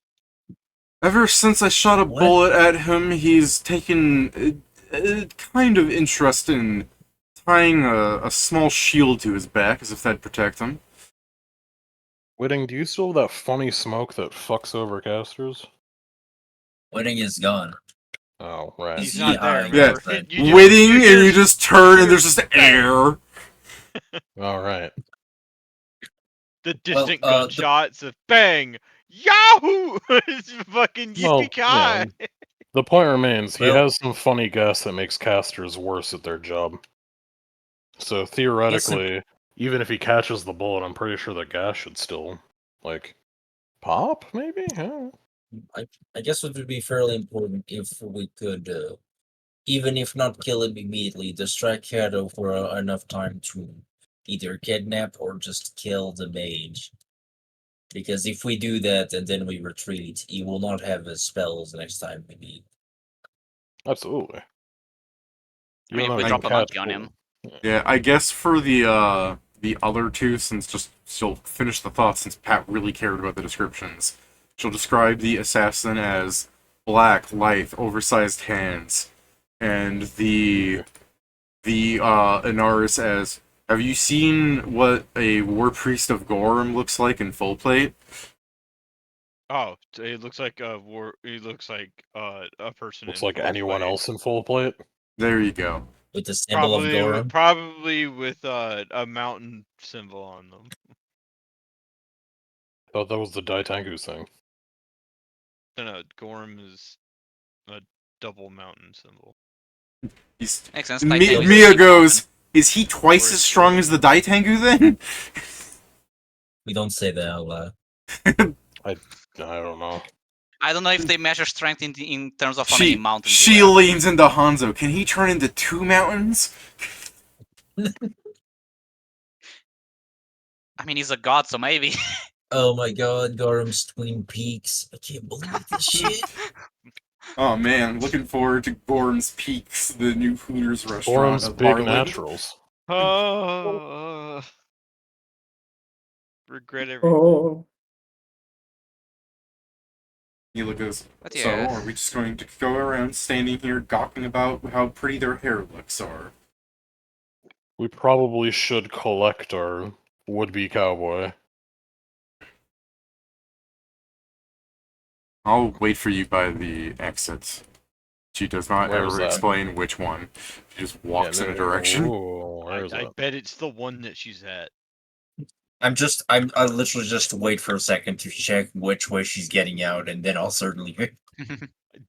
A: Ever since I shot a
H: What?
A: bullet at him, he's taken a kind of interest in tying a small shield to his back, as if that'd protect him.
B: Whitting, do you still have that funny smoke that fucks over casters?
H: Wedding is gone.
B: Oh, right.
D: He's
H: Is
D: not
H: he
D: there.
H: high?
A: Yeah,
H: Then?
D: You just-
A: Witting,
D: you
A: and
D: hear-
A: you just turn, and there's just
D: bang.
A: air.
B: All right.
D: The distant
H: the-
D: gunshots of bang! Yahoo! It's fucking
B: Well,
D: yippee-ki!
B: The point remains, he
H: Well-
B: has some funny gas that makes casters worse at their job. So theoretically, even if he catches the bullet, I'm pretty sure the gas should still, like, pop, maybe? Yeah.
H: I guess it would be fairly important if we could, even if not kill him immediately, distract Cato for enough time to either kidnap or just kill the mage. Because if we do that and then we retreat, he will not have his spells next time we meet.
B: Absolutely.
C: I mean, if
B: Even
C: we
B: though
C: drop a
B: Cat
C: monkey on
B: will-
C: him.
A: Yeah, I guess for the other two, since just she'll finish the thought since Pat really cared about the descriptions. She'll describe the assassin as black, lithe, oversized hands, and the Inaris as, have you seen what a war priest of Gorm looks like in full plate?
D: Oh, it looks like a war. He looks like a person.
B: Looks
D: in
B: like
D: full
B: anyone
D: plate.
B: else in full plate.
A: There you go.
H: With the symbol of Gorum.
D: Probably with a mountain symbol on them.
B: Thought that was the Daitangu thing.
D: No, Gorm is a double mountain symbol.
A: He's
C: Makes sense.
A: Mi-
C: Titanic is
A: Mia
C: a
A: goes, is he twice
D: Or
A: as
D: is
A: strong
D: it-
A: as the Daitangu then?
H: We don't say that out loud.
B: I don't know.
C: I don't know if they measure strength in terms of how many mountains. you
A: She
C: have.
A: leans into Hanzo. Can he turn into 2 mountains?
C: I mean, he's a god, so maybe.
H: Oh my god, Gorum's Twin Peaks. I can't believe this shit.
A: Oh man, looking forward to Gorm's Peaks, the new Hooters restaurant
B: Gorham's
A: of
B: Big
A: Harlonde.
B: Naturals.
D: Regret everything.
E: Oh,
A: Mila goes,
C: But
A: so
C: yeah.
A: are we just going to go around standing here gawking about how pretty their hair looks are?
B: We probably should collect our would-be cowboy.
A: I'll wait for you by the exit. She does not
B: Where is
A: ever
B: that?
A: explain which one. She just walks in a
B: there-
A: direction.
B: Ooh, where is
D: I
B: that?
D: bet it's the one that she's at.
H: I literally just wait for a second to check which way she's getting out, and then I'll certainly.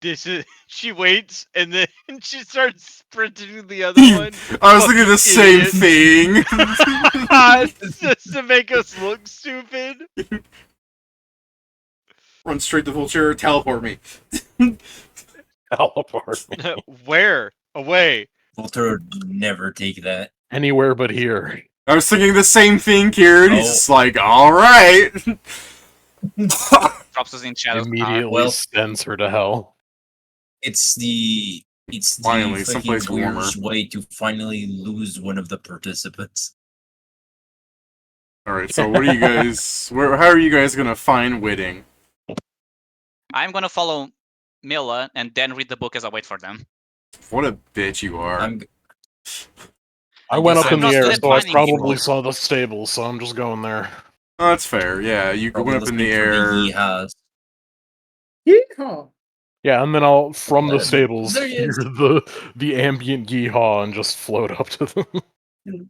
D: This is she waits and then she starts sprinting to the other one.
A: I was thinking the same
D: Idiot.
A: thing.
D: Just to make us look stupid.
A: Run straight to Vulture, teleport me.
B: Teleport me.
D: Where? Away.
H: Walter would never take that.
B: Anywhere but here.
A: I was thinking the same thing, Kieran. He's
H: Oh.
A: just like, alright.
C: Drops us in shadows.
B: Immediately
H: well-
B: sends her to hell.
H: It's the
A: Finally,
H: fucking
A: someplace warmer.
H: weirdest way to finally lose one of the participants.
A: Alright, so what are you guys... how are you guys gonna find Whitting?
C: I'm gonna follow Mila and then read the book as I wait for them.
A: What a bitch you are.
B: I went
H: guess
B: up in
C: I'm
B: the
C: not
B: air,
C: good at
B: so I
C: finding
B: probably
C: people.
B: saw the stables, so I'm just going there.
A: Oh, that's fair. Yeah, you went up in the air.
H: Yeehaws.
E: yeehaw.
B: Yeah, and then I'll, from the
H: There-
B: stables,
H: there he
B: hear
H: is.
B: the ambient yeehaw and just float up to them.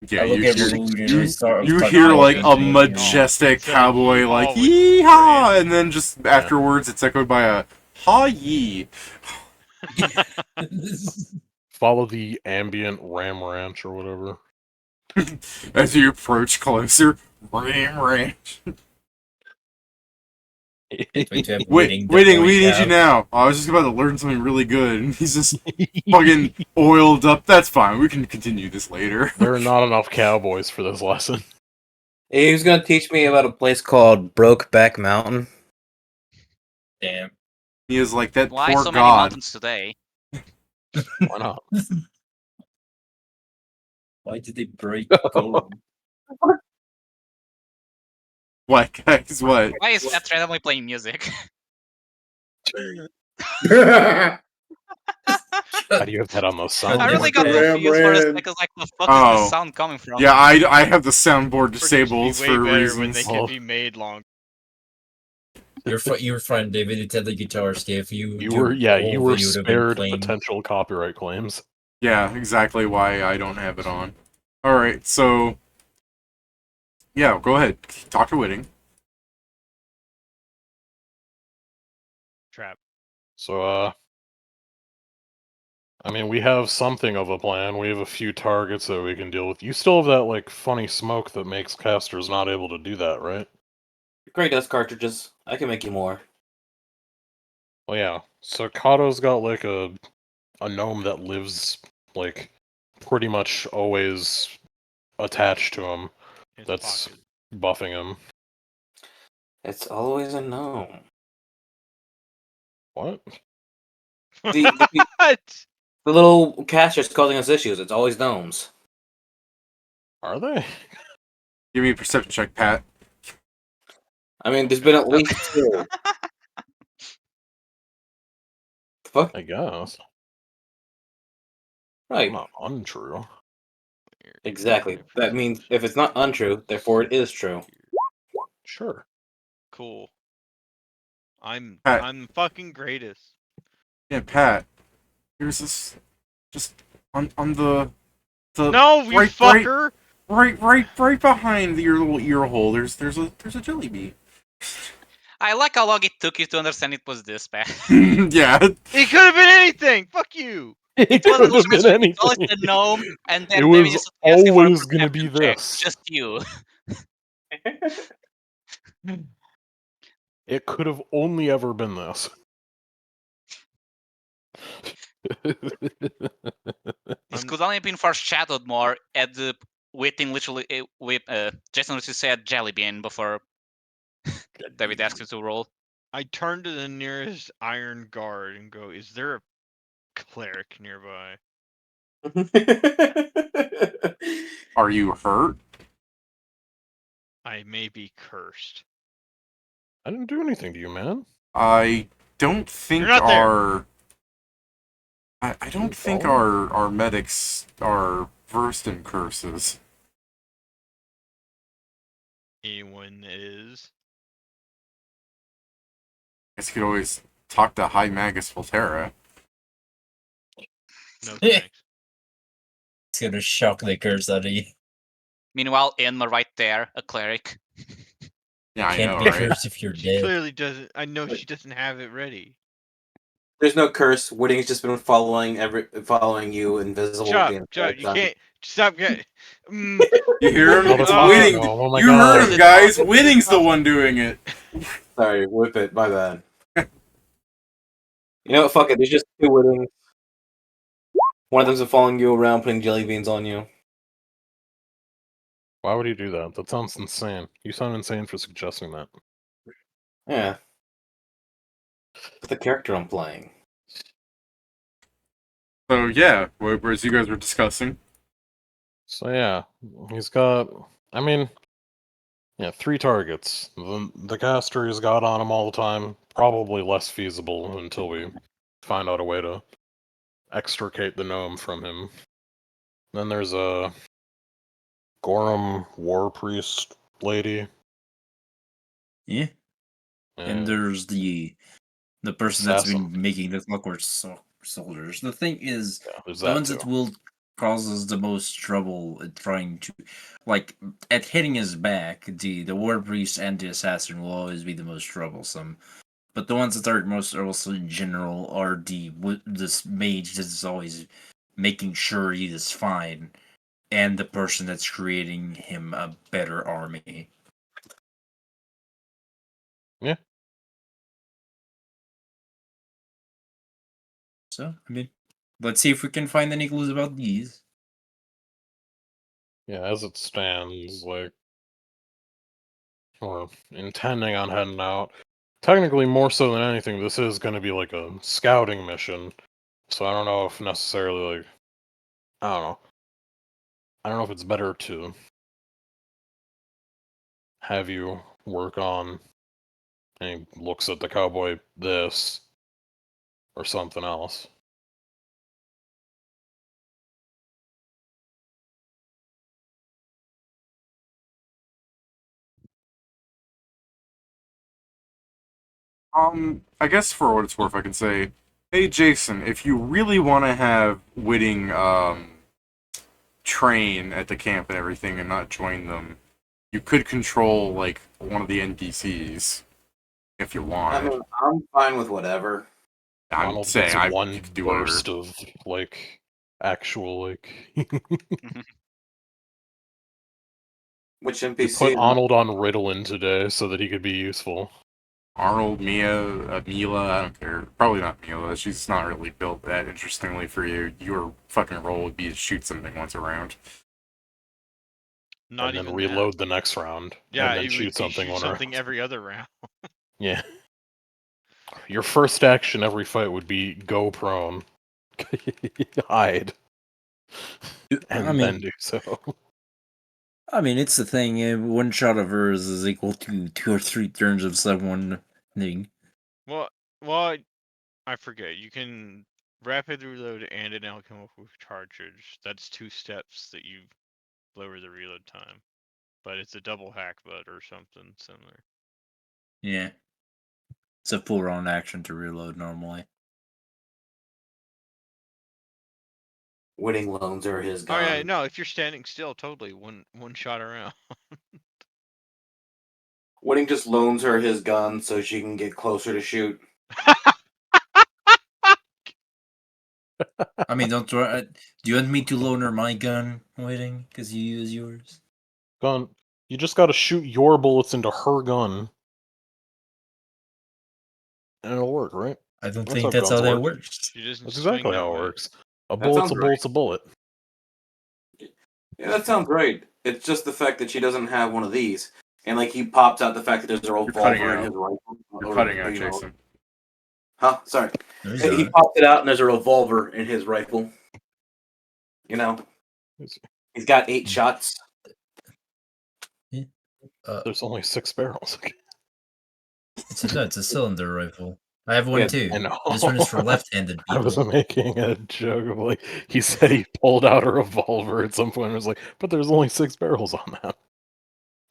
A: Yeah,
H: I look
A: you
H: at
A: hear,
H: Rude and
A: you,
H: I start
A: you
H: start
A: hear like a
H: talking to him.
A: majestic
D: Instead of
A: cowboy
D: yeehaw,
A: like
D: with
A: yeehaw,
D: Fran.
A: and then just afterwards it's echoed by a ha yee.
B: Follow the ambient Ram Ranch or whatever.
A: As you approach closer, ram ranch. Wait, Whitting, we need you now. I was just about to learn something really good, and he's just fucking oiled up. That's fine. We can continue this later.
B: There are not enough cowboys for this lesson.
G: He was gonna teach me about a place called Brokeback Mountain.
H: Damn.
A: He is like that
C: Why
A: poor
C: so many
A: god.
C: mountains today?
B: Why not?
H: Why did they break Golem?
A: What, guys? What?
C: Why is Pat randomly playing music?
B: How do you have that on the sound?
C: I really got
E: Instagram
C: confused for a
E: ran.
C: second. Like, the fuck is this
A: Oh.
C: sound coming from?
A: Yeah, I have the soundboard
D: Or just be
A: disabled
D: way
A: for
D: better when they
A: reasons.
D: can be made long.
H: You were fine, David. You had the guitar if you
B: You
H: do
B: were, yeah,
H: all
B: you were
H: of it, you would have been
B: spared
H: playing.
B: potential copyright claims.
A: Yeah, exactly why I don't have it on. Alright, so... Yeah, go ahead. Talk to Whitting.
D: Trap.
B: So, I mean, we have something of a plan. We have a few targets that we can deal with. You still have that, like, funny smoke that makes casters not able to do that, right?
F: Great dust cartridges. I can make you more.
B: Well, yeah. So Cato's got, like, a gnome that lives, like, pretty much always attached to him.
D: His
B: That's
D: pocket.
B: buffing him.
F: It's always a gnome.
B: What?
D: What?
F: The little casters causing us issues. It's always gnomes.
B: Are they?
A: Give me a perception check, Pat.
F: I mean, there's been at least two. The fuck?
B: I guess.
F: Right.
B: Not untrue.
F: Exactly. That means if it's not untrue, therefore it is true.
B: Sure.
D: Cool.
A: Pat.
D: I'm fucking greatest.
A: Yeah, Pat. Here's this... Just on the...
D: No, you fucker!
A: Right behind your little ear hole, there's a jelly bee.
C: I like how long it took you to understand it was this, Pat.
A: Yeah.
D: It could have been anything! Fuck you!
B: It
C: was
B: could have been anything.
C: Always the gnome, and then
B: It
C: maybe
B: was
C: just asking for a
B: always gonna be
C: perception check.
B: this.
C: Just you.
B: It could have only ever been this.
C: This could only have been foreshadowed more at the waiting literally with Jason literally said jelly bean before David asked you to roll.
D: I turn to the nearest iron guard and go, is there a cleric nearby?
A: Are you hurt?
D: I may be cursed.
B: I didn't do anything to you, man.
A: I don't think
D: You're not there.
A: our... I don't think our medics are versed in curses.
D: Anyone is?
A: I guess you could always talk to High Magus Volterra.
D: No thanks.
H: It's gonna shock the curse out of you.
C: Meanwhile, Inma right there, a cleric.
A: Yeah, I
H: Can't
A: know,
H: be
A: right?
H: cursed if you're
D: She
H: dead.
D: clearly doesn't. I know she doesn't have it ready.
F: There's no curse. Whitting's just been following you invisible.
D: Shut
F: the
D: up,
F: entire
D: you
F: time.
D: can't. Stop getting.
A: You hear him?
B: Oh, the
A: It's
B: fuck
A: Whitting.
B: no. Oh my
A: You
B: god.
A: heard him, guys. Whitting's the one doing it.
F: Sorry, whip it. My bad. You know what? Fuck it. There's just two Whittings. One of them's been following you around, putting jelly beans on you.
B: Why would you do that? That sounds insane. You sound insane for suggesting that.
F: Yeah. The character I'm playing.
A: So yeah, whereas you guys were discussing.
B: So yeah, he's got. I mean, yeah, 3 targets. The caster he's got on him all the time. Probably less feasible until we find out a way to extricate the gnome from him. Then there's a Gorham war priest lady.
H: Yeah. And there's the person that's
B: Assassin.
H: been making the clockwork soldiers. The thing is,
B: Yeah, there's
H: the
B: that
H: ones
B: too.
H: that will cause us the most trouble at trying to, like, at hitting his back, the war priest and the assassin will always be the most troublesome. But the ones that are most troublesome in general are this mage that's always making sure he is fine, and the person that's creating him a better army.
B: Yeah.
H: So, I mean, let's see if we can find any clues about these.
B: Yeah, as it stands, like, we're intending on heading out. Technically, more so than anything, this is going to be like a scouting mission. So I don't know if necessarily, like, I don't know. I don't know if it's better to have you work on, and he looks at the cowboy, this, or something else.
A: I guess for what it's worth, I can say, hey Jason, if you really want to have Whitting train at the camp and everything and not join them, you could control like one of the NPCs if you
I: I
A: wanted.
I: mean, I'm fine with whatever.
A: I'm
B: Ronald
A: saying
B: gets
A: you
B: one
A: could do whatever.
B: burst of like actual like.
I: Which
B: We
I: NPC?
B: put Arnold on Ritalin today so that he could be useful.
A: Arnold, Mila, I don't care. Probably not Mila. She's not really built that interestingly for you. Your fucking role would be to shoot something once around.
D: Not
B: and then
D: even
B: reload
D: that.
B: the next round.
D: Yeah,
B: and then
D: you
B: shoot
D: would
B: something
D: shoot
B: one
D: something
B: round.
D: every other round.
B: Yeah. Your first action every fight would be go prone. Hide. And
H: I mean,
B: then do so.
H: I mean, it's the thing. One shot of hers is equal to 2 or 3 turns of someone thing.
D: Well, I forget. You can rapid reload and an alchemical cartridge. That's 2 steps that you lower the reload time. But it's a double hack bud or something similar.
H: Yeah. It's a full round action to reload normally.
I: Whitting loans her his
D: Oh
I: gun.
D: yeah, no, if you're standing still, totally one shot around.
I: Whitting just loans her his gun so she can get closer to shoot.
H: I mean, don't try. Do you want me to loan her my gun, Waiting? Because you use yours?
B: Gun. You just gotta shoot your bullets into her gun. And it'll work, right?
H: I don't
B: That's
H: think
B: how
H: that's
B: guns
H: how that
B: work.
H: works.
D: She doesn't
B: That's
D: swing
B: exactly
D: that
B: how it
D: way.
B: works. A
I: That
B: bullet's
I: sounds
B: a bullet's a bullet.
I: Yeah, that sounds right. It's just the fact that she doesn't have one of these. And like he pops out the fact that there's a
A: You're cutting
I: revolver in
A: out.
I: his rifle.
A: You're cutting out, Jason.
I: Huh? Sorry.
H: No, he's
I: He
H: alright.
I: pops it out and there's a revolver in his rifle. You know? He's got 8 shots.
B: There's only 6 barrels.
H: It's a cylinder rifle. I have one
I: Yeah,
H: too.
B: I know.
H: This one is for left-handed
B: I was
H: people.
B: making a joke of like, he said he pulled out a revolver at some point and was like, but there's only 6 barrels on that.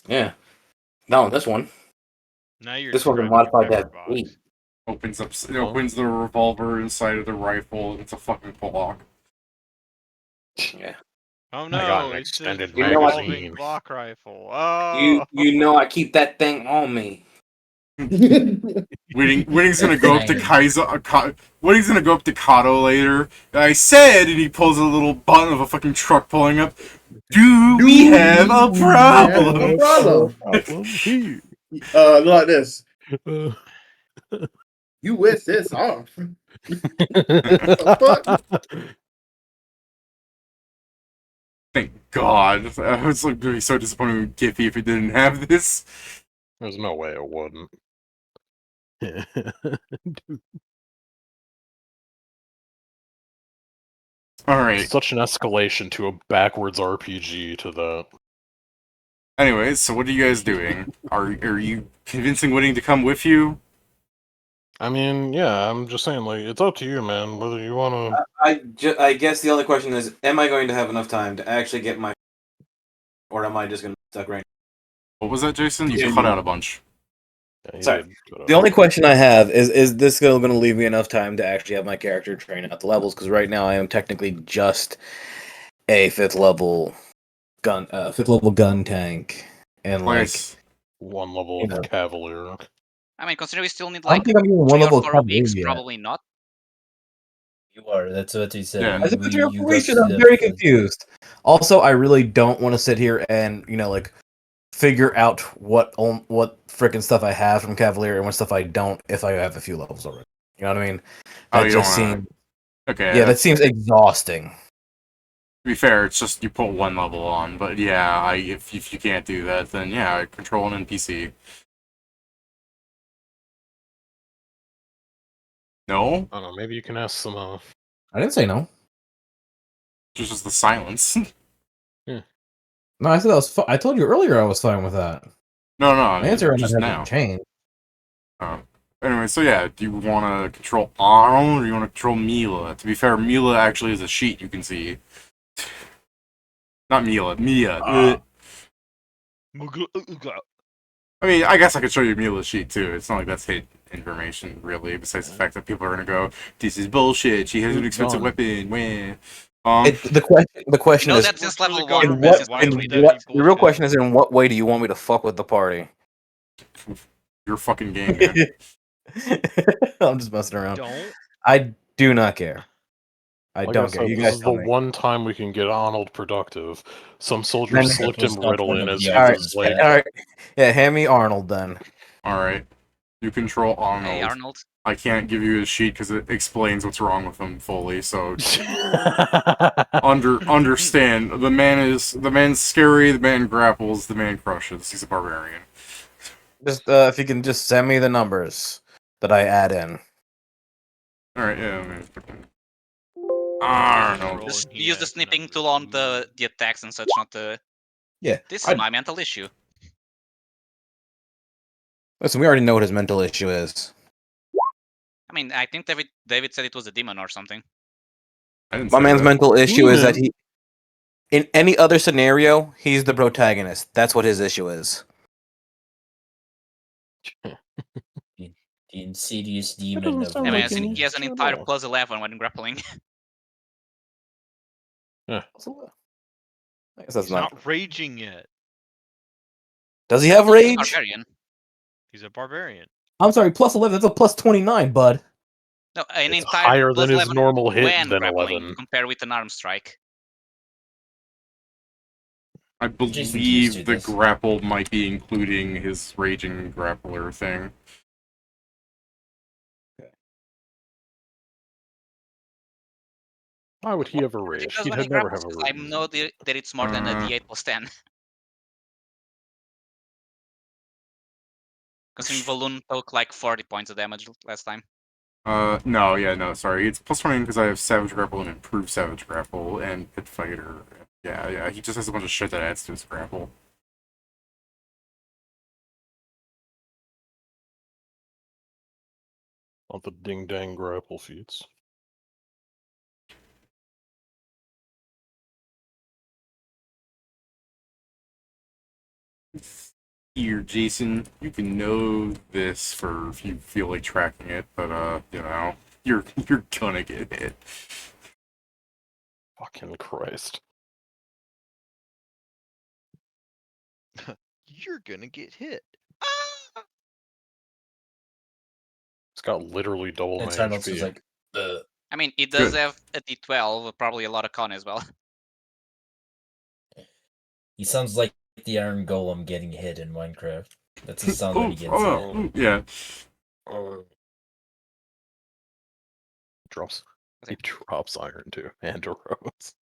I: Yeah. No, this one.
D: Now you're
I: This one's a
D: describing a
I: modified
D: pepper
I: that
D: box.
A: It opens the revolver inside of the rifle, and it's a fucking block.
I: Yeah.
D: Oh
B: I got
D: no,
B: an
D: it's a
B: extended
D: revolving
B: magazine.
D: block rifle. Oh,
I: You know I keep that thing on me.
A: Whitting's gonna go up to
H: Dang.
A: Whitting's gonna go up to Cato later. I said, and he pulls a little button of a fucking truck pulling up. Do we have a problem?
E: Problem.
B: Here.
E: Like this.
B: Uh,
E: You whisk this off. The
A: Thank God. I was like gonna be so disappointed with Giphy if it didn't have this.
B: There's no way it wouldn't.
A: Alright.
B: Such an escalation to a backwards RPG to that.
A: Anyways, so what are you guys doing? Are you convincing Whitting to come with you?
B: I mean, yeah, I'm just saying, like, it's up to you, man, whether you want to...
I: I guess the only question is, am I going to have enough time to actually get my... Or am I just going to be stuck right
A: What was that, Jason? You
I: Yeah,
A: cut
I: you-
A: out a bunch.
B: Yeah,
I: Sorry.
B: did.
I: The only question I have is this still going to leave me enough time to actually have my character train out the levels? Because right now I am technically just a 5th level gun tank, and
A: Twice.
B: One level
I: You
B: of
I: know.
B: Cavalier.
C: I mean, considering we still need
I: I don't
C: like
I: think I'm even 1
C: 3 or
I: level
C: 4
I: cavalier
C: weeks,
I: yet.
C: probably not.
H: You are. That's what he said.
A: Yeah.
I: I said
H: We-
I: 3 or
H: you
I: 4
H: got
I: weeks,
H: to
I: and I'm
H: the-
I: very confused. Also, I really don't want to sit here and like figure out what freaking stuff I have from Cavalier and what stuff I don't if I have a few levels already. You know what I mean?
A: Oh,
I: That
A: you
I: just
A: don't wanna...
I: seems
A: Okay,
I: yeah, that seems exhausting.
A: to be fair, it's just you put 1 level on, but yeah, if you can't do that, then yeah, I control an NPC. No?
B: I don't know, maybe you can ask some,
I: I didn't say no.
A: Just the silence.
I: No, I said that was. I told you earlier I was fine with that.
A: No,
I: My answer
A: just
I: hasn't
A: now.
I: changed.
A: Anyway, so yeah, do you want to control Arnold or do you want to control Mila? To be fair, Mila actually is a sheet you can see. Not Mila, Mia. I mean, I guess I could show you Mila's sheet too. It's not like that's hidden information, really, besides the fact that people are going to go, this is bullshit, she has an expensive weapon, wah.
I: The question
C: No,
I: is,
C: that's since
D: Works for the
C: level 1.
D: government,
C: That's since
D: why
C: level
D: would
C: two.
D: that
I: what,
D: be
I: the real
D: bullshit?
I: question is, in what way do you want me to fuck with the party?
A: Your fucking game, man.
I: I'm just messing around.
D: Don't.
I: I do not care. I
B: Like
I: don't
B: I
I: care.
B: said,
I: You
B: this
I: guys
B: is the
I: tell me.
B: one time we can get Arnold productive. Some soldier
I: Man,
B: slipped
H: that was
B: him
H: not
B: Riddle
H: one
B: in
H: of
B: as
H: the
B: he
I: Alright,
B: was like,
I: alright. Yeah, hand me Arnold then.
A: Alright. You control Arnold.
C: Hey, Arnold.
A: I can't give you his sheet because it explains what's wrong with him fully, so understand. The man's scary, the man grapples, the man crushes. He's a barbarian.
I: Just if you can just send me the numbers that I add in.
A: Alright, yeah, I mean, Arnold.
C: Just
D: He
C: use the
D: has
C: snipping
D: numbers.
C: tool on the attacks and such, not the...
I: Yeah.
C: This is my mental issue.
I: Listen, we already know what his mental issue is.
C: I mean, I think David said it was a demon or something.
A: I didn't
I: My
A: say
I: man's
A: that.
I: mental issue is that
B: Demon?
I: in any other scenario, he's the protagonist. That's what his issue is.
H: The insidious
B: doesn't
H: demon of
B: sound
C: I mean,
B: like an
C: he has an
B: issue at
C: entire
B: all.
C: plus 11 when grappling.
I: I guess that's
D: He's
I: not.
D: not raging yet.
I: Does he have
C: He's a
I: rage?
C: barbarian.
D: He's a barbarian.
I: I'm sorry, plus 11. That's a plus 29, bud.
C: No, an
B: It's
C: entire
B: higher
C: plus
B: than his
C: 11
B: normal hit
C: when
B: than
C: grappling,
B: 11.
C: compared with an arm strike.
A: I
H: Jason used to
A: believe the
H: this.
A: grapple might be including his raging grappler thing.
B: Why would he ever rage?
C: Because
B: He'd
C: when he
B: never have
C: grapples,
B: a
C: I
B: rage.
C: know that it's more than a d8 plus 10. Considering Valoon took like 40 points of damage last time.
A: No, sorry. It's plus 20 because I have Savage Grapple and Improved Savage Grapple and Pit Fighter. Yeah, he just has a bunch of shit that adds to his grapple.
B: On the ding dang grapple feats.
A: Here, Jason, you can know this for if you feel like tracking it, but you're gonna get hit.
B: Fucking Christ.
D: You're gonna get hit.
B: It's got literally double my
H: And Arnold
B: HP.
H: was like,
C: I mean, it does
A: Good.
C: have a d12, probably a lot of con as well.
H: he sounds like the Iron Golem getting hit in Minecraft. That's the sound when he gets hit.
A: Yeah.
B: Drops. He drops iron too, and a rose.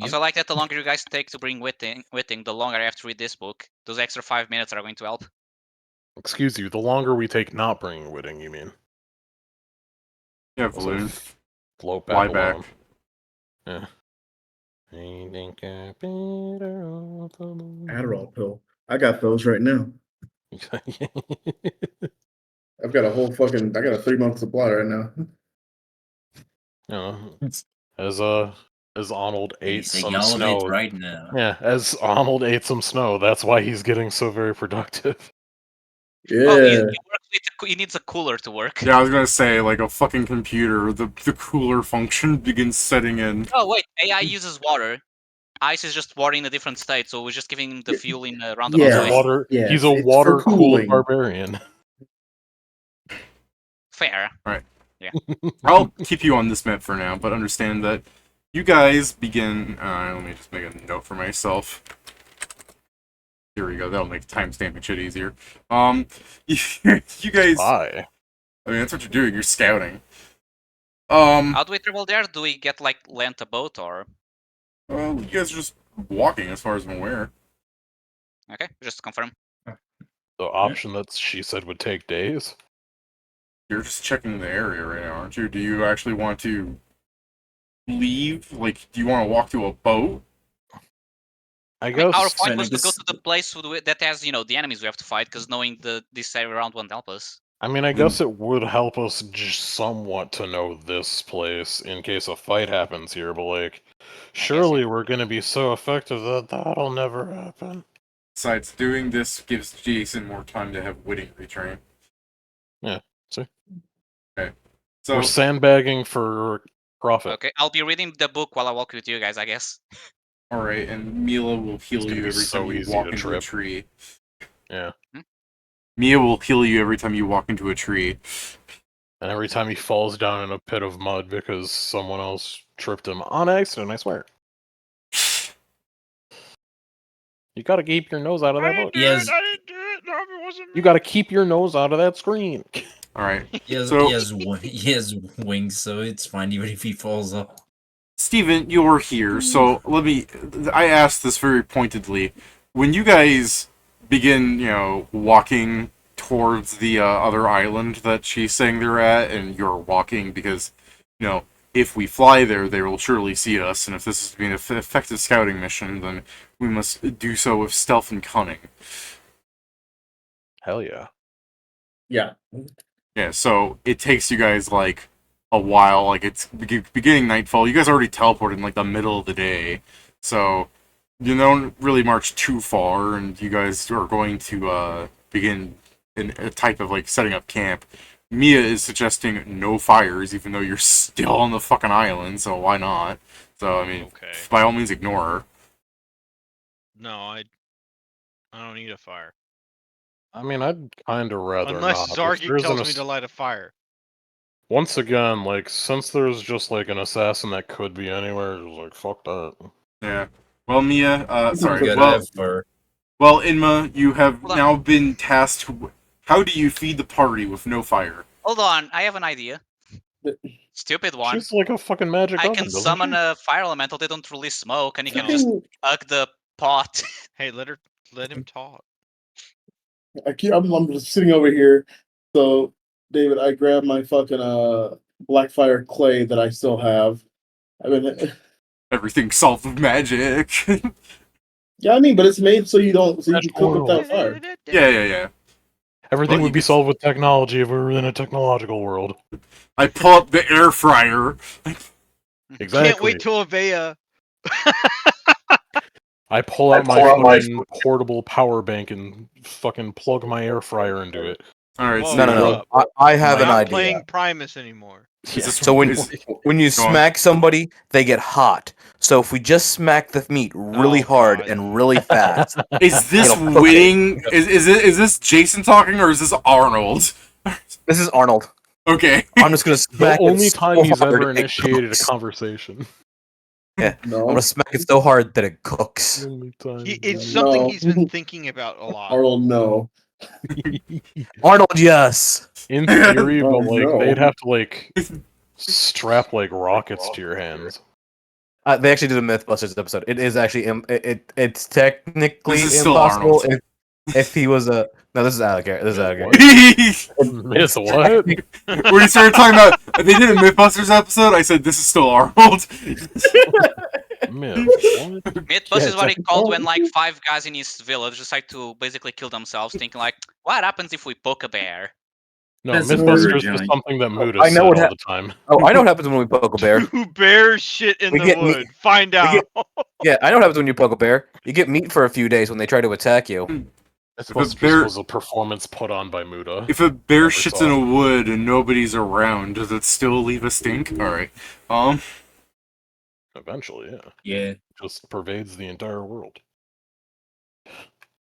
C: Also, I like that the longer you guys take to bring witting, the longer I have to read this book. Those extra 5 minutes are going to help.
B: Excuse you, the longer we take not bringing Witting, you mean?
A: Yeah,
B: Also,
A: Balloon.
B: float
A: Fly
B: back
A: back.
B: alone. Yeah. I think I better off alone.
E: Adderall pill. I got those right now. I've got a whole fucking. I got a 3-month supply right now.
B: As Arnold ate
H: He's
B: some
H: taking all of
B: snow.
H: it right now.
B: Yeah, as Arnold ate some snow, that's why he's getting so very productive.
E: Yeah.
C: Oh, he needs a cooler to work.
A: Yeah, I was gonna say, like a fucking computer, the cooler function begins setting in.
C: Oh wait, AI uses water. Ice is just water in a different state, so we're just giving him the fuel in a roundabout
E: Yeah.
C: way.
B: Water.
E: Yes,
B: He's a
E: it's for
B: water-cooled
E: cooling.
B: barbarian.
C: Fair.
A: I'll keep you on this map for now, but understand that you guys begin. Let me just make a note for myself. Here we go. That'll make timestamping shit easier. You guys.
B: Why?
A: I mean, that's what you're doing. You're scouting.
C: How do we travel there? Do we get like lent a boat or?
A: Well, you guys are just walking, as far as I'm aware.
C: Okay, just to confirm.
B: The option that she said would take days?
A: You're just checking the area right now, aren't you? Do you actually want to leave? Like, do you want to walk to a boat?
B: I
C: I mean, our
B: guess.
C: point
H: Kinda
C: was to go
H: just-
C: to the place that has, the enemies we have to fight, because knowing this area around won't help us.
B: I mean, I guess it would help us just somewhat to know this place in case a fight happens here, but like, surely we're gonna be so effective that that'll never happen.
A: Besides, doing this gives Jason more time to have witting retrain.
B: Yeah, see?
A: Okay.
B: We're
A: So,
B: sandbagging for profit.
C: Okay, I'll be reading the book while I walk with you guys, I guess.
A: alright, and Mila will heal
B: gonna
A: you
B: be
A: every
B: so
A: time you
B: easy
A: walk
B: to
A: into a
B: trip.
A: tree.
B: Yeah.
A: Mia will heal you every time you walk into a tree.
B: And every time he falls down in a pit of mud because someone else tripped him on accident, I swear. You gotta keep your nose out of
D: I
B: that
D: didn't
B: book.
D: do
H: Yes.
D: it. I didn't do it. No, it wasn't me.
B: You gotta keep your nose out of that screen.
A: Alright.
H: He has,
A: So-
H: he has he has wings, so it's fine even if he falls off.
A: Steven, you're here, so I asked this very pointedly. When you guys begin, walking towards the other island that she's saying they're at, and you're walking because, if we fly there, they will surely see us, and if this is to be an effective scouting mission, then we must do so with stealth and cunning.
B: Hell yeah.
E: Yeah.
A: Yeah, so it takes you guys, like, a while. Like, it's beginning nightfall. You guys already teleported in, like, the middle of the day. So, you don't really march too far, and you guys are going to begin in a type of, like, setting up camp. Mia is suggesting no fires, even though you're still on the fucking island, so why not? So, I mean,
D: Okay.
A: by all means, ignore her.
D: No, I don't need a fire.
B: I mean, I'd kinda rather
D: Unless
B: not. If
D: Zargi
B: there's
D: tells
B: an
D: me to light a fire.
B: Once again, like, since there's just, like, an assassin that could be anywhere, just like, fuck that.
A: Yeah. Well, Mia, sorry.
H: Gotta
A: Well,
H: have fire.
A: well, Inma, you have
C: Hold on.
A: now been tasked. How do you feed the party with no fire?
C: Hold on, I have an idea. Stupid one.
B: She's like a fucking magic
C: I
B: oven,
C: can
B: doesn't
C: summon
B: she?
C: a fire elemental, they don't release smoke, and you can just
E: Fucking-
C: hug the pot.
D: Hey, let him talk.
E: I'm just sitting over here. So, David, I grabbed my fucking Blackfire clay that I still have. I mean,
A: Everything solved with magic.
E: yeah, I mean, but it's made so you can
B: Magic
E: cook
B: world.
E: without fire.
A: yeah.
B: Everything
A: Well,
B: would
A: you
B: be
A: could-
B: solved with technology if we were in a technological world.
A: I pull up the air fryer.
B: Exactly.
D: Can't wait to obey
B: I pull out my fucking portable power bank and fucking plug my air fryer into it.
A: All right.
D: Whoa,
A: So
I: No.
D: Hold
I: I have
D: I'm
I: an
D: not
I: idea.
D: playing Primus anymore.
A: Is
B: Yes,
A: this-
I: So when
A: is-
I: when you
A: Go on.
I: smack somebody, they get hot. So if we just smack the meat really
D: Oh,
I: hard
D: God.
I: and really fast,
A: Is this
I: It'll cook
A: winning? Is this Jason talking or is this Arnold?
I: this is Arnold.
A: Okay.
I: I'm just gonna
B: the
I: smack it
B: only
I: so
B: time he's
I: hard
B: ever
I: it
B: initiated a
I: cooks.
B: conversation.
I: I'm
E: No,
I: gonna smack it so hard that it cooks.
B: Only time.
D: It's
E: No.
D: something he's been thinking about a lot.
E: Arnold, no.
I: Arnold, yes.
B: In theory,
E: Oh,
B: but like
E: no.
B: they'd have to like strap like rockets to your hands.
I: They actually did a MythBusters episode. It is actually it's technically
A: This is still
I: impossible
A: Arnold.
I: if he was a no. This is Alligator. This is
B: Yeah,
I: Alligator.
B: what? Myth what?
A: When you started talking about they did a MythBusters episode, I said this is still Arnold.
B: Myth what?
C: Mythbusters
I: Yeah,
C: is what he
I: technically-
C: called when like 5 guys in his village decide to basically kill themselves, thinking like, what happens if we poke a bear?
B: No,
H: That's a
B: Mythbusters
H: murder
B: is
H: giant.
B: something that Muda
I: I know
B: said
I: what
B: all the time.
I: Oh, I know what happens when we poke a bear.
D: Two bears shit in
I: We
D: the
I: get meat-
D: wood. Find out.
I: get- Yeah, I know what happens when you poke a bear. You get meat for a few days when they try to attack you.
B: This
A: If
B: was
A: a bear-
B: was a performance put on by Muda.
A: If a bear
B: Never
A: shits
B: saw
A: in
B: it.
A: a wood and nobody's around, does it still leave a stink? All right.
B: Eventually, yeah.
H: Yeah.
B: Just pervades the entire world.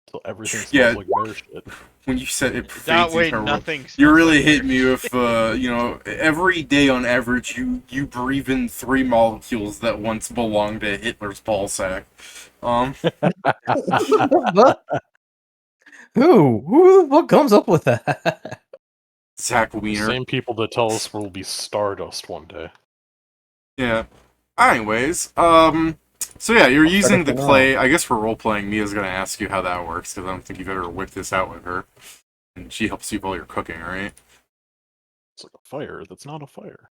B: Till everything smells
A: Yeah.
B: like bear shit.
A: When you said it
D: That
A: pervades the
D: way,
A: entire world,
D: nothing.
A: you
D: smells
A: really
D: like
A: hit
D: bear
A: me
D: shit.
A: with, every day on average, you breathe in 3 molecules that once belonged to Hitler's ballsack.
I: Who the fuck comes up with that?
A: Zach
B: The
A: Wiener.
B: same people that tell us we'll be stardust one day.
A: Yeah. Anyways, so yeah, you're using the
I: it out.
A: clay. I guess for role playing, Mia's gonna ask you how that works because I don't think you've ever whipped this out with her, and she helps you while you're cooking, right?
B: It's like a fire that's not a fire.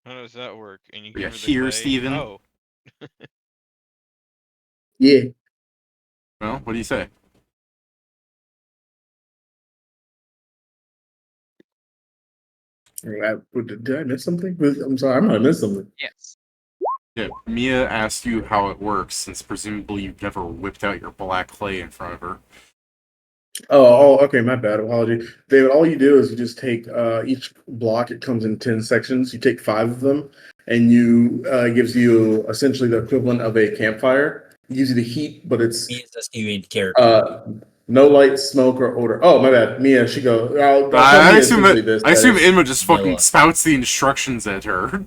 D: How does that work? And you
A: Yeah,
D: give her the
A: here,
D: clay?
A: Steven.
D: Oh,
E: Yeah.
A: Well, what do you say?
E: Did I miss something? I'm sorry, I might have missed something.
C: Yes.
A: Yeah, Mia asked you how it works, since presumably you've never whipped out your black clay in front of her.
E: Okay, my bad. Apology. David, all you do is you just take each block, it comes in 10 sections. You take 5 of them, and you gives you essentially the equivalent of a campfire. It gives you the heat, but it's
H: Means that's you in character.
E: no light, smoke, or odor. Oh, my bad. Mia, she go. I'll tell
A: I
E: Mia
A: assume
E: essentially this.
A: I assume
E: that
A: Inma just fucking
H: Noah.
A: spouts the instructions at her.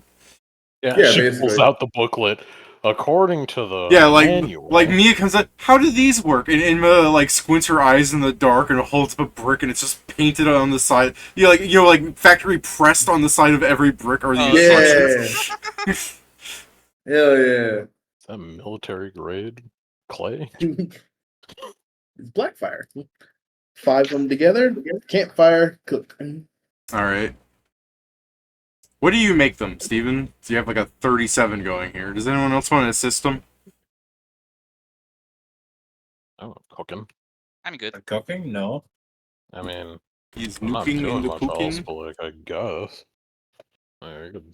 B: Yeah,
E: Yeah,
B: she pulls
E: basically.
B: out the booklet. According to the
A: Yeah,
B: manual.
A: like Mia comes out. How do these work? And Inma like squints her eyes in the dark and holds up a brick, and it's just painted on the side. Like factory pressed on the side of every brick are the
C: Oh,
A: instructions.
E: Hell yeah.
B: Is that military grade clay?
E: It's Blackfire. 5 of them together. Campfire. Cook.
A: All right. What do you make them, Steven? So you have like a 37 going here. Does anyone else want to assist them?
B: Oh, cooking.
C: I'm good.
H: Cooking? No.
B: I mean,
A: He's
B: I'm not
A: nuking
B: doing
A: into
B: much else,
A: cooking.
B: but like, I guess. I could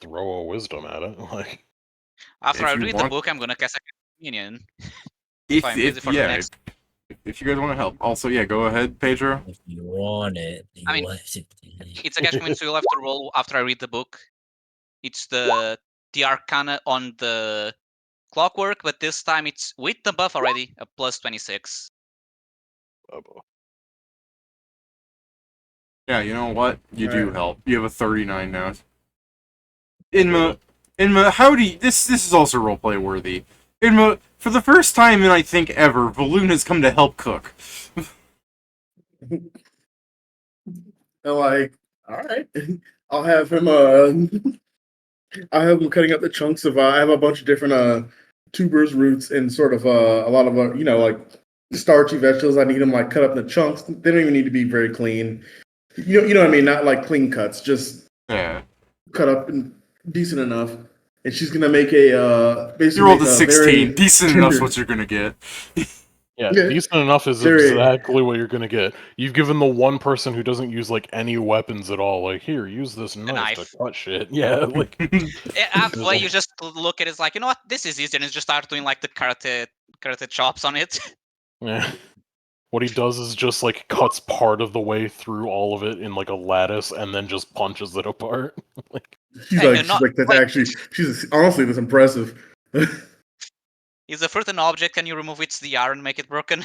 B: throw a wisdom at it. Like,
C: After
A: If
C: I
A: you
C: read
A: want-
C: the book, I'm gonna cast a minion.
A: If
C: I'm busy for the next.
A: if you guys want to help. Also, yeah, go ahead, Pedro.
H: If you want it, you
C: I mean,
H: want it.
C: It's a catchment, so you'll have to roll after I read the book. It's the Arcana on the clockwork, but this time it's with the buff already, a plus 26.
A: Yeah, you know what? You do
E: Alright.
A: help. You have a 39 now. Inma, how do you... This is also roleplay worthy. Inma, for the first time in I think ever, Balloon has come to help cook.
E: They're like, all right. I'll have him. I'll have him cutting up the chunks of. I have a bunch of different tubers, roots, and sort of a lot of like starchy vegetables. I need them like cut up in the chunks. They don't even need to be very clean. You know what I mean? Not like clean cuts, just
A: Yeah.
E: cut up and decent enough. And she's gonna make a basically
A: You rolled a
E: make
A: 16.
E: very
A: Decent enough's
E: tender-
A: what you're gonna get.
B: yeah,
E: Yeah.
B: decent enough is
E: Very-
B: exactly what you're gonna get. You've given the one person who doesn't use like any weapons at all, like, here, use this knife to
C: knife.
B: cut shit. Yeah, like
C: Halfway, you just look at it, it's like, you know what, this is easy, and you just start doing like the karate chops on it.
B: yeah. What he does is just like cuts part of the way through all of it in like a lattice and then just punches it apart.
E: She's
C: Hey,
E: like,
C: you're
E: she's
C: not-
E: like, that's
C: wait.
E: actually. She's honestly that's impressive.
C: Is the fruit an object? Can you remove its DR and make it broken?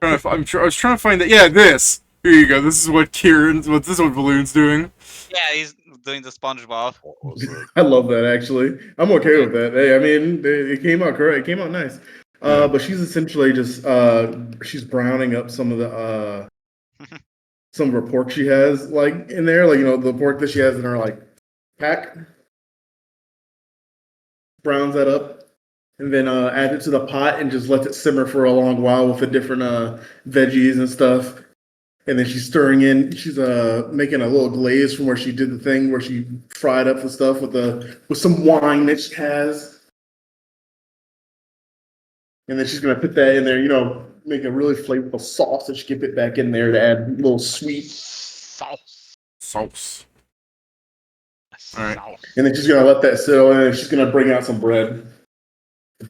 A: I was trying to find that. Yeah, this. Here you go. This is what this is what Balloon's doing.
C: Yeah, he's doing the SpongeBob.
B: What was it?
E: I love that actually. I'm okay with that. Hey, I mean, it came out correct. It came out nice. But she's essentially just she's browning up some of the some of her pork she has like in there, like the pork that she has in her like pack. Browns that up, and then add it to the pot and just let it simmer for a long while with the different veggies and stuff. And then she's stirring in. She's making a little glaze from where she did the thing where she fried up the stuff with some wine that she has. And then she's gonna put that in there, make a really flavorful sauce that she can put back in there to add a little sweet.
A: Sauce. All right.
E: And then she's gonna let that settle, and then she's gonna bring out some bread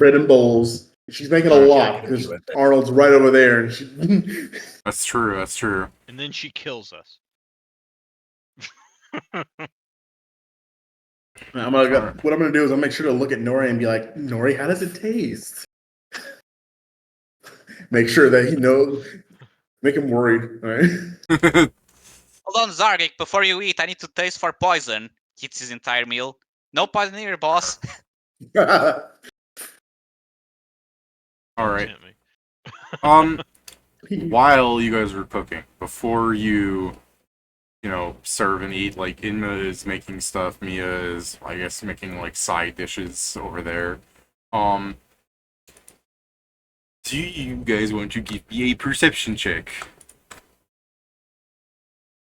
E: and bowls. She's making a lot because Arnold's right over there, and she.
A: That's true. That's true.
D: And then she kills us.
E: What I'm gonna do is I'll make sure to look at Nori and be like, Nori, how does it taste? Make sure that he knows. Make him worried. All right.
C: Hold on, Zargik, before you eat, I need to taste for poison. Eats his entire meal. No poison here, boss.
A: All right.
D: Tempt me.
A: While you guys are cooking, before you serve and eat, like Inma is making stuff, Mia is, I guess, making like side dishes over there. Do you guys want to give me a perception check?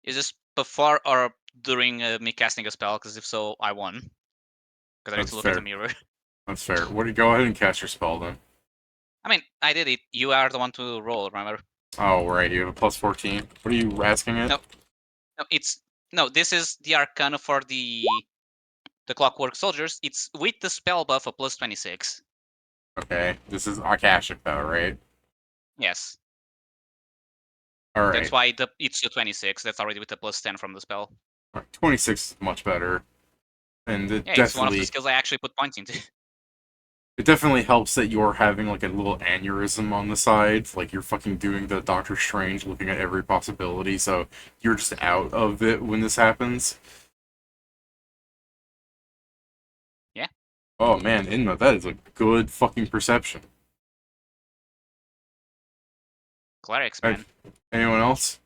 C: Is this before or during me casting a spell, because if so, I won. Because I need
A: That's
C: to look at
A: fair.
C: the mirror.
A: That's fair. Go ahead and cast your spell then.
C: I mean, I did it. You are the one to roll, remember?
A: Oh, right. You have a plus 14. What are you asking it?
C: No, this is the Arcana for the Clockwork Soldiers. It's with the spell buff of plus 26.
A: Okay. This is Akashic, though, right?
C: Yes.
A: All right.
C: That's why it's the 26. That's already with the plus 10 from the spell.
A: 26 is much better. And it
C: Yeah, it's one of the
A: definitely
C: skills I actually put points into.
A: it definitely helps that you're having like a little aneurysm on the side, like you're fucking doing the Doctor Strange, looking at every possibility, so you're just out of it when this happens.
C: Yeah.
A: Oh man, Inma, that is a good fucking perception.
C: Clerics,
A: Hey,
C: man.
A: anyone else?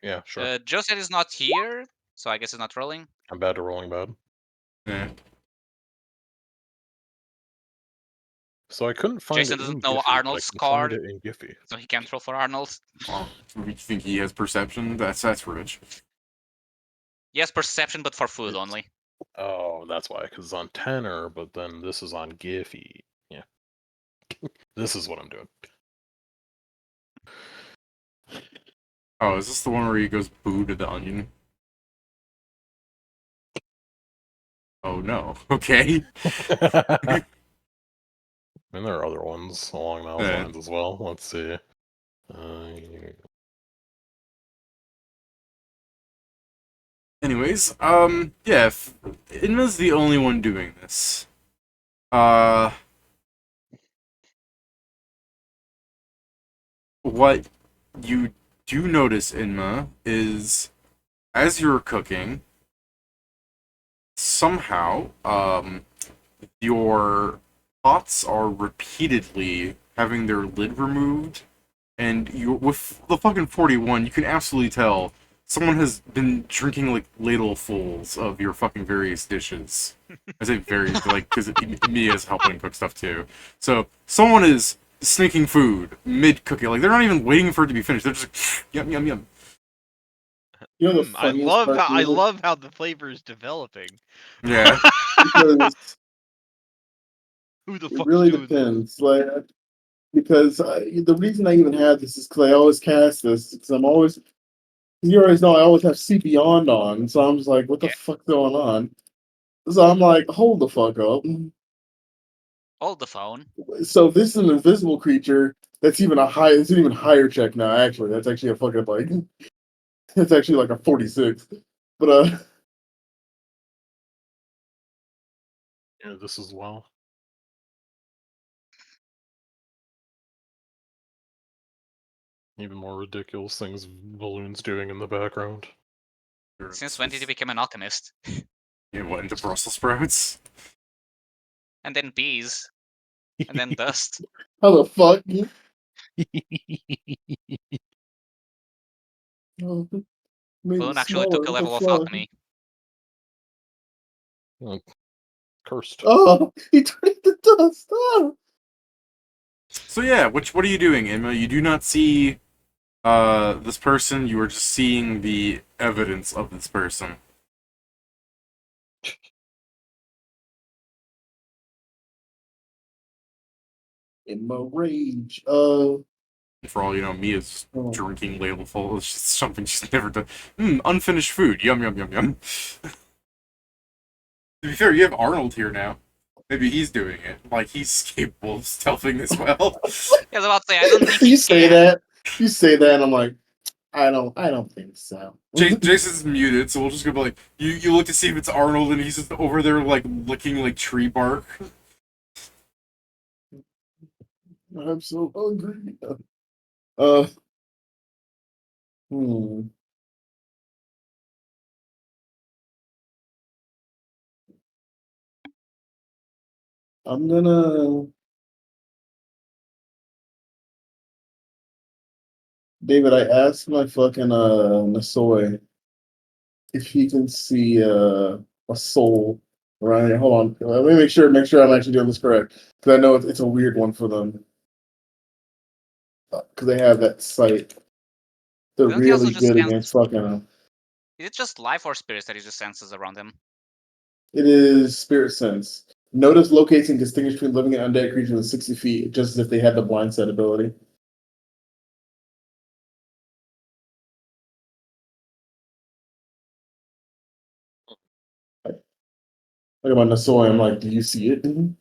B: Yeah, sure.
C: Joseph is not here, so I guess he's not rolling.
B: I'm bad to rolling bad.
A: Yeah.
B: So I couldn't find
C: Jason
B: it in
C: doesn't know
B: Giphy, but I
C: Arnold's
B: can find
C: card,
B: it in Giphy.
C: so he can't roll for Arnold.
A: Oh, you think he has perception? That's rich.
C: Yes, perception, but for food only.
B: Oh, that's why, because it's on Tenor, but then this is on Giphy. Yeah. This is what I'm doing.
A: Oh, is this the one where he goes boo to the onion? Oh no. Okay.
B: And there are other ones along those
A: Yeah.
B: lines as well. Let's see.
A: Anyways, yeah, Inma's the only one doing this. What you do notice, Inma, is as you're cooking, somehow, your pots are repeatedly having their lid removed, and you with the fucking 41, you can absolutely tell someone has been drinking like ladlefuls of your fucking various dishes. I say various, like, because Mia's helping cook stuff too. So someone is sneaking food mid cooking. Like they're not even waiting for it to be finished. They're just like, yum yum yum.
E: You know the
D: I
E: funniest part is
D: love how the flavor is developing.
A: Yeah.
E: because
D: Who the
E: it
D: fuck's
E: really
D: doing this?
E: depends. Like, because the reason I even have this is because I always cast this. Because I'm always, you always know I always have See Beyond on, so I'm just like, what the
C: Yeah.
E: fuck going on? So I'm like, hold the fuck up.
C: Hold the phone.
E: So this is an invisible creature. That's even a high. It's an even higher check now. Actually, that's actually a fucking like. It's actually like a 46. But
B: Yeah, this as well. Even more ridiculous things Balloon's doing in the background.
C: Since when did he become an alchemist?
A: Yeah, what, into Brussels sprouts?
C: And then bees. And then dust.
E: how the fuck? Oh, maybe
C: Balloon actually took a
E: smaller. What the
C: level of
E: fuck?
C: alchemy.
B: Cursed.
E: Oh, he turned into dust. Oh.
A: So yeah, what are you doing, Inma? You do not see this person, you are just seeing the evidence of this person.
E: In my rage.
A: For all you know, Mia's
E: Oh.
A: drinking ladleful. It's just something she's never done. Unfinished food. Yum, yum, yum, yum. To be fair, you have Arnold here now. Maybe he's doing it. Like, he's capable of stealthing as well.
C: I was about to say, I don't think
E: you
C: he
E: say
C: can.
E: that. You say that, and I'm like, I don't think so.
A: Jason's muted, so we'll just go be like, you look to see if it's Arnold, and he's just over there, like, licking, like, tree bark.
E: I'm so hungry. Hmm. I'm gonna. David, I asked my fucking Nasoy if he can see a soul around here. Hold on. Let me make sure I'm actually doing this correct. Because I know it's a weird one for them. Because they have that sight. They're
C: Don't he also
E: really
C: just
E: good
C: cast?
E: against fucking
C: Is it just life or spirits that he just senses around him?
E: It is spirit sense. Notice locates and distinguish between living and undead creatures within 60 feet, just as if they had the blind sight ability. Look at my Nasoy, I'm like, do you see it? Did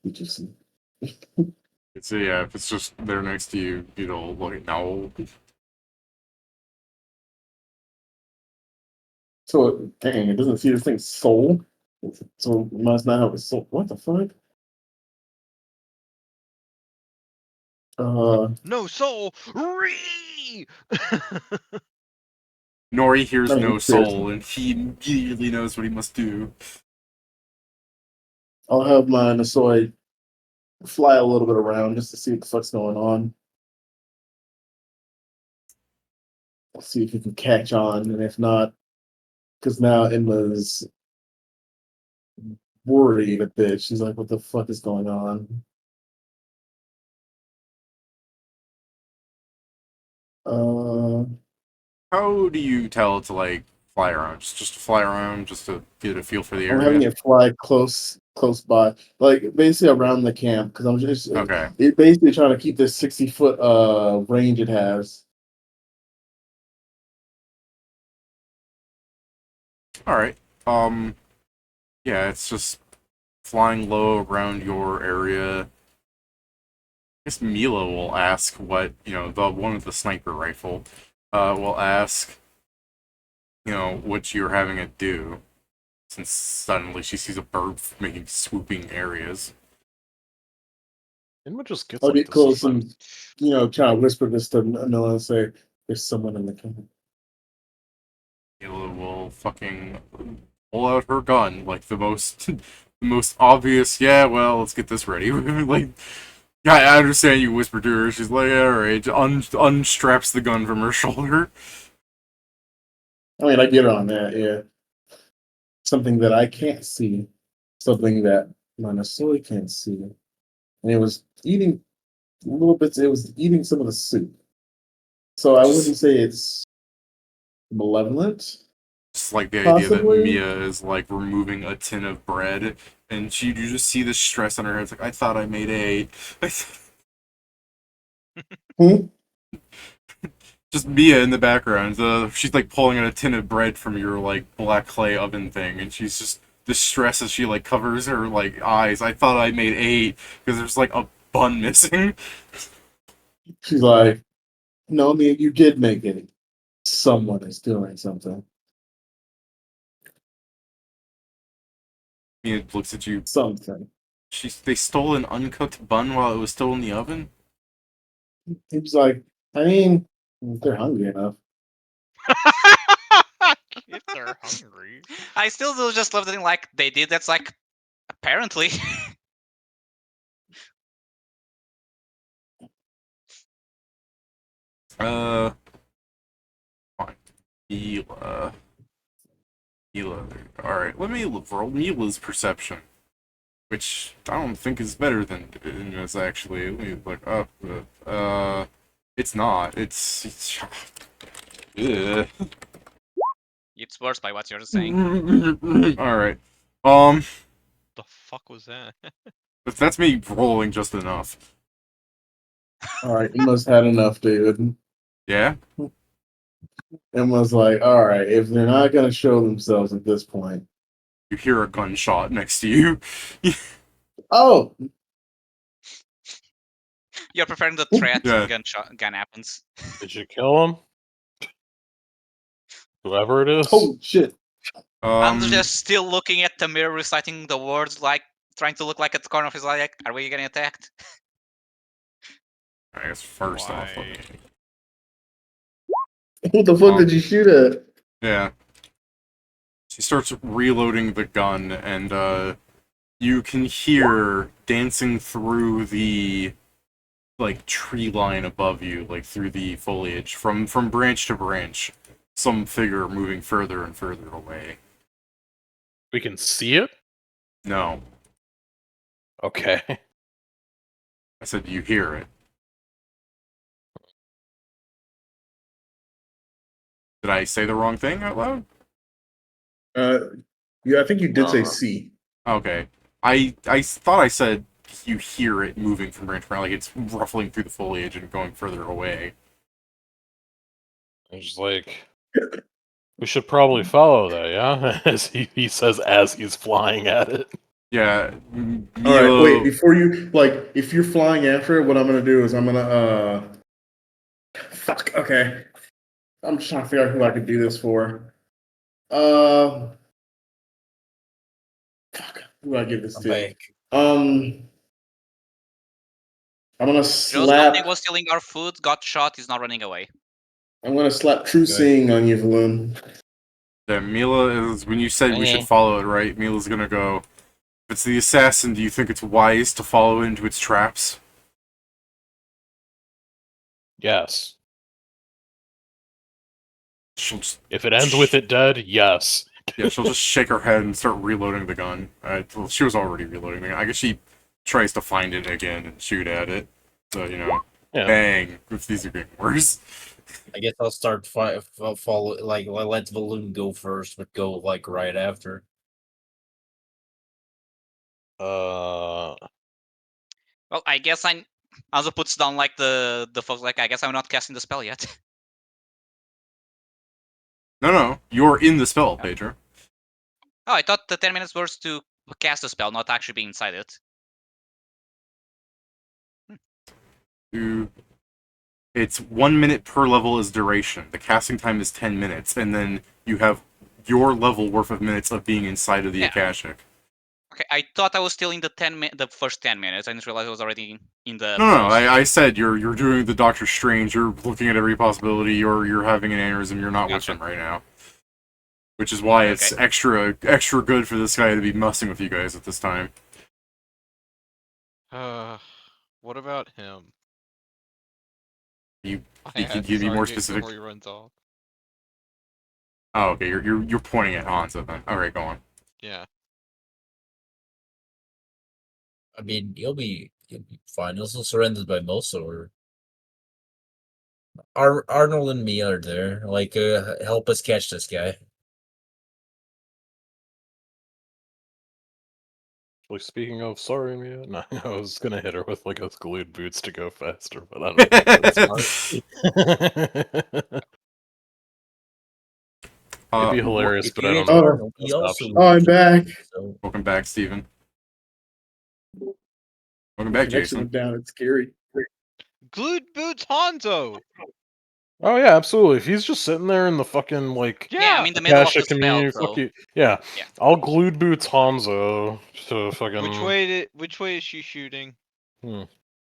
E: you see it?
A: It's yeah, if it's just there next to you, you know, like no.
E: So, dang, it doesn't see this thing's soul. So, it must not have a soul. What the fuck?
D: No soul. Ree!
A: Nori hears
E: I mean,
A: no
E: spirit
A: soul, and he immediately knows what he must do.
E: I'll have my Nasoy fly a little bit around just to see what the fuck's going on. Let's see if he can catch on, and if not, because now Emma's worried a bit. She's like, what the fuck is going on? Uh,
A: How do you tell it to like fly around? Just to fly around, just to get a feel for the
E: I'm having
A: area.
E: it fly close by, like basically around the camp, because I'm just
A: Okay.
E: it basically trying to keep this 60-foot range it has.
A: All right. Yeah, it's just flying low around your area. I guess Mila will ask what, the one with the sniper rifle, will ask, what you're having it do, since suddenly she sees a bird making swooping areas.
B: Inma just gets
E: I'll
B: like
E: get
B: this.
E: close and try to whisper this to Noah and say, "There's someone in the camp."
A: Mila will fucking pull out her gun, like the most, the most obvious. Yeah, well, let's get this ready. Like, yeah, I understand you whisper to her. She's like, all right, unstraps the gun from her shoulder.
E: I mean, I get on that, yeah. Something that I can't see, something that my Nasoi can't see, and it was eating little bits. It was eating some of the soup, so I wouldn't say it's malevolent.
A: Just like the idea that
E: Possibly.
A: Mia is like removing a tin of bread, and you just see the stress on her head. It's like, I thought I made 8.
E: Hmm?
A: Just Mia in the background. She's like pulling out a tin of bread from your like black clay oven thing, and she's just distressed as she like covers her like eyes. I thought I made 8 because there's like a bun missing.
E: She's like, "No, I mean, you did make it. Someone is doing something.
A: Mia looks at you.
E: Something."
A: They stole an uncooked bun while it was still in the oven.
E: He was like, "I mean, if they're hungry enough."
D: If they're hungry.
C: I still do just love the thing like they did. That's like apparently.
A: Fine. Mila. Alright, let me roll Mila's perception. Which I don't think is better than this actually. Let me look up. It's not. It's Ugh.
C: It's worse by what you're saying.
A: Alright.
D: The fuck was that?
A: That's me rolling just enough.
E: All right, you must had enough, David.
A: Yeah?
E: And was like, "All right, if they're not gonna show themselves at this point."
A: You hear a gunshot next to you.
E: Oh,
C: You're preparing the threat.
A: Yeah.
C: Gun happens.
B: Did you kill him? Whoever it is.
E: holy shit!
C: I'm just still looking at the mirror, reciting the words, like trying to look like at the corner of his eye. Like, are we getting attacked?
A: I guess first off,
D: Why?
E: What the fuck did you shoot at?
A: Yeah. She starts reloading the gun, and you can hear dancing through the like tree line above you, like through the foliage, from branch to branch, some figure moving further and further away.
B: We can see it?
A: No,
B: Okay.
A: I said you hear it. Did I say the wrong thing out loud?
E: Yeah, I think you did say C.
A: Okay. I thought I said you hear it moving from branch to branch, like it's ruffling through the foliage and going further away.
B: It's like, we should probably follow that, yeah? As he says as he's flying at it.
A: Yeah.
E: All right, wait.
A: Milo,
E: Before you if you're flying after it, what I'm gonna do is I'm gonna fuck. Okay, I'm just trying to figure out who I could do this for. Fuck. Who do I give this to?
H: Bank.
E: I'm gonna
C: Joe
E: slap.
C: was stealing our food, got shot, is not running away.
E: I'm gonna slap True Seeing on you, Valoon.
A: yeah, Mila is when you said we should
H: Okay.
A: follow it, right? Mila's gonna go. If it's the assassin, do you think it's wise to follow into its traps?
B: Yes.
A: She'll just
B: If it ends with it dead, yes.
A: yeah, she'll just shake her head and start reloading the gun. Well, she was already reloading the gun. I guess she tries to find it again and shoot at it. So
B: Yeah.
A: bang! If these are getting worse.
H: I guess I'll start follow like let Balloon go first, but go like right after.
C: Well, I guess I also puts down like the folks like I guess I'm not casting the spell yet.
A: No, you're in the spell, Pedro.
C: Oh, I thought the 10 minutes was to cast the spell, not actually be inside it.
A: It's 1 minute per level is duration. The casting time is 10 minutes, and then you have your level worth of minutes of being inside of the
C: Yeah.
A: Akashic.
C: Okay, I thought I was still in the first 10 minutes. I didn't realize I was already in the.
A: No, I said you're doing the Doctor Strange. You're looking at every possibility. You're having an aneurysm. You're not with
C: Gotcha.
A: him right now, which is why it's extra good for this guy to be messing with you guys at this time.
D: What about him?
A: You
D: I
A: could
D: asked
A: be more
D: Zargate
A: specific.
D: before he runs off.
A: Oh, okay. You're pointing at Hanzo then. All right, go on.
D: Yeah.
H: I mean, he'll be fine. He'll still surrendered by most, or Arnold and me are there. Like, help us catch this guy.
B: Actually, speaking of, sorry, Mia. No, I was gonna hit her with like a glued boots to go faster, but I don't know if that's smart. It'd be hilarious,
H: If
B: but
H: you
B: I
H: hit
B: don't know.
H: Arnold, he
B: That's
H: also.
B: option.
E: Oh, I'm back.
H: So
A: Welcome back, Steven. Welcome back,
E: Connection
A: Jason.
E: went down. It's scary.
D: Glued boots Hanzo!
B: Oh yeah, absolutely. If he's just sitting there in the fucking like
C: Yeah, I'm in the middle of the
B: Akashic
C: spell.
B: community,
C: So.
B: fuck you. Yeah.
C: Yeah.
B: I'll glued boots Hanzo to fucking.
D: Which way is she shooting?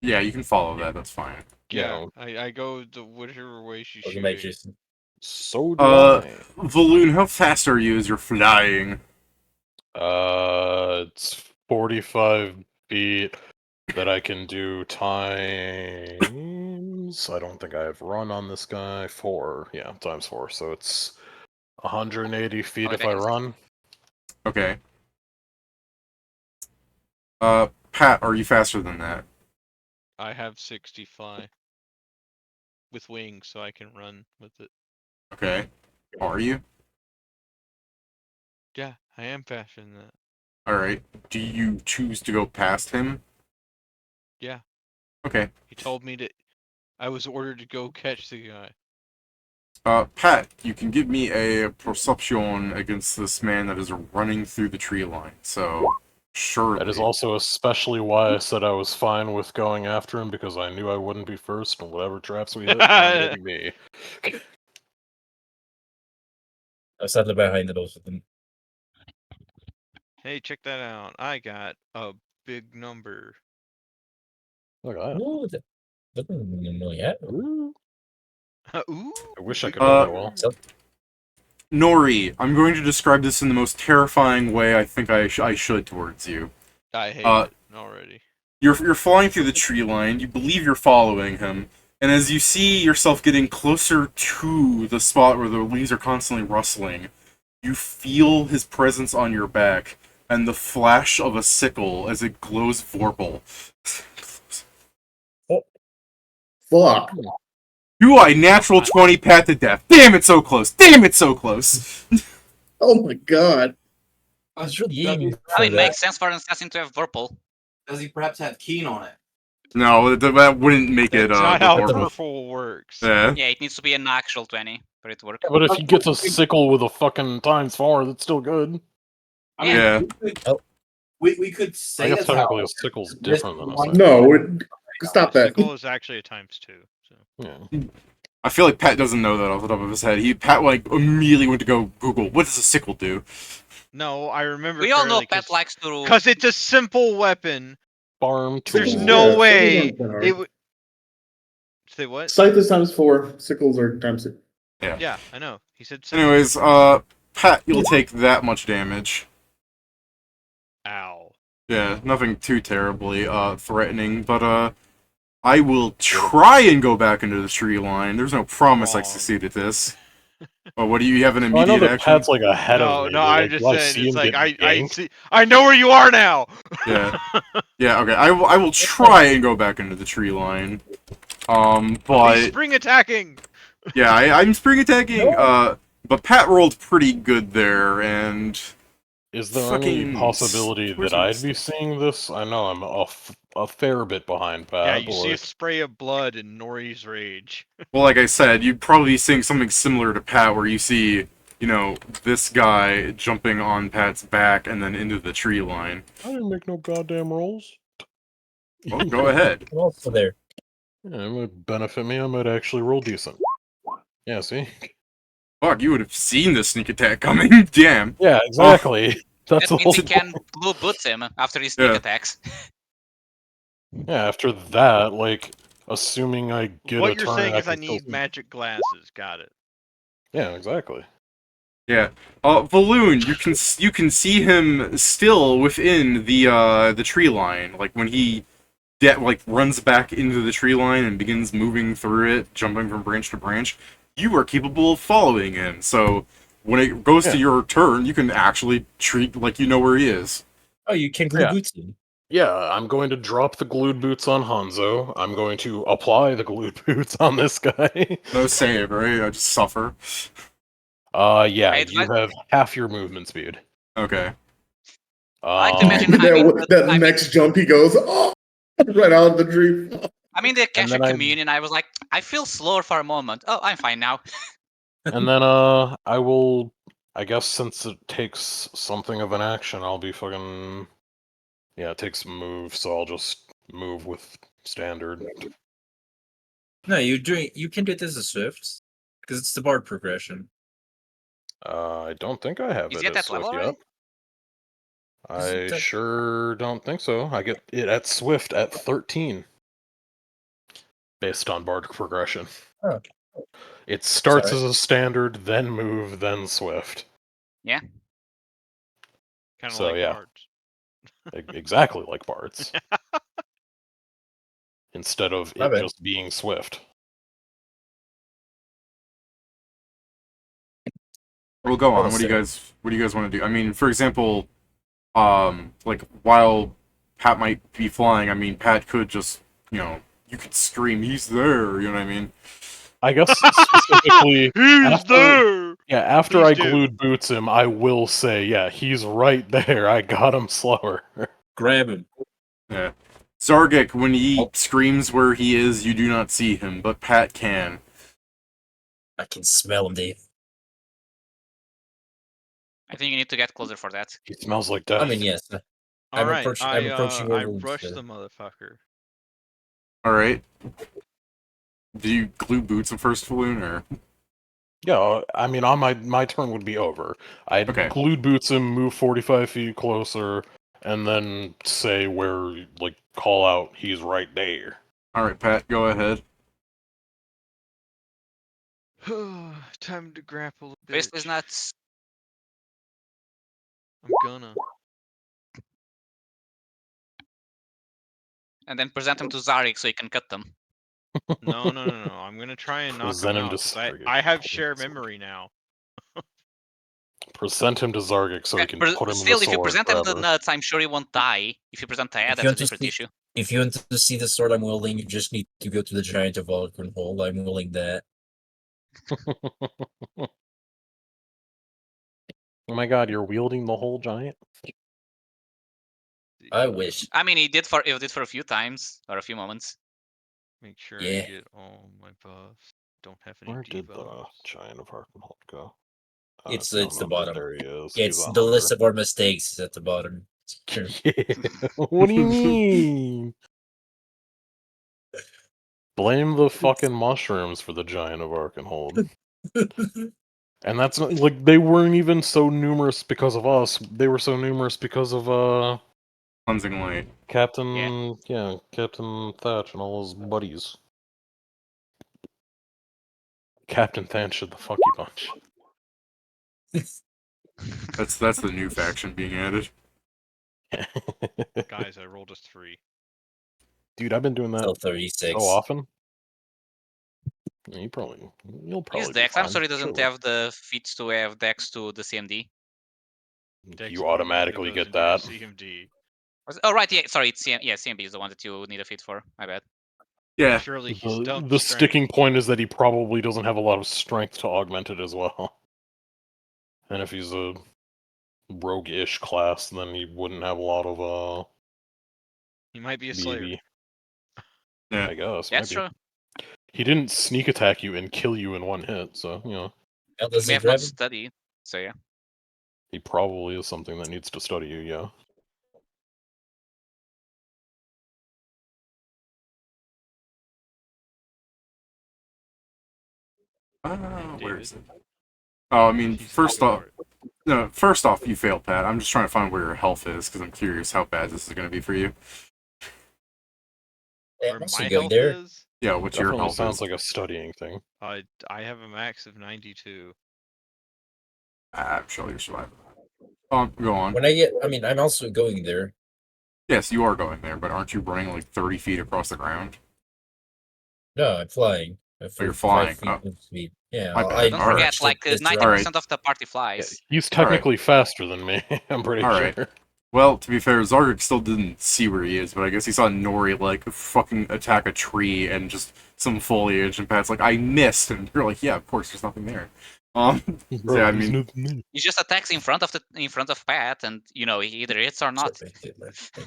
A: Yeah, you can follow that. That's fine.
B: Yeah.
D: I go the whichever way she's
H: welcome
D: shooting.
H: back, Jason.
B: So do I.
A: Valoon, how fast are you as you're flying?
B: It's 45 feet that I can do times. I don't think I have run on this guy. 4. Yeah, times 4. So it's 180 feet if I run.
A: Okay. Pat, are you faster than that?
D: I have 60 fly. With wings, so I can run with it.
A: Okay. Are you?
D: Yeah, I am faster than that.
A: Alright. Do you choose to go past him?
D: Yeah.
A: Okay.
D: He told me that I was ordered to go catch the guy.
A: Pat, you can give me a perception against this man that is running through the tree line. So, surely.
B: That is also especially why I said I was fine with going after him, because I knew I wouldn't be first, and whatever traps we hit, not hitting me.
H: I sat behind the both of them.
D: Hey, check that out. I got a big number.
B: Look at that.
H: Ooh, that doesn't really happen.
B: Ooh.
D: Ooh.
B: I wish I could run that well.
A: Nori, I'm going to describe this in the most terrifying way I think I should towards you.
D: I hate it already.
A: You're flying through the tree line, you believe you're following him, and as you see yourself getting closer to the spot where the leaves are constantly rustling, you feel his presence on your back, and the flash of a sickle as it glows vorpal.
E: Fuck.
A: Do I natural 20 Pat to death? Damn it, so close. Damn it, so close.
E: Oh my god.
F: I was really
H: Ying.
C: I mean, it makes sense for an assassin to have purple.
F: Does he perhaps have keen on it?
A: No, that wouldn't make it
D: That's not how
A: purple.
D: purple works.
A: Yeah.
C: Yeah, it needs to be an actual 20 for it to work.
B: But if he gets a sickle with a fucking ×4, that's still good.
F: I mean,
A: Yeah.
F: we could
B: I
F: say
B: guess
F: that's
B: technically
F: how
B: a sickle's
F: this
B: different than a
F: one-
B: sickle.
E: No, stop
D: The
E: that.
D: sickle is actually a ×2. So.
B: Yeah.
A: I feel like Pat doesn't know that off the top of his head. Pat like immediately went to go Google, what does a sickle do?
D: No, I remember.
C: We all know Pat likes to.
D: Because it's a simple weapon.
B: Farm tool.
D: There's no
E: Yeah,
D: way
E: sickles aren't hard.
D: it would. Say what?
E: Scythe is ×4, sickles are ×6.
D: Yeah, I know. He said. Simple.
A: Anyways, Pat, you'll take that much damage.
D: Ow.
A: Yeah, nothing too terribly threatening, but I will try and go back into the tree line. There's no promise I
D: Wrong.
A: succeed at this. Oh, what do you have an
B: Well, I know
A: immediate
B: that
A: action?
B: Pat's like ahead of me.
D: No,
B: but,
D: I'm
B: like,
D: just
B: do I
D: saying.
B: see
D: It's
B: him
D: like
B: get
D: I
B: ganked?
D: see. I know where you are now.
A: Yeah. Yeah, okay. I will try and go back into the tree line.
D: He's
A: But
D: spring attacking.
A: yeah, I'm spring attacking. But Pat rolled pretty good there, and
B: Is there
A: fucking
B: any possibility
A: where's
B: that
A: my
B: I'd be seeing this? I know I'm a fair bit behind Pat.
D: Yeah, you
B: but,
D: see a
B: like,
D: spray of blood in Nori's rage.
A: well, like I said, you'd probably be seeing something similar to Pat, where you see, you know, this guy jumping on Pat's back and then into the tree line.
B: I didn't make no goddamn rolls.
A: Well, go ahead.
H: I'm also there.
B: Yeah, it might benefit me. I might actually roll decent. Yeah, see?
A: Fuck, you would have seen the sneak attack coming. Damn.
B: Yeah, exactly. That's
C: That
B: the whole
C: means he can blue boots him after his sneak
A: Yeah.
C: attacks.
B: Yeah, after that, like, assuming I get
D: What
B: a
D: you're
B: turn,
D: saying is I
B: can still
D: need
B: see.
D: magic glasses. Got it.
B: Yeah, exactly.
A: Yeah. Balloon, you can see him still within the tree line. Like when he runs back into the tree line and begins moving through it, jumping from branch to branch, you are capable of following him. So when it goes to your turn, you can actually treat like you know where he is.
H: Oh, you can glue boots him.
B: Yeah, I'm going to drop the glued boots on Hanzo. I'm going to apply the glued boots on this guy.
A: No save, right? I just suffer.
B: Yeah,
C: Right,
B: you have half your movement speed.
A: Okay.
C: I like to imagine. I mean,
E: that next jump, he goes, oh, right out of the tree.
C: I'm in the Akashic
B: then I-
C: communion. I was like, I feel slower for a moment. Oh, I'm fine now.
B: And then, I will... I guess since it takes something of an action, I'll be fucking... Yeah, it takes move, so I'll just move with standard.
H: No, you can do it as a swift because it's the bard progression.
B: I don't think I have
C: Is
B: it
C: he at
B: as
C: that level
B: Swift
C: already?
B: yet.
H: Is
B: I
H: it that-
B: sure don't think so. I get it at Swift at 13. Based on bard progression.
H: Oh.
B: It starts
H: Sorry.
B: as a standard, then move, then Swift.
C: Yeah.
D: Kind of
B: So,
D: like
B: yeah.
D: cards.
B: Exactly like bards. Instead of
H: My
B: it
H: bad.
B: just being Swift.
A: Well, go on.
H: Well
A: What do you guys want to do? I mean, for example, like while Pat might be flying, I mean, Pat could just, you know, you could scream, "He's there!" You know what I mean?
B: I guess specifically
D: He's there.
B: after
D: Please
B: I
D: do.
B: glued boots him, I will say, yeah, he's right there. I got him slower.
H: Grab him.
A: Yeah. Zargic, when he screams where he is, you do not see him, but Pat can.
H: I can smell him, Dave.
C: I think you need to get closer for that.
B: He smells like death.
H: I mean, yes.
D: All
H: I'm
D: right,
H: approaching- I'm approaching
D: I
H: where we
D: rushed
H: said.
D: the motherfucker.
A: All right. Do you glue boots him first, Balloon, or?
B: Yeah, I mean, on my turn would be over. I'd
A: Okay.
B: glued boots him, move 45 feet closer, and then say where, like, call out, he's right there.
A: All right, Pat, go ahead.
D: Time to grapple a bit.
C: Fist is nuts.
D: I'm gonna.
C: And then present them to Zarek so he can cut them.
D: No. I'm gonna try and knock
B: Present
D: him
B: him
D: out.
B: to
D: 'Cause I
B: Zarek.
D: have share memory now.
B: Present him to Zargic so he can put him in the
C: Still, if you
B: sword
C: present him the
B: forever.
C: nuts, I'm sure he won't die. If you present Taya,
H: If
C: that's
H: you
C: a
H: want to
C: different
H: speak-
C: issue.
H: If you want to see the sword I'm wielding, you just need to go to the Giant of Arkenhold. I'm wielding that.
B: Oh my god, you're wielding the whole giant?
H: I wish.
C: I mean, he did for a few times or a few moments.
D: Make sure
H: Yeah.
D: I get all my buffs. Don't have any
B: Where did the
D: debuffs.
B: giant of Arkenhold go?
H: It's
B: no,
H: the
B: no,
H: bottom.
B: There he is.
H: Yeah,
B: He's
H: it's
B: a
H: the list
B: hunter.
H: of our mistakes is at the bottom. Sure.
B: What do you mean? Blame the fucking mushrooms for the giant of Arkenhold. And that's not like they weren't even so numerous because of us. They were so numerous because of
A: Cleansing light.
B: Captain Thatch and all his buddies. Captain Thatch should the fuck you bunch.
A: That's the new faction being added.
D: Guys, I rolled a 3.
B: Dude, I've been doing that
H: Till 36.
B: so often. Yeah, you'll
C: He's
B: probably be
C: Dex. I'm
B: fine.
C: sorry, he doesn't
B: Sure.
C: have the feats to have Dex to the CMD.
D: Dex
B: You automatically
D: goes
B: get
D: into your
B: that.
D: CMD.
C: Oh right, yeah. Sorry, it's CMB is the one that you need a feat for. My bad.
A: Yeah.
D: Surely he's
B: The
D: dumped strength.
B: sticking point is that he probably doesn't have a lot of strength to augment it as well. And if he's a rogue-ish class, then he wouldn't have a lot of
D: He might be a slayer.
B: BB.
A: Yeah.
B: I guess.
C: That's
B: maybe.
C: true.
B: He didn't sneak attack you and kill you in one hit, so you know.
H: How
C: He
H: does
C: may
H: he
C: have not
H: grab him?
C: studied. So yeah.
B: He probably is something that needs to study you, yeah.
A: Where
D: David?
A: is it? Oh, I mean,
D: He's
A: first
D: talking
A: off,
D: about-
A: no, first off, you failed, Pat. I'm just trying to find where your health is because I'm curious how bad this is going to be for you.
H: Yeah,
D: where
H: I'm also
D: my
H: going
D: health
H: there.
D: is.
A: Yeah, what's your
B: Definitely
A: health
B: sounds
A: is?
B: like a studying thing.
D: I have a max of 92.
A: I'm sure you're surviving. Go on.
H: I'm also going there.
A: Yes, you are going there, but aren't you running like 30 feet across the ground?
H: No, I'm flying.
A: You're flying.
H: 5 feet of speed. Yeah,
A: My bad.
C: Don't
A: Alright.
C: forget, like
H: this
C: 90% of the party
B: Yeah,
C: flies.
B: he's technically faster than me, I'm pretty
A: Alright.
B: sure.
A: Well, to be fair, Zargik still didn't see where he is, but I guess he saw Nori, like, fucking attack a tree and just some foliage, and Pat's like, I missed, and you're like, yeah, of course, there's nothing there. So,
B: Bro,
A: yeah, I
B: there's
A: mean,
B: nothing there.
C: He just attacks in front of Pat, and he either hits or not.
H: I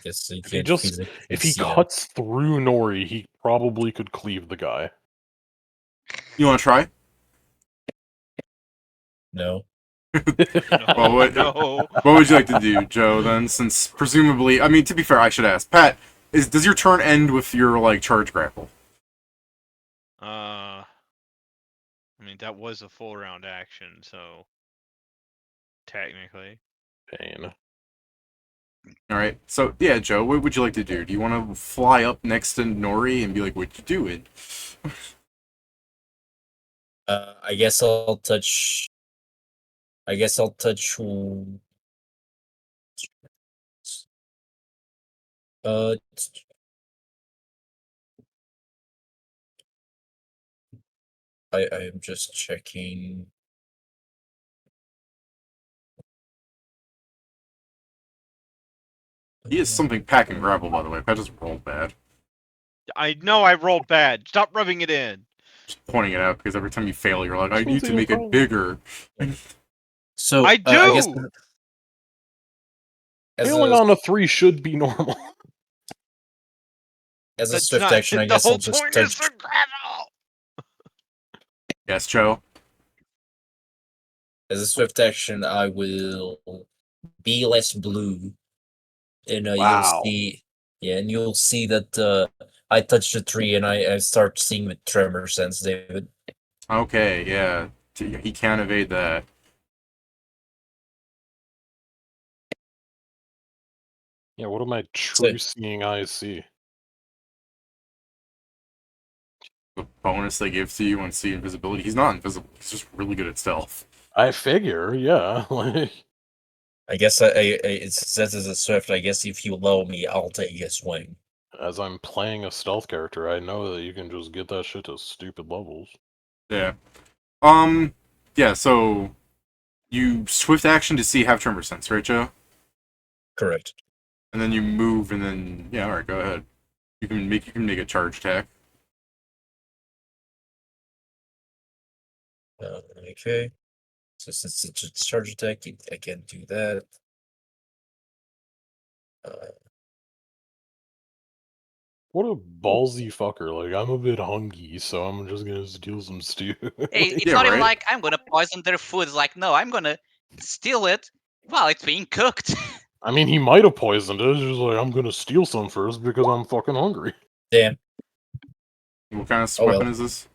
H: guess you
B: If he
H: can't
B: just
H: physically
B: if he
H: see them.
B: cuts through Nori, he probably could cleave the guy.
A: you want to try?
H: No.
A: Well, what,
D: No.
A: what would you like to do, Joe, then, since presumably, I mean, to be fair, I should ask, Pat, does your turn end with your, like, charge grapple?
D: I mean, that was a full round action, so technically.
B: Pain.
A: Alright, so, yeah, Joe, what would you like to do? Do you want to fly up next to Nori and be like, what you doing?
H: I guess I'll touch. I guess I'll touch. Uh, I am just checking.
A: He is something pack and grapple, by the way. Pat just rolled bad.
D: I know I rolled bad. Stop rubbing it in.
A: Just pointing it out, because every time you fail, you're like, I
B: It's
A: need to
B: not
A: make
B: a
A: it bigger.
H: So
D: I do.
H: I guess
B: Failing on a 3 should be normal.
H: as a
D: That's
H: swift
D: not
H: action, I
D: the
H: guess
D: whole
H: I'll just
D: point is
H: touch.
D: to grapple.
A: Yes, Joe?
H: As a swift action, I will be less blue, and you'll
B: Wow.
H: see. Yeah, and you'll see that I touch the tree, and I start seeing with tremor sense, David.
A: Okay, yeah. He can't evade that.
B: Yeah, what do my true seeing eyes see?
A: The bonus they give to you on see invisibility. He's not invisible. He's just really good at stealth.
B: I figure, yeah. Like,
H: I guess it says as a swift. I guess if you allow me, I'll take a swing.
B: as I'm playing a stealth character, I know that you can just get that shit to stupid levels.
A: Yeah. Yeah, so you swift action to see have tremor sense, right, Joe?
H: Correct.
A: And then you move, and then yeah, all right, go ahead. You can make a charge attack.
H: Okay. So since it's a charge attack, I can't do that.
B: What a ballsy fucker. Like, I'm a bit hungry, so I'm just gonna steal some stew.
C: Hey, it's
A: Yeah,
C: not even
A: right?
C: like I'm gonna poison their food. It's like, no, I'm gonna steal it while it's being cooked.
B: I mean, he might have poisoned it. It's just like, I'm gonna steal some first because I'm fucking hungry.
H: Damn.
A: What kind of
H: Oh,
A: weapon
H: well.
A: is this?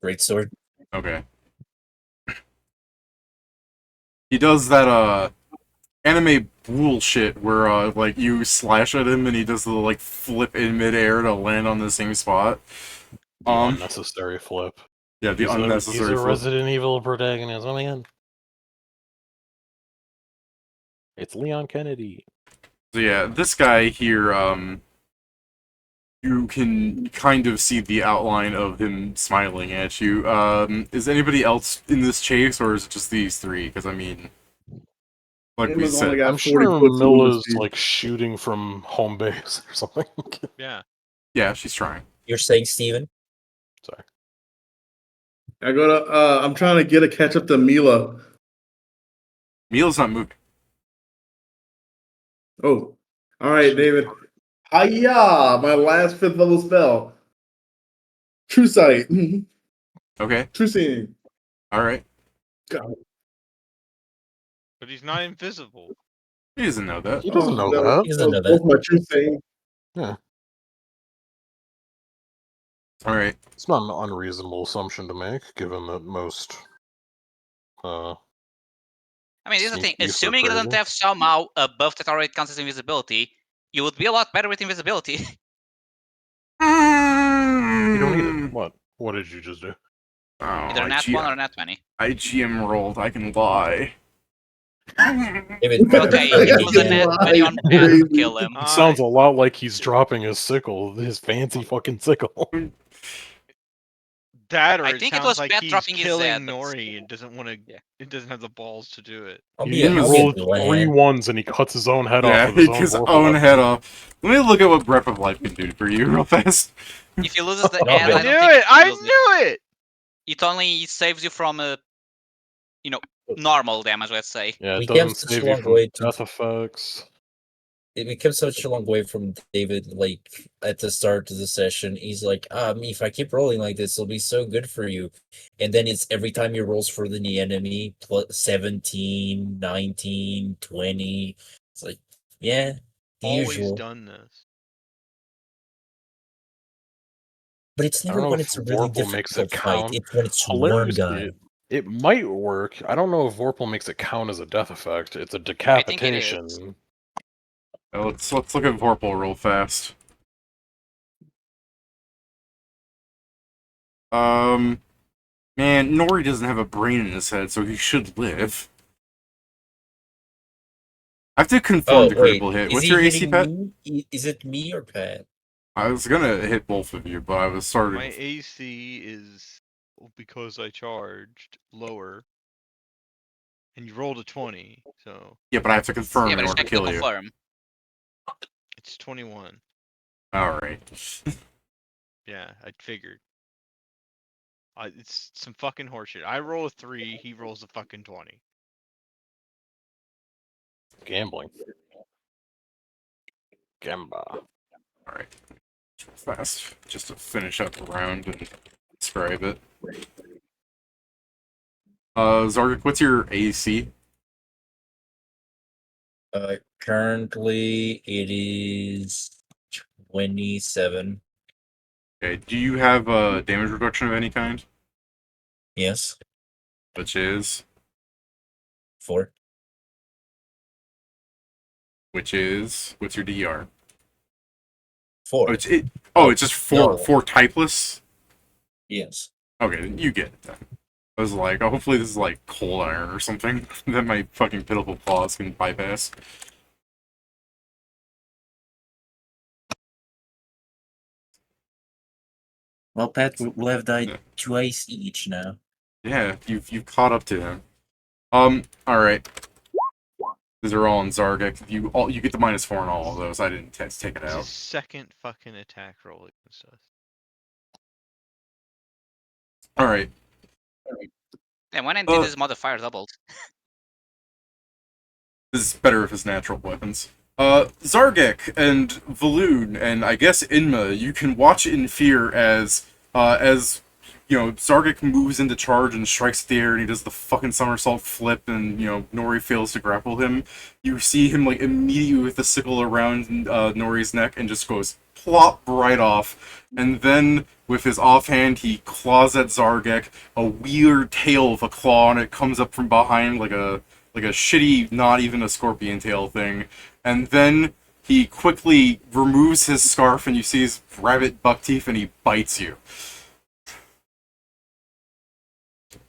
H: Great sword.
A: Okay. He does that anime bullshit where like you slash at him and he does the like flip in midair to land on the same spot.
B: The unnecessary flip.
A: Yeah, the unnecessary
B: He's a
A: flip.
B: Resident Evil protagonist. Oh my god. It's Leon Kennedy.
A: So yeah, this guy here, you can kind of see the outline of him smiling at you. Is anybody else in this chase, or is it just these three? Because I mean, like we
E: Emma's only
A: said,
E: got
B: I'm
E: 40
B: sure
E: foot movement
B: Milla's
E: speed.
B: like shooting from home base or something.
D: Yeah.
A: yeah, she's trying.
H: You're saying Steven?
B: Sorry.
E: I'm trying to catch up to Mila.
A: Mila's not moving.
E: Oh, all right, David. Hiya! My last 5th level spell. True sight.
A: Okay,
E: True seeing.
A: all right.
D: But he's not invisible.
A: He doesn't know that.
B: He doesn't know
E: that.
B: that.
H: He doesn't know
E: Both
H: that.
E: my true seeing.
B: Yeah.
A: All right.
B: It's not an unreasonable assumption to make, given that most
C: I mean, here's the thing.
B: Sneak thieves are
C: Assuming he doesn't
B: crazy.
C: have somehow a buff that already counts as invisibility, you would be a lot better with invisibility.
B: You don't need it. What? What did you just do?
A: Oh,
C: Either a nat 1 or a nat 20.
A: I GM rolled. I can lie.
H: David,
C: Okay, it was a nat 20 on Pat to kill him.
B: It sounds a lot like he's dropping his sickle, his fancy fucking sickle.
D: That, or
C: I
D: it
C: think it
D: sounds
C: was
D: like
C: Pat
D: he's
C: dropping his
D: killing
C: Zed, but
D: Nori and doesn't want to.
C: yeah.
D: It doesn't have the balls to do it.
B: He rolled 3 1s and he cuts his own head
A: Yeah,
B: off with
A: he
B: his
A: cuts
B: own
A: his
B: Vorpal
A: own
B: weapon.
A: head off. Let me look at what Breath of Life can do for you real fast.
C: If he loses the
H: No,
C: head,
H: I
C: I don't
D: knew
C: think
D: it!
C: he
D: I
C: feels
D: knew it!
C: It only saves you from normal damage, let's say.
B: Yeah,
H: We
B: it
H: came
B: doesn't
H: such
B: save
H: a
B: you
H: long
B: from
H: way to
B: death effects.
H: we came such a long way from David, like at the start of the session. He's like, if I keep rolling like this, it'll be so good for you. And then it's every time he rolls for the enemy, plus 17, 19, 20. It's like, yeah, the
D: Always
H: usual.
D: done this.
H: But it's
B: I
H: never
B: don't know
H: when
B: if
H: it's a really
B: Vorpal makes it
H: difficult fight.
B: count.
H: It's when it's one
B: Hilariously,
H: guy.
B: it might work. I don't know if Vorpal makes it count as a death effect. It's a
C: think it is.
B: decapitation.
A: Let's look at Vorpal real fast. Man, Nori doesn't have a brain in his head, so he should live. I have to confirm the critical hit.
H: Is
A: What's
H: he
A: your AC,
H: hitting
A: Pat?
H: me? Is it me or Pat?
A: I was gonna hit both of you, but I was starting.
D: My AC is, because I charged, lower. And you rolled a 20, so.
A: Yeah, but I have to confirm
C: Yeah,
A: in
C: but
A: order to
C: check to
A: kill you.
C: confirm.
D: It's 21.
A: Alright.
D: Yeah, I figured. It's some fucking horseshit. I roll a 3, he rolls a fucking 20.
B: Gambling. Gamba.
A: Alright. Fast. Just to finish up the round and describe it. Zargik, what's your AC?
H: Currently it is 27.
A: Okay, do you have a damage reduction of any kind?
H: Yes.
A: Which is?
H: 4.
A: Which is? What's your DER?
H: 4.
A: It's just 4,
H: No.
A: 4 typeless?
H: Yes.
A: Okay, then you get it then. I was like, oh, hopefully this is like cold iron or something that my fucking pitiful claws can bypass.
H: Well, Pat will have died
A: Yeah.
H: twice each now.
A: Yeah, you've caught up to him. Alright. These are all on Zargek. You get the -4 on all of those. I didn't take it
D: It's his
A: out.
D: second fucking attack roll against us.
A: All right.
C: And when I did his modifier doubled.
A: This is better if his natural weapons. Zargek and Valoon and I guess Inma, you can watch in fear as Zargek moves into charge and strikes the air and he does the fucking somersault flip and, Nori fails to grapple him. You see him, like, immediately with the sickle around Nori's neck and just goes plop right off. And then, with his offhand, he claws at Zargek. A weird tail of a claw and it comes up from behind like a shitty, not even a scorpion tail thing. And then he quickly removes his scarf and you see his rabbit buck teeth and he bites you.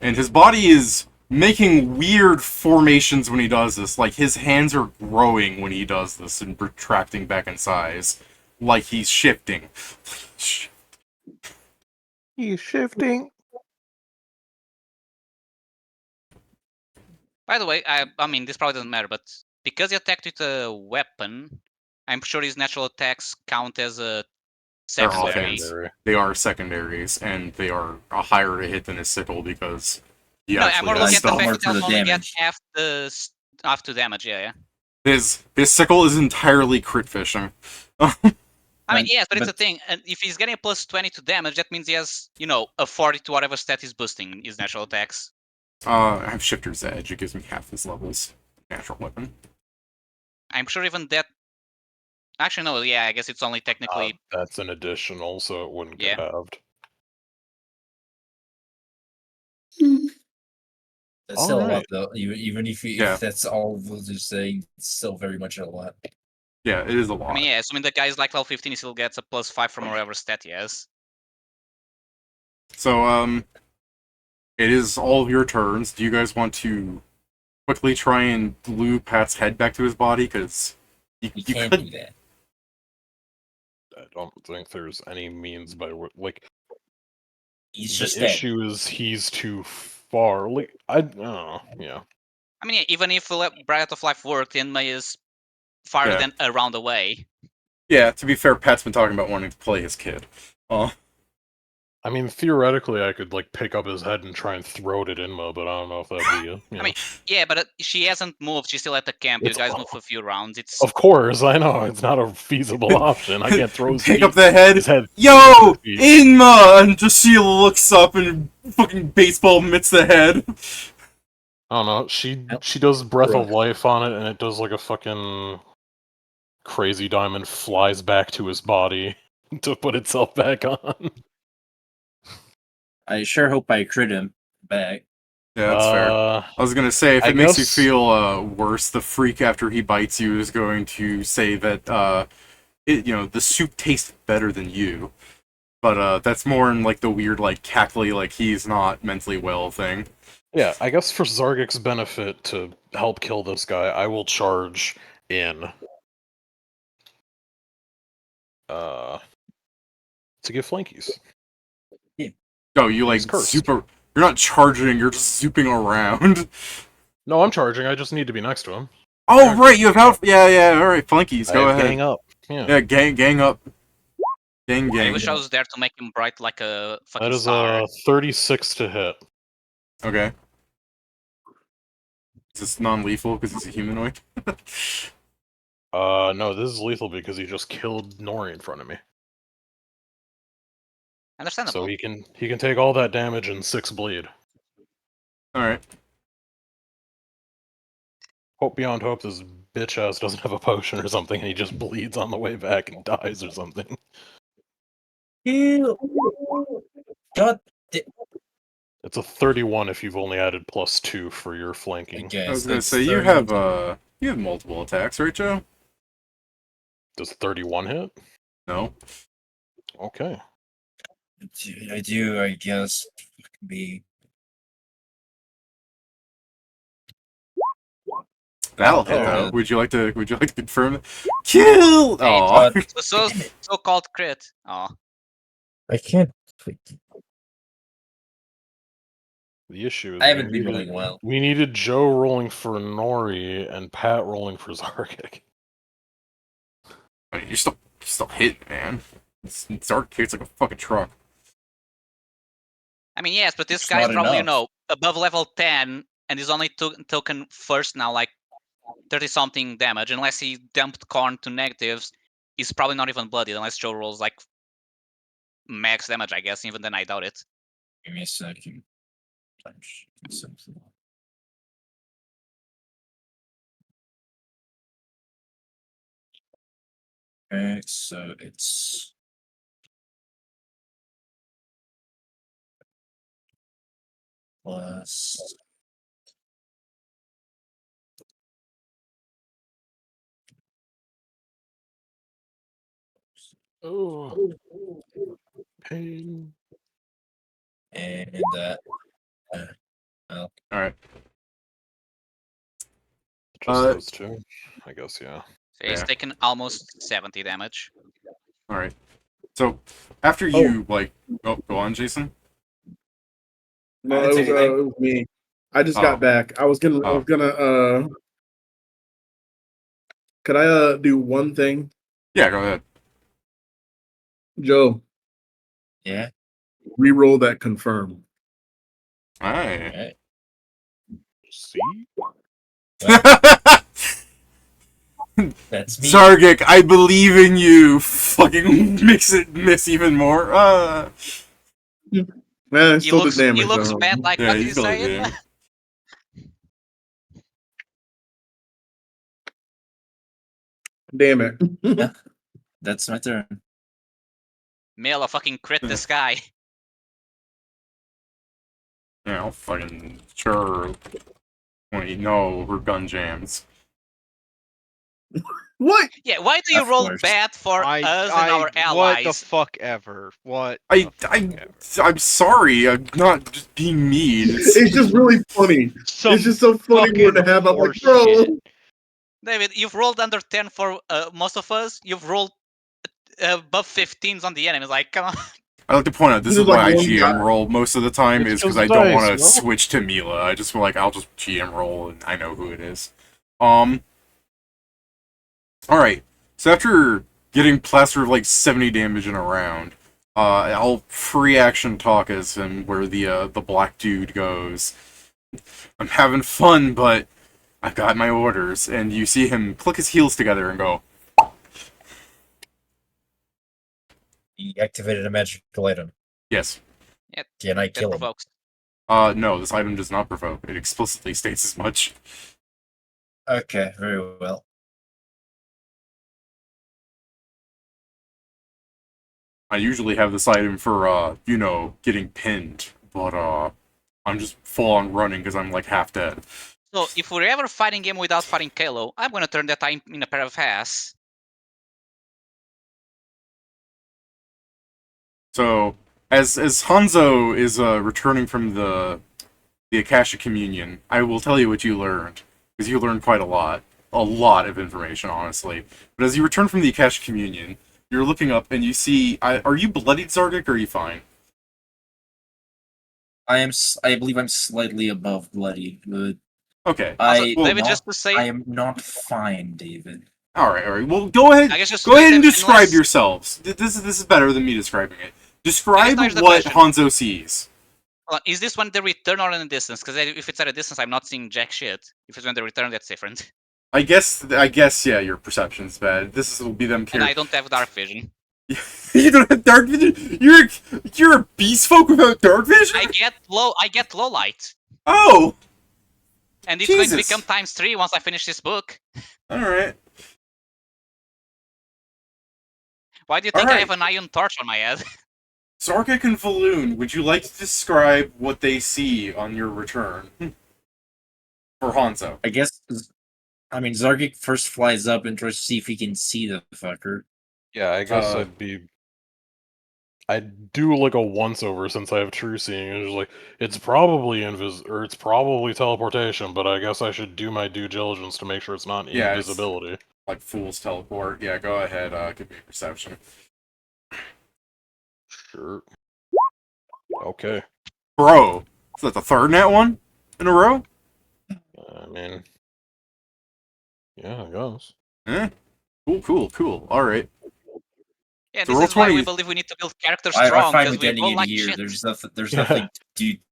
A: And his body is making weird formations when he does this. Like, his hands are growing when he does this and retracting back in size. Like he's shifting.
B: He's shifting.
C: By the way, I mean, this probably doesn't matter, but because he attacked with a weapon, I'm sure his natural attacks count as a
A: They're
C: secondary.
A: offense. They are secondaries, and they are a higher to hit than his sickle because he
C: No, I'm
A: actually
C: more
A: has
C: looking at the
A: stuff.
C: fact that
H: for
C: he
H: the
C: only get
H: damage.
C: half to damage, yeah.
A: His sickle is entirely crit fishing.
C: I mean, yes, but it's a thing. And if he's getting a +20 to damage, that means he has, a 40 to whatever stat he's boosting his natural attacks.
A: I have Shifter's Edge. It gives me half his levels. Natural weapon.
C: I'm sure even that. Actually, no. Yeah, I guess it's only technically.
B: That's an additional, so it wouldn't get halved.
H: That's still a lot, though. Even if that's all we'll just say, it's still very much a lot.
A: Yeah, it is a lot.
C: I mean, yeah, assuming the guy's like level 15, he still gets a +5 from whatever stat he has.
A: So, it is all of your turns. Do you guys want to quickly try and glue Pat's head back to his body? Because you
H: can't
A: could
H: do that.
B: I don't think there's any means by like.
H: He's
B: the
H: just dead.
B: issue is he's too far. Like I don't know. Yeah.
C: I mean, yeah, even if Bright of Life worked, Inma is farther than a round away.
A: Yeah, to be fair, Pat's been talking about wanting to play his kid.
B: I mean, theoretically, I could like pick up his head and try and throw it at Inma, but I don't know if that'd be.
C: I mean, yeah, but she hasn't moved. She's still at the camp. You guys move for a few rounds. It's
B: of course I know it's not a feasible option. I can't throw his
A: pick
B: feet,
A: up the head.
B: his head.
A: Yo, Inma, and just she looks up and fucking baseball mitts the head.
B: I don't know. She does Breath of Life on it, and it does like a fucking crazy diamond flies back to his body to put itself back on.
H: I sure hope I crit him back.
A: Yeah, that's fair. I was gonna say, if it makes you feel worse, the freak after he bites you is going to say that the soup tastes better than you. But that's more in like the weird, like cackly, like he's not mentally well thing.
B: Yeah, I guess for Zargek's benefit to help kill this guy, I will charge in. To give flankies.
A: Oh, you like super. You're not charging. You're just zooping around.
B: No, I'm charging. I just need to be next to him.
A: Oh right, you have health. Yeah. All right, flankies. Go ahead.
B: Gang up.
A: Yeah, gang up. Gang.
C: I wish I was there to make him bright like a fucking
B: That is
C: star.
B: 36 to hit.
A: Okay. Is this non-lethal because he's a humanoid?
B: No, this is lethal because he just killed Nori in front of me.
C: Understandable.
B: So he can take all that damage and 6 bleed.
A: Alright.
B: Hope beyond hope this bitch ass doesn't have a potion or something and he just bleeds on the way back and dies or something.
H: God.
B: It's a 31 if you've only added +2 for your flanking.
A: I was gonna say you have multiple attacks, right, Joe?
B: Does 31 hit?
A: No.
B: Okay.
H: I do, I guess.
A: That'll hit though. Would you like to confirm? Kill! Oh.
C: So-called crit. Oh.
H: I can't.
B: The issue is
H: I haven't been rolling well.
B: we needed Joe rolling for Nori and Pat rolling for Zarkic.
A: I mean, you're still hitting, man. Zarkic's like a fucking truck.
C: I mean, yes, but this
H: It's
C: guy's
H: not
C: probably,
H: enough.
C: above level 10, and he's only token first now, like 30-something damage. Unless he dumped Korn to negatives, he's probably not even bloodied, unless Joe rolls, like, max damage, I guess. Even then, I doubt it.
H: Give me a second. Punch something. Okay, so it's plus
B: Oh, pain.
H: and that.
A: All right.
B: Just those two, I guess. Yeah.
C: So he's taken almost 70 damage.
A: All right. So after you go on, Jason.
E: No, it was me. I just got back. I was gonna. Could I do one thing?
A: Yeah, go ahead.
E: Joe.
H: Yeah.
E: Reroll that confirm.
A: Alright.
B: See?
H: That's me.
A: Zarkic, I believe in you. Fucking miss even more.
E: Man,
C: He looks bad. Like,
A: yeah,
C: what did
A: he's
C: you
A: still
C: say?
A: game.
E: Damn it.
H: Yeah. That's my turn.
C: Mela fucking crit this guy.
A: Yeah, I'll fucking sure. Wait, no, we're gun jams.
E: What?
C: Yeah, why do you
H: Of
C: roll
H: course.
C: bad for us and our allies?
D: What the fuck ever? What?
A: I'm sorry. I'm not just being mean.
E: It's just really funny.
D: Some
E: it's just so funny when to have. I'm like,
D: horse
E: bro.
D: shit.
C: David, you've rolled under 10 for most of us. You've rolled above 15s on the enemies. Like, come on.
A: I like to point out this
E: This
A: is
E: is like
A: why I
E: one
A: GM
E: guy.
A: roll most of the time
B: It's
A: is because
B: 'cause
A: I don't
B: dice,
A: want to
B: no?
A: switch to Mila. I just feel like I'll just GM roll and I know who it is. Alright. So after getting plastered with like 70 damage in a round, I'll free action talk as him where the black dude goes. I'm having fun, but I've got my orders, and you see him click his heels together and go,
H: He activated a magical item.
A: yes.
C: Yep,
H: Can I
C: that
H: kill him?
C: provokes.
A: No, this item does not provoke. It explicitly states as much.
H: Okay, very well.
A: I usually have this item for, getting pinned, but, I'm just full on running because I'm like half dead.
C: So, if we're ever fighting game without fighting Kalo, I'm gonna turn that time in a pair of ass.
A: So, as Hanzo is returning from the Akashic Communion, I will tell you what you learned, because you learned quite a lot of information, honestly. But as you return from the Akashic Communion, you're looking up and you see, are you bloodied, Zarkic, or are you fine?
H: I believe I'm slightly above bloody, but
A: Okay.
C: David, just to say,
H: I am not fine, David.
A: All right. Well, go ahead.
C: I guess just
A: Go ahead and
C: David,
A: describe
C: unless-
A: yourselves. This is better than me describing it. Describe
C: here's the
A: what
C: question.
A: Hanzo sees.
C: Is this when they return or in a distance? Because if it's at a distance, I'm not seeing jack shit. If it's when they return, that's different.
A: I guess, yeah, your perception's bad. This will be them.
C: And I don't have dark vision.
A: You don't have dark vision. You're a beast folk without dark vision.
C: I get low light.
A: Oh.
C: And it's going to
A: Jesus.
C: become ×3 once I finish this book.
A: All right.
C: Why do you think I
A: Alright.
C: have an iron torch on my head?
A: Zarkic and Valoon, would you like to describe what they see on your return? For Hanzo.
H: I guess. I mean, Zarkic first flies up and tries to see if he can see the fucker.
B: Yeah, I guess I'd do like a once over since I have true seeing. It's like it's probably it's probably teleportation, but I guess I should do my due diligence to make sure it's not
A: Yeah, it's
B: invisibility.
A: like fool's teleport. Yeah, go ahead. Give me a perception.
B: Sure. Okay.
A: Bro, Is that the third net one in a row?
B: I mean, yeah, I guess.
A: Eh? Cool. Alright.
C: Yeah,
A: So
C: this
A: roll
C: is why we
A: 20.
C: believe we need to build characters
H: I'm
C: strong,
H: fine
C: because
H: with
C: we
H: ending
C: roll
H: it
C: like
H: here.
C: shit.
H: There's
B: Yeah.
H: nothing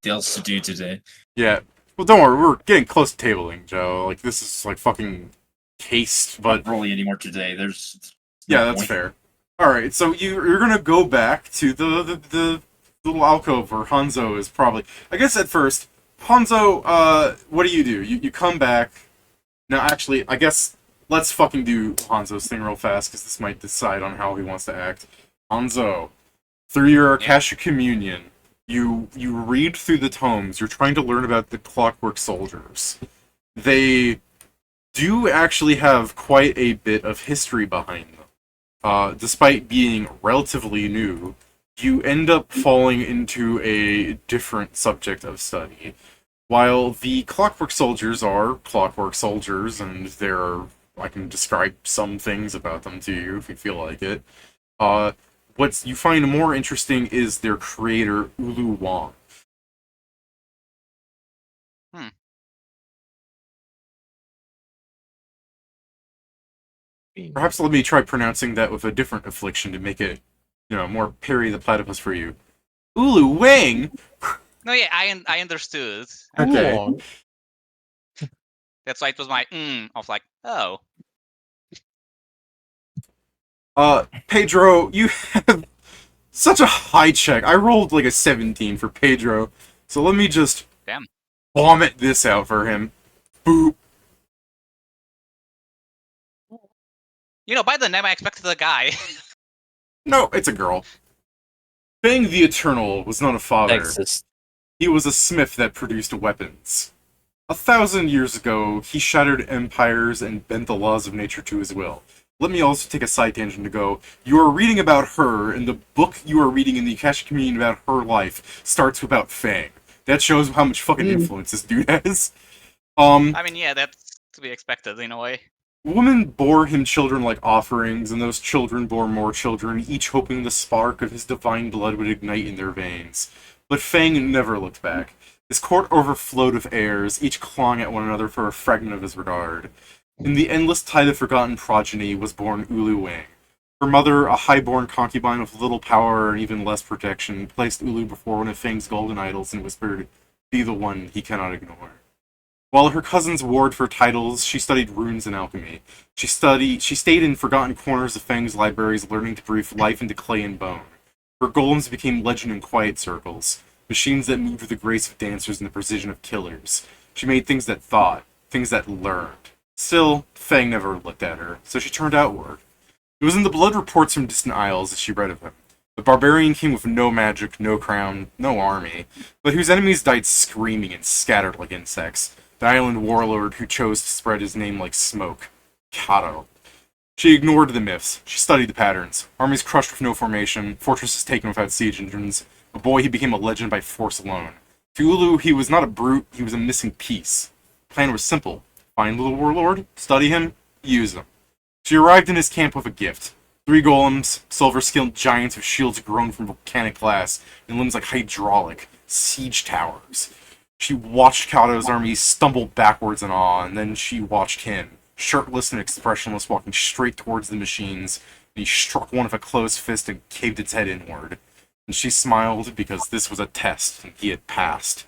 H: else to do today.
A: Yeah. Well, don't worry, we're getting close to tabling, Joe. Like, this is, like, fucking cased,
H: Not
A: but...
H: rolling anymore today. There's
A: Yeah,
H: no
A: that's
H: point.
A: fair. Alright, so you're gonna go back to the little alcove where Hanzo is probably... I guess at first, Hanzo, what do? You come back... Now, actually, I guess let's fucking do Hanzo's thing real fast, because this might decide on how he wants to act. Hanzo, through your Akashic communion, you read through the tomes. You're trying to learn about the Clockwork Soldiers. They do actually have quite a bit of history behind them. Despite being relatively new, you end up falling into a different subject of study. While the Clockwork Soldiers are Clockwork Soldiers, and I can describe some things about them to you if you feel like it. What you find more interesting is their creator, Ulu Wang. Perhaps let me try pronouncing that with a different affliction to make it, more Perry the Platypus for you. Ulu Wang!
C: No, yeah, I understood.
A: Okay.
B: Oolong.
C: That's why it was my of like, oh.
A: Pedro, you have such a high check. I rolled like a 17 for Pedro, so let me just
C: Damn.
A: vomit this out for him. Boop.
C: By the name I expected a guy.
A: No, it's a girl. Fang the Eternal was not a father.
H: Texas.
A: He was a smith that produced weapons. 1,000 years ago, he shattered empires and bent the laws of nature to his will. Let me also take a side tangent to go. You are reading about her, and the book you are reading in the Akashic community about her life starts about Fang. That shows how much fucking influence this dude has.
C: I mean, yeah, that's to be expected in a way.
A: Women bore him children like offerings, and those children bore more children, each hoping the spark of his divine blood would ignite in their veins. But Fang never looked back. His court overflowed with heirs, each clawing at one another for a fragment of his regard. In the endless tide of forgotten progeny was born Ulu Wang. Her mother, a high-born concubine with little power and even less protection, placed Ulu before one of Fang's golden idols and whispered, "Be the one he cannot ignore." While her cousins warred for titles, she studied runes and alchemy. She stayed in forgotten corners of Fang's libraries, learning to breathe life into clay and bone. Her golems became legend in quiet circles, machines that moved with the grace of dancers and the precision of killers. She made things that thought, things that learned. Still, Fang never looked at her, so she turned outward. It was in the blood reports from distant isles that she read of him. The barbarian king with no magic, no crown, no army, but whose enemies died screaming and scattered like insects. The island warlord who chose to spread his name like smoke. Cato. She ignored the myths. She studied the patterns. Armies crushed with no formation, fortresses taken without siege engines. A boy, he became a legend by force alone. To Ulu, he was not a brute, he was a missing piece. The plan was simple. Find the warlord, study him, use him. She arrived in his camp with a gift. 3 golems, silver-skilled giants with shields grown from volcanic glass, and limbs like hydraulic, siege towers. She watched Cato's army stumble backwards in awe, and then she watched him, shirtless and expressionless, walking straight towards the machines, and he struck one with a closed fist and caved its head inward. And she smiled because this was a test, and he had passed.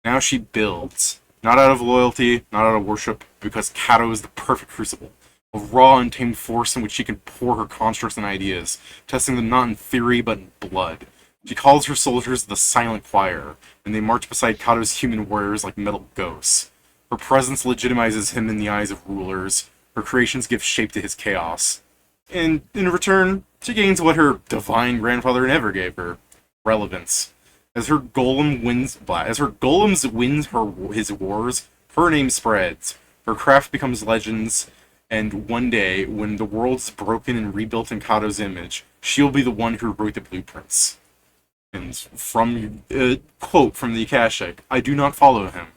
A: Now she builds, not out of loyalty, not out of worship, because Cato is the perfect crucible. A raw, untamed force in which she can pour her constructs and ideas, testing them not in theory but in blood. She calls her soldiers the Silent Choir, and they march beside Cato's human warriors like metal ghosts. Her presence legitimizes him in the eyes of rulers. Her creations give shape to his chaos. And in return, she gains what her divine grandfather never gave her: relevance. As her golems wins his wars, her name spreads. Her craft becomes legends, and one day, when the world's broken and rebuilt in Cato's image, she'll be the one who wrote the blueprints. And from a quote from the Akashic, "I do not follow him.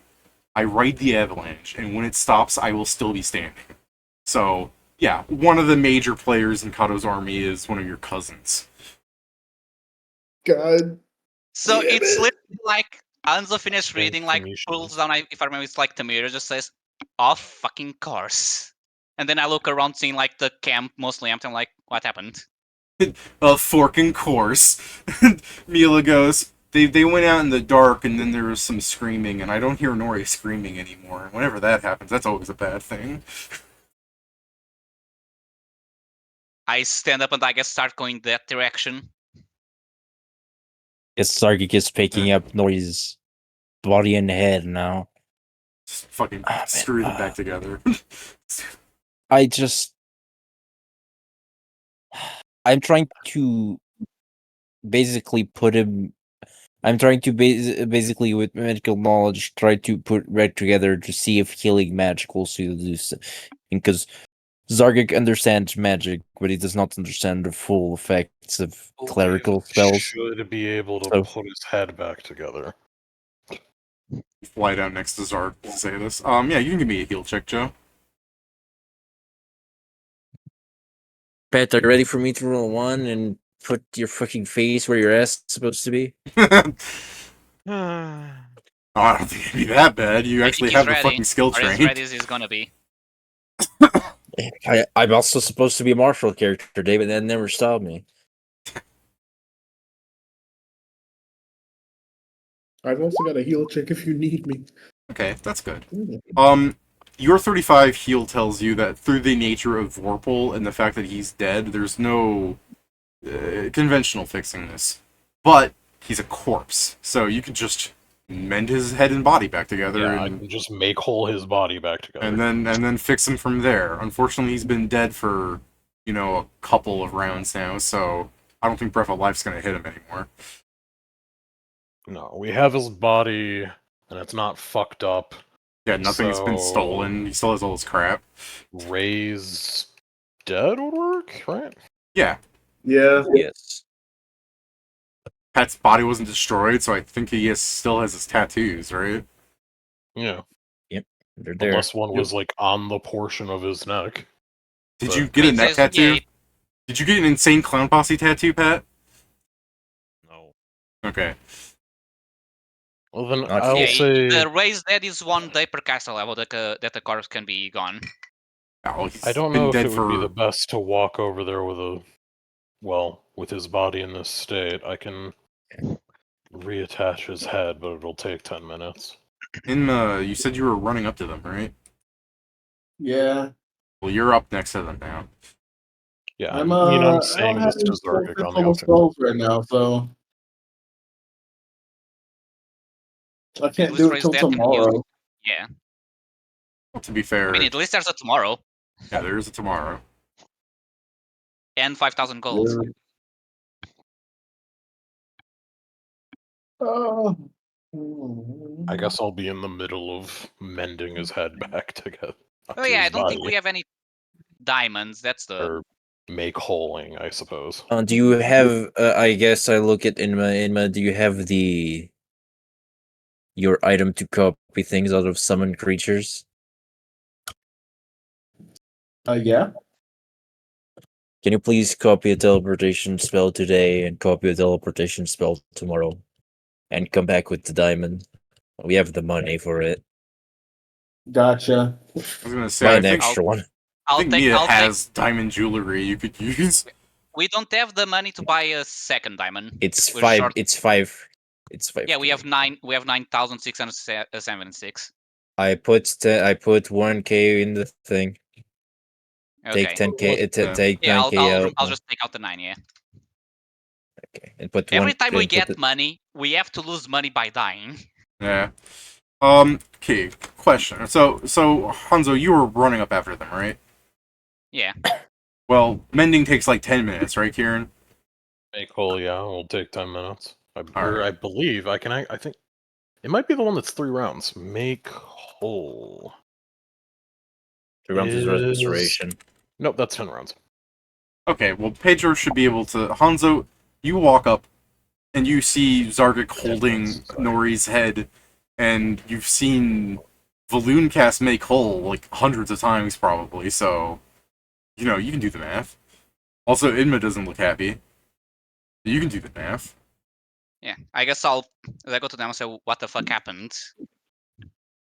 A: I ride the avalanche, and when it stops, I will still be standing." So, yeah, one of the major players in Cato's army is one of your cousins.
E: God.
C: So
E: Damn
C: it's
E: it.
C: literally like Hanzo finished reading, like, pulls down, if I remember, it's like Tamir just says, "Of fucking course." And then I look around seeing, like, the camp mostly empty. I'm like, what happened?
A: A forking course. Mila goes, they went out in the dark and then there was some screaming and I don't hear Nori screaming anymore. Whenever that happens, that's always a bad thing.
C: I stand up and I guess start going that direction.
H: It's Sargic is picking up Nori's body and head now.
A: Just fucking screw them back together.
H: I'm trying to basically put him. I'm trying to basically, with medical knowledge, try to put Red together to see if healing magic will seduce him. Because Zargic understands magic, but he does not understand the full effects of clerical spells.
B: Should be able to
H: So-
B: put his head back together.
A: Fly down next to Zarg to say this. Yeah, you can give me a heal check, Joe.
H: Pat, are you ready for me to roll one and put your fucking face where your ass is supposed to be?
A: I don't think it'd be that bad. You actually
C: He's
A: have the
C: ready.
A: fucking skill
C: Or as
A: train.
C: ready as he's gonna be.
H: I'm also supposed to be a martial character, David. That never stopped me.
E: I've also got a heal check if you need me.
A: Okay, that's good. Your 35 heal tells you that through the nature of Vorpal and the fact that he's dead, there's no conventional fixing this. But he's a corpse, so you can just mend his head and body back together,
B: Yeah, I
A: and
B: can just make whole his body back together.
A: and then fix him from there. Unfortunately, he's been dead for a couple of rounds now, so I don't think Breath of Life's gonna hit him anymore.
B: No, we have his body, and it's not fucked up.
A: Yeah, nothing's been
B: So-
A: stolen. He still has all his crap.
B: Ray's dead would work, right?
A: Yeah,
E: Yeah.
H: Yes.
A: Pat's body wasn't destroyed, so I think he still has his tattoos, right?
B: Yeah.
H: They're there.
B: Unless one was like on the portion of his neck.
A: Did
B: But-
A: you get a
C: It
A: neck
C: says,
A: tattoo?
C: yeah,
A: Did you get an insane clown posse tattoo, Pat?
D: No.
A: Okay.
B: Well, then
H: Not
B: I'll
C: yeah,
B: say
C: the raise dead is 1 day per caster level that the corpse can be gone.
A: Oh, he's
B: I don't
A: been
B: know if
A: dead
B: it would
A: for
B: be the best to walk over there with his body in this state. I can reattach his head, but it'll take 10 minutes.
A: You said you were running up to them, right?
E: Yeah.
A: Well, you're up next to them now.
B: Yeah,
E: I'm
B: I'm
E: I
B: saying
E: don't
B: this
E: have
B: to
E: any full
B: Zargic
E: fifth
B: on the
E: level
B: outside.
E: spells right now, so I can't
C: At
E: do
C: least
E: it
C: raise
E: till
C: dead can be used.
E: tomorrow.
C: Yeah.
A: Well, to be fair,
C: I mean, at least there's a tomorrow.
A: yeah, there is a tomorrow.
C: And 5,000 gold.
E: Yeah. Oh.
B: I guess I'll be in the middle of mending his head back together.
C: Oh yeah, I don't think we have any diamonds. That's the...
B: Or make holing, I suppose.
H: Do you have? I guess I look at Inma. Do you have your item to copy things out of summoned creatures?
E: Yeah.
H: Can you please copy a teleportation spell today and copy a teleportation spell tomorrow, and come back with the diamond? We have the money for it.
E: Gotcha.
A: I was gonna say,
H: Buy
A: I
H: an
A: think,
H: extra one.
A: I think Mia
C: I'll take...
A: has diamond jewelry you could use.
C: We don't have the money to buy a second diamond.
H: It's
C: We're
H: five.
C: short.
H: It's five. It's five.
C: Yeah, we have 9,676.
H: I put 1K in the thing.
C: Okay.
H: Take 10K.
A: Yeah.
H: Take
C: Yeah,
H: 9K out.
C: I'll just take out the 9, yeah.
H: Okay, and put
C: Every
H: one.
C: time we
H: and put
C: get
H: the-
C: money, we have to lose money by dying.
A: Yeah. Okay, question. So Hanzo, you were running up after them, right?
C: Yeah.
A: Well, mending takes like 10 minutes, right, Kieran?
B: Make hole, yeah, will take 10 minutes.
A: Alright.
B: I believe I think it might be the one that's 3 rounds. Make hole.
H: 3 rounds is restoration.
B: Nope, that's 10 rounds.
A: Okay, well, Pedro should be able to... Hanzo, you walk up, and you see Zargic holding Nori's head, and you've seen Valoon cast Make Whole, like, hundreds of times, probably, so... You can do the math. Also, Inma doesn't look happy. You can do the math.
C: Yeah, I guess I'll go to them and say, what the fuck happened?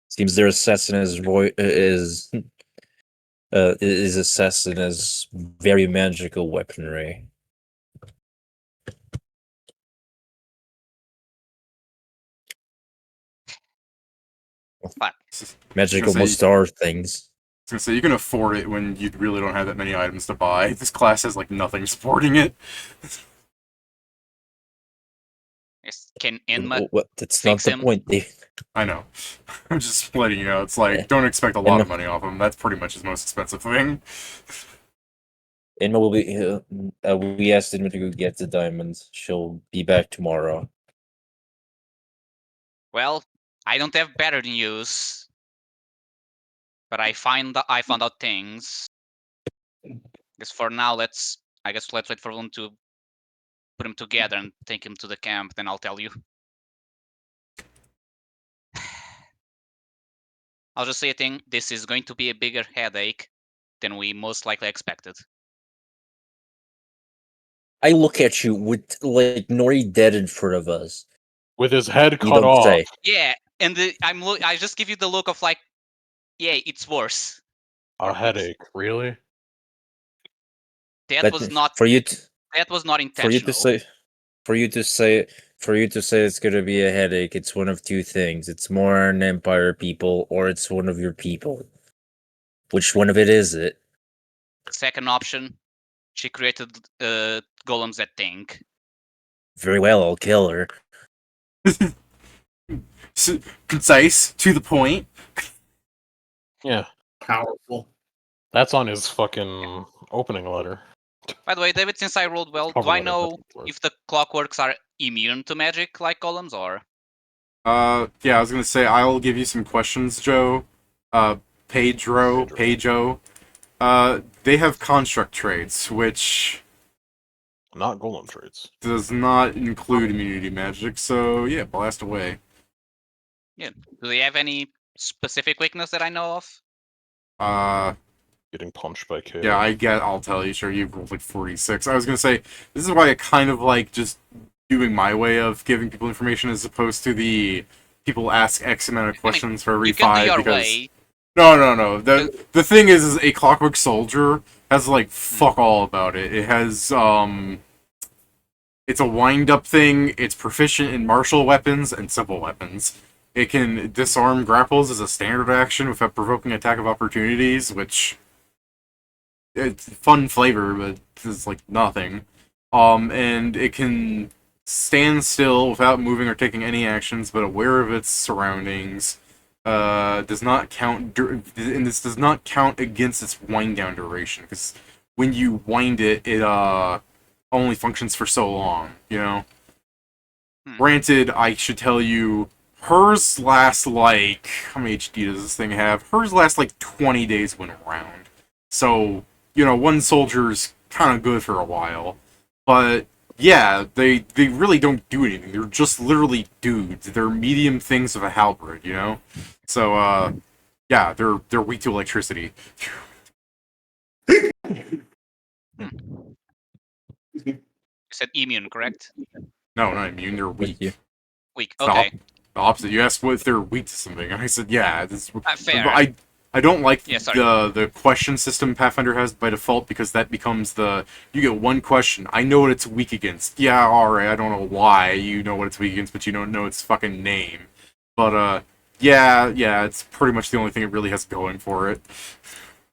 H: Seems their assassin is assassin is very magical weaponry.
C: But
H: Magic almost are things.
A: I was gonna say, you can afford it when you really don't have that many items to buy. This class has like nothing supporting it.
C: yes, can Inma
H: What? That's not
C: fix
H: the
C: him?
H: point, Dave.
A: I know. I'm just letting you know. It's like, don't expect a lot of money off him. That's pretty much his most expensive thing.
H: Inma will be. We asked Inma to go get the diamonds. She'll be back tomorrow.
C: Well, I don't have better news, but I found out things. Because for now, let's wait for them to put them together and take him to the camp. Then I'll tell you. I'll just say a thing. This is going to be a bigger headache than we most likely expected.
H: I look at you with like Nori dead in front of us.
B: With his head
H: You
B: cut
H: don't
B: off.
H: say.
C: Yeah, and I just give you the look of like, yeah, it's worse.
B: A headache, really?
C: That
H: But
C: was not
H: for you.
C: that was not
H: For you
C: intentional.
H: to say. For you to say it's gonna be a headache, it's one of two things. It's more an Empire people, or it's one of your people. Which one of it is it?
C: Second option, she created golems that think.
H: Very well, I'll kill her.
A: Concise, to the point.
B: Yeah.
E: Powerful.
B: That's on his fucking opening letter.
C: By the way, David, since I rolled well,
B: Cover
C: do I
B: letter,
C: know
B: that's the word.
C: if the clockworks are immune to magic like golems, or?
A: Yeah, I was gonna say, I'll give you some questions, Joe. Pedro. They have construct traits, which
B: Not golem traits.
A: does not include immunity magic, so yeah, blast away.
C: Yeah. Do they have any specific weakness that I know of?
B: Getting punched by Cato.
A: Yeah, I'll tell you, sure, you've rolled like 46. I was gonna say, this is why I kind of like just doing my way of giving people information as opposed to the people ask X amount of questions for every
C: You can do
A: 5,
C: your
A: because...
C: way.
A: No. The thing is a Clockwork Soldier has, like, fuck all about it. It has, it's a wind-up thing, it's proficient in martial weapons and simple weapons. It can disarm grapples as a standard action without provoking attack of opportunities, which... It's fun flavor, but it's, like, nothing. And it can stand still without moving or taking any actions, but aware of its surroundings. Does not count, and this does not count against its wind down duration, because when you wind it, it only functions for so long, you know? Granted, I should tell you, hers lasts like, how many HD does this thing have? Hers lasts like 20 days when around. So, you know, one soldier's kind of good for a while. But, yeah, they really don't do anything. They're just literally dudes. They're medium things of a halberd, you know? So, yeah, they're weak to electricity.
C: You said immune, correct?
A: No, not immune, they're weak.
C: Weak,
A: The
C: okay.
A: The opposite. You asked what if they're weak to something, and I said, yeah.
C: Fair.
A: I don't like
C: Yeah, sorry.
A: the question system Pathfinder has by default, because that becomes you get one question. I know what it's weak against. Yeah, alright, I don't know why you know what it's weak against, but you don't know its fucking name. But, yeah, it's pretty much the only thing it really has going for it.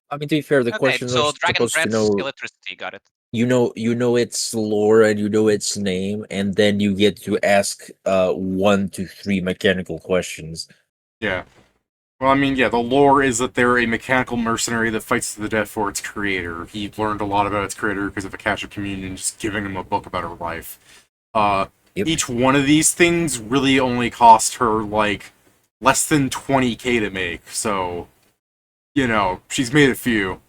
H: I mean, to be fair, the
C: Okay,
H: questions
C: so
H: are
C: Dragon
H: supposed to
C: Breath's
H: know.
C: electricity, got it.
H: You know its lore and you know its name, and then you get to ask 1 to 3 mechanical questions.
A: Yeah. Well, I mean, yeah, the lore is that they're a mechanical mercenary that fights to the death for its creator. He learned a lot about its creator because of Akashic Communion, just giving him a book about her life. Each one of these things really only cost her, like, less than 20k to make, so, you know, she's made a few.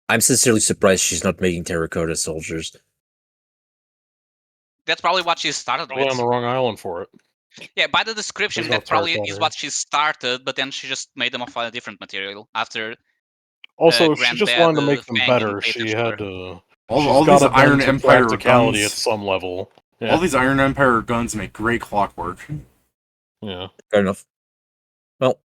H: I'm sincerely surprised she's not making terracotta soldiers.
C: That's probably what she started
B: Probably
C: with.
B: on the wrong island for it.
C: Yeah, by the description,
B: There's no
C: that probably
B: terracotta
C: is
B: here.
C: what she started, but then she just made them of a different material after.
B: Also, if she just
C: Granddad,
B: wanted to make them
C: Fang
B: better,
C: didn't pay
B: she
C: attention to
B: had
C: her.
B: to.
A: All
B: She's got
A: these
B: to bend
A: Iron
B: to
A: Empire
B: practicality
A: guns...
B: at some level. Yeah.
A: All these Iron Empire guns make great clockwork.
B: Yeah.
H: Fair enough. Well,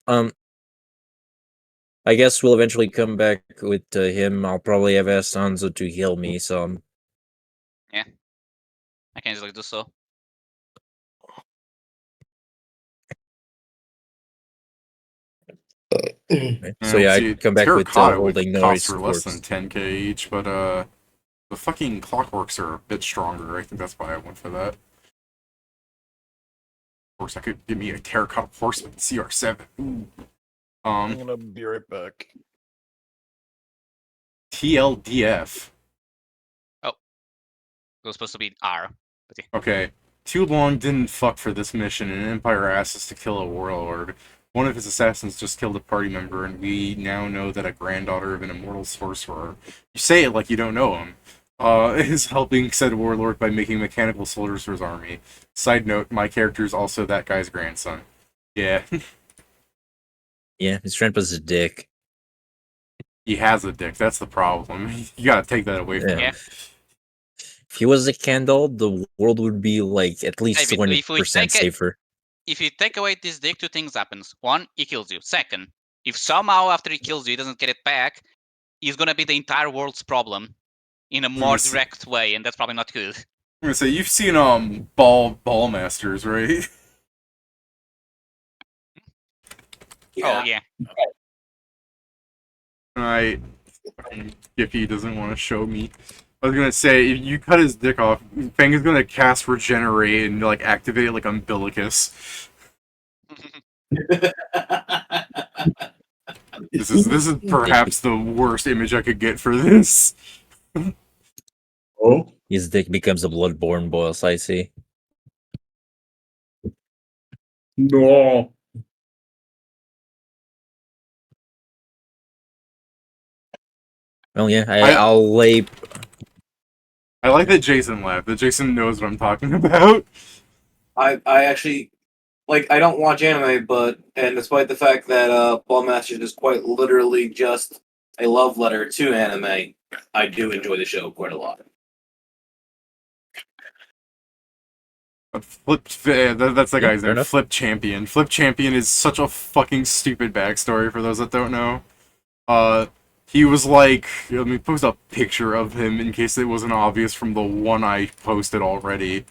H: I guess we'll eventually come back with him. I'll probably have asked Hanzo to heal me some.
C: I can easily do so.
H: So yeah,
A: see,
H: I come back with
A: terracotta would
H: holding
A: cost
H: noise
A: for less than
H: supports.
A: 10k each, but the fucking clockworks are a bit stronger. I think that's why I went for that. Of course, I could give me a terracotta horseman CR7. Ooh.
B: I'm gonna be right back.
A: TLDF.
C: It was supposed to be R. But yeah.
A: Okay. Too long didn't fuck for this mission, and Empire asked us to kill a warlord. One of his assassins just killed a party member, and we now know that a granddaughter of an immortal sorcerer, you say it like you don't know him, is helping said warlord by making mechanical soldiers for his army. Side note, my character is also that guy's grandson. Yeah.
H: Yeah, his grandpa's a dick.
A: He has a dick, that's the problem. You gotta take that away from
H: Yeah.
A: him.
H: If he was a candle, the world would be like at least
C: David,
H: 20% safer.
C: If you take away this dick, two things happens. One, he kills you. Second, if somehow after he kills you, he doesn't get it back, he's gonna be the entire world's problem in a more
A: Yes.
C: direct way, and that's probably not good.
A: I'm gonna say, you've seen Ball Masters, right?
C: Oh yeah.
A: Alright. Fucking Giffy doesn't want to show me. I was gonna say, if you cut his dick off, Fang is gonna cast Regenerate and like activate it like Umbilicus. This is perhaps the worst image I could get for this.
E: Oh,
H: His dick becomes a bloodborne boss, I see.
E: no.
H: Well, yeah,
A: I-
H: I'll lay.
A: I like that Jason laughed. That Jason knows what I'm talking about.
F: I actually I don't watch anime, and despite the fact that Ball Masters is quite literally just a love letter to anime, I do enjoy the show quite a lot.
A: That's the
H: Yeah,
A: guy's
H: fair
A: name.
H: enough.
A: Flip Champion. Flip Champion is such a fucking stupid backstory for those that don't know. He was like, let me post a picture of him in case it wasn't obvious from the one I posted already.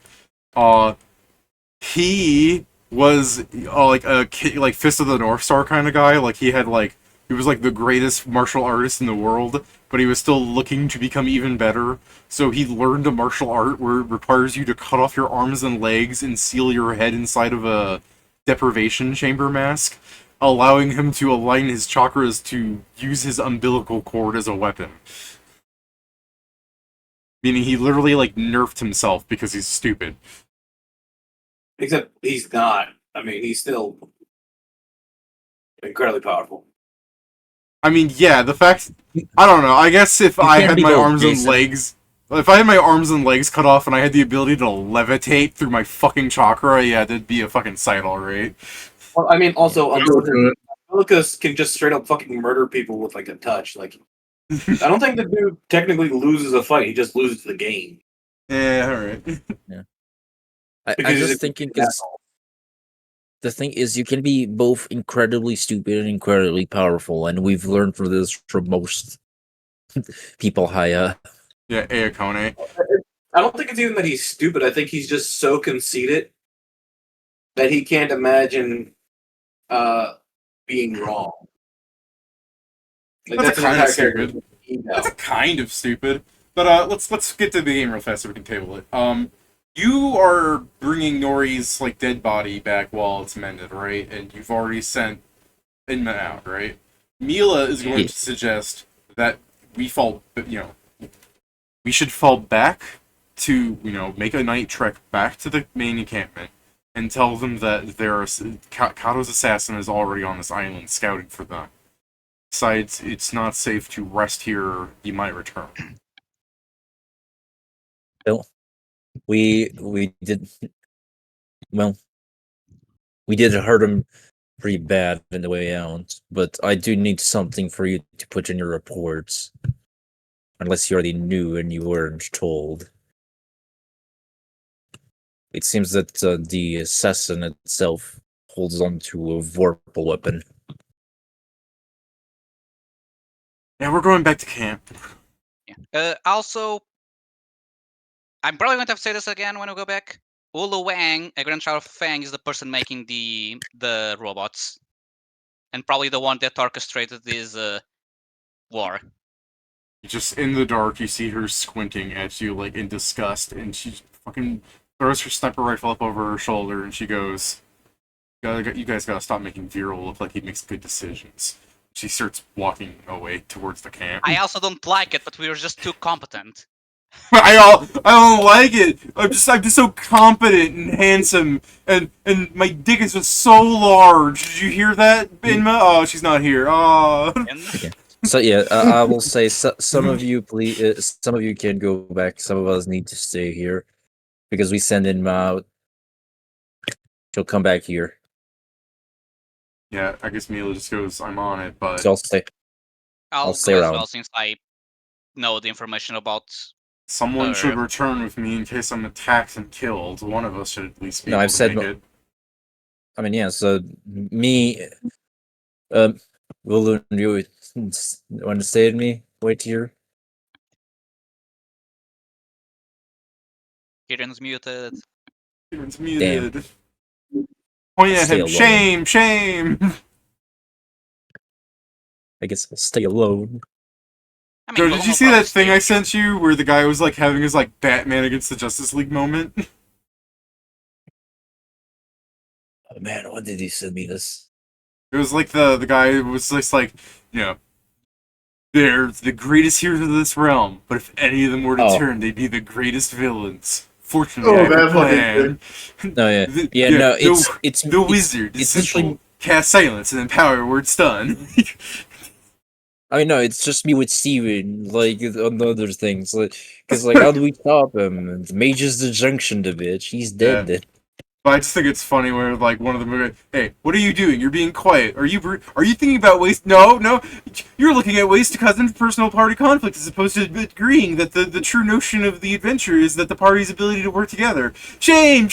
A: He was like a like Fist of the North Star kind of guy. Like he was like the greatest martial artist in the world, but he was still looking to become even better. So he learned a martial art where it requires you to cut off your arms and legs and seal your head inside of a deprivation chamber mask, allowing him to align his chakras to use his umbilical cord as a weapon. Meaning he literally like nerfed himself because he's stupid.
F: Except he's not. I mean, he's still incredibly powerful.
A: I mean, yeah, the fact... I don't know, I guess if I
H: can't
A: had
H: be
A: my
H: both,
A: arms and
H: Jason.
A: legs... If I had my arms and legs cut off and I had the ability to levitate through my fucking chakra, yeah, that'd be a fucking sight, alright.
F: Well, I mean, also,
E: Good.
F: Umbilicus can just straight up fucking murder people with like a touch. Like, I don't think the dude technically loses a fight; he just loses the game.
A: Yeah, alright.
H: I'm
F: Because he's
H: just
F: a
H: thinking because the thing is, you can be both incredibly stupid and incredibly powerful, and we've learned from this from most people higher.
A: Yeah, Aokone.
F: I don't think it's even that he's stupid. I think he's just so conceited that he can't imagine being wrong. Like,
A: That's
F: his
A: kind of
F: entire character.
A: stupid.
F: Ego.
A: That's a kind of stupid. But let's get to the game real fast so we can table it. You are bringing Nori's like dead body back while it's mended, right? And you've already sent Inma out, right? Mila is going
H: Yeah.
A: to suggest that we should fall back to make a night trek back to the main encampment and tell them that Kato's assassin is already on this island scouting for them. Besides, it's not safe to rest here. He might return.
H: We did well. We did hurt him pretty bad in the way out, but I do need something for you to put in your reports. Unless you already knew and you weren't told. It seems that the assassin itself holds on to a vorpal weapon.
A: Yeah, we're going back to camp.
C: Also, I'm probably going to have to say this again when we go back. Ulu Wang, a grandchild of Fang, is the person making the robots, and probably the one that orchestrated this war.
A: Just in the dark, you see her squinting at you, like, in disgust, and she fucking throws her sniper rifle up over her shoulder, and she goes, you guys gotta stop making Viral look like he makes good decisions. She starts walking away towards the camp.
C: I also don't like it, but we were just too competent.
A: I don't like it. I'm just so competent and handsome, and my dick is just so large. Did you hear that, Binma? Oh, she's not here. Oh.
H: Okay. So yeah, I will say some of you please, some of you can go back. Some of us need to stay here because we send him out. She'll come back here.
A: Yeah, I guess Mila just goes, I'm on it, but
H: So I'll stay.
C: I'll
H: stay
C: go as
H: around.
C: well since I know the information about.
A: someone should return with me in case I'm attacked and killed. One of us should at least be
H: No,
A: able
H: I've
A: to
H: said
A: make it.
H: I mean, yeah. So me, will you want to stay with me? Wait here.
C: Kieran's muted.
A: It's muted.
H: Damn.
A: Point at
H: Stay
A: him.
H: alone.
A: Shame, shame.
H: I guess I'll stay alone.
C: I mean,
A: Joe,
C: we'll
A: did you
C: all
A: see
C: probably
A: that thing
C: stay
A: I
C: with you.
A: sent you where the guy was like having his like Batman against the Justice League moment?
H: Oh man, when did you send me this?
A: It was like the guy who was just like, you know, they're the greatest heroes of this realm, but if any of them were to
H: Oh.
A: turn, they'd be the greatest villains. Fortunately,
E: Oh,
A: I have a
E: that fucking
A: plan.
H: No, yeah,
A: The-
H: yeah, no.
A: the-
H: It's
A: The wizard is
H: it's
A: simple.
H: literally.
A: Cast silence and then power where it's done.
H: I mean, no, it's just me with Steven, like on the other things, like because like how do we stop him? The mage is the junction to bitch. He's dead.
A: Yeah. But I just think it's funny where like one of them are, hey, what are you doing? You're being quiet. Are you thinking about ways? No. You're looking at ways to cause interpersonal party conflict as opposed to agreeing that the true notion of the adventure is that the party's ability to work together. Shame.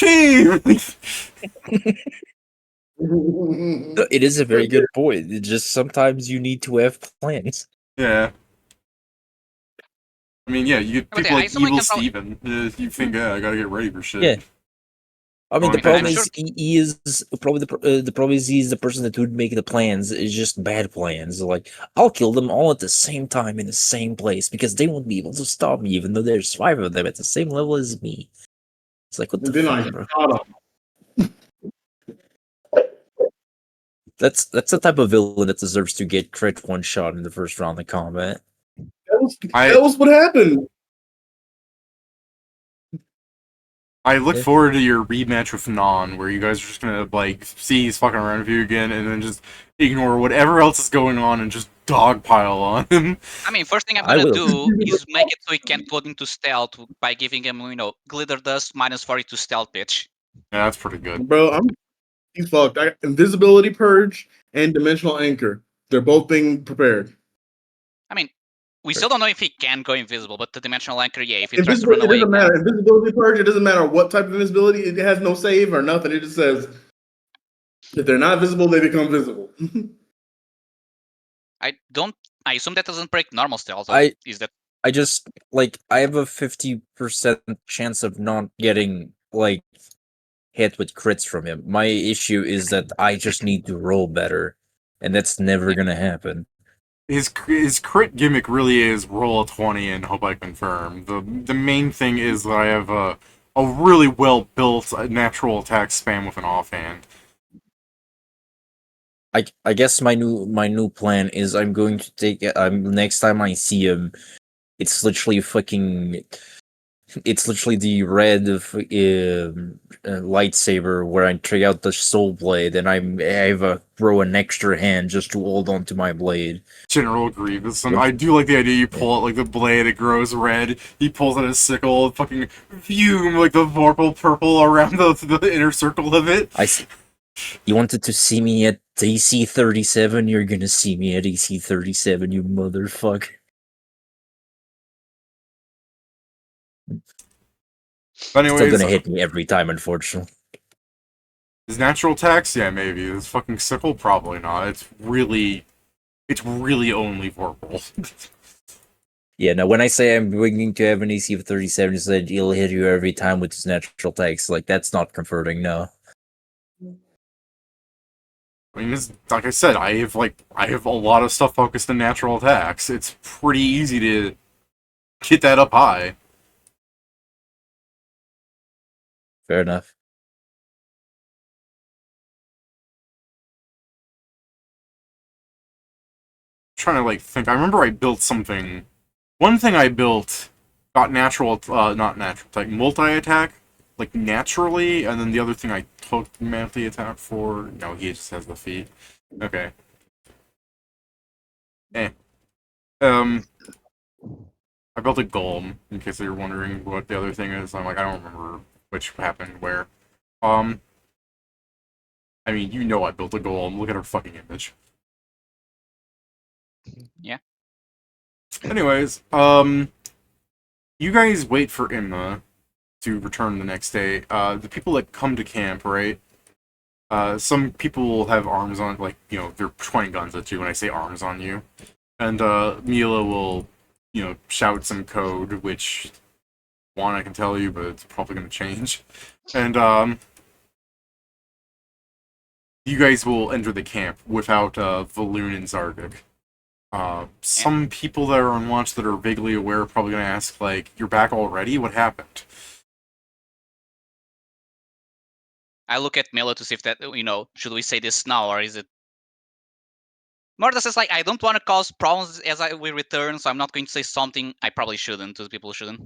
H: No, it is a very good point. It just sometimes you need to have plans.
A: Yeah. I mean, yeah, you get
C: But
A: people
C: yeah,
A: like
C: someone
A: Evil
C: can probably-
A: Steven. You think, I gotta get ready for shit.
H: Yeah. I mean,
A: Oh,
H: the
A: I'm
H: problem
C: sure-
H: is he is probably the problem is he's the person that would make the plans. It's just bad plans. Like I'll kill them all at the same time in the same place because they won't be able to stop me, even though there's 5 of them at the same level as me. It's like what the
E: And then I
H: fuck, bro?
E: shot him.
H: That's the type of villain that deserves to get crit one shot in the first round of combat.
E: That was what happened.
A: I look
H: Yeah.
A: forward to your rematch with Non, where you guys are just gonna like see he's fucking around with you again, and then just ignore whatever else is going on and just dogpile on him.
C: I mean, first thing I'm
H: I
C: gonna
H: will.
C: do is make it so he can't go into stealth by giving him, glitter dust -40 to stealth pitch.
A: Yeah, that's pretty good.
E: Bro, he's fucked. Invisibility Purge and Dimensional Anchor. They're both being prepared.
C: I mean, we still don't know if he can go invisible, but the dimensional anchor, yeah, if he tries to run
E: It
C: away,
E: doesn't matter. Invisibility Purge, it doesn't matter what type of invisibility. It has no save or nothing. It just says if they're not visible, they become visible.
C: I assume that doesn't break normal stealth. Is that
H: I just like I have a 50% chance of not getting like hit with crits from him. My issue is that I just need to roll better, and that's never gonna happen.
A: His crit gimmick really is roll a 20 and hope I confirm. The main thing is that I have a really well built natural attack spam with an offhand.
H: I guess my new plan is I'm going to take next time I see him, it's literally the red lightsaber where I take out the soul blade and I throw an extra hand just to hold on to my blade.
A: General Grievous. And I do like the idea you pull out like the blade, it grows red. He pulls out his sickle, fucking fume like the vorpal purple around the inner circle of it.
H: You wanted to see me at AC 37? You're gonna see me at AC 37, you motherfucker.
A: But
H: Still
A: anyways,
H: gonna hit me every time, unfortunately.
A: his natural attacks, yeah, maybe. His fucking sickle, probably not. It's really only verbal.
H: Yeah, now when I say I'm willing to have an AC of 37, you said he'll hit you every time with his natural attacks. Like, that's not converting, no.
A: I mean, like I said, I have a lot of stuff focused on natural attacks. It's pretty easy to get that up high.
H: Fair enough.
A: Trying to like think. I remember I built something. One thing I built got natural, not natural, like multi-attack, like naturally, and then the other thing I took manly attack for. No, he just has the feat. Okay. Eh. I built a golem, in case you're wondering what the other thing is. I'm like, I don't remember which happened where. I mean, you know I built a golem. Look at her fucking image.
C: Yeah.
A: Anyways, you guys wait for Imma to return the next day. The people that come to camp, right? Some people will have arms on, like, you know, they're pointing guns at you when I say arms on you. And, Mila will, you know, shout some code, which, one, I can tell you, but it's probably gonna change. And, you guys will enter the camp without, Valoon and Zardik. Some people that are on watch that are vaguely aware are probably gonna ask, like, you're back already? What happened?
C: I look at Milo to see if that, should we say this now or is it? Morda says, like, I don't want to cause problems as we return, so I'm not going to say something I probably shouldn't to the people who shouldn't.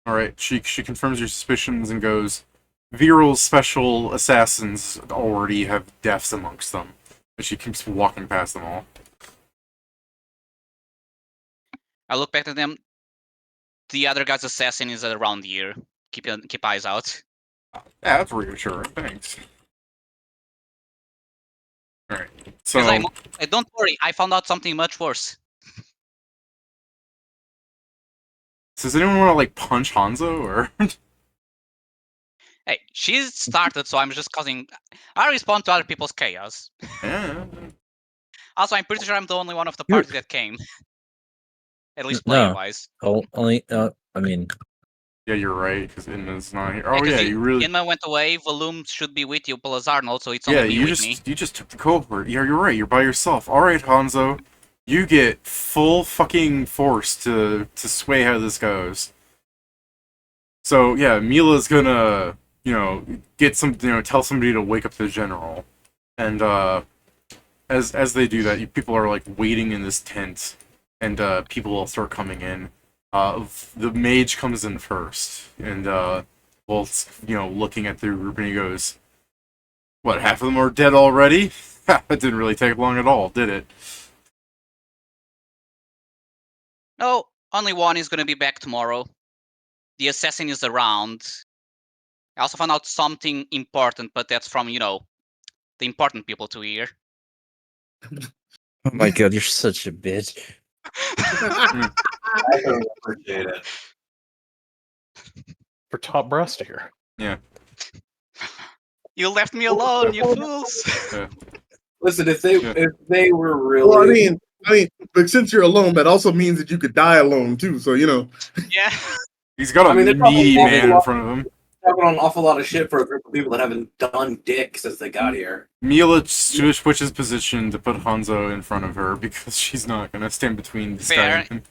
A: Alright, she confirms your suspicions and goes, Viral's special assassins already have deaths amongst them. And she keeps walking past them all.
C: I look back at them. The other guy's assassin is around here. Keep eyes out.
A: Yeah, that's reassuring. Thanks. Alright, so...
C: Don't worry, I found out something much worse.
A: Does anyone want to, like, punch Hanzo, or...?
C: Hey, she started, so I'm just causing... I respond to other people's chaos.
A: Yeah.
C: Also, I'm pretty sure I'm the only one of the party that came. At least
H: No.
C: player-wise.
H: Only, I mean...
A: Yeah, you're right, because Inma's not here.
C: Yeah,
A: Oh, yeah, you really...
C: Inma went away, Valoom should be with you, plus Arnold, so it's only me with me.
A: You just took the cohort. Yeah, you're right, you're by yourself. Alright, Hanzo. You get full fucking force to sway how this goes. So, yeah, Mila's gonna, tell somebody to wake up the general. And, as they do that, people are, like, waiting in this tent, and, people will start coming in. The mage comes in first, and, looking at the group, and he goes, what, half of them are dead already? That didn't really take long at all, did it?
C: No, only one is gonna be back tomorrow. The assassin is around. I also found out something important, but that's from, the important people to hear.
H: Oh my god, you're such a bitch.
F: I can appreciate it.
B: For top brass to hear.
A: Yeah.
C: You left me alone, you fools!
F: Listen, if they were really,
E: Well, I mean, but since you're alone, that also means that you could die alone too. So
C: Yeah.
A: He's got a meaty man in front of him.
F: talking an awful lot of shit for a group of people that haven't done dick since they got here.
A: Mila switches position to put Hanzo in front of her because she's not gonna stand between this guy and him.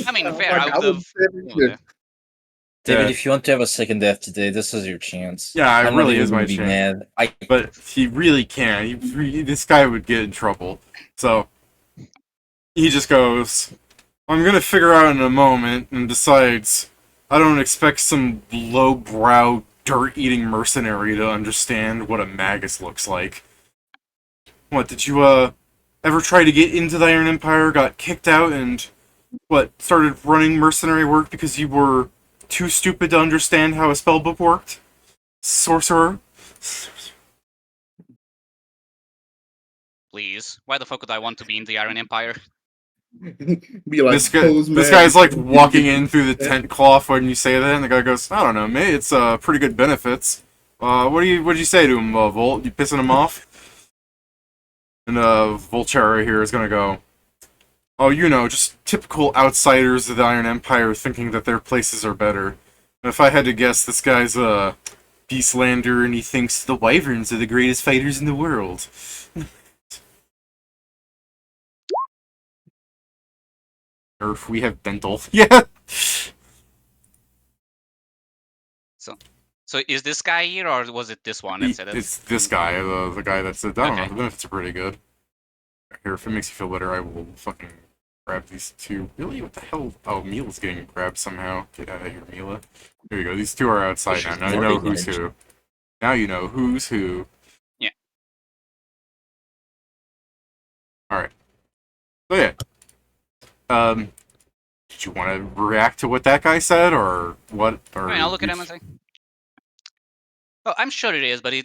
C: I mean, fair.
E: like,
C: I
E: I
C: would have.
E: wouldn't say it.
H: David,
A: Yeah.
H: if you want to have a second death today, this is your chance.
A: Yeah, it
H: I'm
A: really
H: not
A: is
H: even
A: my
H: gonna be
A: chance.
H: mad.
A: But he really can't. This guy would get in trouble. So he just goes, I'm gonna figure out in a moment, and decides, I don't expect some low-brow, dirt-eating mercenary to understand what a magus looks like. What, did you, ever try to get into the Iron Empire, got kicked out, and, started running mercenary work because you were too stupid to understand how a spellbook worked? Sorcerer?
C: Please. Why the fuck would I want to be in the Iron Empire?
E: Be like
A: This guy's like walking in through the tent cloth when you say that, and the guy goes, "I don't know, mate. It's pretty good benefits." What do you say to him, Volt? You pissing him off? And Volterra here is gonna go, "Oh, just typical outsiders of the Iron Empire thinking that their places are better. If I had to guess, this guy's a Beastlander, and he thinks the Wyverns are the greatest fighters in the world." Nerf, we have dental. Yeah.
C: So is this guy here, or was it this one that said it?
A: It's this guy, the guy that said, I don't know,
C: Okay.
A: the benefits are pretty good. Here, if it makes you feel better, I will fucking grab these two. Really? What the hell? Oh, Mila's getting grabbed somehow. Get out of here, Mila. Here you go. These two are outside now. Now you know who's who. Now you know who's who.
C: Yeah.
A: Alright. So yeah. Did you want to react to what that guy said, or what? Or
C: I mean, I'll look at him and say, "Oh, I'm sure it is, but I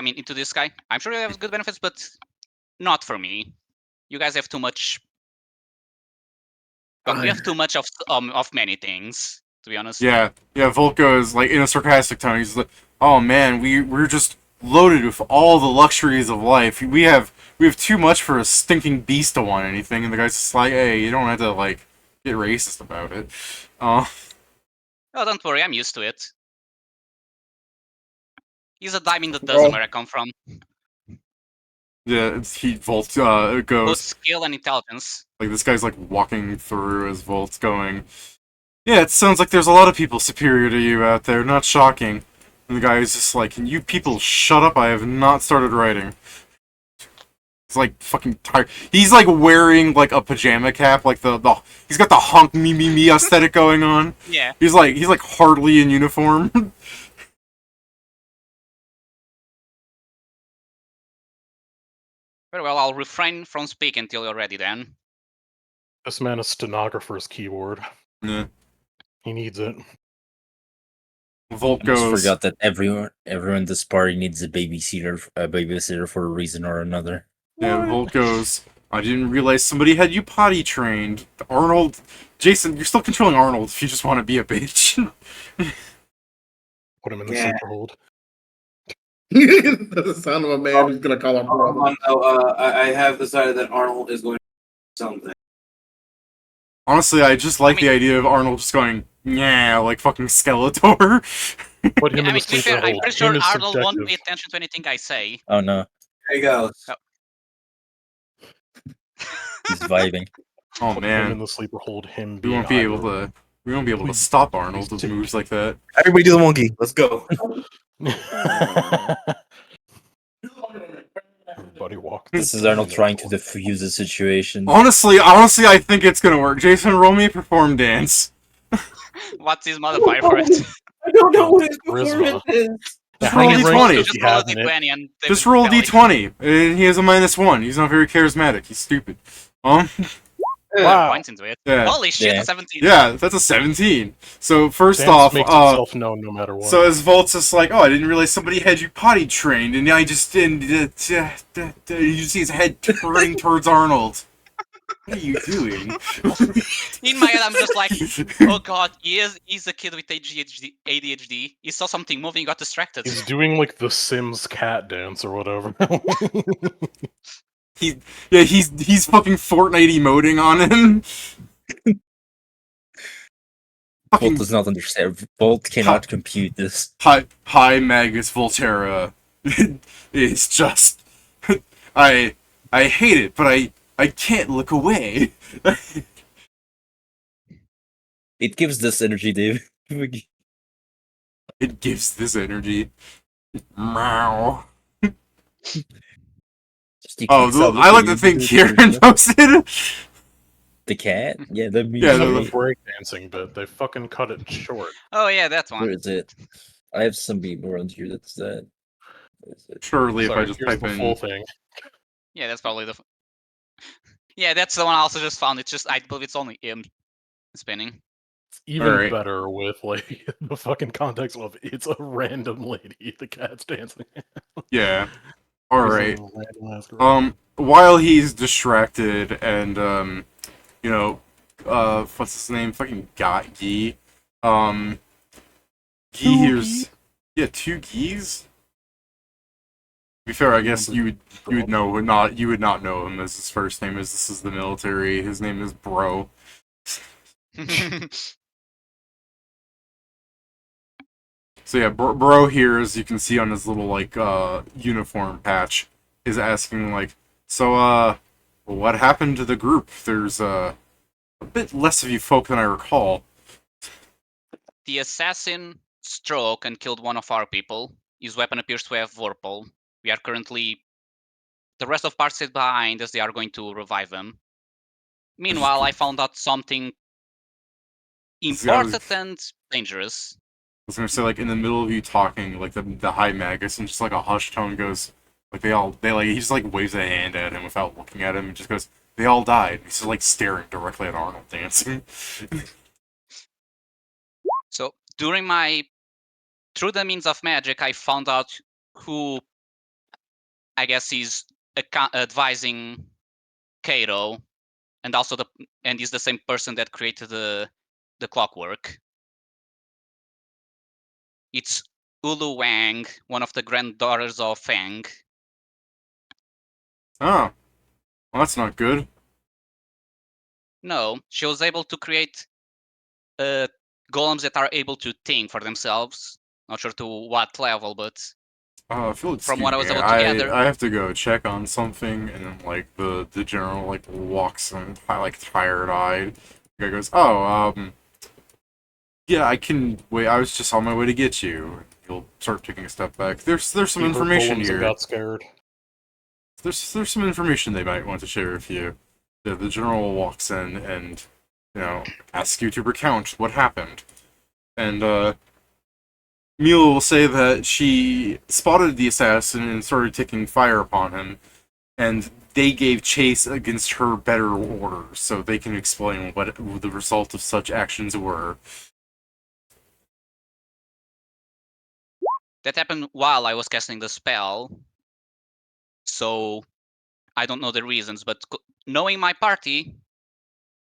C: mean, into this guy, I'm sure it has good benefits, but not for me. You guys have too much. Well, we have too much of many things, to be honest."
A: Yeah, Volko is like in a sarcastic tone. He's like, "Oh man, we're just loaded with all the luxuries of life. We have too much for a stinking beast to want anything." And the guy's just like, "Hey, you don't have to like get racist about it."
C: Oh, don't worry, I'm used to it. He's a diamond that doesn't where I come from.
A: Yeah, Volt
C: Both
A: goes
C: skill and intelligence.
A: like this guy's like walking through as Volt's going. "Yeah, it sounds like there's a lot of people superior to you out there. Not shocking." And the guy is just like, "Can you people shut up? I have not started writing." He's like fucking tired. He's like wearing like a pajama cap, like the he's got the honk me aesthetic going on.
C: Yeah.
A: He's like hardly in uniform.
C: Very well, I'll refrain from speaking until you're ready then.
B: This man is stenographer's keyboard.
A: Yeah.
B: He needs it.
A: Volt
H: I just
A: goes.
H: forgot that everyone in this party needs a babysitter for a reason or another.
A: Yeah, Volt goes, "I didn't realize somebody had you potty trained. Arnold, Jason, you're still controlling Arnold if you just want to be a bitch."
B: Put him in the sleeper hold.
E: That's the sound of a man who's gonna call him brother.
F: I have decided that Arnold is going to do something.
A: Honestly, I just like the idea of Arnold just going, "Yeah," like fucking Skeletor.
B: Put him
C: I
B: in the
C: mean, to be
B: sleeper
C: fair, I'm
B: hold.
C: pretty
B: Him
C: sure
B: is
C: Arnold won't pay
B: subjective.
C: attention to anything I say.
H: Oh no,
F: There he goes.
H: he's vibing.
A: Oh
B: Put him in
A: man,
B: the sleeper hold. Him
A: we
B: being
A: won't be able
B: idle.
A: to. We won't be able to
B: Please-
A: stop Arnold with
B: please
A: moves like that.
I: Everybody do the monkey. Let's go.
B: Everybody walk.
H: This is Arnold trying to defuse the situation.
A: Honestly, I think it's gonna work. Jason, roll me a perform dance.
C: What's his modifier for it?
F: I don't know what his
B: Charisma.
F: performance is.
A: Just
B: How
A: roll
B: many
A: D20.
B: ranks does
C: Just
B: he
C: roll a
B: have in it?
C: d20 and they
A: Just
C: will
A: roll
C: tell you.
A: D20. He has a -1. He's not very charismatic. He's stupid.
B: Wow.
C: Points into it.
A: Yeah.
C: Holy shit,
H: Yeah.
C: a 17.
A: Yeah, that's a 17. So first
B: Dance
A: off,
B: makes itself known no matter what.
A: so as Volt's just like, "Oh, I didn't realize somebody had you potty trained," and I just didn't. You see his head turning towards Arnold. What are you doing?
C: In my head, I'm just like, oh god, he's a kid with ADHD. He saw something moving, got distracted.
B: He's doing like the Sims cat dance or whatever.
A: He's fucking Fortnite emoting on him.
H: Bolt does not understand. Bolt cannot compute this.
A: Hi, Magus Volterra. It's just, I hate it, but I can't look away.
H: It gives this energy, Dave.
A: It gives this energy. Meow. I like to think Kieran knows it.
H: The cat? Yeah, that means.
A: Yeah,
B: Except
A: the-
B: the breakdancing bit, they fucking cut it short.
C: Oh yeah, that
H: Where
C: one.
H: is it? I have some people around here that's that. Where is it?
A: Surely, if
B: Sorry,
A: I just
B: here's
A: type
B: the
A: in.
B: full thing.
C: Yeah, that's probably the. Yeah, that's the one I also just found. It's just I believe it's only him spinning.
B: It's even
A: Alright.
B: better with like the fucking context of it's a random lady the cat's dancing.
A: Yeah. Alright.
B: Reasonable random ass girl.
A: While he's distracted and, you know, what's his name? Fucking Guy. Guy hears... Yeah, two Guys? To be fair, I guess you would not know him as his first name is. This is the military. His name is Bro. So yeah, Bro here, as you can see on his little like uniform patch, is asking like, so what happened to the group? There's a bit less of you folk than I recall.
C: The assassin struck and killed one of our people. His weapon appears to have Vorpal. We are currently... The rest of parts sit behind as they are going to revive him. Meanwhile, I found out something important and dangerous.
A: I was gonna say, like, in the middle of you talking, like the high magus, and just like a hushed tone goes, like he just like waves a hand at him without looking at him, and just goes, they all died. He's just like staring directly at Arnold dancing.
C: So during through the means of magic, I found out who, I guess, is advising Cato, and also and is the same person that created the clockwork. It's Ulu Wang, one of the granddaughters of Fang.
A: Oh, well, that's not good.
C: No, she was able to create golems that are able to think for themselves. Not sure to what level, but
A: If you'll
C: from what I was
A: excuse
C: able
A: me,
C: to gather,
A: I have to go check on something, and then like the general like walks in, like tired eyed. The guy goes, oh, yeah, I can wait. I was just on my way to get you. He'll start taking a step back. There's some
B: He heard
A: information
B: golems and
A: here.
B: got scared.
A: There's some information they might want to share with you. The general walks in and, you know, asks you to recount what happened. And Mila will say that she spotted the assassin and started taking fire upon him, and they gave chase against her better orders, so they can explain what the result of such actions were.
C: that happened while I was casting the spell. So I don't know the reasons, but knowing my party,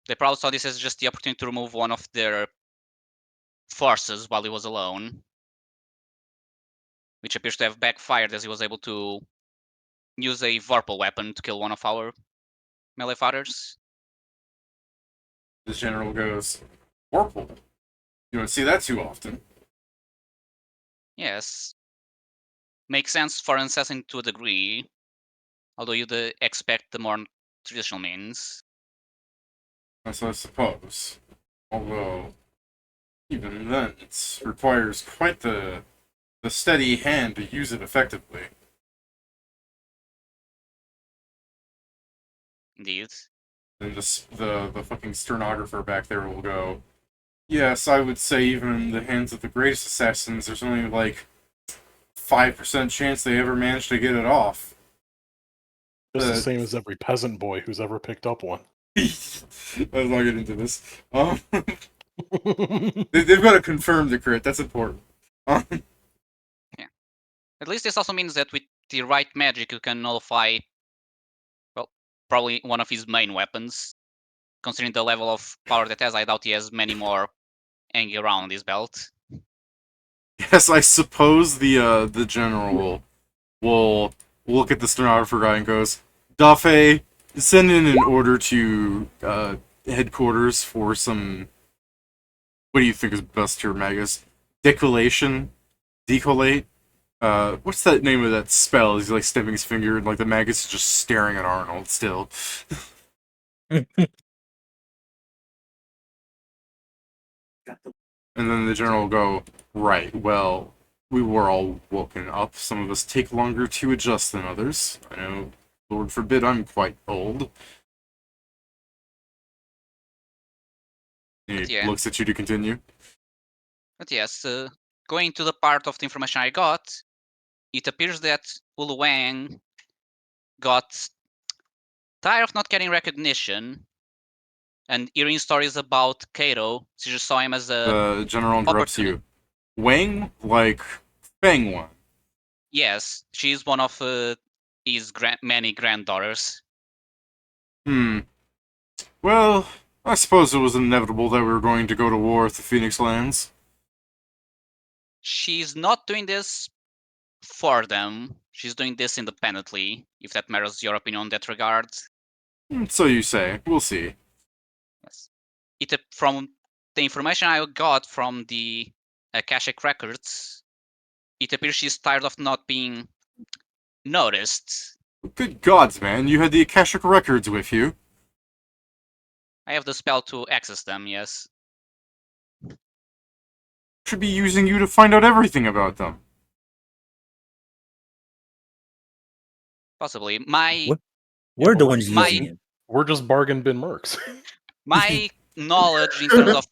C: they probably saw this as just the opportunity to remove one of their forces while he was alone, which appears to have backfired as he was able to use a Vorpal weapon to kill one of our melee fighters.
A: The general goes, Warple? You don't see that too often.
C: Yes. Makes sense for an assassin to a degree, although you'd expect the more traditional means.
A: As I suppose. Although, even then, it requires quite the steady hand to use it effectively.
C: Indeed.
A: And the fucking stenographer back there will go, yes, I would say even in the hands of the greatest assassins, there's only like 5% chance they ever manage to get it off.
B: Just the same as every peasant boy who's ever picked up one.
A: Let's not get into this. They've got to confirm the crit, that's important.
C: Yeah. At least this also means that with the right magic you can nullify, well, probably one of his main weapons. Considering the level of power that has, I doubt he has many more hanging around his belt.
A: Yes, I suppose the general will look at the stenographer guy and goes, Duffy, send in an order to headquarters for some. What do you think is best here, Magus? Decollation? Decollate? What's that name of that spell? He's like stepping his finger, and like the Magus is just staring at Arnold still. And then the general will go, right, well, we were all woken up. Some of us take longer to adjust than others. I know, Lord forbid, I'm quite old. He looks at you to continue.
C: But yes, going to the part of the information I got, it appears that Ulu Wang got tired of not getting recognition and hearing stories about Cato. She just saw him as a...
A: The general interrupts you. Wang? Like, Fang Wang?
C: Yes, she's one of his many granddaughters.
A: Well, I suppose it was inevitable that we were going to go to war with the Phoenix Lands.
C: She's not doing this for them. She's doing this independently, if that matters your opinion on that regard.
A: So you say. We'll see.
C: Yes. From the information I got from the Akashic records, it appears she's tired of not being noticed.
A: Good gods, man, you had the Akashic records with you.
C: I have the spell to access them, yes.
A: Should be using you to find out everything about them.
C: Possibly. My
H: What? We're the
B: but
H: ones
C: my-
H: using it.
B: We're just bargain bin mercs.
C: my knowledge in terms of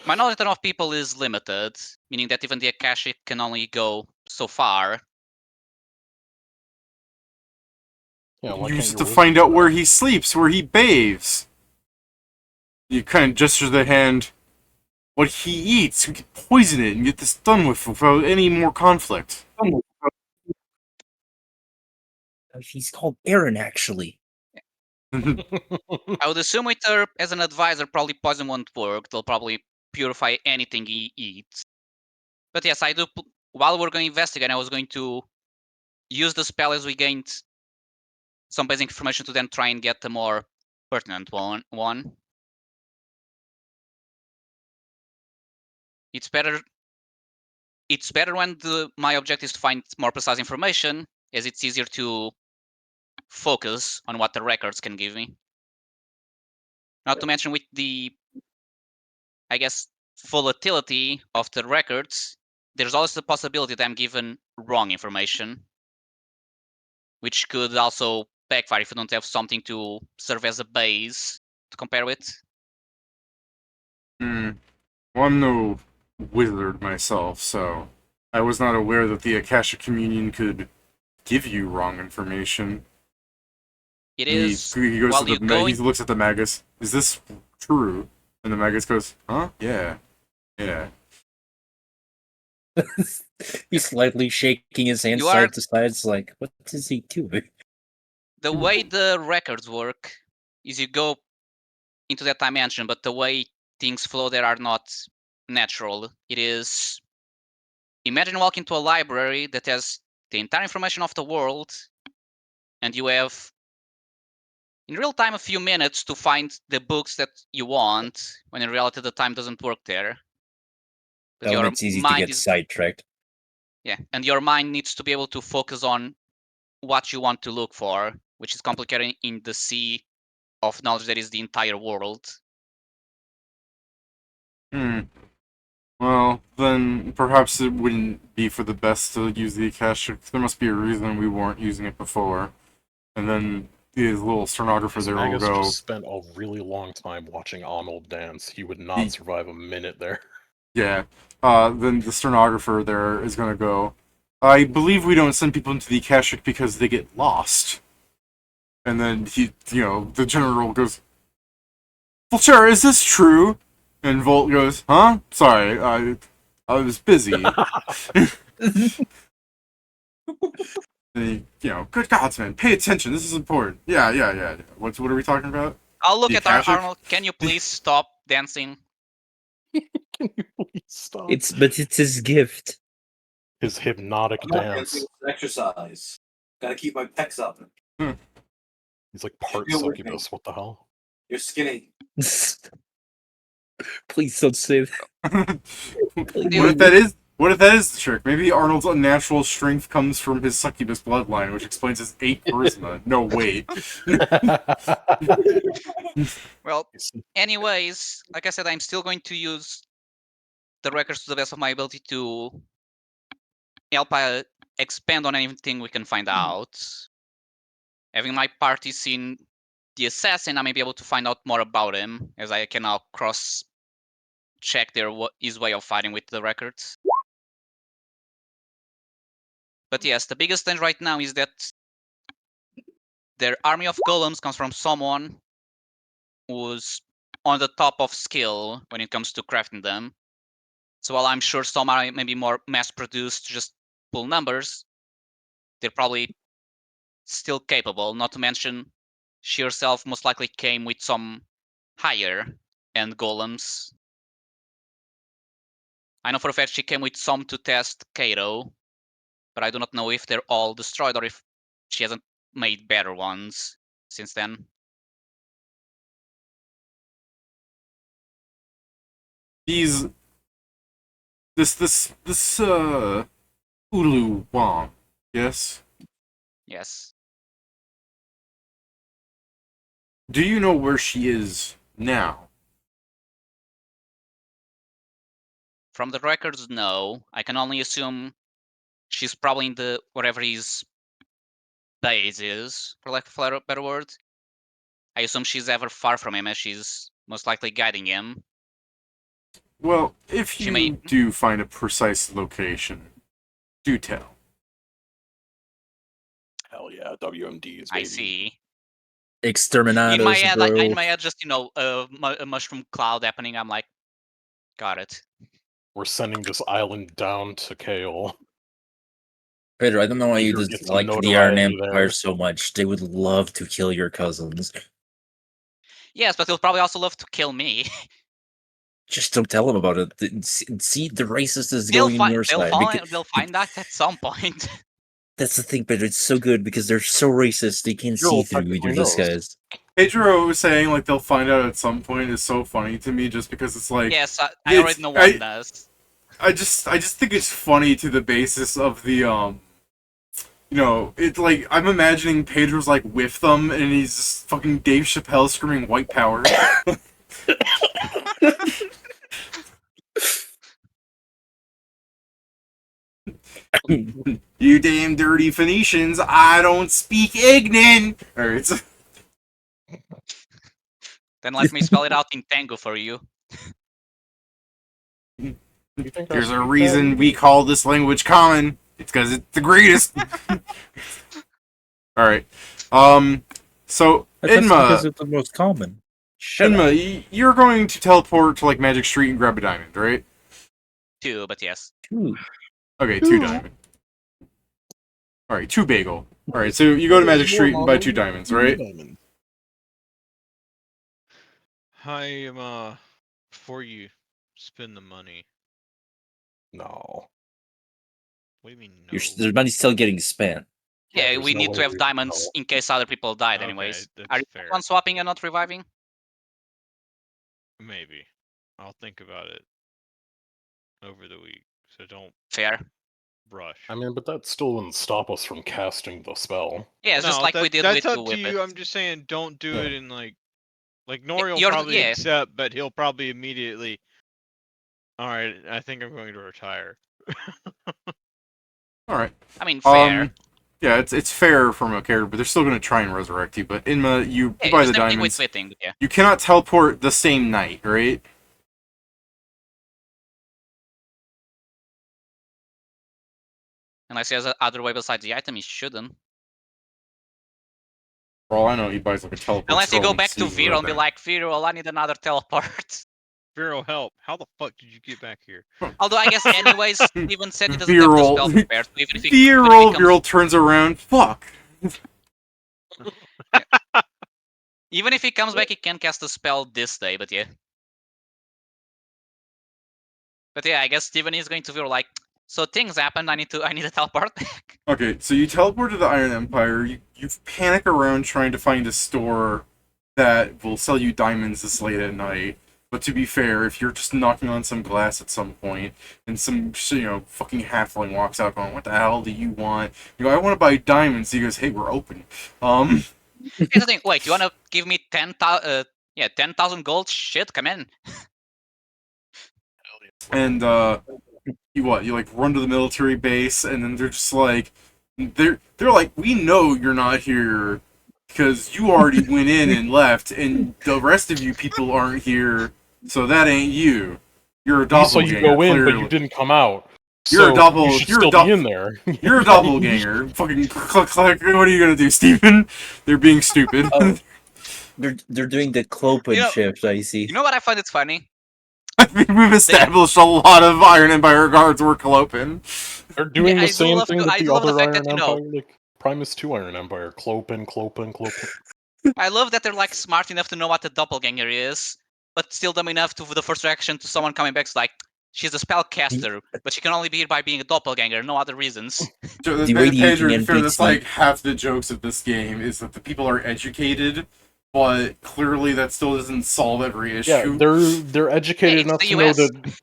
C: my knowledge of people is limited, meaning that even the Akashic can only go so far.
B: Yeah, why
A: Use
B: can't
A: it
B: your
A: to find
B: wizard
A: out
B: do
A: where
B: that?
A: he sleeps, where he bathes. You kind of gesture the hand. What he eats, we could poison it and get this done with without any more conflict.
H: He's called Aaron, actually.
C: I would assume with her as an advisor, probably poison won't work. They'll probably purify anything he eats. But yes, I do. While we're going to investigate, I was going to use the spell as we gained some basic information to then try and get the more pertinent one. It's better. It's better when my objective is to find more precise information, as it's easier to focus on what the records can give me. Not to mention with the, I guess, volatility of the records, there's always the possibility that I'm given wrong information, which could also backfire if you don't have something to serve as a base to compare with.
A: Well, I'm no wizard myself, so I was not aware that the Akashic Communion could give you wrong information.
C: It
A: He
C: is
A: goes
C: while
A: to
C: you
A: the
C: go
A: he looks at the Magus. Is this true? And the Magus goes, huh? Yeah. Yeah.
H: He's slightly shaking his hand
C: You are-
H: side to side. It's like, what is he doing?
C: the way the records work is you go into that dimension, but the way things flow there are not natural. It is, imagine walking to a library that has the entire information of the world, and you have in real time a few minutes to find the books that you want, when in reality the time doesn't work there. But
H: That when
C: your
H: it's easy to
C: mind
H: get sidetracked.
C: yeah, and your mind needs to be able to focus on what you want to look for, which is complicated in the sea of knowledge that is the entire world.
A: Well, then perhaps it wouldn't be for the best to use the Akashic. There must be a reason we weren't using it before. And then his little stenographer there will
B: Magus
A: go.
B: just spent a really long time watching Arnold dance. He would not survive a minute there.
A: Yeah. Then the stenographer there is gonna go. I believe we don't send people into the Akashic because they get lost. And then the general goes, Vulture, is this true? And Volt goes, huh? Sorry, I was busy. And good gods, man, pay attention. This is important. Yeah. What are we talking about?
C: I'll look
A: The
C: at
A: Akashic?
C: Arnold. Can you please stop dancing?
B: Can you please stop?
H: But it's his gift.
B: His hypnotic
F: I'm not
B: dance.
F: dancing, it's exercise. Gotta keep my pecs up.
B: He's like part
F: Feel with me.
B: succubus. What the hell?
F: You're skinny.
H: Please don't say that.
A: What if that is the trick? Maybe Arnold's unnatural strength comes from his succubus bloodline, which explains his 8 charisma. No, wait.
C: Well, anyways, like I said, I'm still going to use the records to the best of my ability to help expand on anything we can find out. Having my party seen the assassin, I may be able to find out more about him, as I can now cross-check his way of fighting with the records. But yes, the biggest thing right now is that their army of golems comes from someone who's on the top of skill when it comes to crafting them. So while I'm sure some are maybe more mass-produced to just pull numbers, they're probably still capable. Not to mention, she herself most likely came with some higher end golems. I know for a fact she came with some to test Cato, but I do not know if they're all destroyed or if she hasn't made better ones since then.
A: This Ulu Wong, yes?
C: Yes.
A: Do you know where she is now?
C: From the records, no. I can only assume she's probably in the wherever his base is, for lack of a better word. I assume she's ever far from him, as she's most likely guiding him.
A: Well, if
C: She
A: you
C: may-
A: do find a precise location, do tell.
B: Hell yeah, WMDs, baby.
C: I see.
H: Exterminados,
C: In my head,
H: bro.
C: like in my head, just a mushroom cloud happening. I'm like, got it.
B: We're sending this island down to Kale.
H: Pedro, I don't know why you
B: Pedro gets
H: just
B: some
H: like the Iron
B: notoriety
H: Empire
B: there.
H: so much. They would love to kill your cousins.
C: Yes, but he'll probably also love to kill me.
H: Just don't tell them about it. See, the racist is
C: they'll
H: going in
C: find.
H: your
C: They'll
H: side.
C: find. They'll find that at some point.
H: That's the thing, Pedro. It's so good because they're so racist. They can't
B: Joel
H: see through your
B: technically knows.
H: disguise.
A: Pedro saying like they'll find out at some point is so funny to me, just because it's like
C: Yes, I
A: it's-
C: already know one does.
A: I just think it's funny to the basis of the it's like I'm imagining Pedro's like with them and he's just fucking Dave Chappelle screaming white power. You damn dirty Phoenicians, I don't speak Ignan! Alright.
C: Then let me spell it out in Tango for you.
B: You think I
A: There's a
B: speak
A: reason
B: that?
A: we call this language common. It's because it's the greatest. Alright. So,
H: That's because
A: Inma,
H: it's the most common. Shut up.
A: Inma, you're going to teleport to like Magic Street and grab a diamond, right?
C: 2, but yes.
H: Ooh.
A: Okay, 2 diamond. Alright, 2 bagel. Alright, so you go to Magic Street and buy 2 diamonds, right?
D: I am before you spend the money.
B: No.
D: What do you mean no?
H: The money's still getting spent.
C: Yeah,
B: there's
C: we
B: no
C: need
B: way
C: to have
B: we
C: diamonds
B: know.
C: in case other people died,
D: Okay,
C: anyways.
D: that's
C: Are you
D: fair.
C: on swapping and not reviving?
D: Maybe. I'll think about it over the week. So don't
C: Fair.
D: rush.
B: I mean, but that still wouldn't stop us from casting the spell.
C: Yeah, it's just
D: No,
C: like we did
D: that's
C: with
D: up
C: the
D: to
C: Whip
D: you.
C: It.
D: I'm just saying don't do
B: Yeah.
D: it in like Nori will
C: You're-
D: probably
C: yeah.
D: accept, but he'll probably immediately alright, I think I'm going to retire.
A: Alright.
C: I mean, fair.
A: Yeah, it's fair from a character, but they're still gonna try and resurrect you. But Inma, you
C: Yeah,
A: buy
C: it's
A: the
C: the same thing with
A: diamonds.
C: Whipping, but yeah.
A: You cannot teleport the same night, right?
C: Unless he has other way besides the item, he shouldn't.
A: For all I know, he buys like a teleport.
C: Unless you
A: scroll
C: go
A: and
C: back to
A: sees it right
C: Vero and be
A: there.
C: like, Vero, I need another teleport.
D: Vero, help. How the fuck did you get back here?
C: Although I guess anyways, Steven said he doesn't have the
A: Viral.
C: spell prepared, so even if he
A: Viral turns around. Fuck.
C: even if he comes back, he can cast the spell this day, but yeah. But yeah, I guess Steven is going to Vero like, so things happened, I need a teleport back.
A: Okay, so you teleport to the Iron Empire. You panic around trying to find a store that will sell you diamonds this late at night. But to be fair, if you're just knocking on some glass at some point, and some fucking halfling walks out going, "What the hell do you want?" You go, "I want to buy diamonds." He goes, "Hey, we're open."
C: Here's the thing. Wait, you wanna give me 10,000 gold? Shit, come in.
A: And you like run to the military base, and then they're just like, they're like, "We know you're not here because you already went in and left, and the rest of you people aren't here, so that ain't you. You're a
B: We saw
A: doppelganger."
B: you go in,
A: clearly.
B: but you didn't come out.
A: You're a
B: So
A: double-
B: You should
A: you're a
B: still be
A: dou-
B: in there.
A: You're a doppelganger. Fucking click, click. What are you gonna do, Steven? They're being stupid.
H: Oh, they're doing the Clopen
C: You know-
H: shift. I see.
C: You know what I find it's funny?
A: I think we've established a lot of Iron Empire guards were Clopen.
B: They're doing
C: Yeah,
B: the
C: I do
B: same
C: love
B: thing
C: to-
B: that
C: I
B: the
C: do love the
B: other
C: fact
B: Iron
C: that, you know,
B: Empire. Like, Primus 2 Iron Empire. Clopen.
C: I love that they're like smart enough to know what the doppelganger is, but still dumb enough to the first reaction to someone coming back is like, she's a spellcaster, but she can only be here by being a doppelganger, no other reasons.
H: The radiating
A: Pedro, to be fair, that's
H: NPC.
A: like half the jokes of this game is that the people are educated, but clearly that still doesn't solve every
B: Yeah,
A: issue.
B: they're educated
C: it's
B: enough
C: the
B: to know
C: US.
B: that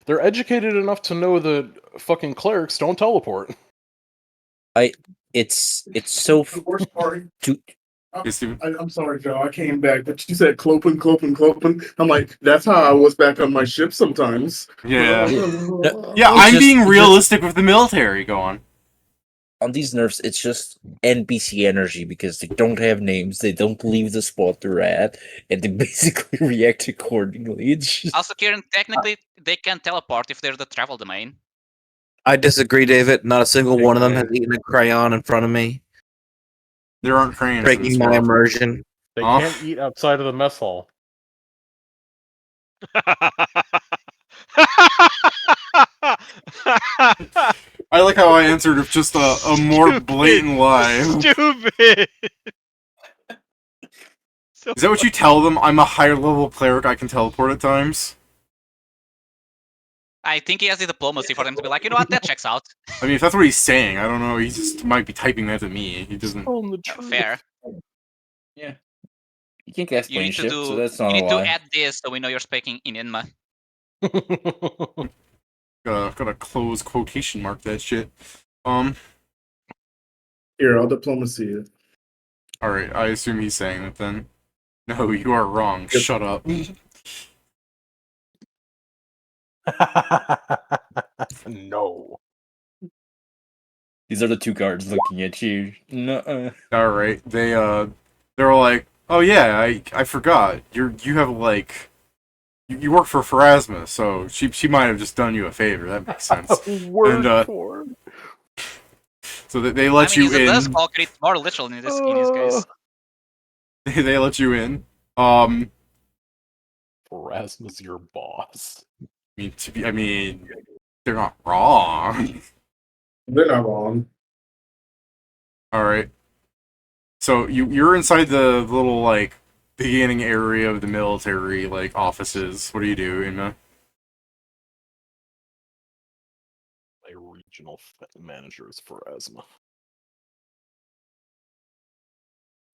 B: they're educated enough to know that fucking clerics don't teleport.
H: It's so
E: The worst part.
H: to
A: Yes, Steven?
E: I'm sorry, Joe. I came back, but you said clopen. I'm like, that's how I was back on my ship sometimes.
A: Yeah.
H: Yeah.
A: Yeah,
H: It's
A: I'm
H: just-
A: being
H: it's
A: realistic with the military. Go on.
H: on these nerfs, it's just NPC energy because they don't have names, they don't leave the spot they're at, and they basically react accordingly. It's just
C: Also, Kieran, technically, they can teleport if they're the travel domain.
G: I disagree, David. Not a single
B: They
G: one of them has
B: can.
G: eaten a crayon in front of me,
A: There aren't crayons in
G: breaking
A: this
G: my
A: world.
G: immersion.
B: They
A: Huh?
B: can't eat outside of the mess hall.
A: I like how I answered with just a more blatant lie.
D: Stupid. So
A: Is that what you tell them? I'm a higher level cleric, I can teleport at times?
C: I think he has the diplomacy for them to be like, you know what, that checks out.
A: I mean, if that's what he's saying, I don't know. He just might be typing that to me. He doesn't.
B: Telling the
C: Yeah,
B: truth.
C: fair.
H: yeah. You can't cast
C: You
H: plane
C: need to
H: shift, so
C: do.
H: that's
C: You
H: not a
C: need to
H: lie.
C: add this so we know you're speaking in Inma.
A: Gotta close quotation mark that shit.
E: Here, I'll diplomacy it.
A: Alright, I assume he's saying that then. No, you are wrong.
E: Yep.
A: Shut up.
B: No.
H: These are the two guards looking at you. No.
A: Alright, they're like, oh yeah, I forgot. You have like, you work for Pharasma, so she might have just done you a favor. That makes sense.
B: Word for.
A: So they let you
C: he's a
A: in.
C: Duskwalker, it's more literal in this case.
A: They let you in.
B: Erasmus, your boss.
A: I mean, they're not wrong.
E: They're not wrong.
A: All right. So you're inside the little like beginning area of the military like offices. What do you do, Inma?
B: My regional manager is for Asma.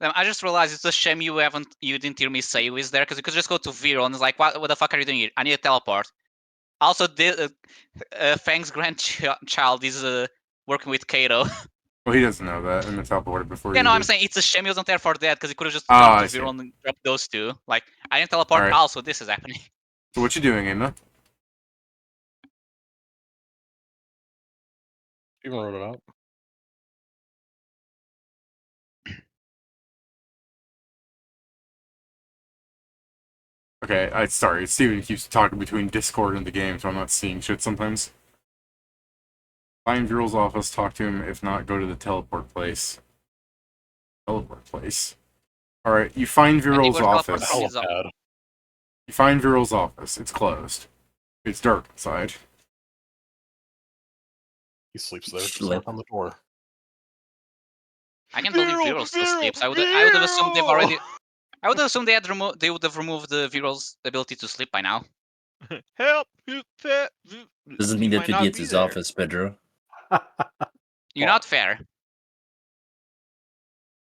C: I just realized it's a shame you didn't hear me say who is there, because you could just go to Vero and it's like, what the fuck are you doing here? I need a teleport. Also, Fang's grandchild is working with Cato.
A: Well, he doesn't know that, and it's teleported before
C: Yeah,
A: you
C: no, I'm
A: did.
C: saying it's a shame he wasn't there for that, because he could have just
A: Ah,
C: gone
A: I
C: to
A: see.
C: Vero and dropped those two. Like, I didn't teleport,
A: Alright.
C: also this is happening.
A: So what you doing, Inma?
B: You can wrote it out.
A: Okay, sorry. Steven keeps talking between Discord and the game, so I'm not seeing shit sometimes. Find Viral's office, talk to him. If not, go to the teleport place. Teleport place. Alright, you find Viral's office.
B: Helipad.
A: You find Viral's office. It's closed. It's dark inside.
B: He sleeps there. Just
H: Schlep.
B: knock on the door.
C: I can't believe Vero still sleeps. I would have assumed they've already. I would have assumed they would have removed the Viro's ability to sleep by now.
D: Help!
H: Doesn't
D: He
H: mean that
D: might
H: to
D: not
H: be at
D: be
H: his
D: there.
H: office, Pedro.
C: You're not fair.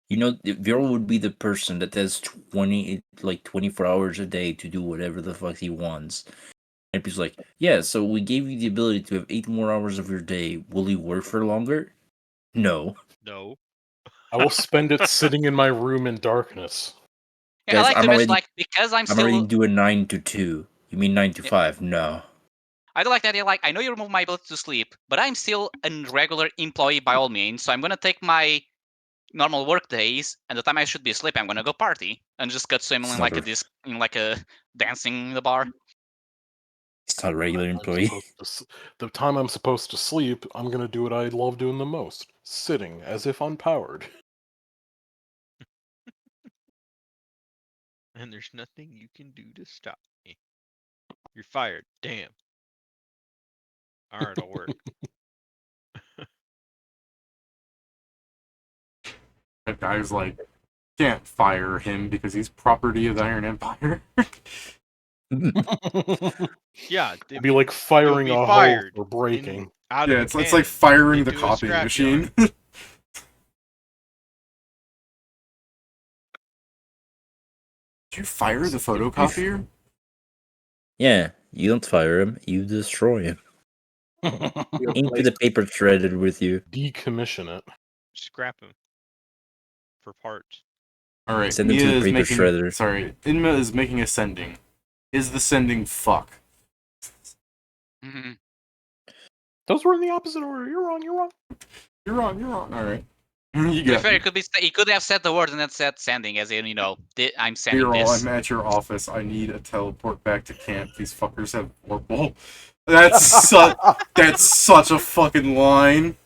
H: You know, Vero would be the person that has 24 hours a day to do whatever the fuck he wants. And he's like, yeah, so we gave you the ability to have 8 more hours of your day. Will you work for longer? No.
D: No.
B: I will spend it sitting in my room in darkness.
C: Yeah,
H: Guys,
C: I like
H: I'm
C: to imagine,
H: already-
C: like, because I'm
H: I'm already
C: still.
H: doing 9 to 2. You mean 9 to
C: Yeah.
H: 5? No.
C: I do like that idea. Like, I know you remove my ability to sleep, but I'm still a regular employee by all means. So I'm gonna take my normal work days, and the time I should be asleep, I'm gonna go party and just cut swimming
H: It's
C: in
H: not
C: like
H: a-
C: a disc, in like a dancing in the bar.
H: It's not a regular employee.
B: The time I'm supposed to sleep, I'm gonna do what I love doing the most: sitting as if unpowered.
D: And there's nothing you can do to stop me. You're fired. Damn. Alright, I'll work.
A: Guy's like, can't fire him because he's property of the Iron Empire.
D: Yeah,
B: It'd be like firing
D: be
B: a hoe
D: fired
B: for breaking.
D: out
A: Yeah,
D: of a
A: it's like
D: cannon
A: firing the
D: into a
A: copying
D: scrapyard.
A: machine. Did you fire the photocopier?
H: Yeah, you don't fire him, you destroy him. Into the paper threaded with you.
B: Decommission it.
D: Scrap him for parts.
A: All right,
H: Send him
A: Mia
H: to the
A: is
H: paper
A: making.
H: shredder.
A: Sorry, Inma is making a sending. Is the sending fuck?
C: Mhm.
B: Those were in the opposite order. You're wrong. You're wrong.
A: You're wrong. You're wrong. All right. You
C: To be
A: got
C: fair,
A: me.
C: it could be he could have said the word and then said sending, as in I'm sending
A: Here,
C: this.
A: I'm at your office. I need a teleport back to camp. These fuckers have Vorpal. That's such a fucking line.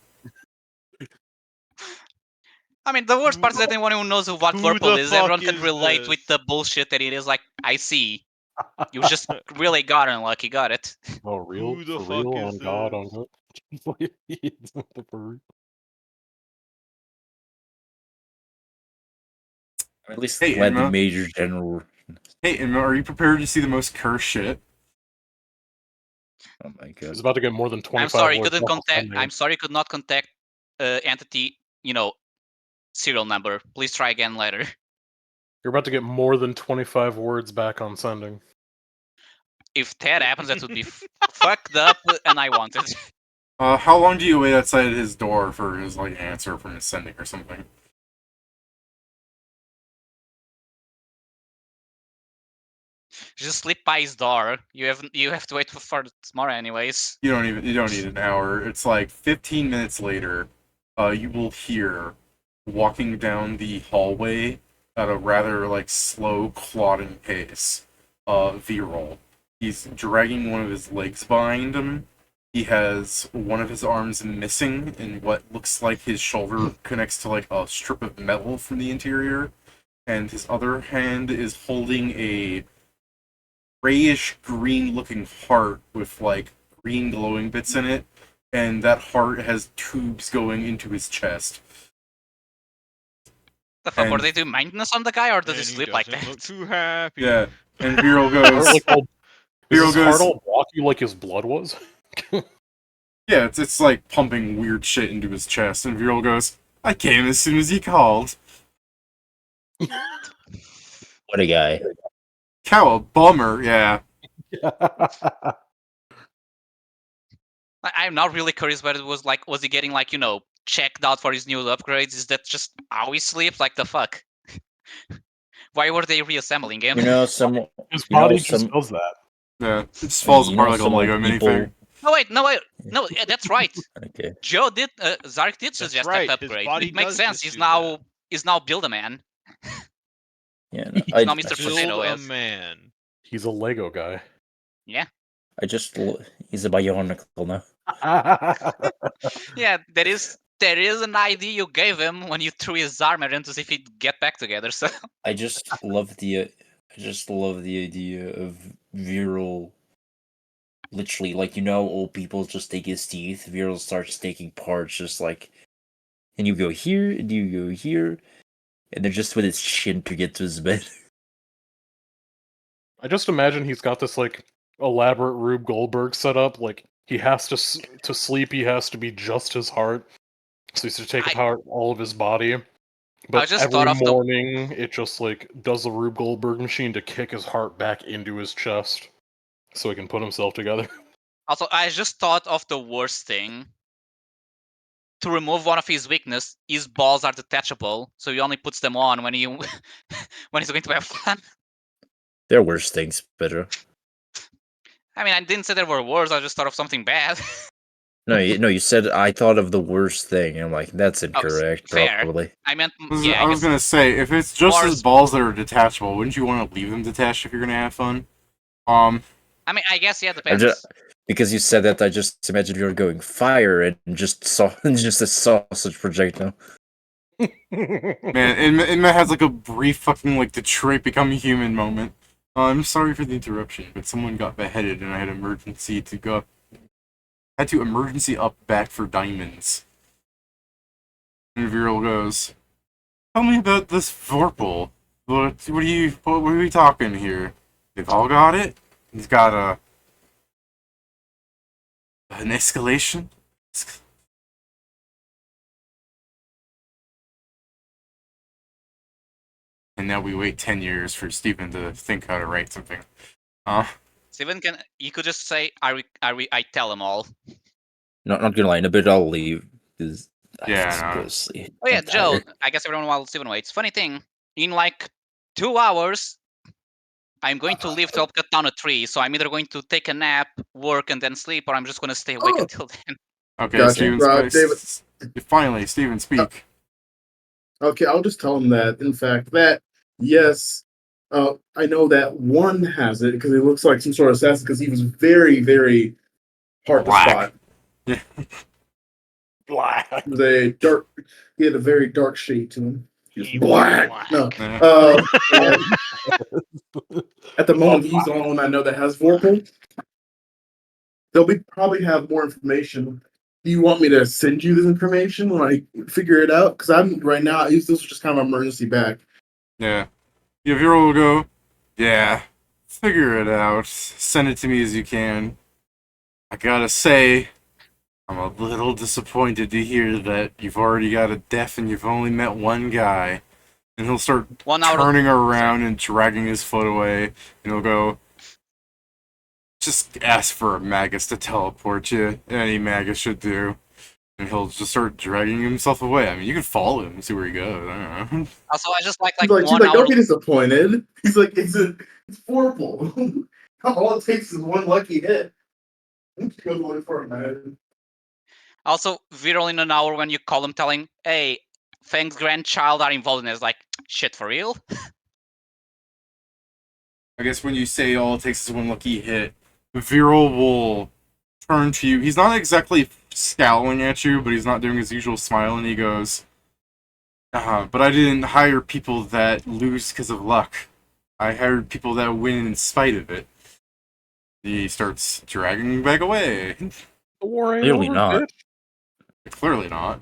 C: I mean, the worst part is that anyone who knows what
D: Who
C: Vorpal
D: the
C: is,
D: fuck
C: everyone can
D: is
C: relate with
D: this?
C: the bullshit that it is. Like, I see. You just really got unlucky, got it.
B: Oh, real?
D: Who the
B: For
D: fuck
B: real?
D: is
B: On God? On
D: this?
B: God?
H: At least
A: Hey,
H: let the
A: Inma.
H: Major General.
A: Hey, Inma, are you prepared to see the most cursed shit?
H: Oh my
B: He's
H: god.
B: about to get more than 25
C: I'm sorry,
B: words
C: couldn't
B: off
C: contact.
B: sending.
C: I'm sorry, could not contact entity. Serial number. Please try again later.
B: You're about to get more than 25 words back on sending.
C: If that happens, that would be fucked up, and I want it.
A: How long do you wait outside his door for his like answer from his sending or something?
C: Just sleep by his door. You have to wait for tomorrow, anyways.
A: You don't need an hour. It's like 15 minutes later. You will hear walking down the hallway at a rather like slow, plodding pace. Viral. He's dragging one of his legs behind him. He has one of his arms missing, and what looks like his shoulder connects to like a strip of metal from the interior, and his other hand is holding a grayish green looking heart with like green glowing bits in it, and that heart has tubes going into his chest.
C: The fuck,
A: And-
C: or they do maintenance on the guy, or does
D: And
C: he
D: he
C: sleep like
D: doesn't
C: that?
D: look too happy.
A: Yeah, and Viral
B: Or
A: goes,
B: like all, is
A: Viral
B: his heart
A: goes,
B: all blocky like his blood was?
A: yeah, it's like pumping weird shit into his chest, and Viral goes, I came as soon as you called.
H: What a guy.
A: Cow, a bummer, yeah.
C: I'm not really curious, but it was like, was he getting like checked out for his new upgrades? Is that just how he sleeps? Like the fuck? Why were they reassembling him?
H: You know, some.
B: His
H: You know,
B: body just
H: some.
B: does that.
A: Yeah, it just falls
H: You
A: apart
H: know,
A: like a
H: some old
A: Lego
H: people.
A: minifig.
C: No, yeah, that's right.
H: Okay.
C: Joe did, Zark did suggest
D: right,
C: that
D: his
C: upgrade.
D: body
C: It makes
D: does
C: sense.
D: just do
C: He's now Build-A-Man.
H: Yeah, no,
C: He's now
H: I
C: Mr.
H: just,
C: Potato
D: Build a
C: is.
D: man.
B: He's a Lego guy.
C: Yeah,
H: he's a bionicle now.
C: yeah. There is an idea you gave him when you threw his armor in to see if he'd get back together. So
H: I just love the idea of Viral. Literally, like old people just take his teeth. Viral starts taking parts, just like, and you go here, and you go here, and they're just with his chin to get to his bed.
B: I just imagine he's got this like elaborate Rube Goldberg setup. Like he has to sleep. He has to be just his heart, so he has to take apart all of his body. But
C: just
B: every
C: thought of
B: morning, it just like does the Rube Goldberg machine to kick his heart back into his chest, so he can put himself together.
C: Also, I just thought of the worst thing. To remove one of his weakness, his balls are detachable, so he only puts them on when he when he's going to have fun.
H: There are worse things, Pedro.
C: I mean, I didn't say there were worse. I just thought of something bad.
H: No, you said I thought of the worst thing. And I'm like, that's incorrect,
C: fair.
H: probably.
C: I meant,
A: I was gonna say, if it's just his balls that are detachable, wouldn't you want to leave them detached if you're gonna have fun?
C: I mean, I guess yeah, depends.
H: Because you said that, I just imagined you were going fire and just saw just a sausage projectile.
A: Man, Inma has like a brief fucking like Detroit become human moment. I'm sorry for the interruption, but someone got beheaded and I had emergency to go. Had to emergency up back for diamonds. And Viral goes, Tell me about this Vorpal. What are we talking here? They've all got it? He's got an escalation? And now we wait 10 years for Stephen to think how to write something.
C: Steven, you could just say, I tell them all.
H: Not gonna lie, in a bit I'll leave because I
A: Yeah,
H: have to
A: no.
H: go to sleep.
C: Oh yeah,
H: I'm
C: Joe,
H: tired.
C: I guess everyone while Steven waits. Funny thing, in like 2 hours, I'm going to leave to help cut down a tree, so I'm either going to take a nap, work, and then sleep, or I'm just going to stay awake
E: Oh.
C: until then.
A: Okay,
E: Gotcha.
A: Steven,
E: David.
A: finally, Steven, speak.
E: Okay, I'll just tell him that. In fact, that yes, I know that one has it because it looks like some sort of assassin because he was very, very hard
A: Black.
E: to spot.
A: Yeah.
B: Black.
E: He was a dark. He had a very dark shade to him. He was
D: He was
E: black.
D: black.
E: No.
A: Yeah.
E: At the moment, he's the only one I know that has Vorpal. They'll probably have more information. Do you want me to send you this information when I figure it out? Because I'm right now. This was just kind of emergency back.
A: Yeah. Vero will go, yeah, figure it out. Send it to me as you can. I gotta say, I'm a little disappointed to hear that you've already got a death and you've only met one guy. And he'll start
C: 1 hour.
A: turning around and dragging his foot away. And he'll go, just ask for a Magus to teleport you. Any Magus should do. And he'll just start dragging himself away. I mean, you can follow him and see where he goes. I don't know.
C: Also, I just like
E: She's
C: 1 hour.
E: don't be disappointed. He's like, it's Vorpal. All it takes is one lucky hit. Go look for it, man.
C: Also, viral in an hour when you call him telling, hey, Fang's grandchild are involved in this. Like, shit, for real?
A: I guess when you say all it takes is one lucky hit, Viral will turn to you. He's not exactly scowling at you, but he's not doing his usual smile, and he goes, but I didn't hire people that lose because of luck. I hired people that win in spite of it. He starts dragging you back away.
B: The war ain't
H: Clearly
B: over,
H: not.
B: bitch.
A: Clearly not.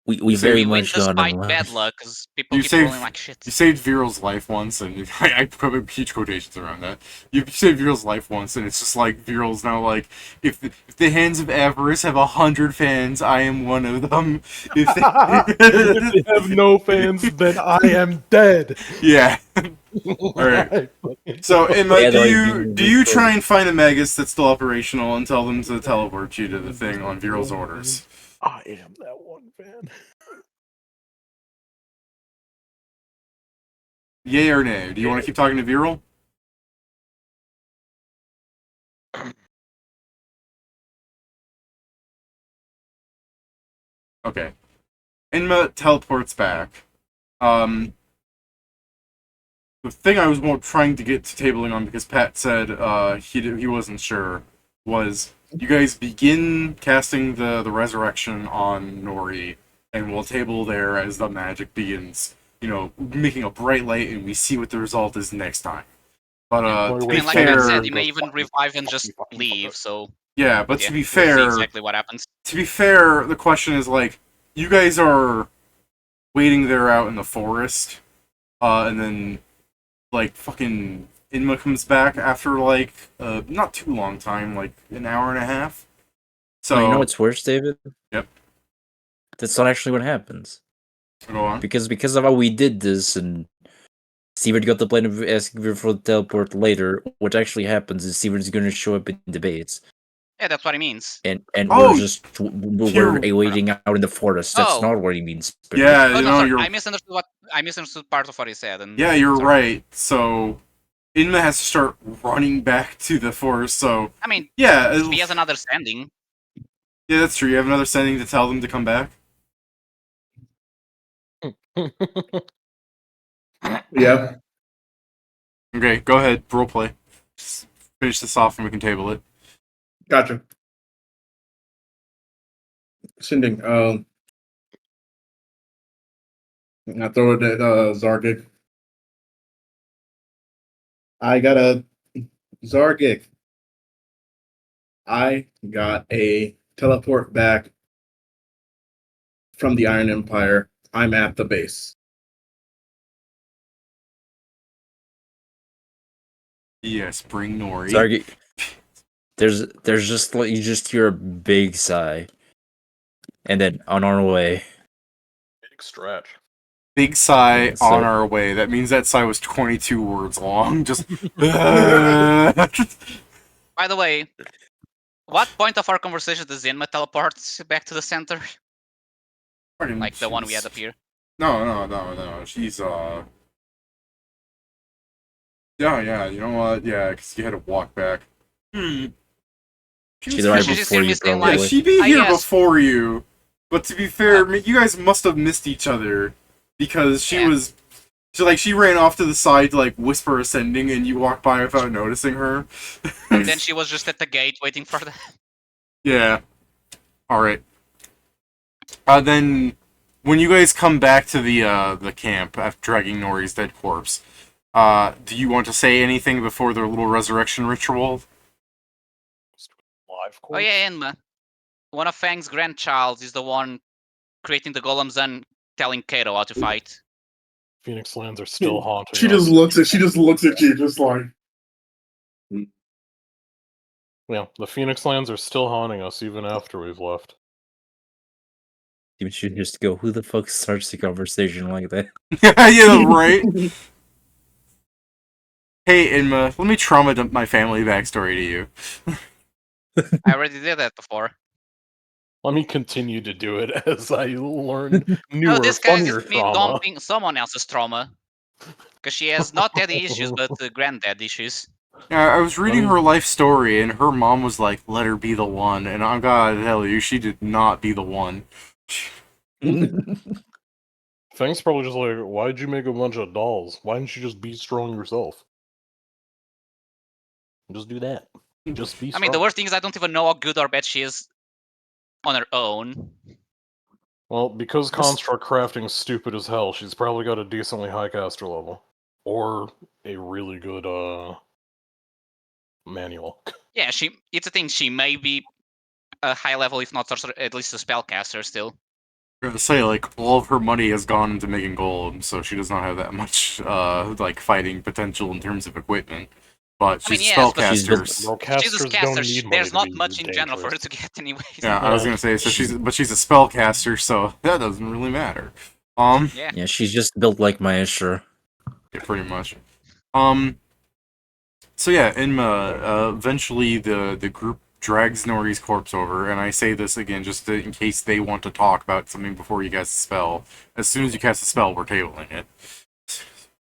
H: We
A: So
H: very
C: You win
H: much got
C: despite
H: him.
C: bad luck, because people
A: You
C: keep
A: save-
C: rolling like shit.
A: You saved Viral's life once, and I put huge quotations around that. You saved Viral's life once, and it's just like Viral's now like, if the Hands of Avarice have 100 fans, I am one of them. If
B: If they have no fans, then I am dead.
A: yeah. Alright. So, Emma,
H: Yeah,
A: do
H: they're
A: you
H: being
A: do you
H: recorded.
A: try and find a Magus that's still operational and tell them to teleport you to the thing on Viral's orders?
B: I am that one fan.
A: Yay or nay? Do you want to keep talking to Viral? Okay. Inma teleports back. The thing I was more trying to get to tabling on, because Pat said he wasn't sure, was you guys begin casting the resurrection on Nori, and we'll table there as the magic begins, making a bright light, and we see what the result is next time. But
B: I
A: to
C: I
A: be
C: mean, like
A: fair,
C: I said, you may even revive and just leave, so
A: yeah, but
C: yeah,
A: to be
C: we'll see
A: fair,
C: exactly what happens.
A: the question is like, you guys are waiting there out in the forest, and then like fucking Inma comes back after like not too long time, like an hour and a half. So
H: No, you know what's worse, David?
A: Yep.
H: That's not actually what happens.
A: Go on.
H: Because of how we did this, and Steven got the plan of asking for the teleport later. What actually happens is Steven's going to show up in debates,
C: Yeah, that's what he means.
H: and
A: Oh,
H: we're waiting out in the forest. That's
C: Oh.
H: not what he means.
A: Yeah,
C: Oh,
A: you
C: no,
A: know
C: sorry,
A: you're.
C: I misunderstood part of what he said. And
A: Yeah, you're
C: sorry.
A: right. So Inma has to start running back to the forest. So
C: I mean,
A: yeah,
C: if he has another standing.
A: yeah, that's true. You have another sending to tell them to come back.
E: Yeah.
A: Okay, go ahead. Roleplay. Just finish this off and we can table it.
E: Gotcha. Sending. I throw it at Zargig. I got a Zargig. I got a teleport back from the Iron Empire. I'm at the base.
A: Yes, bring Nori.
H: Sorry, there's just like you just hear a big sigh, and then on our way.
B: Big stretch.
A: Big sigh
H: Yeah, so-
A: on our way. That means that sigh was 22 words long. Just.
C: By the way, what point of our conversation does Zenma teleport back to the center? Like the one we had up here?
A: No. She's Yeah, you know what? Yeah, because you had to walk back.
H: She's
A: was
H: right
C: She just
H: before
C: hear me
H: you,
C: saying,
H: probably.
A: Yeah,
C: like,
A: she'd be
C: I
A: here
C: guess-
A: before you. But to be fair, you guys must have missed each other because she
C: Yeah.
A: was. She ran off to the side to like whisper ascending, and you walked by without noticing her.
C: Then she was just at the gate waiting for the.
A: Yeah. All right. Then, when you guys come back to the camp after dragging Nori's dead corpse, do you want to say anything before their little resurrection ritual?
B: Live
C: Oh yeah, Enma. One of Fang's grandchild is the one creating the golems and telling Cato how to fight.
B: Phoenix lands are still haunting.
E: She
B: us.
E: just looks at you, just like.
B: Yeah, the Phoenix lands are still haunting us even after we've left.
H: You should just go. Who the fuck starts the conversation like that?
A: Yeah, right. Hey, Inma, let me trauma dump my family backstory to you.
C: I already did that before.
B: Let me continue to do it as I learn newer,
C: No, this guy's
B: funnier
C: just me
B: trauma.
C: dumping someone else's trauma. Because she has not daddy issues, but granddad issues.
A: Yeah, I was reading
B: me-
A: her life story, and her mom was like, "Let her be the one," and I gotta tell you, she did not be the one.
B: Fang's probably just like, why'd you make a bunch of dolls? Why didn't you just be strong yourself? Just do that. Just be
C: I
B: strong.
C: mean, the worst thing is I don't even know how good or bad she is on her own.
B: Well, because construct crafting's stupid as hell, she's probably got a decently high caster level. Or a really good, manual.
C: Yeah, it's a thing. She may be a high level, if not sorcerer, at least a spellcaster still.
A: I'm gonna say, like, all of her money has gone into making gold, so she does not have that much, like, fighting potential in terms of equipment. But
C: I mean,
A: she's
C: yes, but
A: spellcaster.
H: she's just-
B: Bro,
C: She's a
B: casters
C: caster.
B: don't need money
C: There's
B: to
C: not
B: be
C: much in general for her
B: dangerous.
C: to get, anyways.
A: Yeah, I was gonna say, so she's a spellcaster, so that doesn't really matter.
C: Yeah.
H: Yeah, she's just built like Maestro.
A: Yeah, pretty much. So yeah, eventually the group drags Nori's corpse over, and I say this again just in case they want to talk about something before you cast a spell. As soon as you cast a spell, we're tabling it.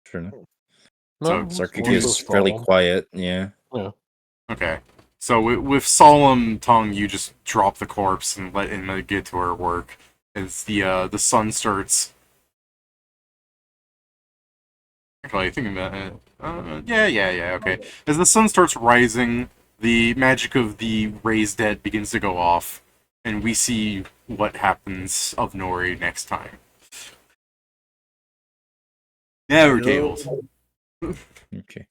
H: Sure enough.
A: So,
B: it's
H: Sarkik
B: one of
H: is
B: those
H: fairly
B: problems.
H: quiet, yeah.
A: Okay. So with solemn tongue, you just drop the corpse and let Inma get to her work. As the sun starts. Actually, thinking about it. Yeah. Okay. As the sun starts rising, the magic of the raised dead begins to go off, and we see what happens of Nori next time. Never tables.
H: Okay.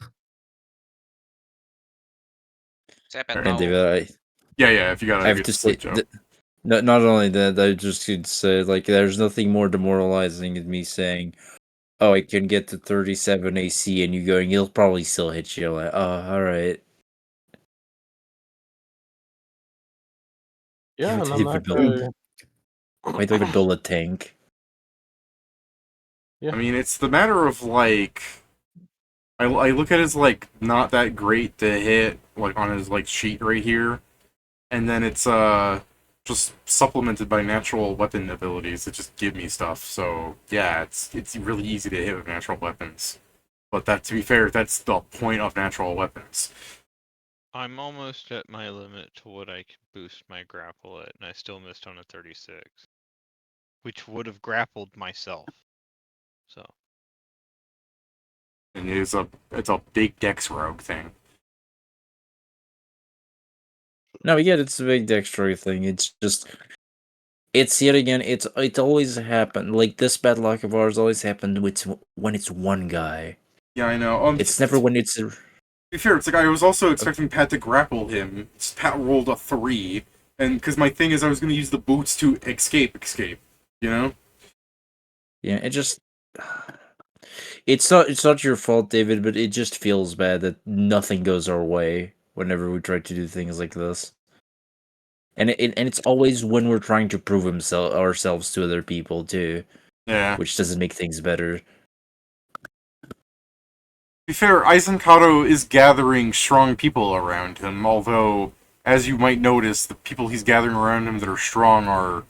C: Except I
H: And
C: know.
H: David,
A: Yeah. If you got
H: I have to say, not only that, I just could say, like, there's nothing more demoralizing than me saying, oh, I can get to 37 AC, and you going, he'll probably still hit you. Like, oh, alright.
B: Yeah,
H: Wait
B: and
H: till
B: then
H: you
B: that
H: build-
B: guy...
H: Wait till you build a tank.
A: I mean, it's the matter of, like... I look at it as, like, not that great to hit, like, on his, like, sheet right here. And then it's, just supplemented by natural weapon abilities that just give me stuff. So, yeah, it's really easy to hit with natural weapons. But that, to be fair, that's the point of natural weapons.
D: I'm almost at my limit to what I can boost my grapple at, and I still missed on a 36. Which would have grappled myself. So.
A: And it's a big dex rogue thing.
H: No, yeah, it's a big dexterity thing. It's just, it's yet again, it's always happened. Like, this bad luck of ours always happened when it's one guy.
A: Yeah, I know.
H: It's never when it's.
A: To be fair, it's like I was also expecting Pat to grapple him. Pat rolled a 3, and because my thing is I was going to use the boots to escape. You know?
H: Yeah, it just it's not your fault, David, but it just feels bad that nothing goes our way whenever we try to do things like this. And it's always when we're trying to prove ourselves to other people too,
A: Yeah.
H: which doesn't make things better.
A: To be fair, Aizen is gathering strong people around him, although, as you might notice, the people he's gathering around him that are strong are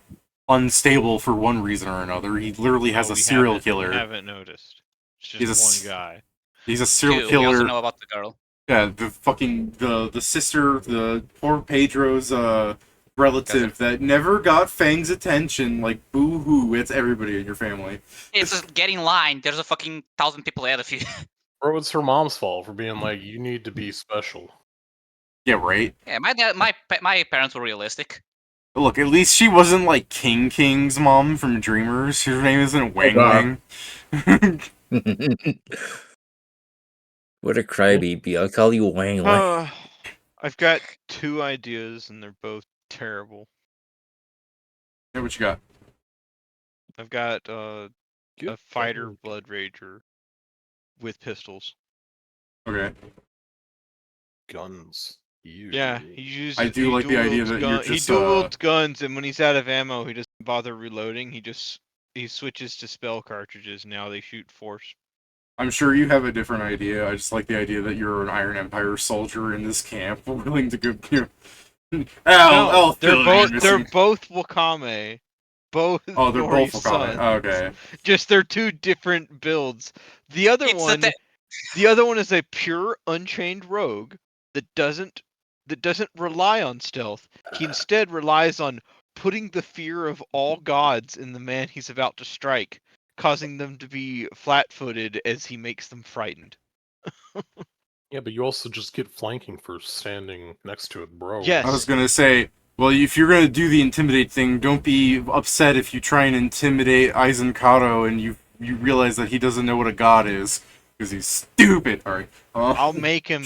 A: unstable for one reason or another. He literally has a serial
D: We
A: killer.
D: haven't noticed. It's
A: He's
D: just
A: a
D: one guy.
A: He's a serial
C: 2, we also
A: killer.
C: know about the girl.
A: Yeah, the sister, the poor Pedro's relative that never got Fang's attention. Like, boo hoo, it's everybody in your family.
C: It's just get in line. There's a fucking 1,000 people ahead of you.
B: Or it's her mom's fault for being like, you need to be special.
A: Yeah, right.
C: Yeah, my parents were realistic.
A: Look, at least she wasn't like King's mom from Dreamers. Her name isn't Wang
E: God.
A: Wang.
H: What a crybaby! I'll call you Wang Wang.
D: I've got 2 ideas, and they're both terrible.
A: Yeah, what you got?
D: I've got a fighter
B: dog.
D: Blood Rager with pistols.
A: Okay.
B: Guns. You.
D: Yeah, he uses.
A: I do like the idea that you're
D: he
A: just,
D: dual wields guns, and when he's out of ammo, he doesn't bother reloading. He switches to spell cartridges. Now they shoot force.
A: I'm sure you have a different idea. I just like the idea that you're an Iron Empire soldier in this camp, willing to go.
D: They're both Wakame. Both.
A: Oh, they're
D: Nori's
A: both Wakame.
D: sons.
A: Okay.
D: Just they're 2 different builds. The other one is a pure unchained rogue that doesn't rely on stealth. He instead relies on putting the fear of all gods in the man he's about to strike, causing them to be flat-footed as he makes them frightened.
B: Yeah, but you also just get flanking for standing next to it, bro.
D: Yes.
A: I was gonna say, well, if you're gonna do the intimidate thing, don't be upset if you try and intimidate Aizen Cato and you realize that he doesn't know what a god is because he's stupid. All right.
D: I'll make him.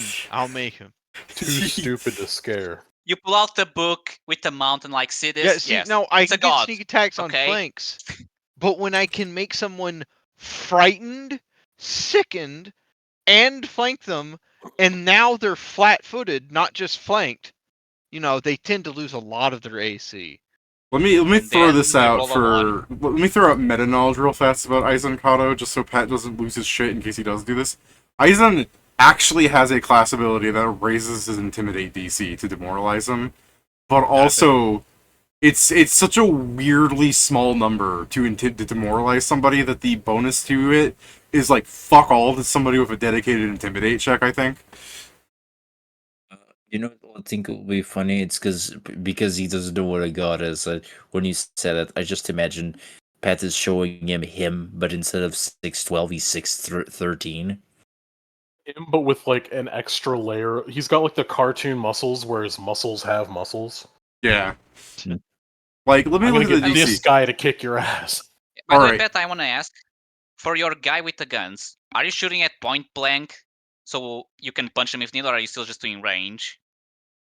B: Too stupid to scare.
C: You pull out the book with the mountain, like, see this?
D: Yeah, see,
C: yes.
D: no, I
C: It's a
D: can get
C: god.
D: sneak attacks on
C: okay?
D: flanks, but when I can make someone frightened, sickened, and flank them, and now they're flat-footed, not just flanked, they tend to lose a lot of their AC.
A: Let me
C: And
A: throw
C: then
A: this
C: you
A: out
C: roll a
A: for. Let me throw out meta knowledge real fast about Aizen Cato, just so Pat doesn't lose his shit in case he does do this. Aizen actually has a class ability that raises his intimidate DC to demoralize him, but also it's such a weirdly small number to demoralize somebody that the bonus to it is like fuck all to somebody with a dedicated intimidate check. I think.
H: You know what I think will be funny? It's because he doesn't know what a god is. When you said it, I just imagine Pat is showing him, but instead of 6'12", he's 6'13".
B: Him, but with like an extra layer. He's got like the cartoon muscles, where his muscles have muscles.
A: Yeah.
H: Hmm.
A: Like, let me
B: I'm
A: look
B: gonna
A: at the
B: get
A: DC.
B: this guy to kick your ass.
C: By the way,
A: Alright.
C: Pat, I want to ask, for your guy with the guns, are you shooting at point blank so you can punch him if needed, or are you still just doing range?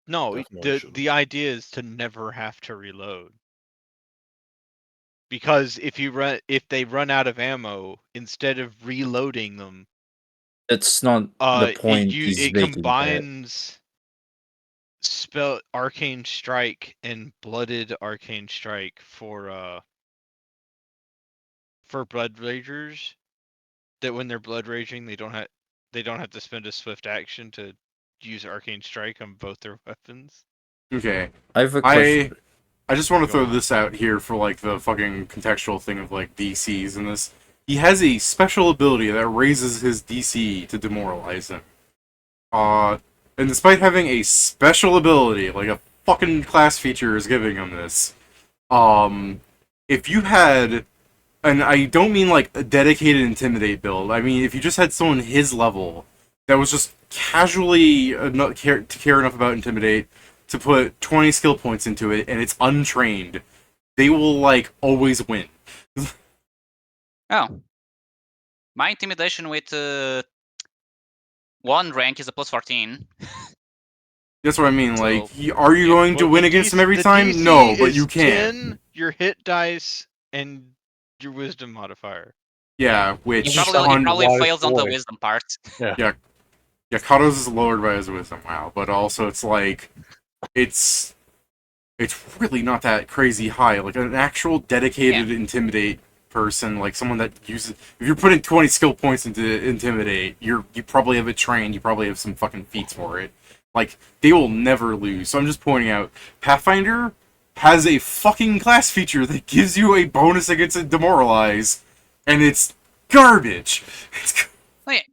D: No,
B: Definitely shouldn't.
D: the idea is to never have to reload. Because if they run out of ammo, instead of reloading them,
H: That's not the point he's
D: it
H: making.
D: combines spell Arcane Strike and Blooded Arcane Strike for Blood Ragers. That when they're Blood Raging, they don't have to spend a swift action to use Arcane Strike on both their weapons.
A: Okay.
H: I have a question.
A: I just want to
D: Go
A: throw
D: on.
A: this out here for like the fucking contextual thing of like DCs and this. He has a special ability that raises his DC to demoralize him. And despite having a special ability, like a fucking class feature is giving him this, if you had, and I don't mean like a dedicated intimidate build, I mean if you just had someone his level that was just casually not care enough about intimidate to put 20 skill points into it, and it's untrained, they will, like, always win.
C: Oh. My intimidation with 1 rank is a plus 14.
A: That's what I mean,
C: So,
A: like, are you going to win against him every time? No, but you can.
D: 10, your hit dice and your wisdom modifier.
A: Yeah,
C: He
A: which
C: probably
A: on
B: wise
C: fails on the
B: boy.
C: wisdom part.
A: yeah, Kato's is lowered by his wisdom, wow, but also it's like it's really not that crazy high. Like an actual dedicated intimidate person, like someone that uses if you're putting 20 skill points into intimidate, you probably have it trained, you probably have some fucking feats for it. Like they will never lose. So I'm just pointing out Pathfinder has a fucking class feature that gives you a bonus against a demoralize, and it's garbage.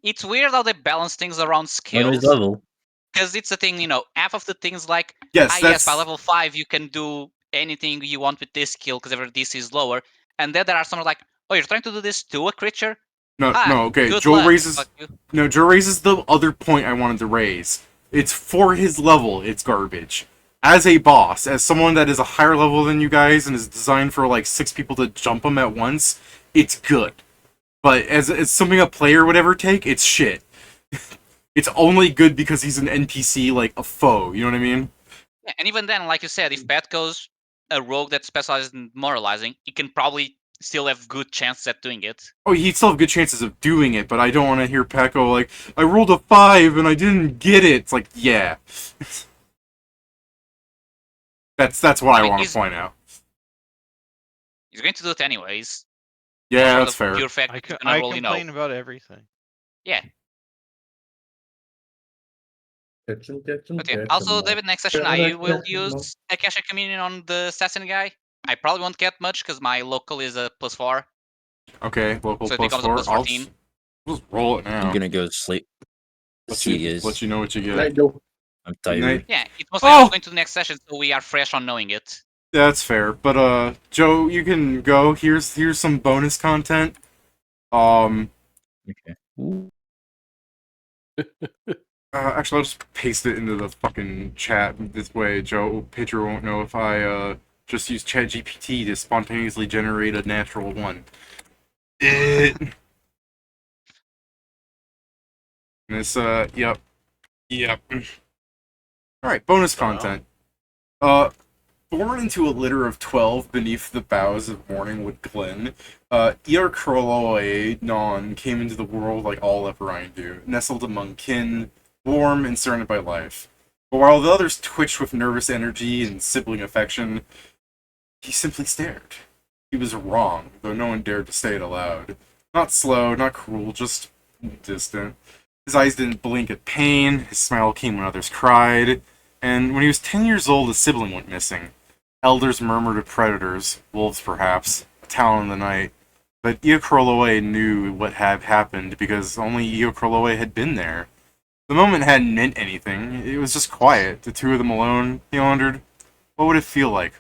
C: It's weird how they balance things around
H: On his
C: skills.
H: level.
C: Because it's a thing, half of the things like,
A: Yes,
C: yes, by
A: that's
C: level 5 you can do anything you want with this skill because every DC is lower. And then there are some like, oh, you're trying to do this to a creature?
A: no, okay.
C: Good
A: Joe
C: luck.
A: raises
C: Fuck you.
A: Joe raises the other point I wanted to raise. It's for his level, it's garbage. As a boss, as someone that is a higher level than you guys and is designed for like 6 people to jump him at once, it's good. But as something a player would ever take, it's shit. It's only good because he's an NPC, like a foe, you know what I mean?
C: Yeah, and even then, like you said, if Pat goes a rogue that specializes in moralizing, he can probably still have good chances at doing it.
A: Oh, he'd still have good chances of doing it, but I don't want to hear Pat go like, I rolled a 5 and I didn't get it. It's like, yeah. That's what I want to point out.
C: He's going to do it anyways.
A: Yeah,
C: For
A: that's
C: the
A: fair.
C: pure fact
D: I,
C: that he's
D: co-
C: gonna
D: I
C: roll,
D: complain about everything.
C: Yeah.
E: Catch 'em, catch 'em,
C: But yeah,
E: catch 'em
C: also,
E: all.
C: David, next session
E: Gotta
C: I will
E: catch 'em all.
C: use Akashic Communion on the assassin guy. I probably won't get much because my local is a +4,
A: Okay, local
C: so it
A: plus
C: becomes a
A: 4. I'll
C: +14.
A: just roll it now.
H: I'm gonna go to sleep.
A: Let you know what you get.
E: Night, Joe.
H: I'm
A: Good
H: tired.
A: night.
C: Yeah, it's mostly
A: Oh!
C: going to the next session, so we are fresh on knowing it.
A: That's fair. But Joe, you can go. Here's some bonus content.
H: Okay.
A: Actually, I'll just paste it into the fucking chat. This way, Pedro won't know if I just use ChatGPT to spontaneously generate a natural one. This yep. All right, bonus content. Born into a litter of 12 beneath the boughs of morning with Glen, Eor Kroloi Non came into the world like all Leperine do, nestled among kin, warm and surrounded by life. But while the others twitched with nervous energy and sibling affection, he simply stared. He was wrong, though no one dared to say it aloud. Not slow, not cruel, just distant. His eyes didn't blink at pain, his smile came when others cried, and when he was 10 years old, a sibling went missing. Elders murmured of predators, wolves perhaps, a talon in the night. But Eokroloe knew what had happened because only Eokroloe had been there. The moment hadn't meant anything. It was just quiet, the two of them alone. He wondered, what would it feel like?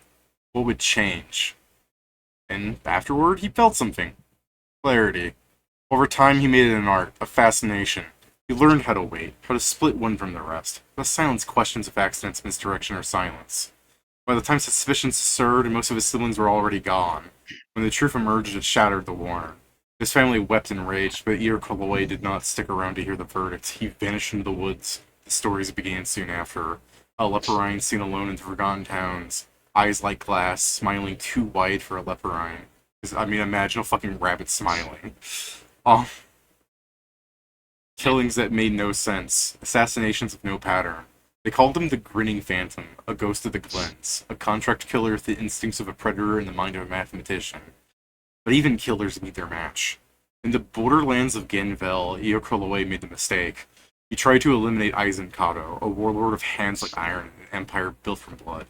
A: What would change? And afterward, he felt something. Clarity. Over time, he made it an art, a fascination. He learned how to wait, how to split one from the rest, how to silence questions of accidents, misdirection, or silence. By the time suspicions stirred, most of his siblings were already gone. When the truth emerged, it shattered the warren. His family wept and raged, but Eor Koloi did not stick around to hear the verdict. He vanished into the woods. The stories began soon after. A leperine seen alone in forgotten towns, eyes like glass, smiling too wide for a leperine. I mean, imagine a fucking rabbit smiling. Killings that made no sense, assassinations of no pattern. They called him the Grinning Phantom, a ghost of the Glens, a contract killer with the instincts of a predator and the mind of a mathematician. But even killers need their match. In the borderlands of Ganvel, Eokroloe made the mistake. He tried to eliminate Aizen Cato, a warlord of hands like iron and an empire built from blood.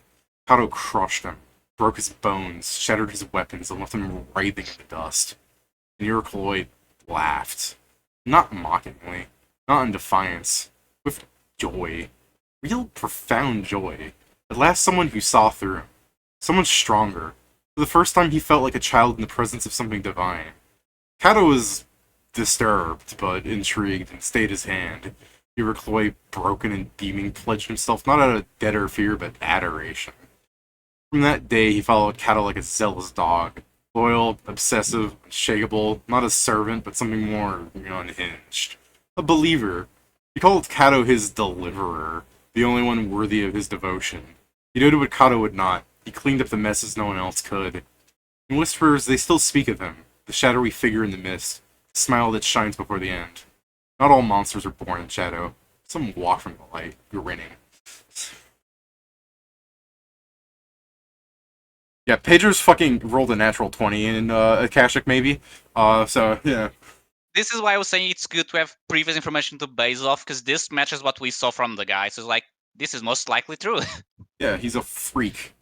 A: Cato crushed him, broke his bones, shattered his weapons, and left him writhing in the dust. And Eokroloe laughed. Not mockingly, not in defiance, with joy. Real profound joy. At last someone who saw through him. Someone stronger. For the first time he felt like a child in the presence of something divine. Cato was disturbed, but intrigued, and stayed his hand. Eokroloe, broken and beaming, pledged himself not out of deader fear, but adoration. From that day he followed Cato like a zealous dog. Loyal, obsessive, unshakable, not a servant, but something more unhinged. A believer. He called Cato his deliverer, the only one worthy of his devotion. He did what Cato would not. He cleaned up the messes no one else could. In whispers, they still speak of him, the shadowy figure in the mist, the smile that shines before the end. Not all monsters are born in shadow. Some walk from the light, grinning. Yeah, Pedro's fucking rolled a natural 20 in Akashic, maybe. So, yeah.
C: This is why I was saying it's good to have previous information to base off, because this matches what we saw from the guy. So it's like, this is most likely true.
A: Yeah, he's a freak.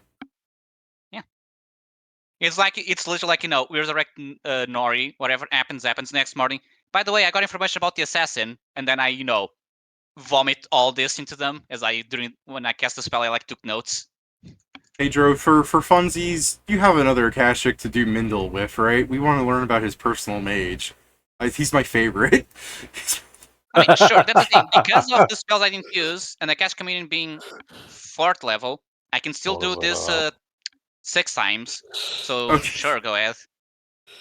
C: It's like, it's literally like, we resurrect Nori, whatever happens next morning. By the way, I got information about the assassin, and then I, vomit all this into them as when I cast the spell, I took notes.
A: Pedro, for funsies, you have another Akashic to do Mindle with, right? We want to learn about his personal mage. He's my favorite.
C: I mean, sure, that's the thing. Because of the spells I didn't use, and the Cash Communion being 4th level, I can still do this 6 times. So,
A: Okay.
C: sure, go ahead.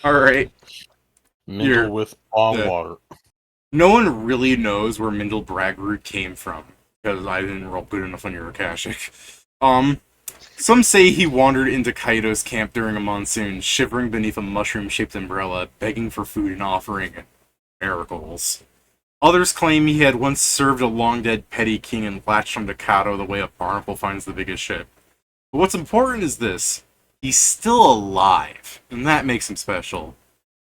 A: Alright.
B: Mindle with bong
A: yeah.
B: water.
A: No one really knows where Mindle Bragroot came from, because I didn't roll good enough on your Akashic. Some say he wandered into Cato's camp during a monsoon, shivering beneath a mushroom-shaped umbrella, begging for food and offering miracles. Others claim he had once served a long-dead petty king and latched onto Cato the way a barnacle finds the biggest ship. But what's important is this. He's still alive, and that makes him special.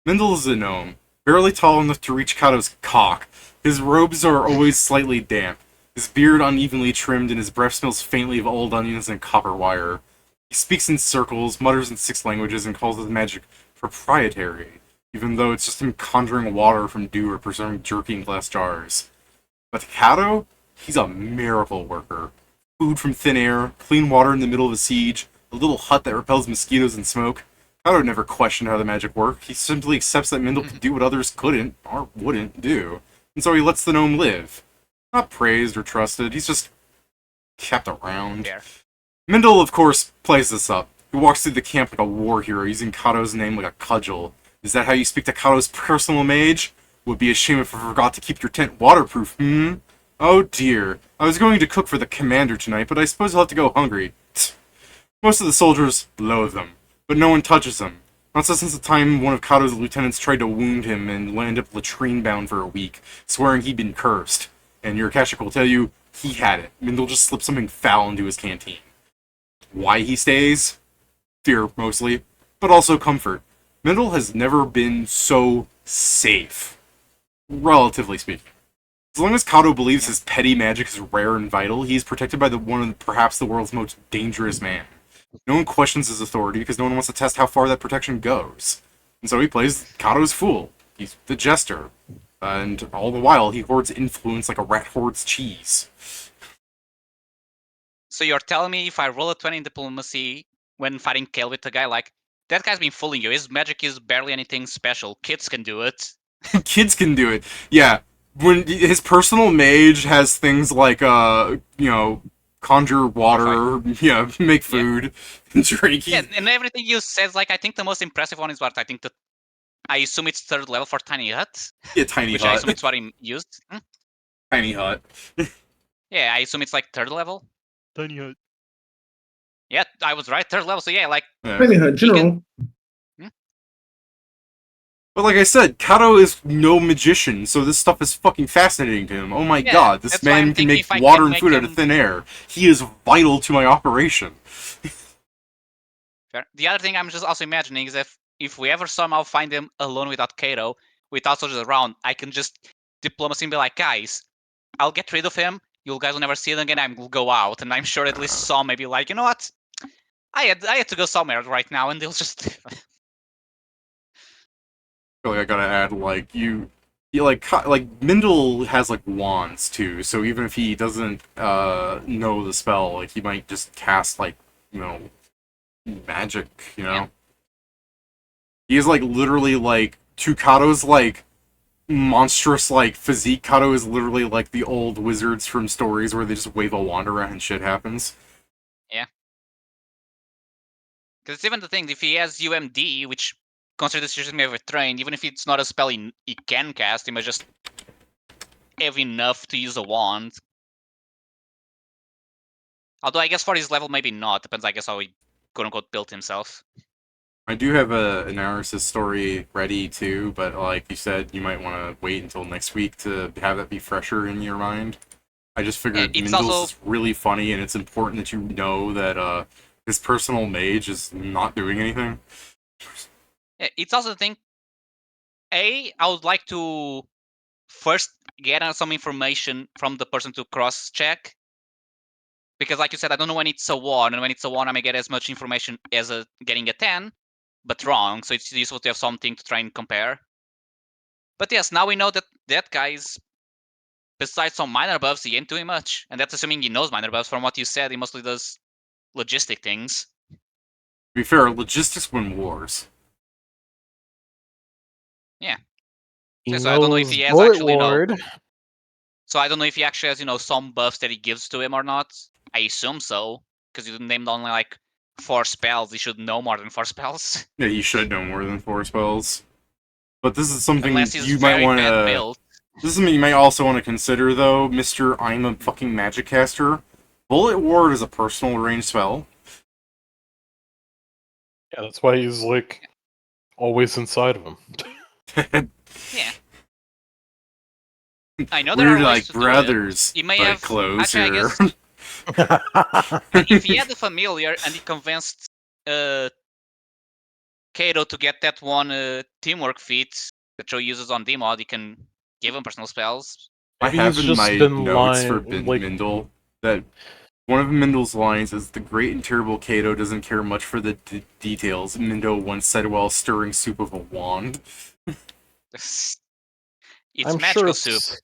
A: Mindle is a gnome, barely tall enough to reach Cato's cock. His robes are always slightly damp, his beard unevenly trimmed, and his breath smells faintly of old onions and copper wire. He speaks in circles, mutters in 6 languages, and calls his magic proprietary, even though it's just him conjuring water from dew or preserving jerky in glass jars. But to Cato, he's a miracle worker. Food from thin air, clean water in the middle of a siege, a little hut that repels mosquitoes and smoke. Cato never questioned how the magic worked. He simply accepts that Mindle could do what others couldn't, or wouldn't, do. And so he lets the gnome live. Not praised or trusted, he's just kept around.
C: There.
A: Mindle, of course, plays this up. He walks through the camp like a war hero, using Cato's name like a cudgel. Is that how you speak to Cato's personal mage? Would be a shame if I forgot to keep your tent waterproof, Oh dear. I was going to cook for the commander tonight, but I suppose I'll have to go hungry. Most of the soldiers loathe him, but no one touches him. Not since the time one of Cato's lieutenants tried to wound him and land up latrine-bound for a week, swearing he'd been cursed. And your Akashic will tell you he had it. Mindle just slipped something foul into his canteen. Why he stays? Fear, mostly, but also comfort. Mindle has never been so safe, relatively speaking. As long as Cato believes his petty magic is rare and vital, he is protected by one of perhaps the world's most dangerous man. No one questions his authority because no one wants to test how far that protection goes. And so he plays Cato's fool. He's the jester. And all the while, he hoards influence like a rat hoards cheese.
C: So you're telling me if I roll a 20 in diplomacy when fighting Kale with a guy that guy's been fooling you. His magic is barely anything special. Kids can do it.
A: Kids can do it. Yeah. When his personal mage has things like, conjure water, make food, drink.
C: Yeah, and everything you said, I think the most impressive one is what I think I assume it's 3rd level for Tiny Hut.
A: Yeah, Tiny
C: which
A: Hut.
C: I assume it's what he used.
A: Tiny Hut.
C: Yeah, I assume it's 3rd level.
D: Tiny Hut.
C: Yeah, I was right, 3rd level. So yeah,
E: Tiny Hut, general.
A: But like I said, Cato is no magician, so this stuff is fucking fascinating to him. Oh my god, this man can make water and food out of thin air. He is vital to my operation.
C: Fair. The other thing I'm just also imagining is if we ever somehow find him alone without Cato, without soldiers around, I can just diplomacy and be like, guys, I'll get rid of him. You guys will never see him again. I will go out, and I'm sure at least some may be like, you know what? I had to go somewhere right now, and they'll just.
A: I gotta add, Mindle has wands too. So even if he doesn't know the spell, he might just cast magic.
C: Yeah.
A: He is literally to Cato's monstrous physique. Cato is literally the old wizards from stories where they just wave a wand around and shit happens.
C: Yeah. Because it's even the thing, if he has UMD, which consider this usually ever trained, even if it's not a spell he can cast, he must just have enough to use a wand. Although I guess for his level maybe not, depends I guess how he quote unquote built himself.
A: I do have a analysis story ready too, but like you said, you might want to wait until next week to have that be fresher in your mind. I just figured
C: it's
A: Mindles
C: also
A: is really funny, and it's important that you know that his personal mage is not doing anything.
C: it's also the thing. I would like to first get some information from the person to cross check. Because like you said, I don't know when it's a 1, and when it's a 1, I may get as much information as getting a 10, but wrong, so it's useful to have something to try and compare. But yes, now we know that that guy is, besides some minor buffs, he ain't doing much. And that's assuming he knows minor buffs. From what you said, he mostly does logistic things.
A: To be fair, logistics win wars.
C: Yeah.
B: He
C: So I don't know if
B: knows
C: he has
B: Bullet
C: actually,
B: Ward.
C: So I don't know if he actually has, some buffs that he gives to him or not. I assume so, because you named only like 4 spells. He should know more than 4 spells.
A: Yeah, you should know more than 4 spells. But this is something
C: Unless he's
A: you might
C: very
A: want
C: bad
A: to.
C: built.
A: This is something you might also want to consider, though, Mister. I'm a fucking magic caster. Bullet Ward is a personal range spell.
B: Yeah, that's why he's like always inside of him.
C: Yeah. I know there
A: We're
C: are ways
A: like
C: to
A: brothers,
C: do it. He may
A: but
C: have
A: closer.
C: Actually, I guess if he had a familiar and he convinced Cato to get that one teamwork feat that Joe uses on Dmod, he can give him personal spells.
A: I
B: Maybe
A: have
B: he's
A: in
B: just
A: my
B: been
A: notes for
B: lying, like
A: Mindle that one of Mindle's lines is, "The great and terrible Cato doesn't care much for the details." Mindo once said while stirring soup with a wand.
C: It's
B: I'm sure
C: magical soup.
B: it's.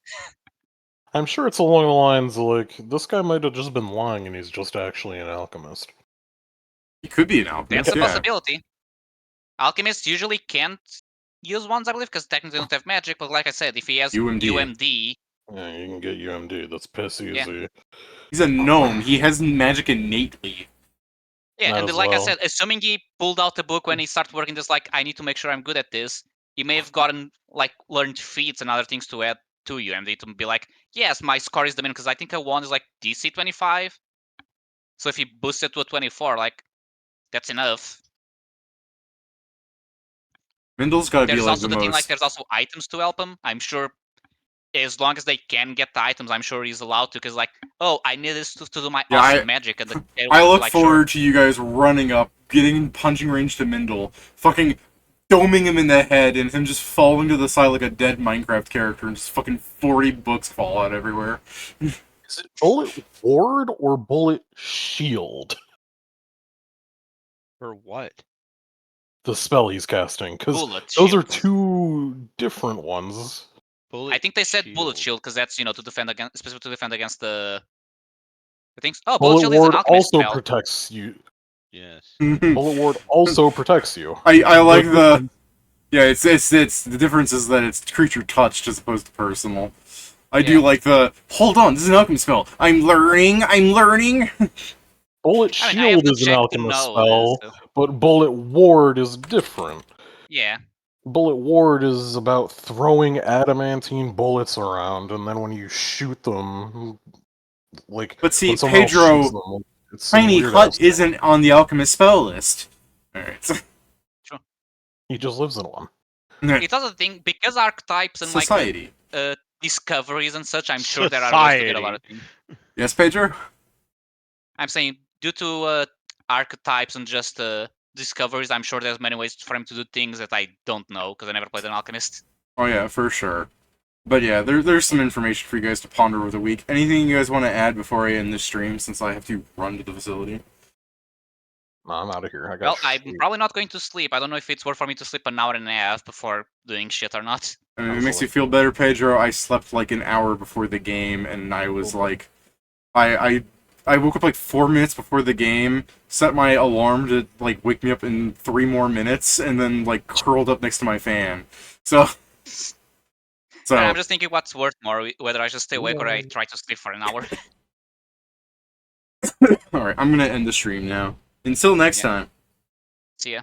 B: I'm sure it's along the lines of, like, this guy might have just been lying and he's just actually an alchemist.
A: He could be an alchemist,
C: That's a
A: yeah.
C: possibility. Alchemists usually can't use wands, I believe, because technically they don't have magic. But like I said, if he has UMD,
B: Yeah, you can get UMD. That's piss easy.
A: He's a gnome. He has magic innately.
C: yeah,
B: Might
C: and
B: as
C: like I
B: well.
C: said, assuming he pulled out the book when he started working this, like, I need to make sure I'm good at this, he may have gotten, like, learned feats and other things to add to UMD to be like, yes, my score is the minimum, because I think a wand is like DC 25. So if he boosts it to a 24, like, that's enough.
A: Mindle's gotta be
C: There's
A: like
C: also
A: the
C: the thing, like,
A: most.
C: there's also items to help him. I'm sure as long as they can get the items, I'm sure he's allowed to, because, like, oh, I need this to do my
A: Yeah,
C: awesome magic, and the
A: I
C: will be
A: look
C: like,
A: forward
C: sure.
A: to you guys running up, getting in punching range to Mindle, fucking doming him in the head, and him just falling to the side like a dead Minecraft character, and just fucking 40 books fall out everywhere.
B: Is it Bullet Ward or Bullet Shield?
D: For what?
B: The spell he's casting, because
C: Bullet
B: those are
C: shield.
B: 2 different ones.
D: Bullet
C: I think they said bullet shield because that's to defend against, specifically to defend against the things. Oh, bullet shield is an
B: Ward
C: alchemist
B: also
C: spell.
B: protects you.
D: Yes.
B: Bullet Ward also protects you.
A: I like the. Yeah, it's the difference is that it's creature touched as opposed to personal. I do like the, hold on, this is an alchemy spell. I'm learning.
B: Bullet
C: I mean, I have
B: Shield
C: to
B: is an
C: check to
B: alchemist
C: know
B: spell,
C: this. So.
B: but Bullet Ward is different.
C: Yeah.
B: Bullet Ward is about throwing adamantine bullets around, and then when you shoot them, like,
A: But see,
B: when someone else shoots
A: Pedro,
B: them, it's some
A: Tiny
B: weird
A: Hut
B: ass
A: isn't on the alchemist spell list. Alright.
C: True.
B: He just lives in one.
C: It's also the thing, because archetypes and
A: Society.
C: like discoveries and such, I'm sure there are ways to get a lot of things.
A: Yes, Pedro?
C: I'm saying due to archetypes and just discoveries, I'm sure there's many ways for him to do things that I don't know because I never played an alchemist.
A: Oh yeah, for sure. But yeah, there's some information for you guys to ponder over the week. Anything you guys want to add before I end this stream, since I have to run to the facility?
B: No, I'm out of here.
C: Well, I'm probably not going to sleep. I don't know if it's worth for me to sleep an hour and a half before doing shit or not.
A: I mean, if it makes you feel better, Pedro, I slept like an hour before the game, and I was like... I woke up like 4 minutes before the game, set my alarm to like wake me up in 3 more minutes, and then like curled up next to my fan. So
C: I'm just thinking what's worth more, whether I should stay awake or I try to sleep for an hour.
A: Alright, I'm gonna end the stream now. Until next time.
C: See ya.